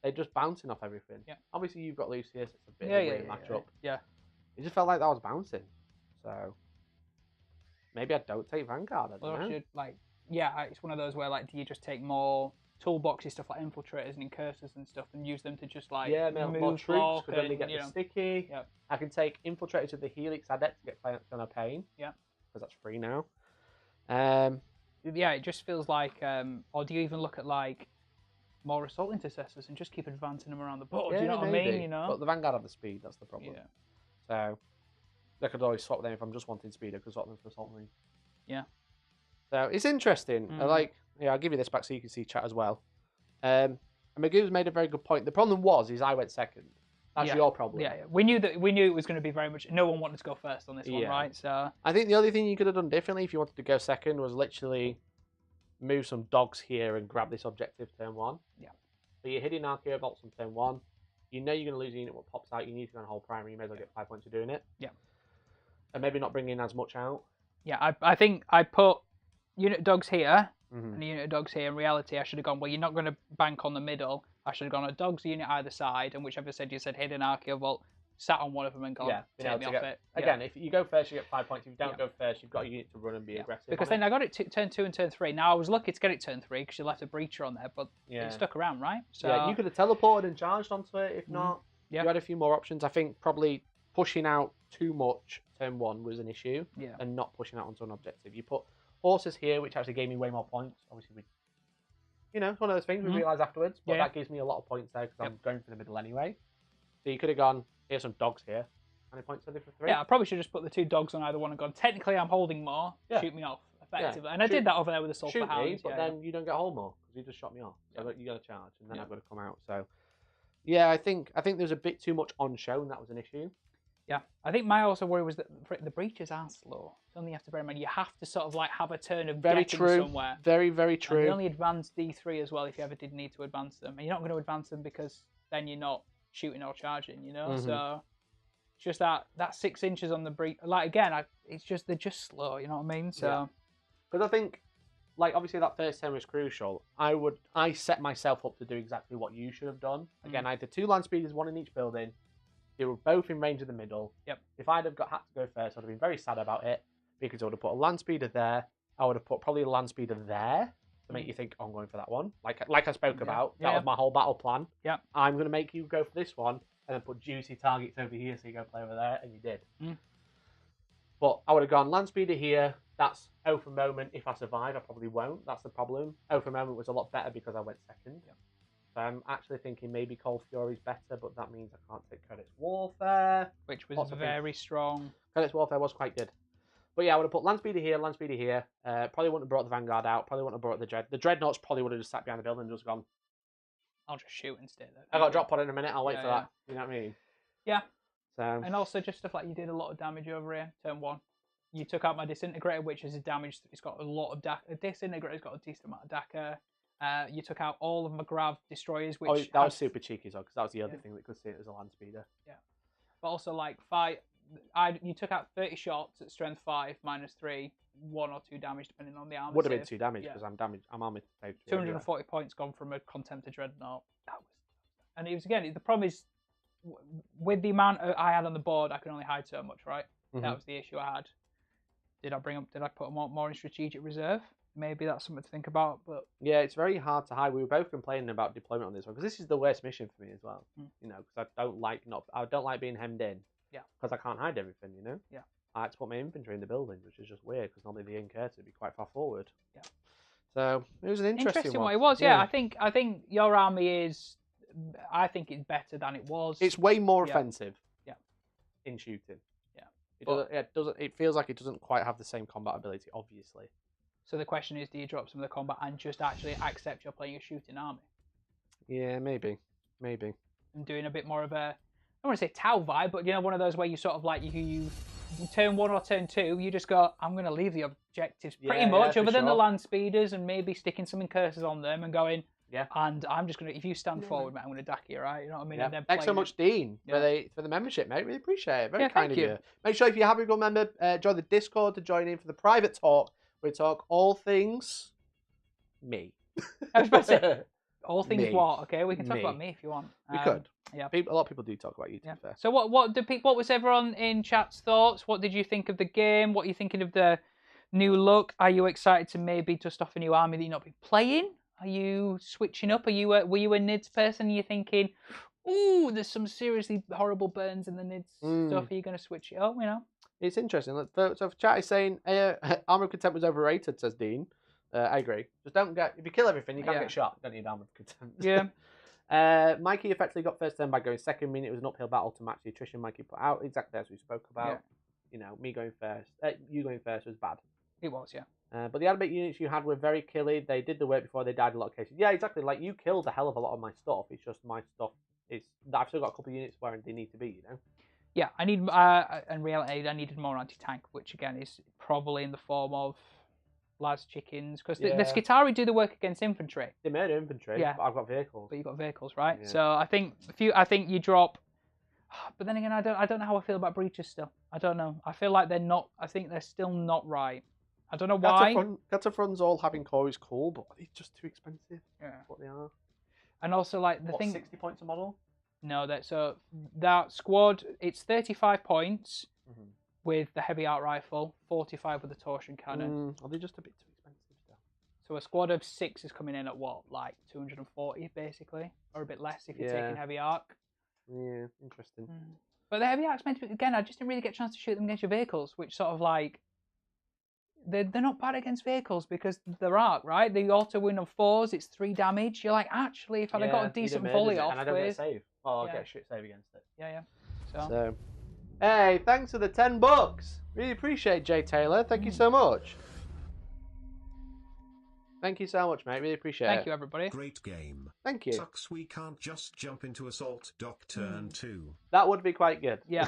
They're just bouncing off everything. Yeah. Obviously, you've got Lucius. It's a bit of a weird matchup. Yeah. It just felt like that was bouncing. So maybe I don't take Vanguard. I don't know. It's one of those where do you just take more toolboxy stuff like infiltrators and incursors and stuff and use them to just move more troops because then they get the sticky. Yep. I can take infiltrators with the Helix Adept to get Ton of Pain. Yeah. Because that's free now. It just feels like, or do you even look at more assault intercessors and just keep advancing them around the board? Do you know what I mean? You know. But the Vanguard have the speed. That's the problem. Yeah. So they could always swap them if I'm just wanting speed. I could swap them for assault marine. Yeah. So it's interesting. I'll give you this back so you can see chat as well. And Magoo's made a very good point. The problem is I went second. That's your problem. Yeah, we knew it was going to be very much. No one wanted to go first on this one, right? So I think the only thing you could have done differently if you wanted to go second was literally move some dogs here and grab this objective turn 1. Yeah. So you're hitting Archaeo Bolts on turn 1. You know you're going to lose a unit. What pops out? You need to go and hold primary. You may as well get 5 points for doing it. Yeah. And maybe not bring in as much out. Yeah, I think I put unit of dogs here and a unit of dogs here. In reality, I should have gone, well, you're not going to bank on the middle. I should have gone a dogs unit either side, and whichever you said hidden Archaeo Vault, sat on one of them and gone, take me off it. Again, if you go first, you get 5 points. If you don't go first, you've got a unit to run and be aggressive. Because then I got it turn 2 and turn 3. Now, I was lucky to get it turn 3 because you left a breacher on there, but it stuck around, right? So you could have teleported and charged onto it. If not, you had a few more options. I think probably pushing out too much turn 1 was an issue, and not pushing out onto an objective. You put horses here, which actually gave me way more points. Obviously, it's one of those things we realise afterwards, but that gives me a lot of points there because I'm going for the middle anyway. So you could have gone, here's some dogs here. How many points are there for 3? Yeah, I probably should just put the 2 dogs on either one and gone, technically I'm holding more, shoot me off, effectively. And I did that over there with the Sulphur Hounds. But then you don't get hold more because you just shot me off. So you got to charge, and then I've got to come out. So, yeah, I think there's a bit too much on show, and that was an issue. Yeah, I think my also worry was that the breaches are slow. Something you have to bear in mind. You have to sort of have a turn of getting somewhere. Very, very true. And they only advance D3 as well if you ever did need to advance them. And you're not going to advance them because then you're not shooting or charging, So it's just that 6 inches on the breach. They're just slow. You know what I mean? So because I think, obviously that first turn was crucial. I set myself up to do exactly what you should have done. Again, I had the 2 land speeders, 1 in each building. They were both in range of the middle. Yep. If I'd have had to go first, I'd have been very sad about it because I would have put a land speeder there. I would have put probably a land speeder there to make you think, I'm going for that one. Like I spoke about, that was my whole battle plan. Yeah. I'm going to make you go for this one and then put juicy targets over here so you go play over there, and you did. But I would have gone land speeder here. That's O for moment. If I survive, I probably won't. That's the problem. O for moment was a lot better because I went second. Yep. So I'm actually thinking maybe Cold Fury's better, but that means I can't take Codex Warfare. Which was very strong. Codex Warfare was quite good. But yeah, I would have put land speeder here. Probably wouldn't have brought the Vanguard out. Probably wouldn't have brought the Dread. The Dreadnoughts probably would have just sat behind the building and just gone, I'll just shoot and stay there. I got a drop pod in a minute. I'll wait for that. You know what I mean? Yeah. So. And also just stuff like you did a lot of damage over here, turn 1. You took out my Disintegrator, which is a damage. It's got a lot of Disintegrator's got a decent amount of DACA. You took out all of my Grav Destroyers, which that was super cheeky, because that was the other thing that could see it as a land speeder. Yeah. But also you took out 30 shots at strength 5 -3, 1 or 2 damage depending on the armor. Would have been 2 damage because I'm damaged. I'm armored. 240 points gone from a Contemptor Dreadnought. And it was the problem is with the amount I had on the board, I could only hide so much, right? That was the issue I had. Did I put more in strategic reserve? Maybe that's something to think about. But yeah, it's very hard to hide. We were both complaining about deployment on this one because this is the worst mission for me as well. Because I don't like being hemmed in. Yeah. Because I can't hide everything. Yeah. I had to put my infantry in the buildings, which is just weird because normally the Incursors would be quite far forward. Yeah. So it was an interesting one. It was, yeah. I think your army is. I think it's better than it was. It's way more offensive. Yeah. In shooting. Yeah. It feels like it doesn't quite have the same combat ability, obviously. So the question is, do you drop some of the combat and just actually accept you're playing a shooting army? Yeah, maybe. And doing a bit more of a, I don't want to say Tau vibe, but one of those where you sort of like you turn 1 or turn 2, you just go, I'm going to leave the objectives pretty much, other than the land speeders and maybe sticking some Incursors on them and going, and I'm just going to, if you stand forward, mate, I'm going to dack you, right? You know what I mean? Yeah. Thanks so much, Dean, for the membership, mate. Really appreciate it. Very kind of you. Make sure if you haven't become a member, join the Discord to join in for the private talk. We talk all things me. I was about to say, all things what? Okay, we can talk about me if you want. We could. Yeah. A lot of people do talk about you, to be fair. So what was everyone in chat's thoughts? What did you think of the game? What are you thinking of the new look? Are you excited to maybe dust off a new army that you've not been playing? Are you switching up? Were you a NIDS person? Are you thinking, ooh, there's some seriously horrible burns in the NIDS stuff? Are you going to switch it up? It's interesting. So chat is saying Armour of Contempt was overrated, says Dean. I agree. Just don't get, if you kill everything, you can't get shot. You don't need Armour of Contempt. Yeah. Mikey effectively got first turn by going second. It was an uphill battle to match the attrition Mikey put out, exactly as we spoke about. Yeah. Me going first, you going first was bad. It was, yeah. But the Adamant units you had were very killy. They did the work before they died in a lot of cases. Yeah, exactly. Like, you killed a hell of a lot of my stuff. It's just my stuff is... I've still got a couple of units where they need to be, Yeah, I need... in reality, I needed more anti-tank, which, again, is probably in the form of Las Chickens. Because the Skitari do the work against infantry. They murder infantry, but I've got vehicles. But you've got vehicles, right? Yeah. So I think you drop... But then again, I don't know how I feel about breaches still. I don't know. I feel like they're not... I think they're still not right. I don't know why. Gatafron's all having core is cool, but it's just too expensive. Yeah. That's what they are. And also, like, the thing... 60 points a model? No, that squad, it's 35 points with the heavy art rifle, 45 with the torsion cannon. Are they just a bit too expensive still? So a squad of 6 is coming in at what, like 240 basically, or a bit less if you're taking heavy arc. Yeah, interesting. But the heavy arc's meant to be, again, I just didn't really get a chance to shoot them against your vehicles, which sort of like, they're not bad against vehicles because they're arc, right? They auto win on 4s, it's 3 damage. You're like, actually, if I'd have got a decent volley off, and I don't get a save. Oh, I'll get a shit save against it. Yeah. So, hey, thanks for the $10. Really appreciate it, Jay Taylor. Thank you so much. Thank you so much, mate. Really appreciate it. Thank you, everybody. Great game. Thank you. Sucks we can't just jump into Assault Dock turn 2. That would be quite good. Yeah.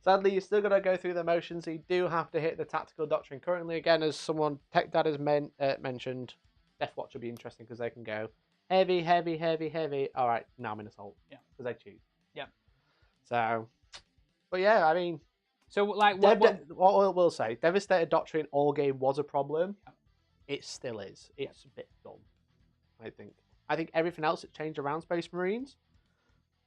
Sadly, you're still going to go through the motions. So you do have to hit the tactical doctrine. Currently, again, as someone, Tech Dad has mentioned, Death Watch will be interesting because they can go heavy, heavy, heavy, heavy. All right, now I'm in Assault. Yeah. Because they choose. Yeah. So, but yeah, I mean... So, like, what I will say, Devastator Doctrine all game was a problem. Yeah. It still is. It's a bit dumb, I think. I think everything else that changed around Space Marines,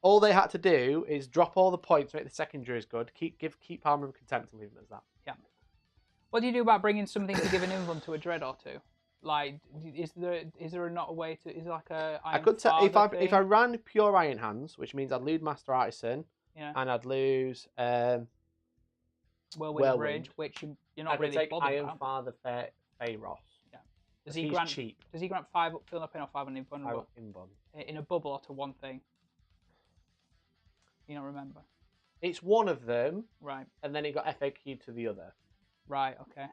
all they had to do is drop all the points, make the secondaries good, keep Armour of Contempt and leave them as that. Yeah. What do you do about bringing something to give an invuln to a Dread or two? Like, is there not a way to? Is there like a? I could say if I ran pure Iron Hands, which means I'd lose Master Artisan, and I'd lose Whirlwind Ridge, which you're not really take bothered Iron about. Father Pharaoh. Does he grant 5 up, fill up in, or 5 on invulnerable? 5 invuln. In a bubble or to one thing? You don't remember? It's one of them. Right. And then it got FAQ to the other. Right, okay.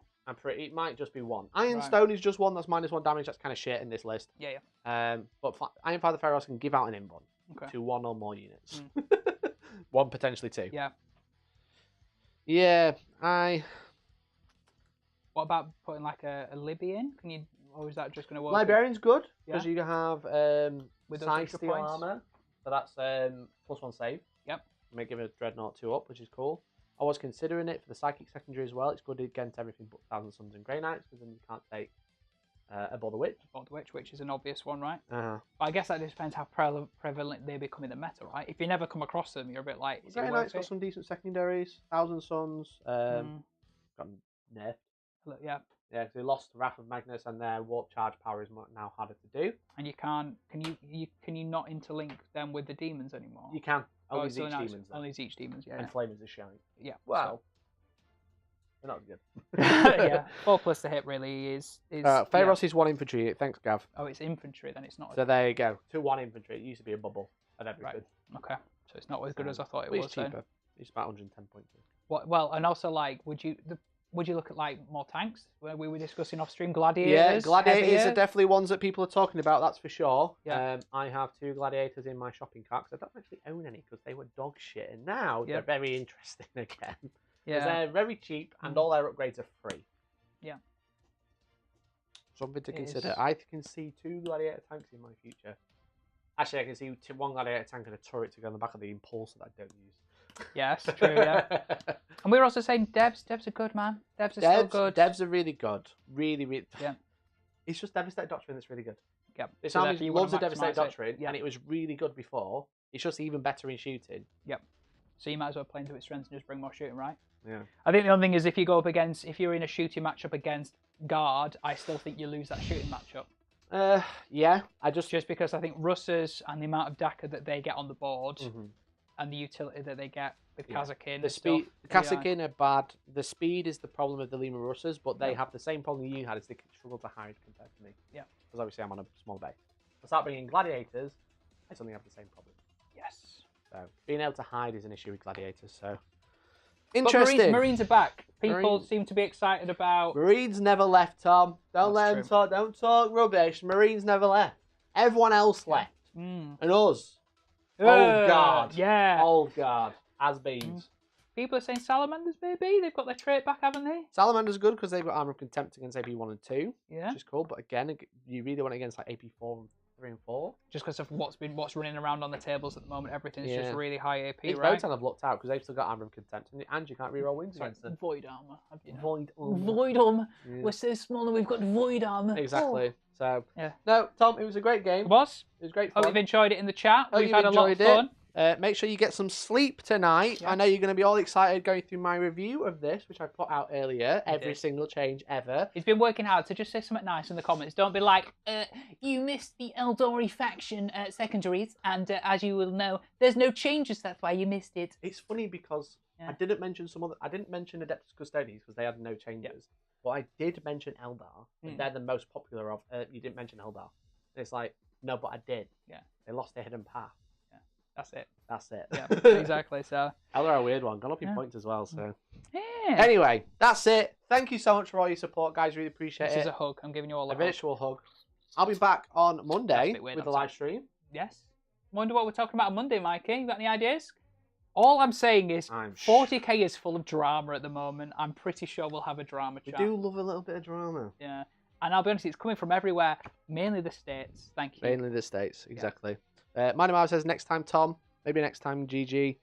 It might just be one. Ironstone is just one that's -1 damage. That's kind of shit in this list. Yeah. But Iron Father Pharaoh can give out an invuln to 1 or more units. 1, potentially 2. Yeah. Yeah, What about putting like a Libby in? Can you, or is that just going to work? Librarian's good because you have with Side Steel armor, so that's +1 save. Yep. You may give a Dreadnought 2 up, which is cool. I was considering it for the Psychic Secondary as well. It's good against everything but Thousand Suns and Grey Knights because then you can't take a Bother Witch. Which is an obvious one, right? But I guess that just depends how prevalent they become in the meta, right? If you never come across them, you're a bit like, is Grey Knights got some decent secondaries. Thousand Suns got nerfed. Yeah. Yeah, because they lost Wrath of Magnus and their Warp Charge power is now harder to do. And you can't. Can you not interlink them with the demons anymore? You can. Only Zeech demons. Only Zeech demons. Yeah. And Flamers are showing. Yeah. Well, They're not good. Yeah, 4+ to hit really is. Pharos is 1 infantry. Thanks, Gav. Oh, it's infantry, then it's not. So there you go. 2-1 infantry. It used to be a bubble at everything. Right. Okay, so it's not as good as I thought it was. It's cheaper. It's about 110 points. Well, and also like, would you look at like more tanks? Where we were discussing off stream, gladiators. Yeah, gladiators are definitely ones that people are talking about. That's for sure. Yeah. I have 2 gladiators in my shopping cart because I don't actually own any because they were dog shit, and now they're very interesting again. Yeah. They're very cheap and all their upgrades are free. Yeah. Something to consider. I can see 2 gladiator tanks in my future. Actually, I can see 1 gladiator tank and a turret to go on the back of the Impulsor that I don't use. Yeah, that's true, yeah. And we were also saying devs. Devs are good, man. Devs are still good. Devs are really good. Really, really. Yeah. It's just Devastator Doctrine that's really good. Yep. This army loves the Devastator Doctrine, and it was really good before. It's just even better in shooting. Yep. So you might as well play into its strengths and just bring more shooting, right? Yeah. I think the only thing is if you go up against, if you're in a shooting matchup against Guard, I still think you lose that shooting matchup. Yeah. Just because I think Russers and the amount of DACA that they get on the board and the utility that they get with Kazakin. The speed, Kazakin are bad. The speed is the problem of the Lima Russers, but they have the same problem you had, is they struggle to hide compared to me. Yeah. Because obviously I'm on a small base. I start bringing gladiators, I suddenly have the same problem. Yes. So being able to hide is an issue with gladiators. So interesting. But Marines are back. People seem to be excited about. Marines never left, Tom. Don't let them talk. Don't talk rubbish. Marines never left. Everyone else left, and us. Old guard. Yeah. Old guard. As beans. People are saying Salamanders, maybe they've got their trait back, haven't they? Salamander's good because they've got Armor of Contempt against AP 1 and 2. Yeah. Which is cool, but again, you really want it against like AP 4 and 3 and 4. Just because of what's running around on the tables at the moment, everything's just really high AP, it's right? Votan I've looked out because they've still got Armor of Contempt, and you can't reroll wings against them. Void armor. Void armor. Void armor. Yeah. We're so small and we've got void armor. Exactly. So no, Tom, it was a great game. It was. It was great fun. Hope you've enjoyed it in the chat. We've had a lot of fun. Make sure you get some sleep tonight. Yes. I know you're going to be all excited going through my review of this, which I put out earlier. Every single change ever. He's been working hard, so just say something nice in the comments. Don't be like, you missed the Eldori faction secondaries, and as you will know, there's no changes. That's why you missed it. It's funny because I didn't mention I didn't mention Adeptus Custodians because they had no changes. But I did mention Eldar. They're the most popular of. You didn't mention Eldar. And it's like, no, but I did. Yeah. They lost their hidden path. That's it. That's it. Yeah, exactly. So Eldar are a weird one. Gone up in points as well. So yeah. Anyway, that's it. Thank you so much for all your support, guys. Really appreciate it. This is a hug. I'm giving you all a virtual hug. I'll be back on Monday with the live stream. Yes. Wonder what we're talking about on Monday, Mikey. You got any ideas? All I'm saying is 40k is full of drama at the moment. I'm pretty sure we'll have a drama chat. We do love a little bit of drama. Yeah. And I'll be honest, it's coming from everywhere, mainly the States. Thank you. Mainly the States, exactly. Minimar says, next time, Tom. Maybe next time, GG.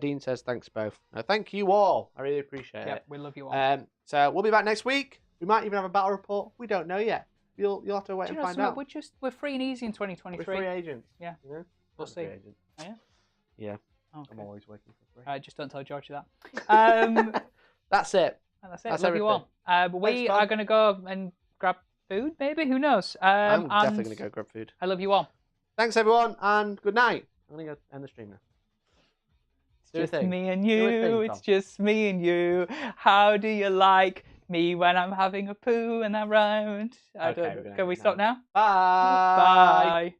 Dean says, thanks both. Thank you all. I really appreciate it. We love you all. So we'll be back next week. We might even have a battle report. We don't know yet. You'll have to wait and find out. We're free and easy in 2023. We're free agents. Yeah. We'll see. Oh, yeah? Yeah. Okay. I'm always working for free. Just don't tell George that. That's it. That's it. Love you all. We are going to go and grab food, maybe? Who knows? I'm definitely going to go grab food. I love you all. Thanks, everyone, and good night. I'm going to go end the stream now. It's just me and you. It's just me and you. How do you like me when I'm having a poo and I'm round? I don't know. Can we stop now? Bye. Bye.